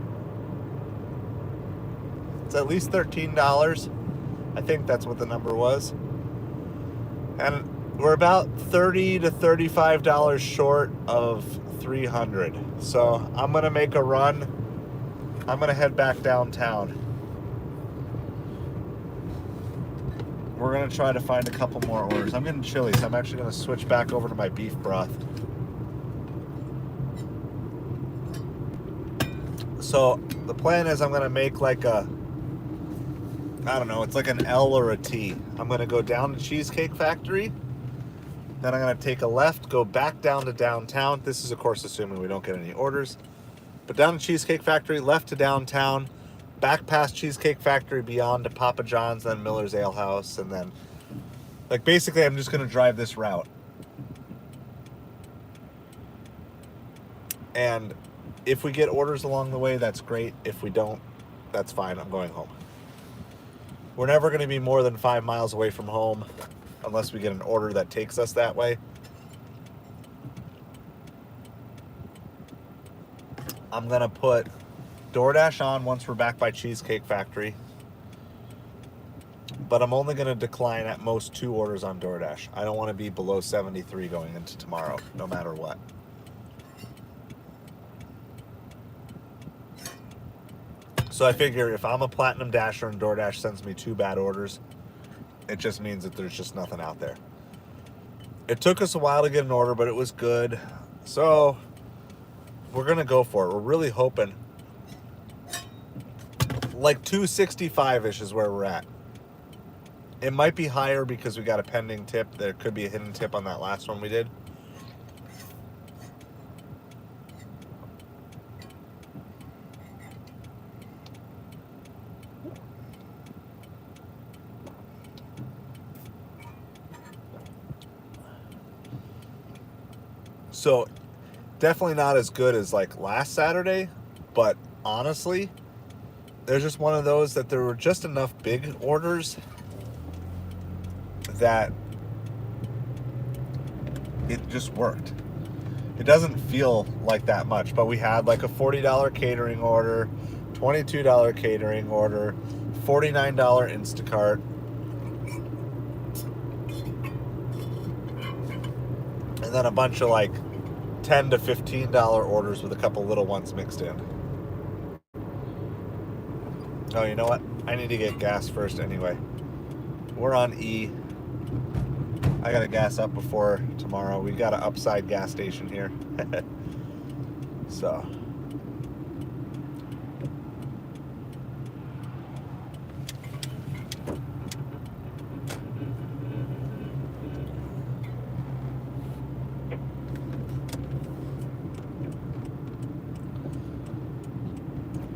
It's at least $13. I think that's what the number was. And we're about $30 to $35 short of $300. So I'm gonna make a run. I'm gonna head back downtown. We're gonna try to find a couple more orders. I'm getting chilly, so I'm actually gonna switch back over to my beef broth. So the plan is I'm going to make like a, I don't know, it's like an L or a T. I'm going to go down to Cheesecake Factory. Then I'm going to take a left, go back down to downtown. This is, of course, assuming we don't get any orders. But down to Cheesecake Factory, left to downtown, back past Cheesecake Factory, beyond to Papa John's, then Miller's Ale House. And then, like, basically I'm just going to drive this route. And if we get orders along the way, that's great. If we don't, that's fine. I'm going home. We're never going to be more than 5 miles away from home unless we get an order that takes us that way. I'm going to put Doordash on once we're back by Cheesecake Factory. But I'm only going to decline at most 2 orders on Doordash. I don't want to be below 73 going into tomorrow, no matter what. So I figure if I'm a Platinum Dasher and Doordash sends me 2 bad orders, it just means that there's just nothing out there. It took us a while to get an order, but it was good. So we're going to go for it. We're really hoping like 265-ish is where we're at. It might be higher because we got a pending tip. There could be a hidden tip on that last one we did. So definitely not as good as like last Saturday, but honestly, there's just one of those that there were just enough big orders that it just worked. It doesn't feel like that much, but we had like a $40 catering order, $22 catering order, $49 Instacart. And then a bunch of like $10 to $15 orders with a couple little ones mixed in. Oh, you know what? I need to get gas first anyway. We're on E. I gotta gas up before tomorrow. We got an upside gas station here. So.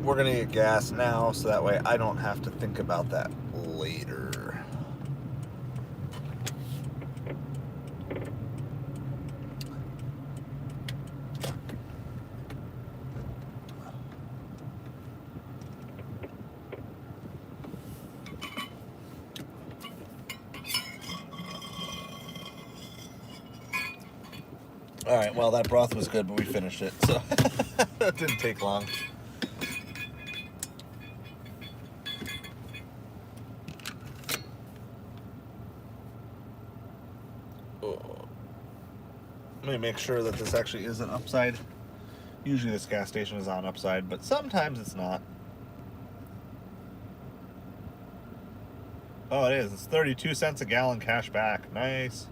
We're gonna get gas now so that way I don't have to think about that later. All right, well, that broth was good, but we finished it, so that didn't take long. Let me make sure that this actually is an upside. Usually this gas station is on upside, but sometimes it's not. Oh, it is. It's 32 cents a gallon cash back. Nice.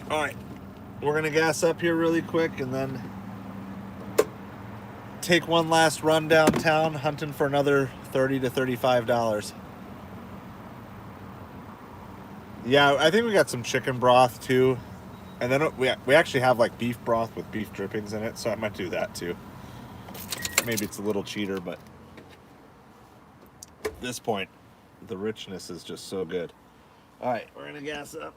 All right, we're gonna gas up here really quick and then take one last run downtown, hunting for another $30 to $35. Yeah, I think we got some chicken broth too, and then we actually have like beef broth with beef drippings in it, so I might do that too. Maybe it's a little cheater, but at this point, the richness is just so good. All right, we're gonna gas up.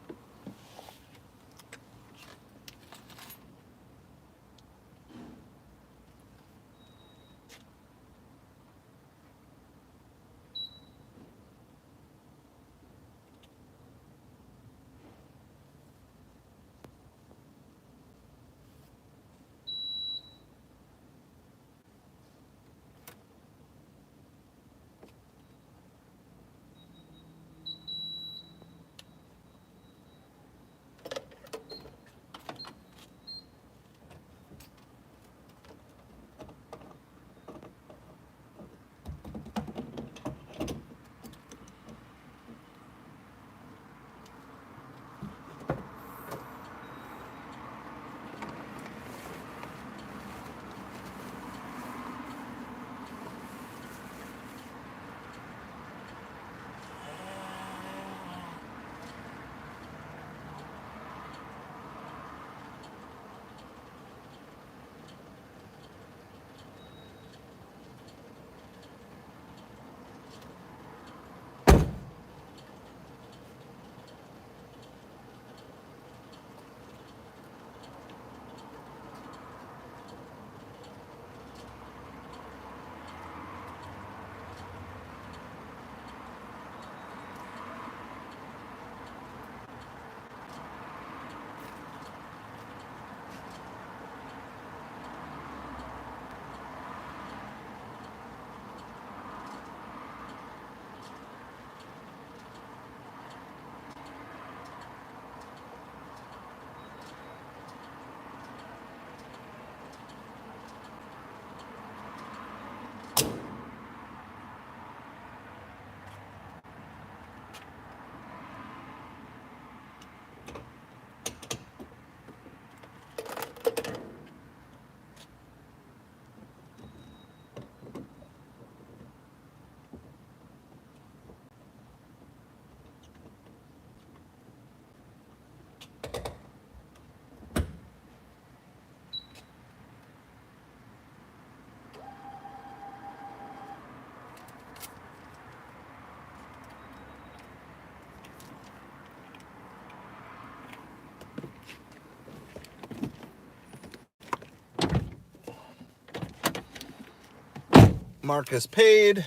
Marcus paid.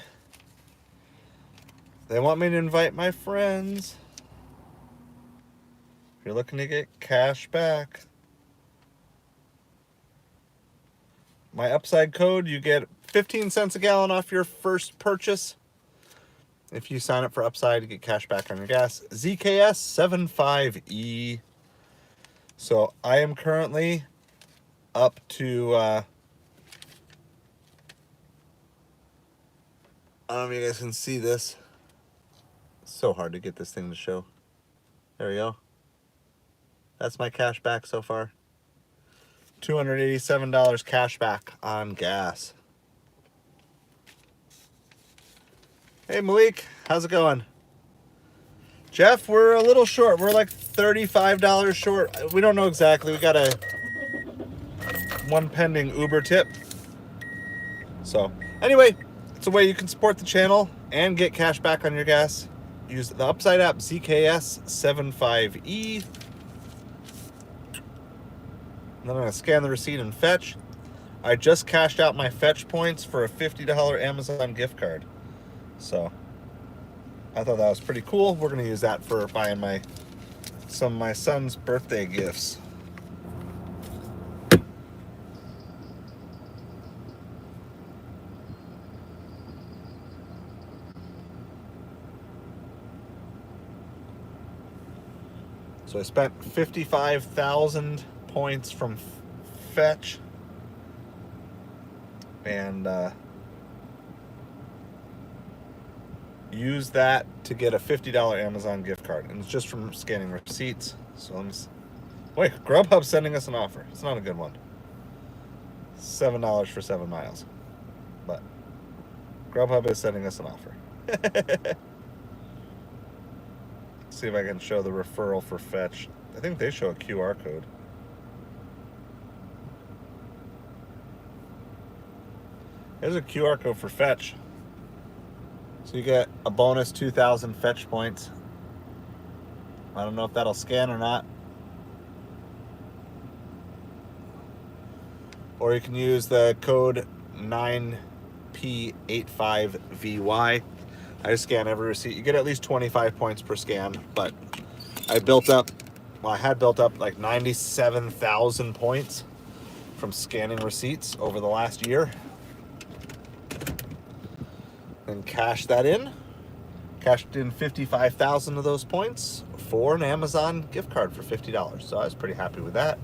They want me to invite my friends. If you're looking to get cash back, my upside code, you get 15 cents a gallon off your first purchase. If you sign up for upside, you get cash back on your gas. ZKS75E. So I am currently up to I don't know if you guys can see this. It's so hard to get this thing to show. There we go. That's my cash back so far. $287 cash back on gas. Hey Malik, how's it going? Jeff, we're a little short. We're like $35 short. We don't know exactly. We got one pending Uber tip. So anyway, It's a way you can support the channel and get cash back on your gas. Use the Upside app ZKS75E. And then I'm going to scan the receipt and fetch. I just cashed out my fetch points for a $50 Amazon gift card. So I thought that was pretty cool. We're going to use that for buying some of my son's birthday gifts. So I spent 55,000 points from Fetch, and use that to get a $50 Amazon gift card, and it's just from scanning receipts. So wait, Grubhub's sending us an offer. It's not a good one. $7 for 7 miles, but Grubhub is sending us an offer. See if I can show the referral for Fetch. I think they show a QR code. There's a QR code for Fetch. So you get a bonus 2,000 Fetch points. I don't know if that'll scan or not. Or you can use the code 9P85VY. I just scan every receipt. You get at least 25 points per scan, but I had built up like 97,000 points from scanning receipts over the last year. And cashed that in. Cashed in 55,000 of those points for an Amazon gift card for $50. So I was pretty happy with that.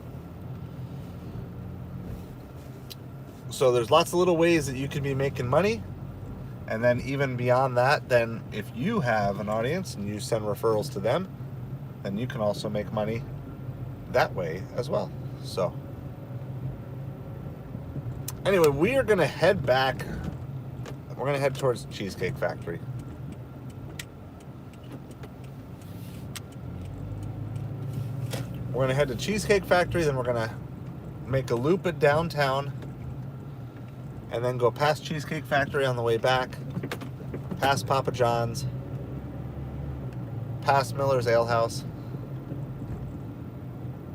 So there's lots of little ways that you can be making money. And then even beyond that, then if you have an audience and you send referrals to them, then you can also make money that way as well. So anyway, we are going to head back. We're going to head towards the Cheesecake Factory. We're going to head to Cheesecake Factory, then we're going to make a loop at downtown, and then go past Cheesecake Factory on the way back, past Papa John's, past Miller's Ale House.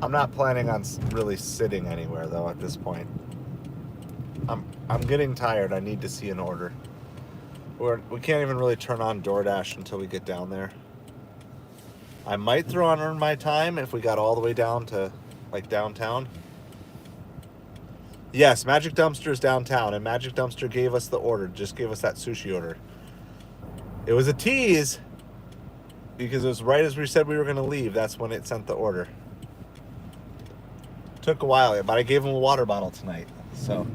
I'm not planning on really sitting anywhere though at this point. I'm getting tired. I need to see an order. We can't even really turn on Doordash until we get down there. I might throw on Earn My Time if we got all the way down to like downtown. Yes, Magic Dumpster is downtown, and Magic Dumpster gave us the order, just gave us that sushi order. It was a tease, because it was right as we said we were going to leave, that's when it sent the order. Took a while, but I gave him a water bottle tonight. So,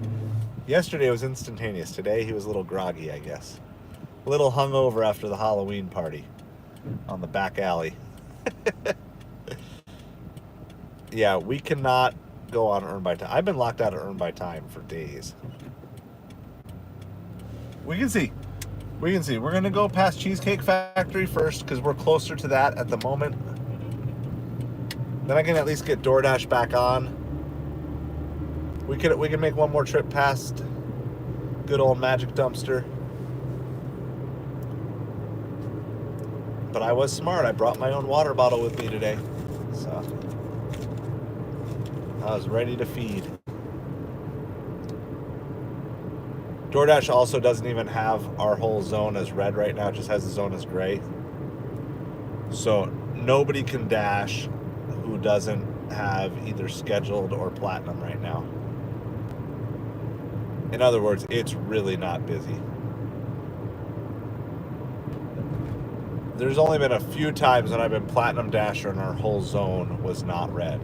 yesterday was instantaneous. Today he was a little groggy, I guess. A little hungover after the Halloween party on the back alley. Yeah, we cannot go on Earn by Time. I've been locked out of Earn by Time for days. We can see. We're going to go past Cheesecake Factory first because we're closer to that at the moment. Then I can at least get Doordash back on. We could make one more trip past good old Magic Dumpster. But I was smart. I brought my own water bottle with me today. So I was ready to feed. DoorDash also doesn't even have our whole zone as red right now. It just has the zone as gray. So nobody can dash who doesn't have either scheduled or platinum right now. In other words, it's really not busy. There's only been a few times when I've been platinum dasher and our whole zone was not red.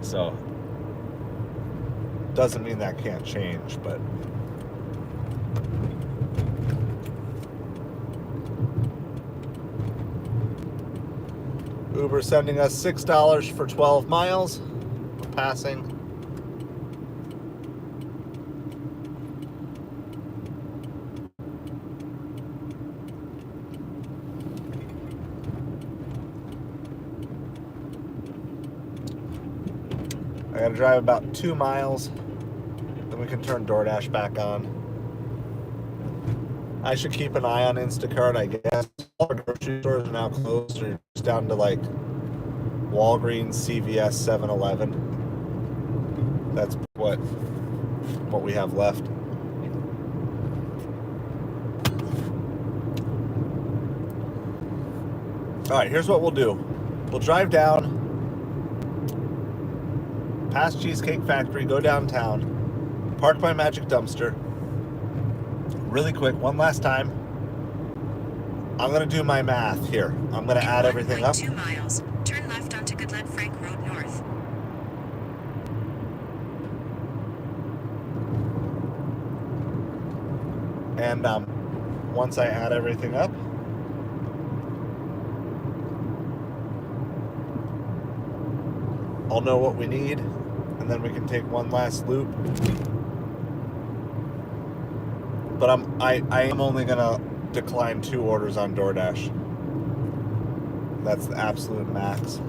So, doesn't mean that can't change, but Uber sending us $6 for 12 miles. We're passing. I gotta drive about 2 miles, then we can turn DoorDash back on. I should keep an eye on Instacart, I guess. All our grocery stores are now closed. They're just down to like Walgreens, CVS, 7-Eleven. That's what we have left. All right, here's what we'll do. We'll drive down past Cheesecake Factory, go downtown, park my magic dumpster. Really quick, one last time. I'm going to do my math here. I'm going to add everything up. 2 miles. Turn left onto Goodlet Frank Road North. And once I add everything up, I'll know what we need, and then we can take one last loop. But I am only gonna decline 2 orders on Doordash. That's the absolute max.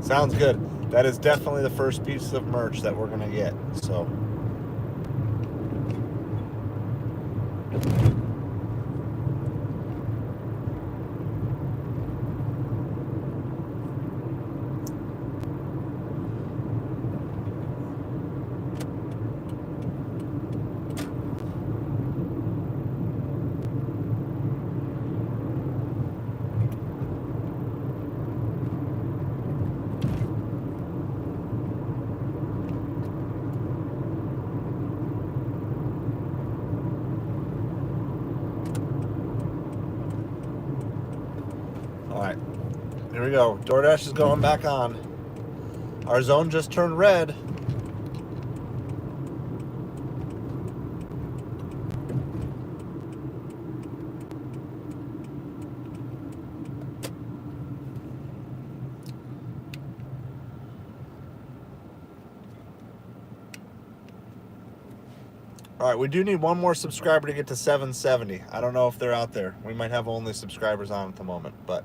Sounds good. That is definitely the first piece of merch that we're gonna get. So. Alright, here we go. Doordash is going back on. Our zone just turned red. Alright, we do need one more subscriber to get to 770. I don't know if they're out there. We might have only subscribers on at the moment, but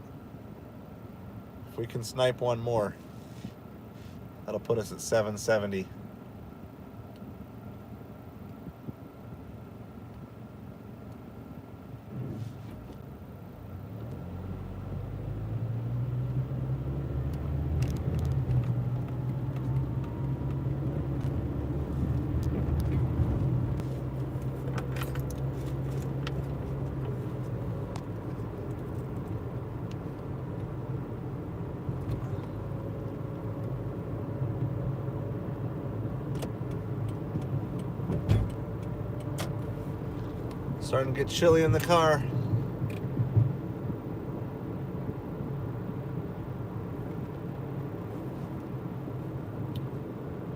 if we can snipe one more, that'll put us at 770. Starting to get chilly in the car.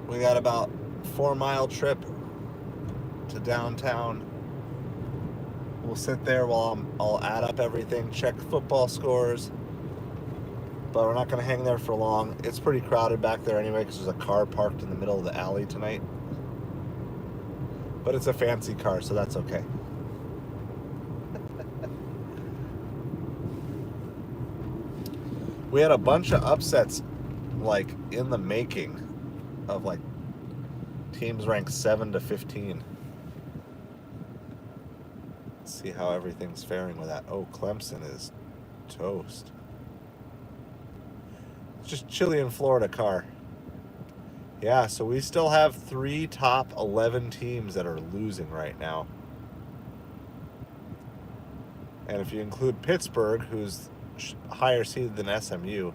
We got about 4-mile trip to downtown. We'll sit there while I'll add up everything, check football scores. But we're not going to hang there for long. It's pretty crowded back there anyway because there's a car parked in the middle of the alley tonight. But it's a fancy car, so that's okay. We had a bunch of upsets, like, in the making of, like, teams ranked 7 to 15. Let's see how everything's faring with that. Oh, Clemson is toast. It's just chilly in Florida car. Yeah, so we still have 3 top 11 teams that are losing right now. And if you include Pittsburgh, who's higher seeded than SMU,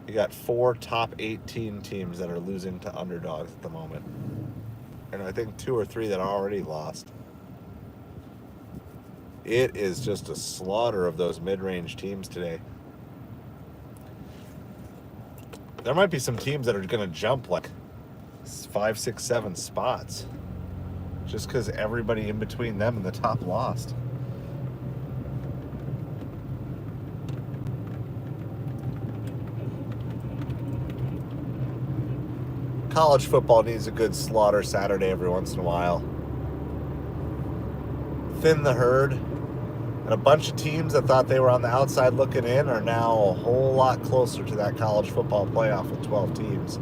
you got 4 top 18 teams that are losing to underdogs at the moment. And I think 2 or 3 that are already lost. It is just a slaughter of those mid-range teams today. There might be some teams that are going to jump like 5, 6, 7 spots just because everybody in between them and the top lost. College football needs a good slaughter Saturday every once in a while. thin the herd. And a bunch of teams that thought they were on the outside looking in are now a whole lot closer to that college football playoff with 12 teams.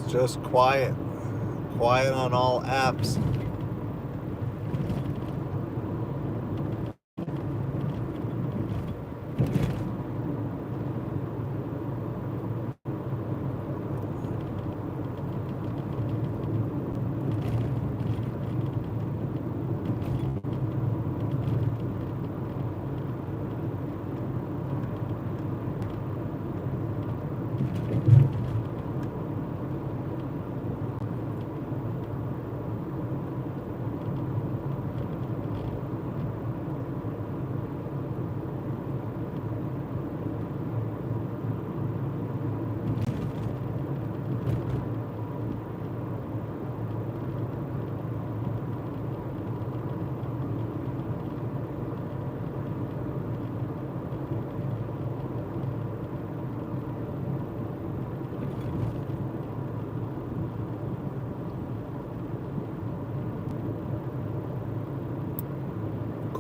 Just quiet. Quiet on all apps.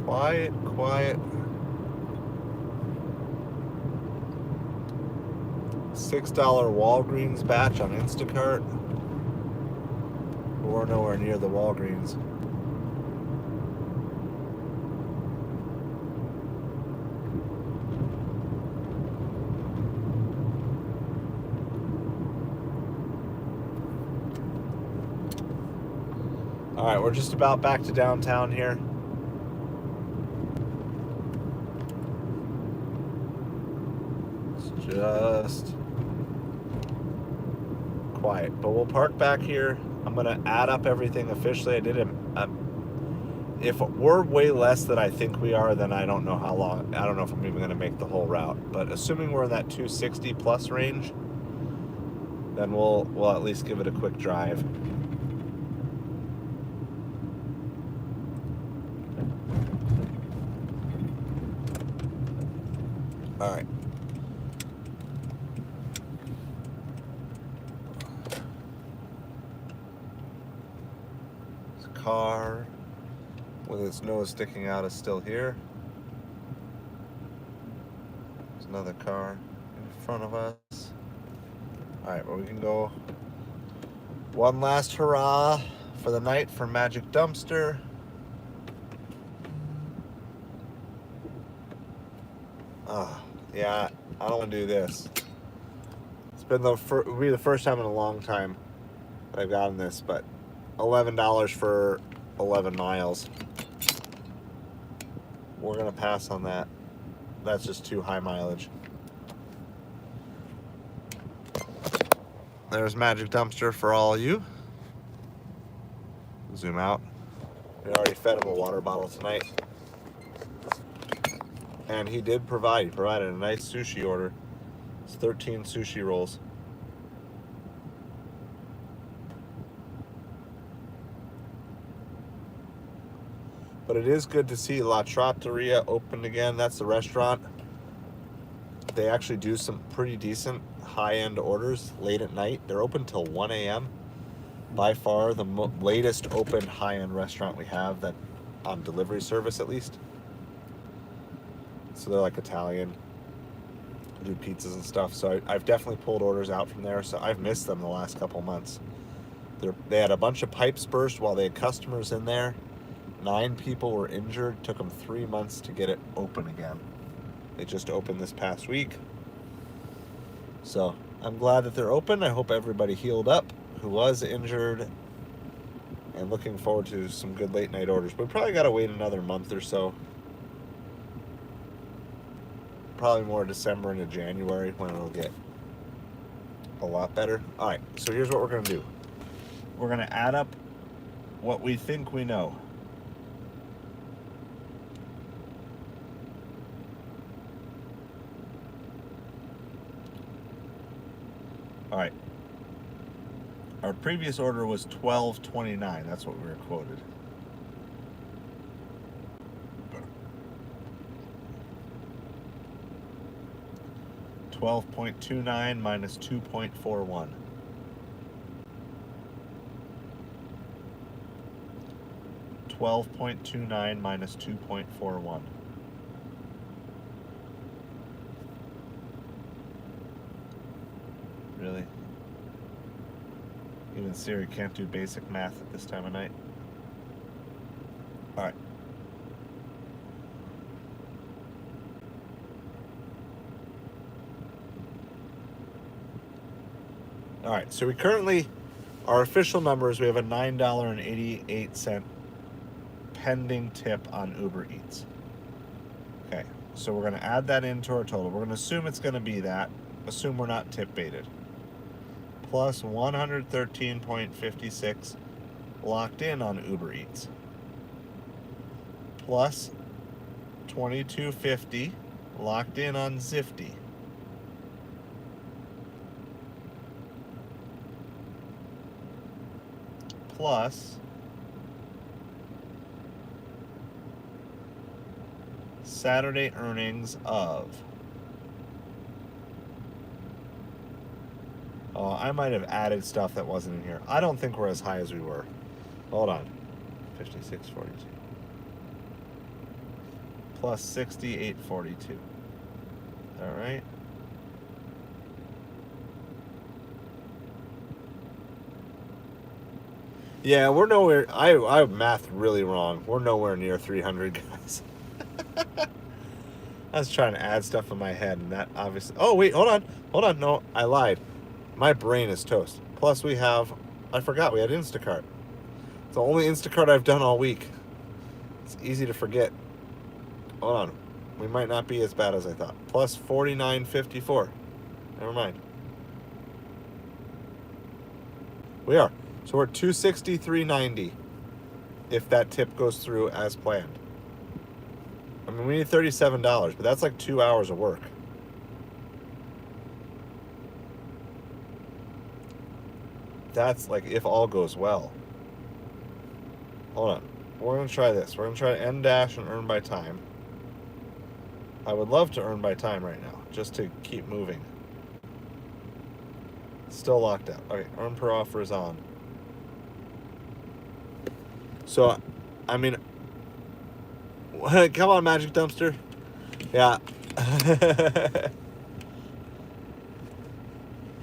Quiet, quiet. $6 Walgreens batch on Instacart. We're nowhere near the Walgreens. All right, we're just about back to downtown here. It's just quiet, but we'll park back here. I'm gonna add up everything officially. I did it. If we're way less than I think we are, then I don't know how long. I don't know if I'm even gonna make the whole route. But assuming we're in that 260 plus range, then we'll at least give it a quick drive. All right. This car with its nose sticking out is still here. There's another car in front of us. All right, well, we can go one last hurrah for the night for Magic Dumpster. Yeah, I don't want to do this. It's been it'll be the first time in a long time that I've gotten this, but $11 for 11 miles. We're gonna pass on that. That's just too high mileage. There's Magic Dumpster for all of you. Zoom out. We already fed him a water bottle tonight. And he provided a nice sushi order. It's 13 sushi rolls. But it is good to see La Trattoria opened again. That's the restaurant. They actually do some pretty decent high-end orders late at night. They're open till 1 a.m. By far the latest open high-end restaurant we have that on delivery service at least. So they're like Italian, do pizzas and stuff. So I've definitely pulled orders out from there. So I've missed them the last couple months. They had a bunch of pipes burst while they had customers in there. 9 people were injured. Took them 3 months to get it open again. They just opened this past week. So I'm glad that they're open. I hope everybody healed up who was injured. And looking forward to some good late night orders. We probably got to wait another month or so. Probably more December into January when it'll get a lot better. All right, so here's what we're going to do. We're going to add up what we think we know. All right. Our previous order was $12.29. That's what we were quoted. $12.29 minus 2.41. $12.29 minus 2.41. Really? Even Siri can't do basic math at this time of night. All right. All right, so we currently, our official numbers, we have a $9.88 pending tip on Ubereats. Okay, so we're going to add that into our total. We're going to assume it's going to be that. Assume we're not tip baited. Plus 113.56 locked in on Ubereats. Plus 22.50 locked in on Zifty. Plus Saturday earnings of, oh, I might have added stuff that wasn't in here. I don't think we're as high as we were. Hold on. 56.42 plus 68.42. All right. Yeah, we're nowhere. I mathed really wrong. We're nowhere near 300, guys. I was trying to add stuff in my head, and that obviously. Oh wait, hold on. No, I lied. My brain is toast. Plus, we have. I forgot we had Instacart. It's the only Instacart I've done all week. It's easy to forget. Hold on. We might not be as bad as I thought. Plus 49.54. Never mind. We are. So we're at 263.90 if that tip goes through as planned. I mean, we need $37, but that's like 2 hours of work. That's like if all goes well. Hold on. We're going to try this. We're going to try to end dash and earn by time. I would love to earn by time right now, just to keep moving. Still locked out. Okay, earn per offer is on. So, I mean, come on, Magic Dumpster. Yeah.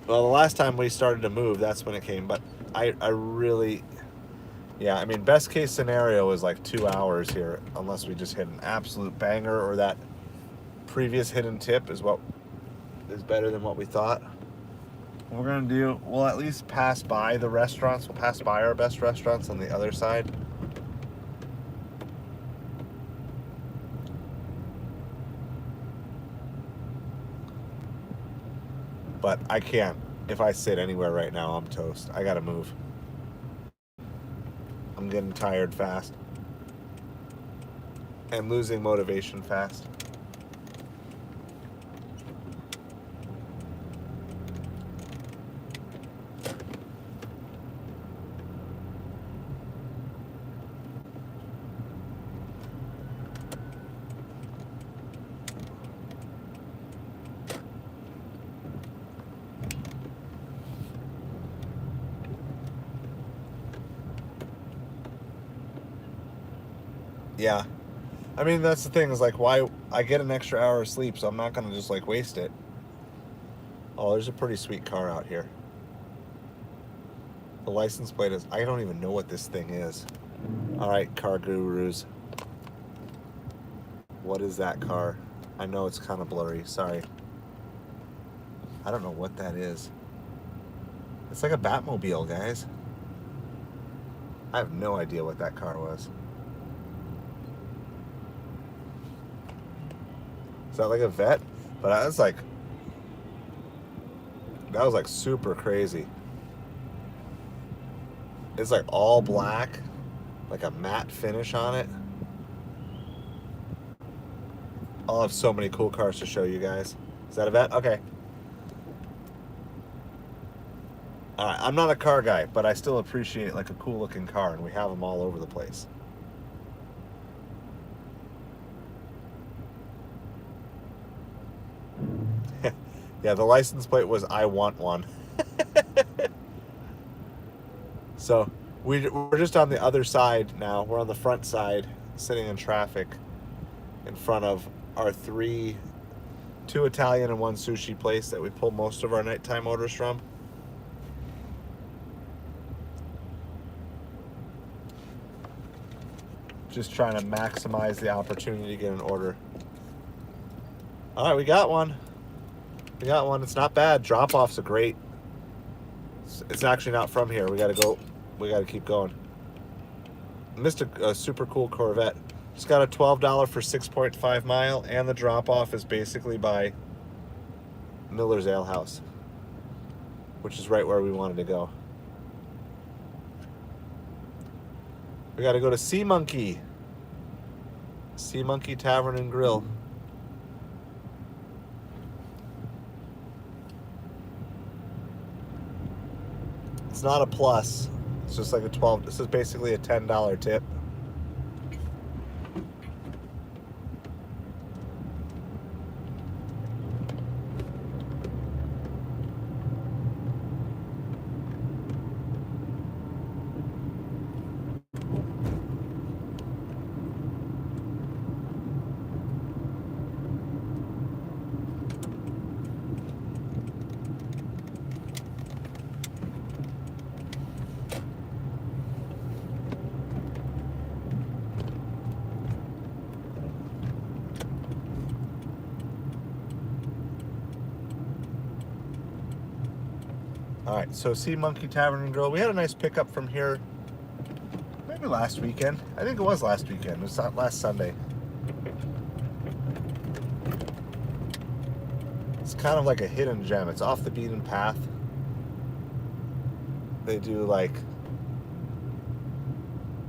Well, the last time we started to move, that's when it came. But I really, yeah, I mean, best case scenario is like 2 hours here, unless we just hit an absolute banger, or that previous hidden tip is what is better than what we thought. What we're gonna do, we'll at least pass by the restaurants. We'll pass by our best restaurants on the other side. But I can't. If I sit anywhere right now, I'm toast. I gotta move. I'm getting tired fast. And losing motivation fast. Yeah. I mean, that's the thing, is like, why I get an extra hour of sleep, so I'm not gonna just like waste it. Oh, there's a pretty sweet car out here. The license plate is, I don't even know what this thing is. All right, car gurus. What is that car? I know it's kind of blurry, sorry. I don't know what that is. It's like a Batmobile, guys. I have no idea what that car was. Is that like a Vet? But that was like super crazy. It's like all black, like a matte finish on it. I'll have so many cool cars to show you guys. Is that a Vet? Okay. Alright, I'm not a car guy, but I still appreciate like a cool looking car, and we have them all over the place. Yeah, the license plate was I want one. So we're just on the other side now. We're on the front side, sitting in traffic in front of our two Italian and one sushi place that we pull most of our nighttime orders from. Just trying to maximize the opportunity to get an order. All right, we got one. We got one. It's not bad. Drop-offs are great. It's actually not from here. We got to go. We got to keep going. Missed a super cool Corvette. Just got a $12 for 6.5 mile, and the drop-off is basically by Miller's Ale House, which is right where we wanted to go. We got to go to Sea Monkey Tavern and Grill. It's not a plus. It's just like a 12. This is basically a $10 tip. All right, so Sea Monkey Tavern and Grill. We had a nice pickup from here maybe last weekend. I think it was last weekend. It was not last Sunday. It's kind of like a hidden gem. It's off the beaten path. They do like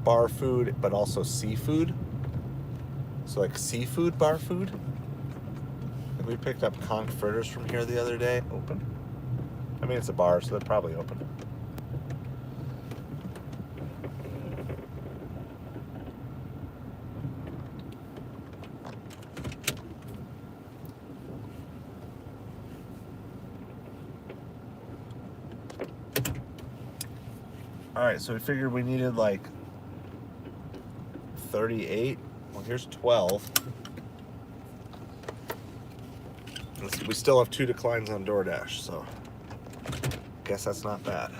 bar food, but also seafood. So like seafood bar food. And we picked up conch fritters from here the other day. Open. I mean, it's a bar, so they're probably open. All right, so we figured we needed like 38. Well, here's 12. We still have 2 declines on Doordash, so guess that's not bad.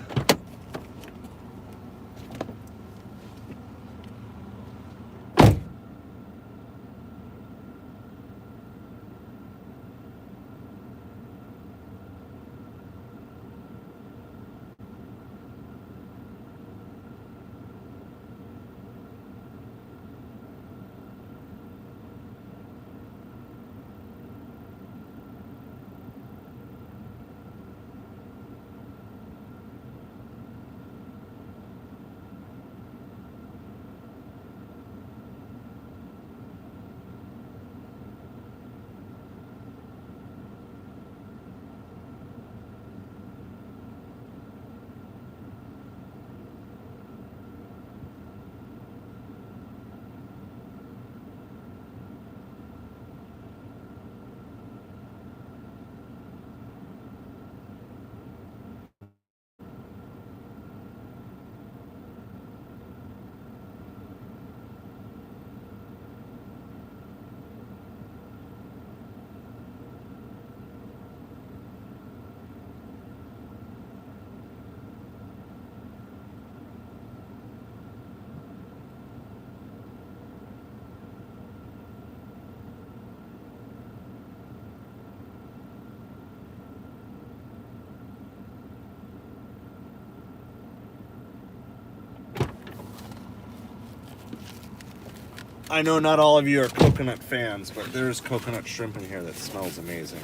I know not all of you are coconut fans, but there's coconut shrimp in here that smells amazing.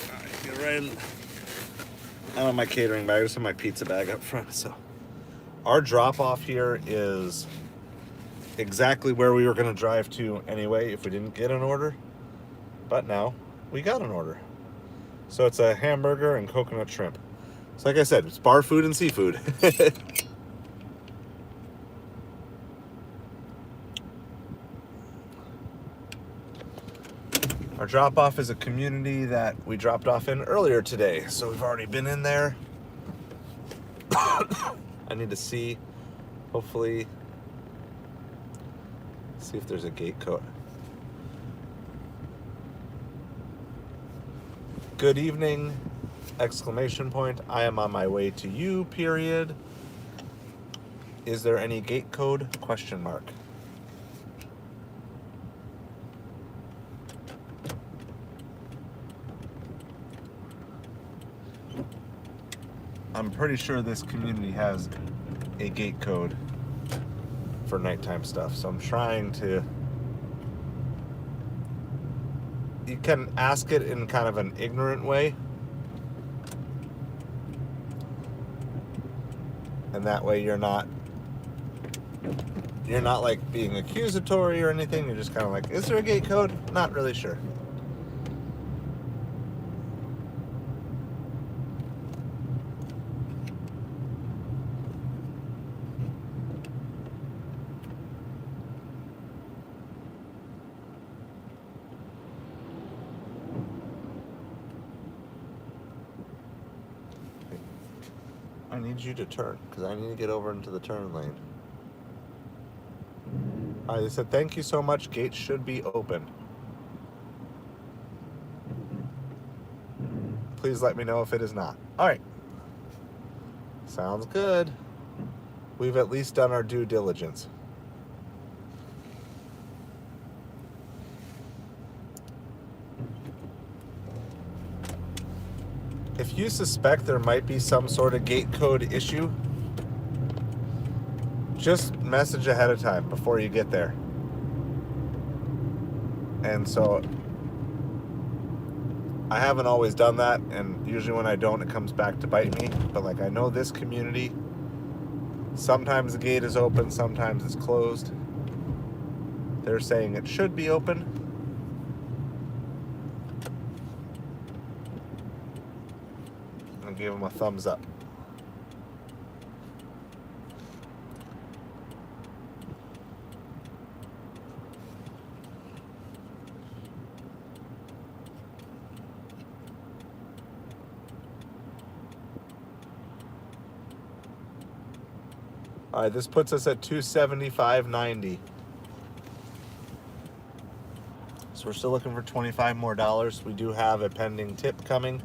All right, get right. I don't have my catering bag, I just have my pizza bag up front. So our drop off here is exactly where we were going to drive to anyway if we didn't get an order. But now we got an order. So it's a hamburger and coconut shrimp. So like I said, it's bar food and seafood. Our drop off is a community that we dropped off in earlier today. So we've already been in there. I need to see, hopefully, see if there's a gate code. Good evening, exclamation point. I am on my way to you, period. Is there any gate code? Question mark. I'm pretty sure this community has a gate code for nighttime stuff, so I'm trying to... You can ask it in kind of an ignorant way, and that way you're not like being accusatory or anything. You're just kind of like, is there a gate code? Not really sure. I need you to turn, because I need to get over into the turn lane. They said, thank you so much, gate should be open. Please let me know if it is not. Alright. Sounds good. We've at least done our due diligence. If you suspect there might be some sort of gate code issue, just message ahead of time before you get there. And so I haven't always done that, and usually when I don't, it comes back to bite me. But like, I know this community, sometimes the gate is open, sometimes it's closed. They're saying it should be open. Give them a thumbs up. All right, this puts us at $275.90. So we're still looking for $25 more. We do have a pending tip coming.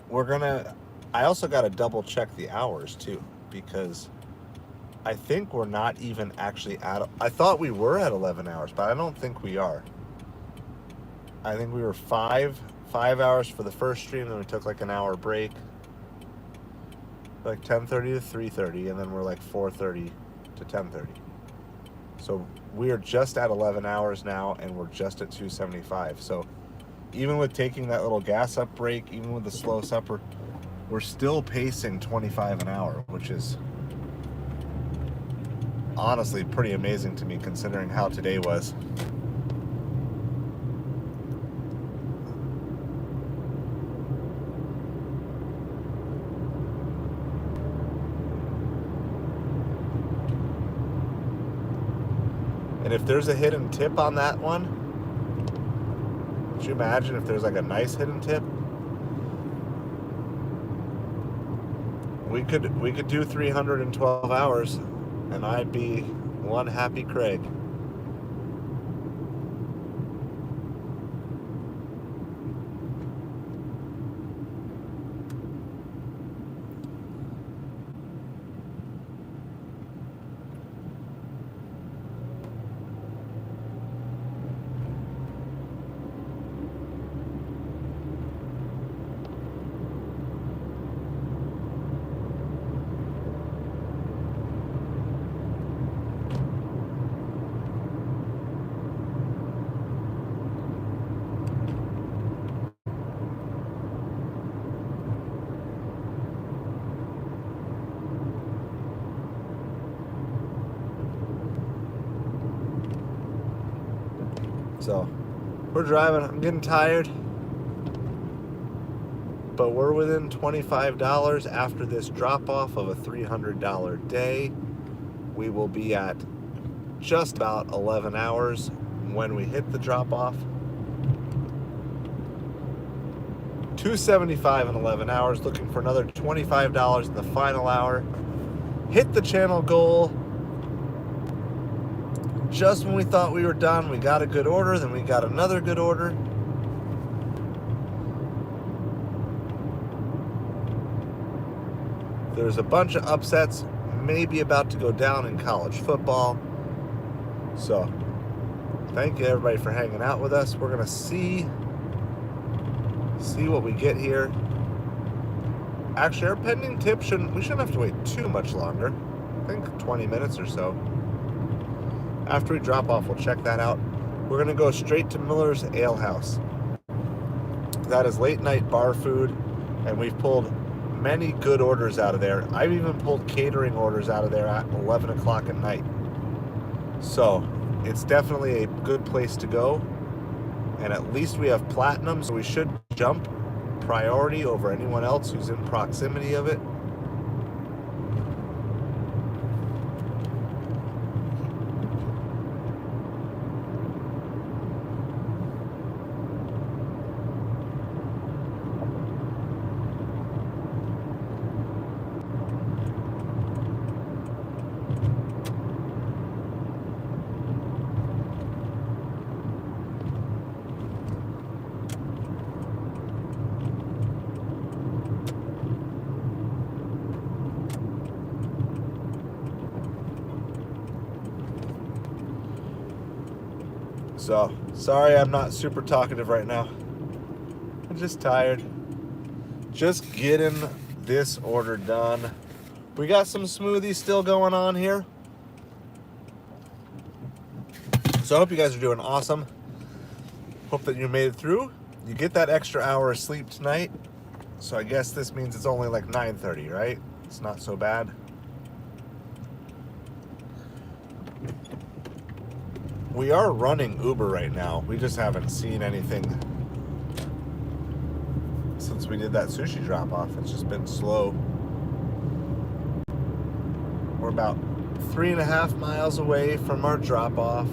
I also got to double check the hours too, because I think we're not even actually I thought we were at 11 hours, but I don't think we are. I think we were five hours for the first stream, then we took like an hour break, like 10:30 to 3:30, and then we're like 4:30 to 10:30. So we are just at 11 hours now, and we're just at 275. So even with taking that little gas up break, even with the slow supper, we're still pacing 25 an hour, which is honestly pretty amazing to me considering how today was. And if there's a hidden tip on that one, could you imagine if there's like a nice hidden tip? We could do 312 hours, and I'd be one happy Craig. So we're driving. I'm getting tired. But we're within $25 after this drop-off of a $300 day. We will be at just about 11 hours when we hit the drop-off. $275 in 11 hours, looking for another $25 in the final hour. Hit the channel goal. Just when we thought we were done, we got a good order, then we got another good order. There's a bunch of upsets maybe about to go down in college football. So, thank you everybody for hanging out with us. We're going to see what we get here. Actually, our pending tip we shouldn't have to wait too much longer. I think 20 minutes or so. After we drop off, we'll check that out. We're going to go straight to Miller's Ale House. That is late night bar food, and we've pulled many good orders out of there. I've even pulled catering orders out of there at 11 o'clock at night. So it's definitely a good place to go. And at least we have platinum, so we should jump priority over anyone else who's in proximity of it. So, sorry I'm not super talkative right now. I'm just tired. Just getting this order done. We got some smoothies still going on here. So I hope you guys are doing awesome. Hope that you made it through. You get that extra hour of sleep tonight. So I guess this means it's only like 9:30, right? It's not so bad. We are running Uber right now. We just haven't seen anything since we did that sushi drop-off. It's just been slow. We're about 3.5 miles away from our drop-off.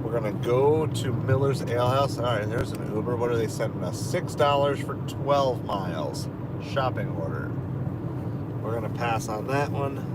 We're gonna go to Miller's Ale House. All right, there's an Uber. What are they sending us? $6 for 12 miles. Shopping order. We're gonna pass on that one.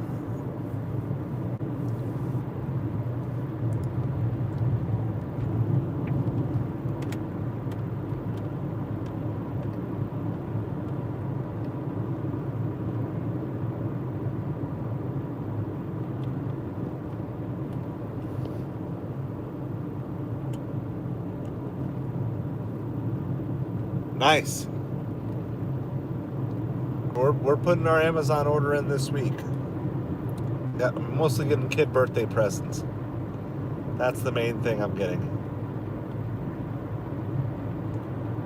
Nice. We're putting our Amazon order in this week. Yeah, I'm mostly getting kid birthday presents. That's the main thing I'm getting.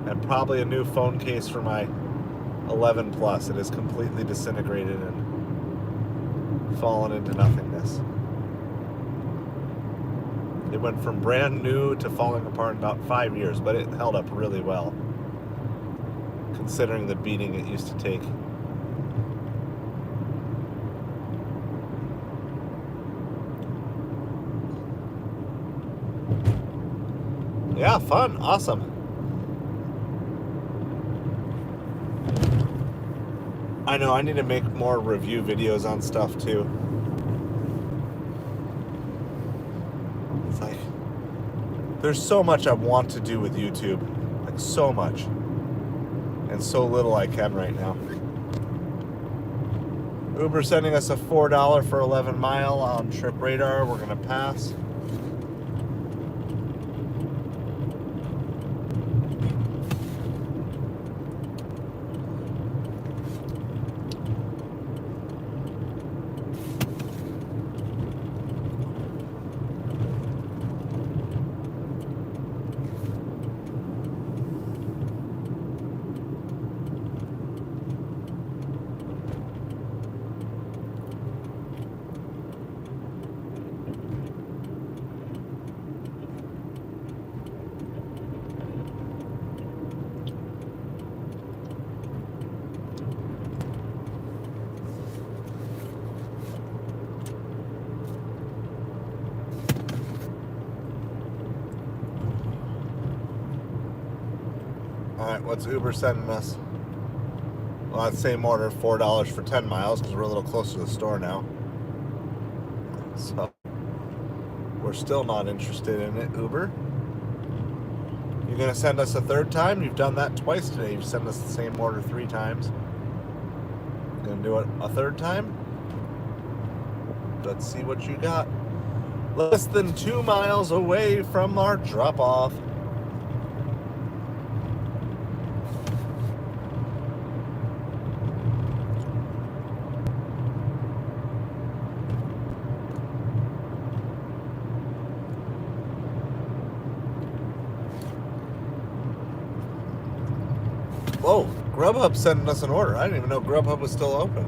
And probably a new phone case for my 11 Plus. It is completely disintegrated and fallen into nothingness. It went from brand new to falling apart in about 5 years, but it held up really well, considering the beating it used to take. Yeah, fun, awesome. I know, I need to make more review videos on stuff too. It's like, there's so much I want to do with YouTube. Like, so much. And so little I can right now. Uber sending us a $4 for 11 mile on Trip Radar. We're gonna pass. right, what's Uber sending us? Well, that same order, $4 for 10 miles, because we're a little closer to the store now. So, we're still not interested in it, Uber. You're going to send us a third time? You've done that twice today. You've sent us the same order 3 times. Going to do it a third time? Let's see what you got. Less than 2 miles away from our drop-off. Whoa, Grubhub sending us an order. I didn't even know Grubhub was still open.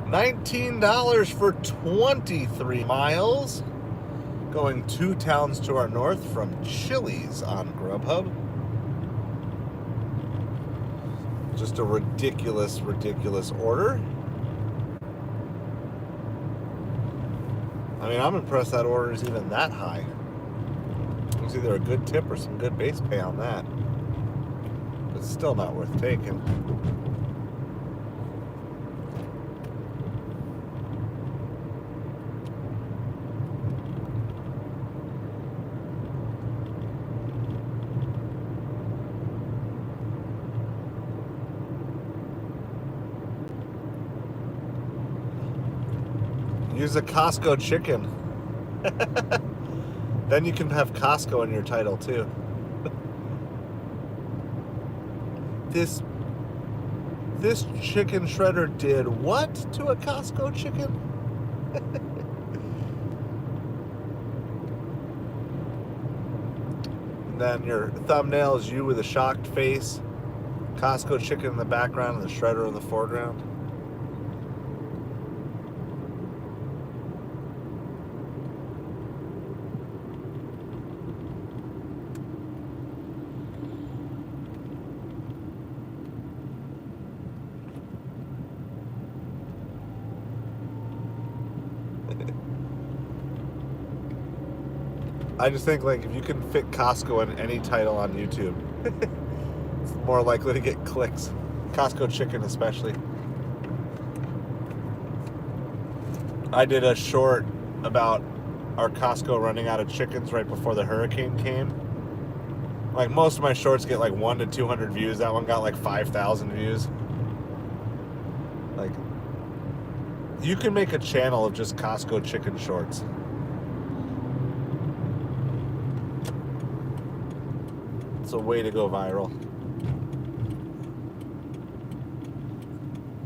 $19 for 23 miles. Going 2 towns to our north from Chili's on Grubhub. Just a ridiculous, ridiculous order. I mean, I'm impressed that order is even that high. It was either a good tip or some good base pay on that. It's still not worth taking. Use a Costco chicken. Then you can have Costco in your title too. This chicken shredder did what to a Costco chicken? And then your thumbnail is you with a shocked face, Costco chicken in the background, and the shredder in the foreground. I just think, like, if you can fit Costco in any title on YouTube, it's more likely to get clicks. Costco chicken especially. I did a short about our Costco running out of chickens right before the hurricane came. Like, most of my shorts get like 100 to 200 views. That one got like 5,000 views. Like, you can make a channel of just Costco chicken shorts. It's a way to go viral.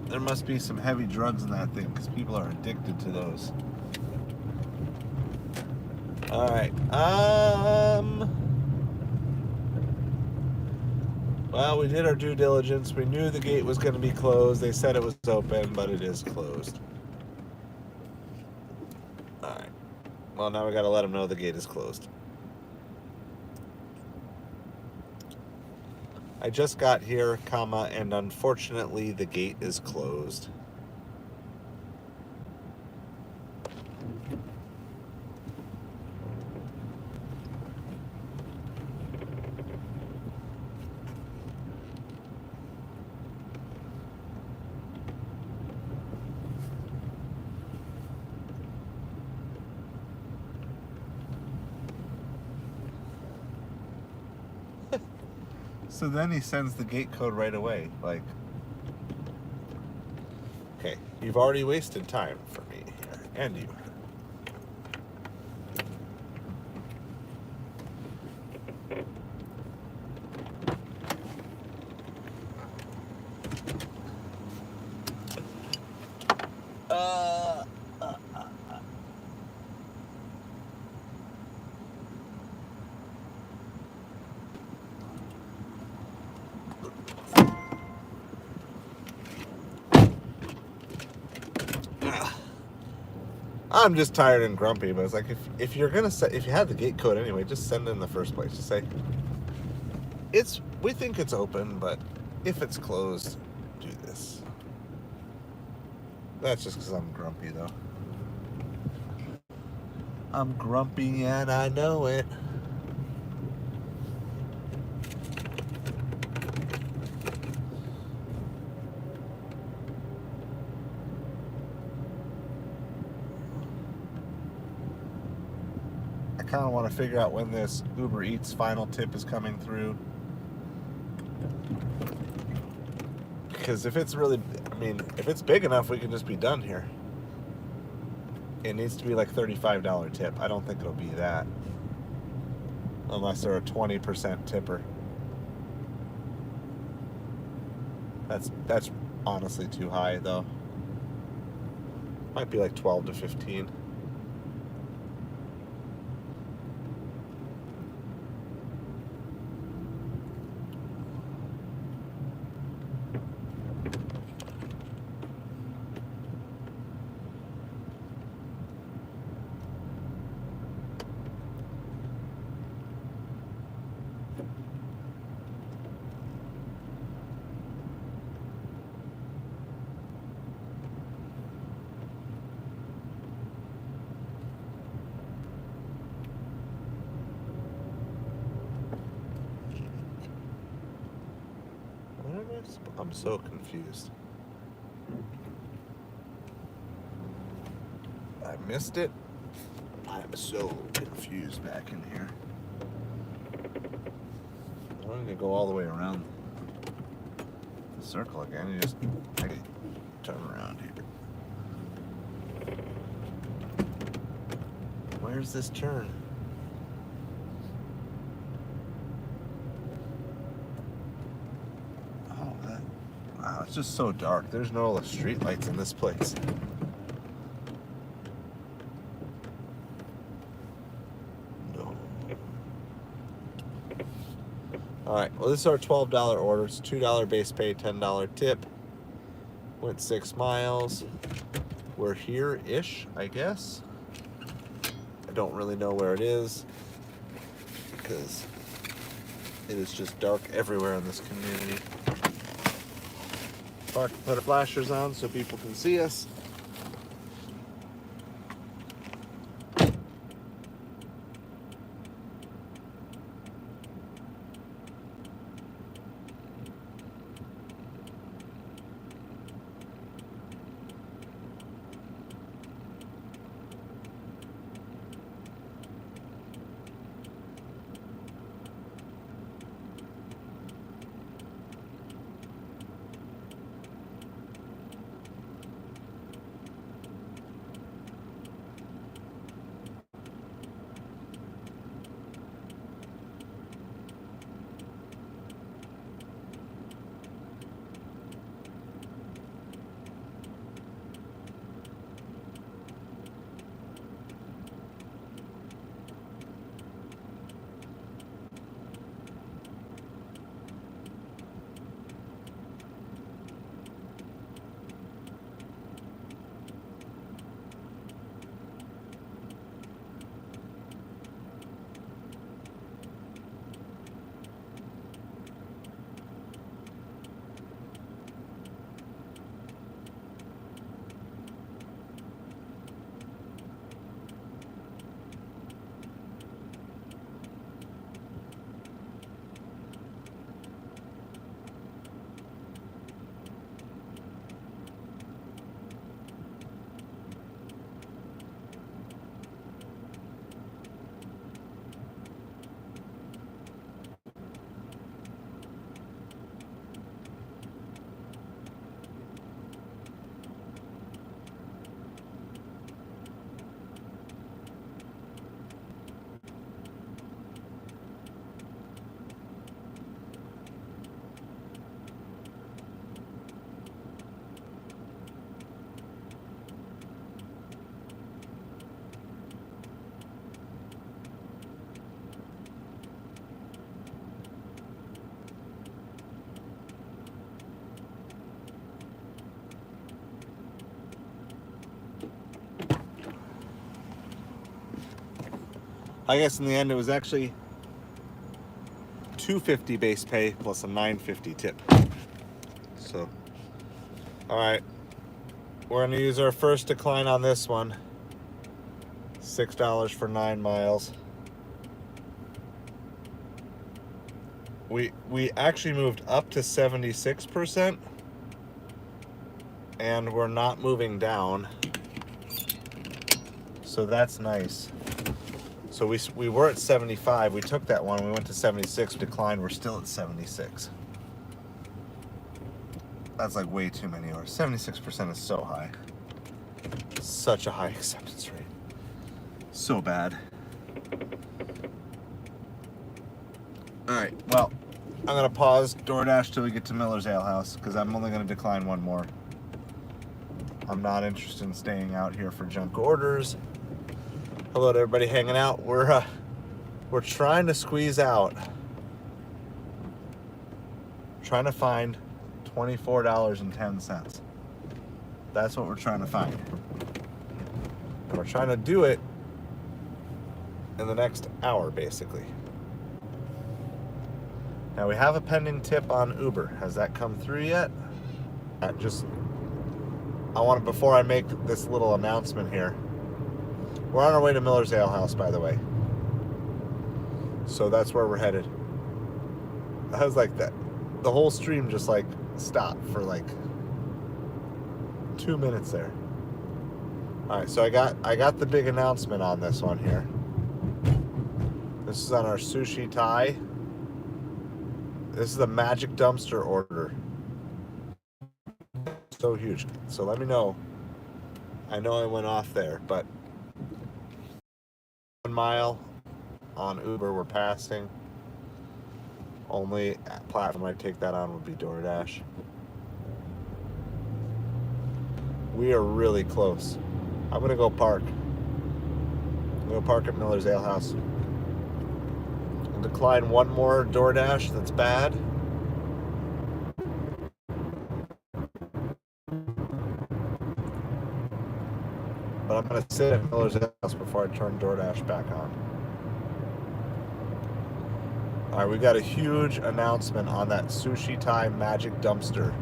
There must be some heavy drugs in that thing because people are addicted to those. All right. Well, we did our due diligence. We knew the gate was going to be closed. They said it was open, but it is closed. All right. Well, now we got to let them know the gate is closed. I just got here, comma, and unfortunately the gate is closed. So then he sends the gate code right away. Like, okay, you've already wasted time for me here, and you. I'm just tired and grumpy, but it's like, if you're gonna if you have the gate code anyway, just send it in the first place. Just say we think it's open, but if it's closed, do this. That's just because I'm grumpy, though. I'm grumpy and I know it. kind of want to figure out when this Ubereats final tip is coming through. Because if it's really, if it's big enough, we can just be done here. It needs to be like $35 tip. I don't think it'll be that. Unless they're a 20% tipper. That's honestly too high though. Might be like 12 to 15. I'm so confused. I missed it. I'm so confused back in here. I'm going to go all the way around the circle again. You just turn around here. Where's this turn? Wow, it's just so dark. There's no street lights in this place. No. Alright, well this is our $12 order. It's $2 base pay, $10 tip. Went 6 miles. We're here-ish, I guess. I don't really know where it is because it is just dark everywhere in this community. Put our flashers on so people can see us. I guess in the end it was actually $250 base pay plus a $9.50 tip. So, all right, we're gonna use our first decline on this one. $6 for 9 miles. We actually moved up to 76%, and we're not moving down. So that's nice. So we were at 75. We took that one. We went to 76. Declined. We're still at 76. That's like way too many orders. 76% is so high. Such a high acceptance rate. So bad. All right. Well, I'm gonna pause DoorDash till we get to Miller's Ale House because I'm only gonna decline one more. I'm not interested in staying out here for junk orders. Hello to everybody hanging out. We're trying to squeeze out. Trying to find $24.10. That's what we're trying to find. And we're trying to do it in the next hour, basically. Now we have a pending tip on Uber. Has that come through yet? I want to, before I make this little announcement here, we're on our way to Miller's Ale House, by the way. So that's where we're headed. I was like that. The whole stream just like stopped for like 2 minutes there. All right, so I got the big announcement on this one here. This is on our sushi Thai. This is the magic dumpster order. So huge. So let me know. I know I went off there, but 1 mile on Uber we're passing. Only platform I'd take that on would be DoorDash. We are really close. I'm gonna go park. I'm gonna park at Miller's Ale House. I'll decline one more DoorDash that's bad. But I'm gonna sit at Miller's Ale House before I turn DoorDash back on. All right, we got a huge announcement on that Sushi Thai Magic Dumpster.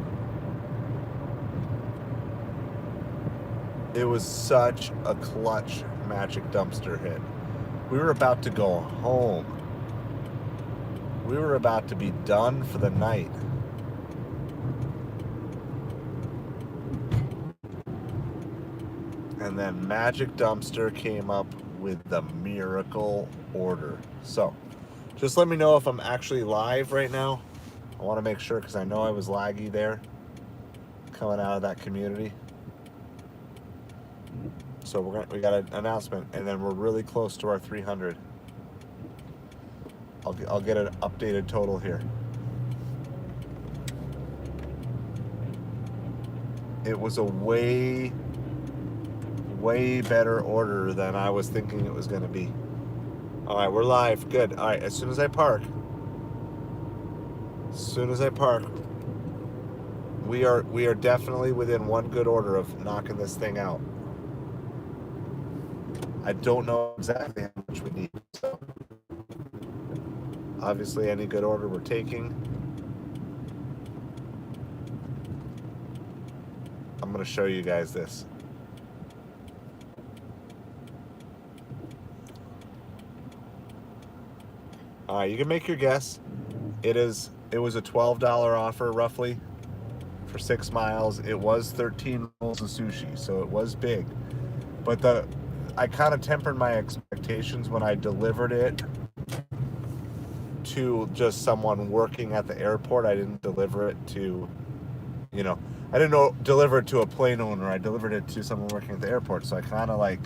It was such a clutch Magic Dumpster hit. We were about to go home. We were about to be done for the night. And then Magic Dumpster came up with the miracle order. So, just let me know if I'm actually live right now. I want to make sure because I know I was laggy there coming out of that community. So we got an announcement, and then we're really close to our 300. I'll get an updated total here. It was a way better order than I was thinking it was going to be. All right, we're live. Good. All right, as soon as I park, we are definitely within one good order of knocking this thing out. I don't know exactly how much we need. So obviously, any good order we're taking. I'm going to show you guys this. All right, you can make your guess. It was a $12 offer roughly for 6 miles. It was 13 rolls of sushi, so it was big. But I kind of tempered my expectations when I delivered it to just someone working at the airport. I didn't deliver it to, I didn't deliver it to a plane owner. I delivered it to someone working at the airport. So I kind of like,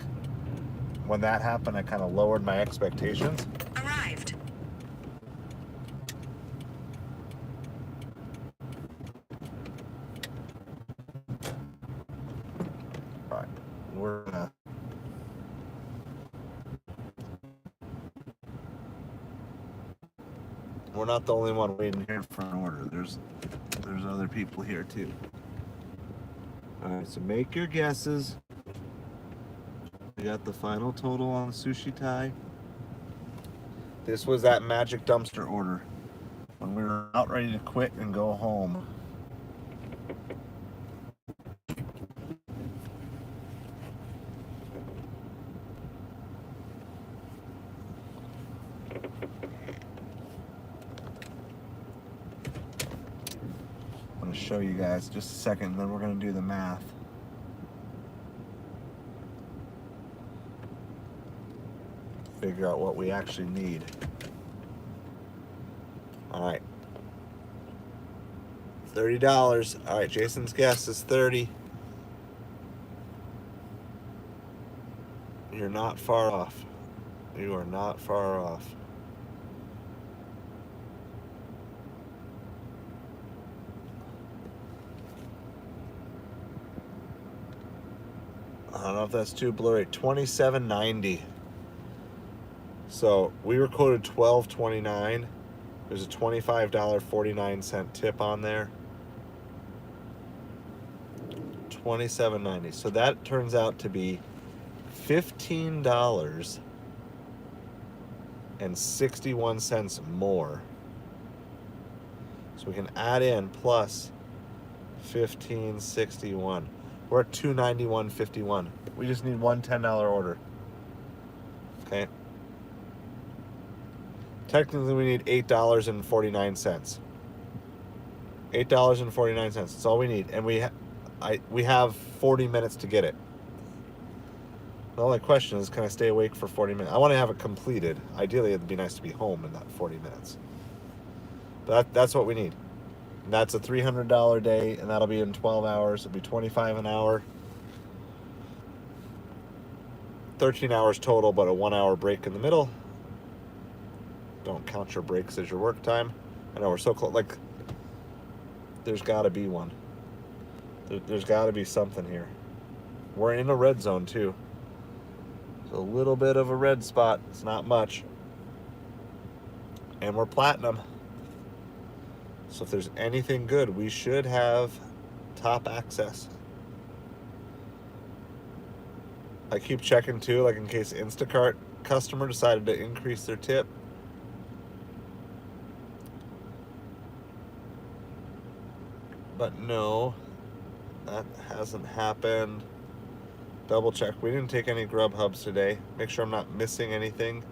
when that happened, I kind of lowered my expectations. Arrived. All right, we're not the only one waiting here for an order. There's other people here too. All right, so make your guesses. We got the final total on the Sushi Thai. This was that Magic Dumpster order when we were out ready to quit and go home. I'm going to show you guys just a second, then we're going to do the math. figure out what we actually need. All right. $30. All right, Jason's guess is 30. You're not far off. You are not far off. I don't know if that's too blurry. $27.90. So we were quoted $12.29. There's a $25.49 tip on there. $27.90. So that turns out to be $15.61 more. So we can add in plus $15.61. We're at $291.51. We just need one $10 order. Okay. Technically, we need $8.49. $8.49. That's all we need, and we have 40 minutes to get it. The only question is, can I stay awake for 40 minutes? I want to have it completed. Ideally, it'd be nice to be home in that 40 minutes. But that's what we need. And that's a $300 day, and that'll be in 12 hours. It'll be $25 an hour. 13 hours total, but a 1 hour break in the middle. Don't count your breaks as your work time. I know we're so close. Like, there's got to be one. There's got to be something here. We're in a red zone, too. It's a little bit of a red spot. It's not much. And we're platinum. So if there's anything good, we should have top access. I keep checking, too, like in case Instacart customer decided to increase their tip. But no, that hasn't happened. Double check. We didn't take any Grubhubs today. Make sure I'm not missing anything.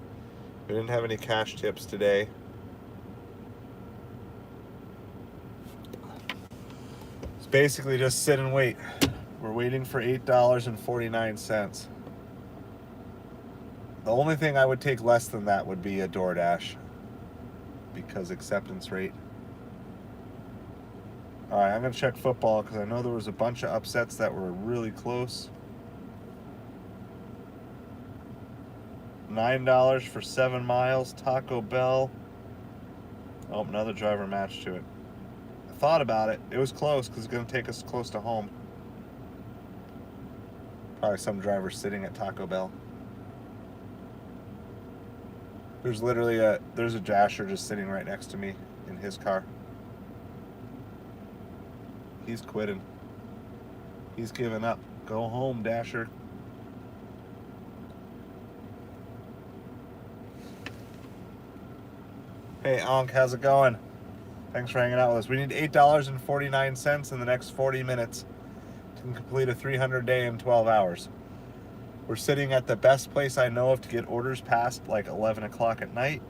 We didn't have any cash tips today. It's basically just sit and wait. We're waiting for $8.49. The only thing I would take less than that would be a Doordash, because acceptance rate. All right, I'm going to check football because I know there was a bunch of upsets that were really close. $9 for 7 miles, Taco Bell. Oh, another driver match to it. I thought about it. It was close because it's going to take us close to home. Probably some driver sitting at Taco Bell. There's literally there's a Dasher just sitting right next to me in his car. He's quitting. He's giving up. Go home, Dasher. Hey, Onk, how's it going? Thanks for hanging out with us. We need $8.49 in the next 40 minutes to complete a 300 day in 12 hours. We're sitting at the best place I know of to get orders past like 11 o'clock at night.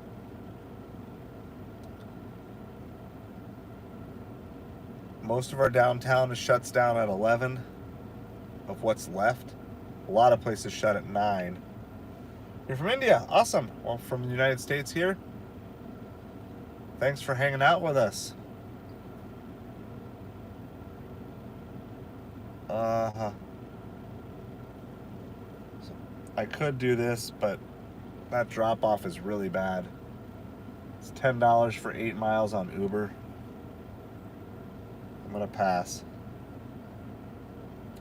Most of our downtown shuts down at 11 of what's left. A lot of places shut at 9. You're from India. Awesome. Well, from the United States here. Thanks for hanging out with us. I could do this, but that drop off is really bad. It's $10 for 8 miles on Uber. I'm gonna pass.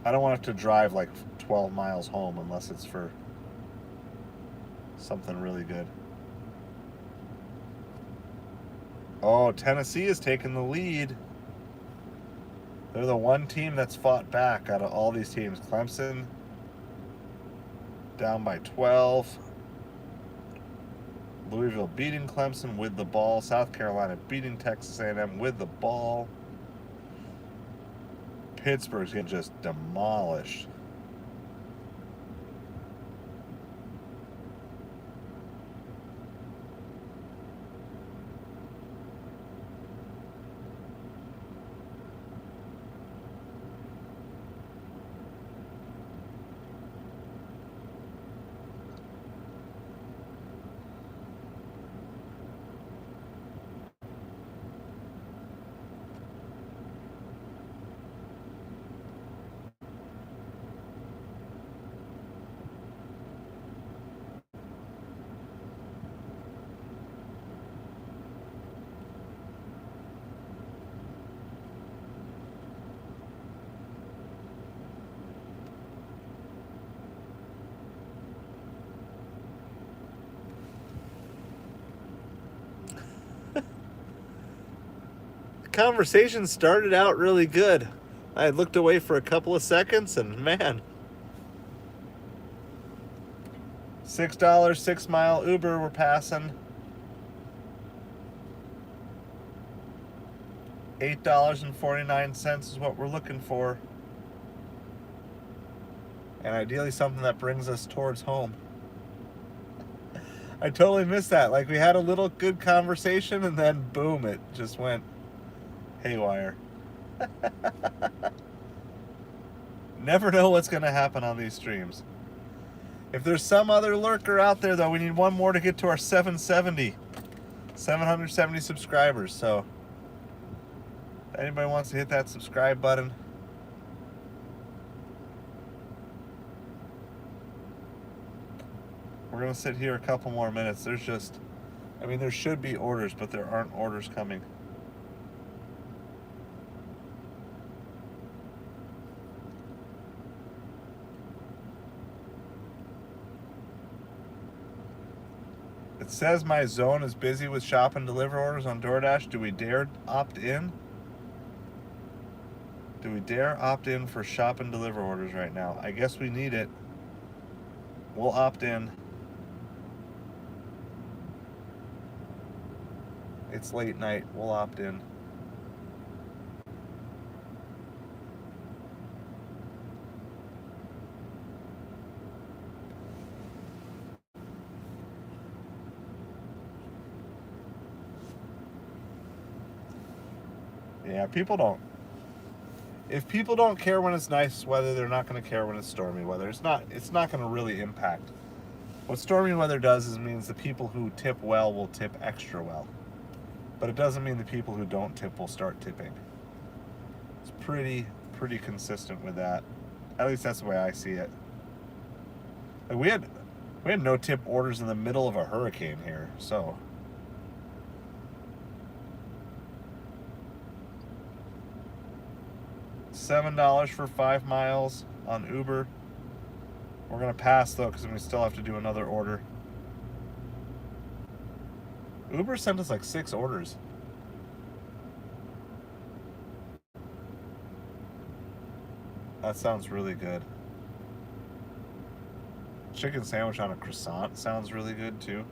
I don't want to drive like 12 miles home unless it's for something really good. Oh, Tennessee is taking the lead. They're the one team that's fought back out of all these teams. Clemson down by 12. Louisville beating Clemson with the ball. South Carolina beating Texas A&M with the ball. Pittsburgh's getting just demolished. conversation started out really good. I had looked away for a couple of seconds, and man, $6 6-mile Uber we're passing. $8.49 is what we're looking for. And ideally something that brings us towards home. I totally missed that. Like, we had a little good conversation and then boom, it just went haywire. Never know what's going to happen on these streams. If there's some other lurker out there, though, we need one more to get to our 770 subscribers. So if anybody wants to hit that subscribe button. We're going to sit here a couple more minutes. There's just, I mean, there should be orders, but there aren't orders coming. It says my zone is busy with shop and deliver orders on DoorDash. Do we dare opt in? Do we dare opt in for shop and deliver orders right now? I guess we need it. We'll opt in. It's late night. We'll opt in. Yeah, people don't. If people don't care when it's nice weather, they're not going to care when it's stormy weather. It's not going to really impact. What stormy weather does is means the people who tip well will tip extra well. But it doesn't mean the people who don't tip will start tipping. It's pretty consistent with that. At least that's the way I see it. Like, we had no tip orders in the middle of a hurricane here, so $7 for 5 miles on Uber. We're gonna pass though, because we still have to do another order. Uber sent us like 6 orders. That sounds really good. Chicken sandwich on a croissant sounds really good too.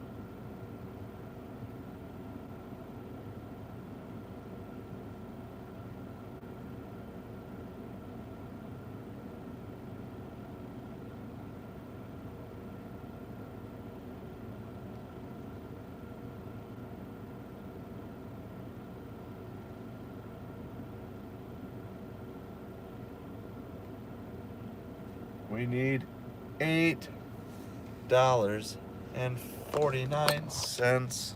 We need $8.49.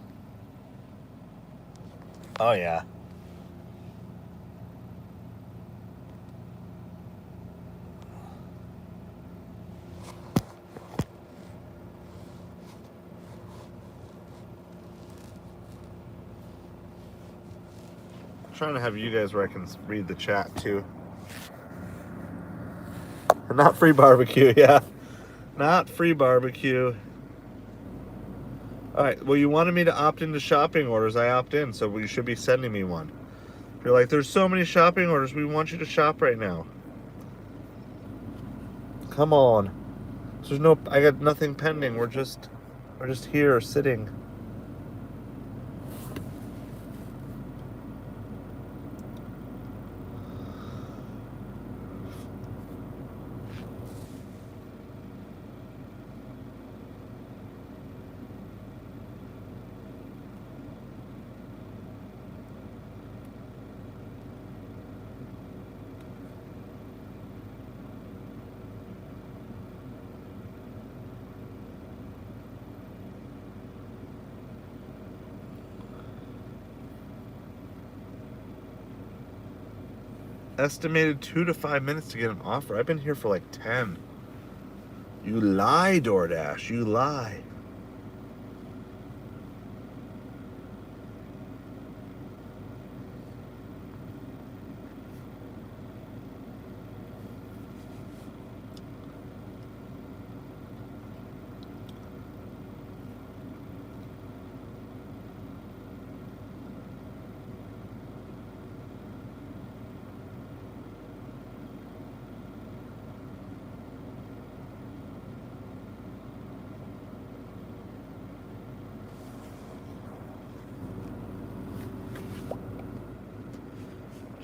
Oh yeah. I'm trying to have you guys where I can read the chat too. Not free barbecue, yeah. Not free barbecue. All right, well, you wanted me to opt into shopping orders. I opt in, so you should be sending me one. If you're like, there's so many shopping orders, we want you to shop right now. Come on. There's no, I got nothing pending. We're just here sitting. Estimated 2 to 5 minutes to get an offer. I've been here for like 10. You lie, DoorDash. You lie.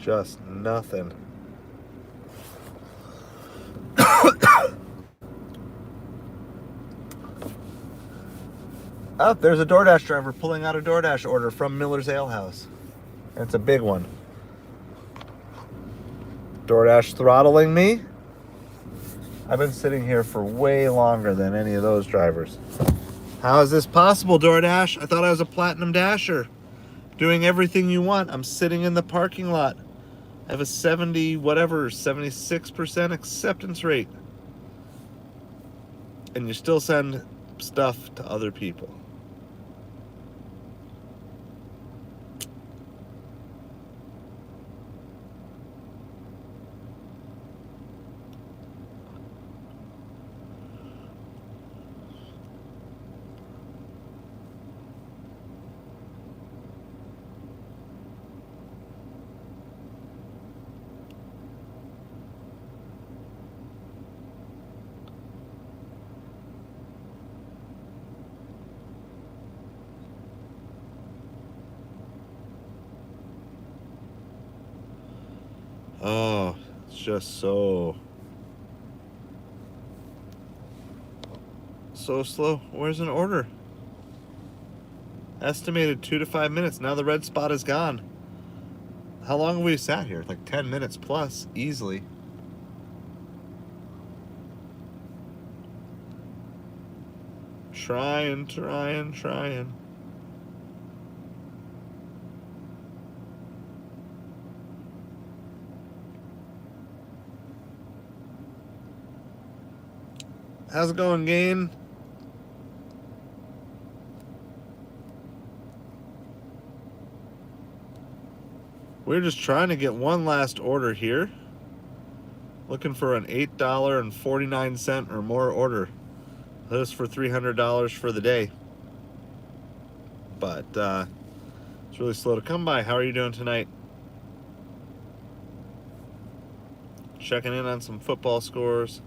Just nothing. Oh, there's a DoorDash driver pulling out a DoorDash order from Miller's Ale House. It's a big one. DoorDash throttling me. I've been sitting here for way longer than any of those drivers. How is this possible, DoorDash? I thought I was a platinum dasher. Doing everything you want. I'm sitting in the parking lot. I have a 76% acceptance rate. And you still send stuff to other people. Oh, it's just so slow. Where's an order? Estimated 2 to 5 minutes. Now the red spot is gone. How long have we sat here? Like 10 minutes plus, easily. Trying. How's it going, Gain? We're just trying to get one last order here. Looking for an $8.49 or more order. This for $300 for the day. But it's really slow to come by. How are you doing tonight? Checking in on some football scores.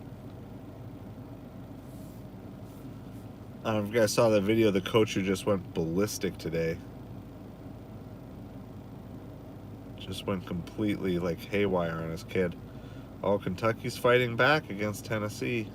I don't know if you guys saw that video of the coach who just went ballistic today. Just went completely like haywire on his kid. Oh, Kentucky's fighting back against Tennessee.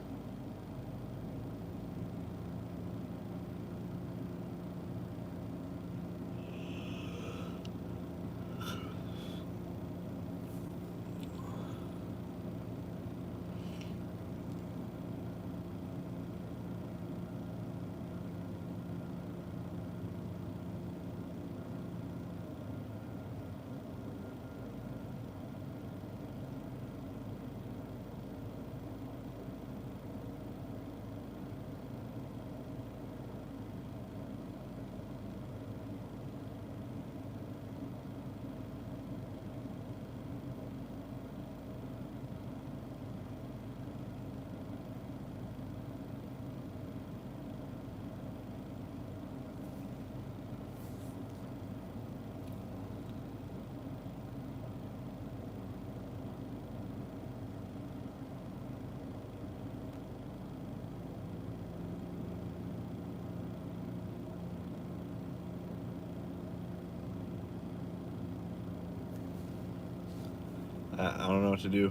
I don't know what to do.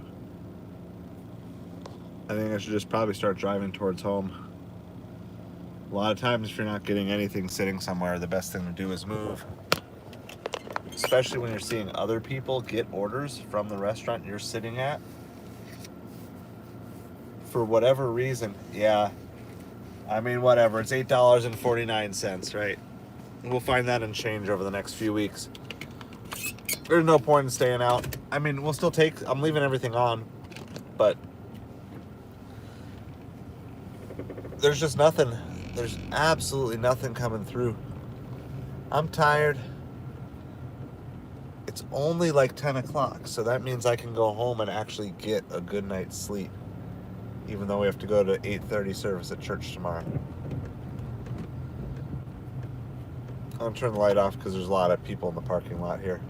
I think I should just probably start driving towards home. A lot of times if you're not getting anything sitting somewhere, the best thing to do is move. Especially when you're seeing other people get orders from the restaurant you're sitting at. For whatever reason, yeah. I mean, whatever. It's $8.49, right? We'll find that and change over the next few weeks. There's no point in staying out. I mean, we'll still take... I'm leaving everything on. But... there's just nothing. There's absolutely nothing coming through. I'm tired. It's only like 10 o'clock. So that means I can go home and actually get a good night's sleep. Even though we have to go to 8:30 service at church tomorrow. I'm going to turn the light off because there's a lot of people in the parking lot here.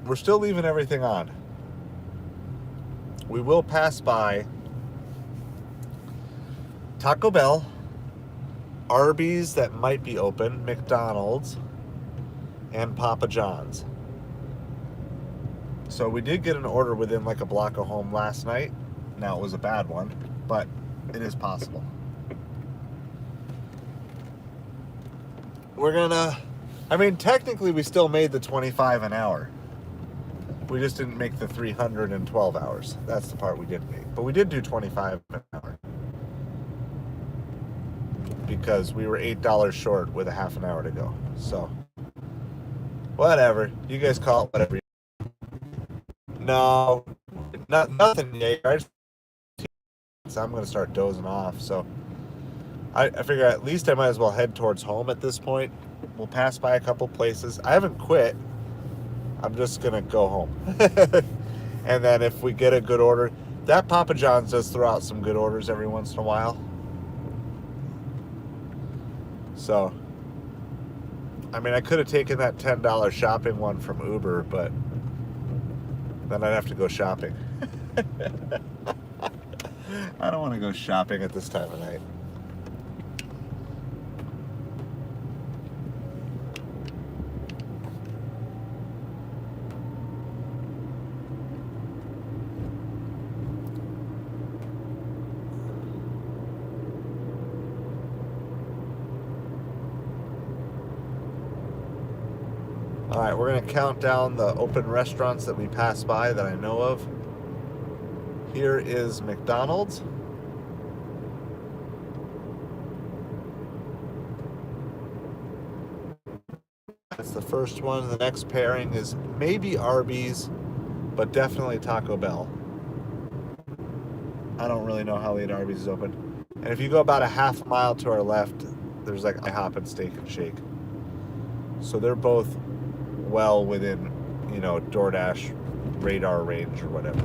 We're still leaving everything on. We will pass by Taco Bell, Arby's that might be open, McDonald's, and Papa John's. So we did get an order within like a block of home last night. Now it was a bad one, but it is possible. We're gonna, I mean, technically we still made the 25 an hour. We just didn't make the 312 hours. That's the part we didn't make. But we did do 25 an hour. Because we were $8 short with a half an hour to go. So, whatever. You guys call it whatever. No, nothing yet. So I'm going to start dozing off. So, I figure at least I might as well head towards home at this point. We'll pass by a couple places. I haven't quit. I'm just going to go home. And then if we get a good order, that Papa John's does throw out some good orders every once in a while. So, I mean, I could have taken that $10 shopping one from Uber, but then I'd have to go shopping. I don't want to go shopping at this time of night. All right, we're going to count down the open restaurants that we passed by that I know of. Here is McDonald's. That's the first one. The next pairing is maybe Arby's, but definitely Taco Bell. I don't really know how late Arby's is open. And if you go about a half mile to our left, there's like IHOP and Steak and Shake. So they're both well within, you know, Doordash radar range or whatever.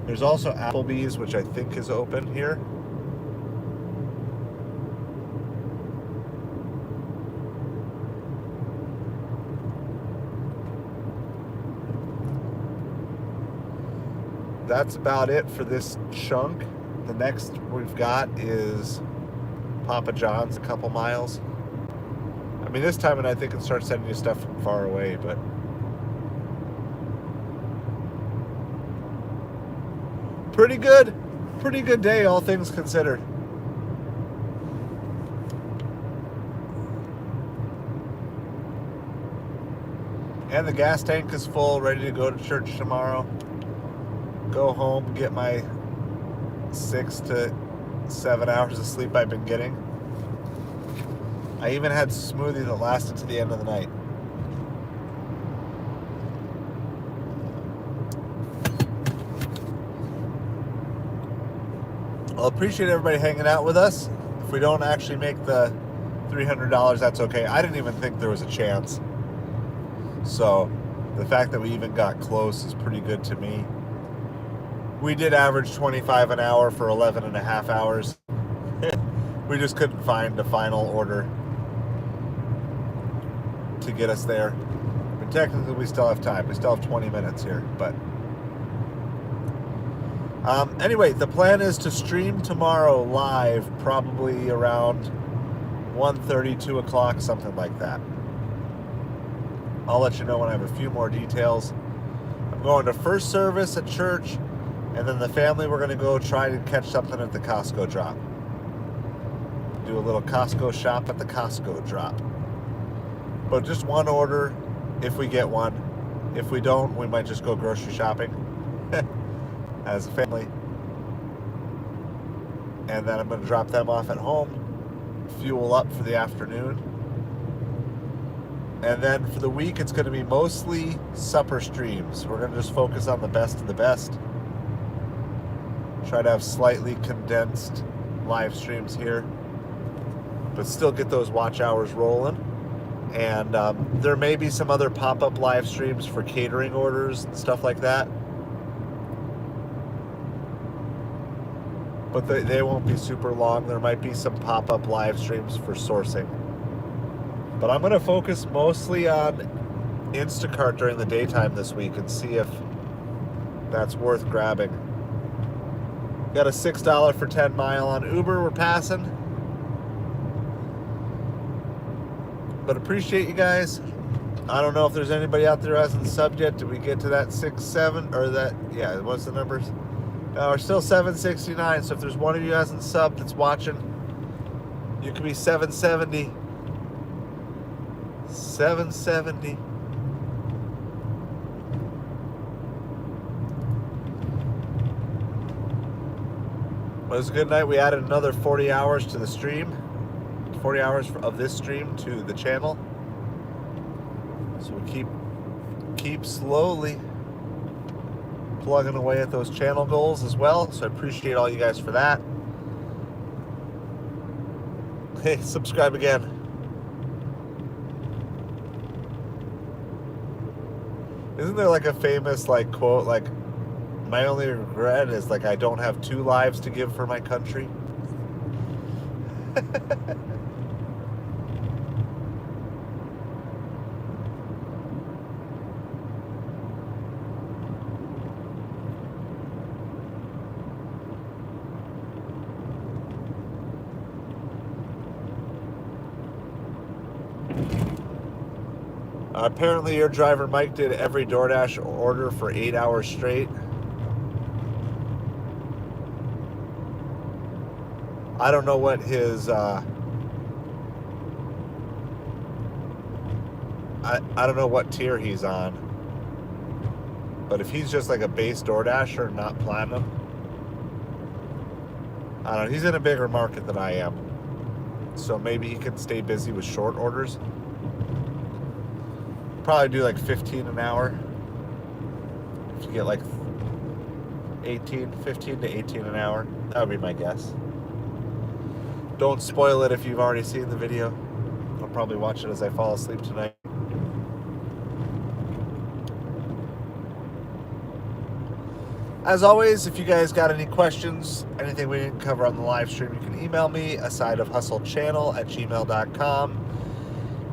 There's also Applebee's, which I think is open here. That's about it for this chunk. The next we've got is Papa John's, a couple miles. I mean, this time, and I think it starts sending you stuff from far away, but pretty good day, all things considered. And the gas tank is full, ready to go to church tomorrow. Go home, get my 6 to 7 hours of sleep I've been getting. I even had smoothie that lasted to the end of the night. I'll appreciate everybody hanging out with us. If we don't actually make the $300, that's okay. I didn't even think there was a chance. So the fact that we even got close is pretty good to me. We did average 25 an hour for 11 and a half hours. We just couldn't find a final order to get us there. I mean, technically we still have time. We still have 20 minutes here, but anyway, the plan is to stream tomorrow live, probably around 1:30, 2 o'clock, something like that. I'll let you know when I have a few more details. I'm going to first service at church, and then the family, we're going to go try to catch something at the Costco drop. Do a little Costco shop at the Costco drop. But just one order if we get one. If we don't, we might just go grocery shopping as a family. And then I'm going to drop them off at home, fuel up for the afternoon. And then for the week, it's going to be mostly supper streams. We're going to just focus on the best of the best. Try to have slightly condensed live streams here, but still get those watch hours rolling. And there may be some other pop-up live streams for catering orders and stuff like that. But they won't be super long. There might be some pop-up live streams for sourcing. But I'm going to focus mostly on Instacart during the daytime this week and see if that's worth grabbing. Got a $6 for 10 mile on Uber we're passing. But appreciate you guys. I don't know if there's anybody out there who hasn't subbed yet. Did we get to that 6-7 or that? Yeah, what's the numbers? No, we're still 769. So if there's one of you who hasn't subbed that's watching, you could be 770. 770. Well, it was a good night. We added another 40 hours to the stream. 40 hours of this stream to the channel. So we keep slowly plugging away at those channel goals as well. So I appreciate all you guys for that. Hey, subscribe again. Isn't there like a famous like quote like, my only regret is like I don't have 2 lives to give for my country? Apparently your driver Mike did every DoorDash order for 8 hours straight. I don't know what his I don't know what tier he's on. But if he's just like a base DoorDasher, not platinum, I don't know, he's in a bigger market than I am. So maybe he can stay busy with short orders. Probably do like 15 an hour. If you get like 15 to 18 an hour, that would be my guess. Don't spoil it if you've already seen the video. I'll probably watch it as I fall asleep tonight. As always, if you guys got any questions, anything we didn't cover on the live stream, you can email me, asideofhustlechannel@gmail.com.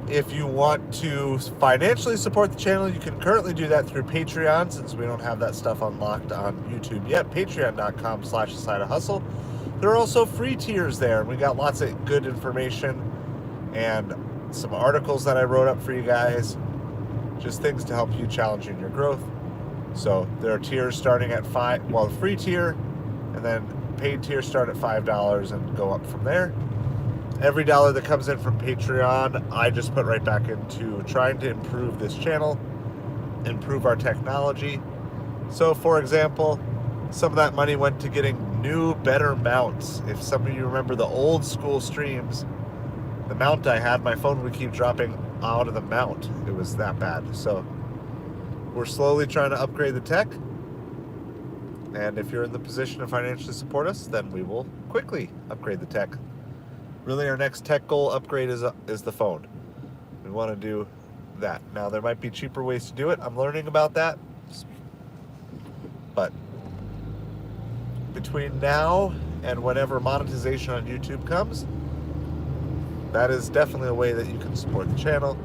If you want to financially support the channel, you can currently do that through Patreon, since we don't have that stuff unlocked on YouTube yet. Patreon.com/asideofhustle. There are also free tiers there, and we got lots of good information and some articles that I wrote up for you guys. Just things to help you challenge in your growth. So there are tiers starting at the free tier, and then paid tiers start at $5 and go up from there. Every dollar that comes in from Patreon, I just put right back into trying to improve this channel, improve our technology. So for example, some of that money went to getting new, better mounts. If some of you remember the old school streams, the mount I had, my phone would keep dropping out of the mount. It was that bad. So we're slowly trying to upgrade the tech. And if you're in the position to financially support us, then we will quickly upgrade the tech. Really, our next tech goal upgrade is the phone. We want to do that. Now, there might be cheaper ways to do it. I'm learning about that. But between now and whenever monetization on YouTube comes, that is definitely a way that you can support the channel.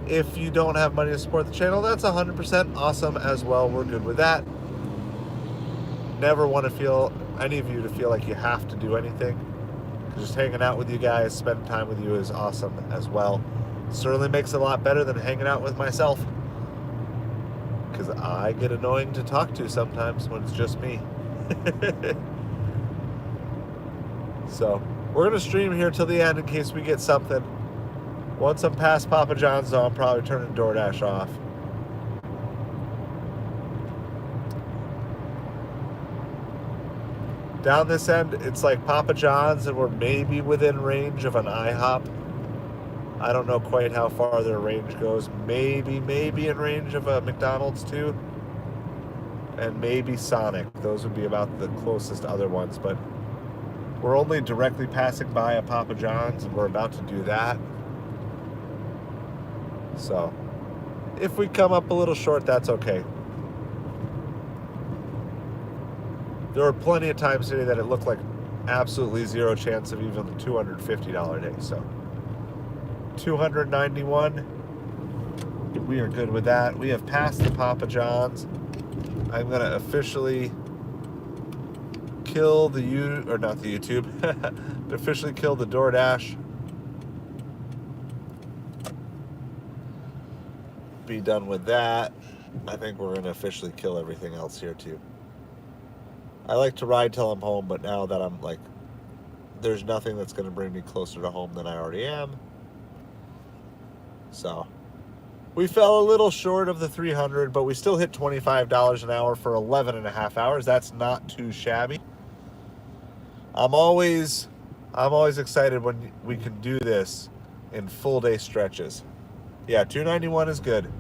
If you don't have money to support the channel, that's 100% awesome as well. We're good with that. Never want to feel any of you to feel like you have to do anything. Just hanging out with you guys, spending time with you is awesome as well. Certainly makes it a lot better than hanging out with myself, because I get annoying to talk to sometimes when it's just me. So we're gonna stream here till the end in case we get something. Once I'm past Papa John's, though, I'm probably turning DoorDash off. Down this end, it's like Papa John's, and we're maybe within range of an IHOP. I don't know quite how far their range goes. Maybe in range of a McDonald's too. And maybe Sonic. Those would be about the closest other ones, but we're only directly passing by a Papa John's, and we're about to do that. So, if we come up a little short, that's okay. There were plenty of times today that it looked like absolutely zero chance of even the $250 day. So, 291, we are good with that. We have passed the Papa John's. I'm going to officially kill not the YouTube, officially kill the DoorDash. be done with that. I think we're going to officially kill everything else here too. I like to ride till I'm home, but now that I'm like, there's nothing that's going to bring me closer to home than I already am. So we fell a little short of the 300, but we still hit $25 an hour for 11 and a half hours. That's not too shabby. I'm always excited when we can do this in full day stretches. Yeah, 291 is good.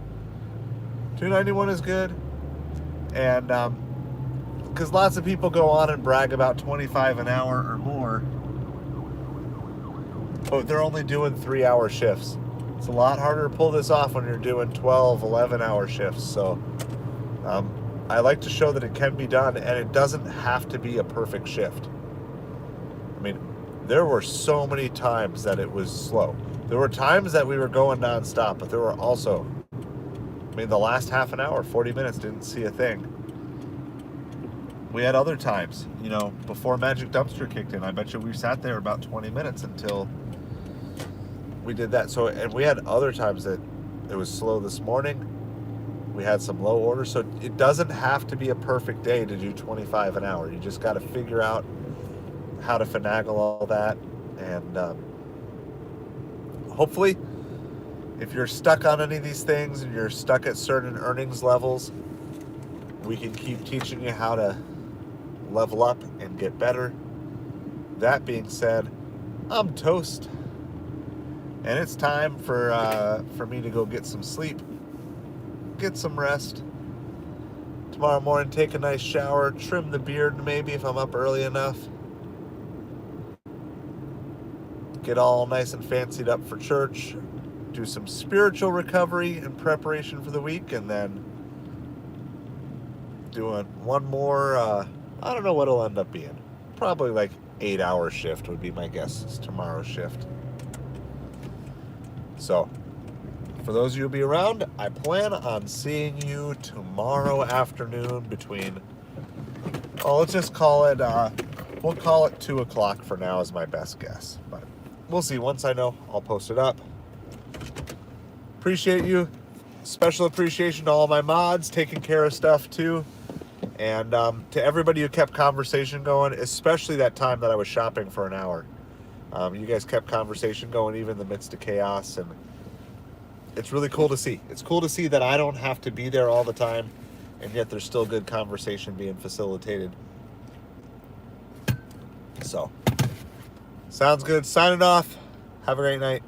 291 is good. And because lots of people go on and brag about 25 an hour or more, but they're only doing 3-hour shifts. It's a lot harder to pull this off when you're doing 12, 11-hour shifts. So I like to show that it can be done, and it doesn't have to be a perfect shift. I mean, there were so many times that it was slow. There were times that we were going nonstop, but there were also, I mean, the last half an hour, 40 minutes, didn't see a thing. We had other times, you know, before Magic Dumpster kicked in, I bet you we sat there about 20 minutes until we did that. So, and we had other times that it was slow this morning. We had some low orders. So it doesn't have to be a perfect day to do 25 an hour. You just got to figure out how to finagle all that. And hopefully, if you're stuck on any of these things and you're stuck at certain earnings levels, we can keep teaching you how to level up and get better. That being said, I'm toast. And it's time for me to go get some sleep, get some rest. Tomorrow morning, take a nice shower, trim the beard maybe if I'm up early enough. Get all nice and fancied up for church. Do some spiritual recovery in preparation for the week, and then doing one more, I don't know what it'll end up being. Probably like 8-hour shift would be my guess. It's tomorrow's shift. So, for those of you who'll be around, I plan on seeing you tomorrow afternoon between, let's just call it, we'll call it 2 o'clock for now is my best guess. But we'll see. Once I know, I'll post it up. Appreciate you. Special appreciation to all my mods taking care of stuff too. And to everybody who kept conversation going, especially that time that I was shopping for an hour. You guys kept conversation going even in the midst of chaos, and it's really cool to see. It's cool to see that I don't have to be there all the time, and yet there's still good conversation being facilitated. So, sounds good. Signing off. Have a great night.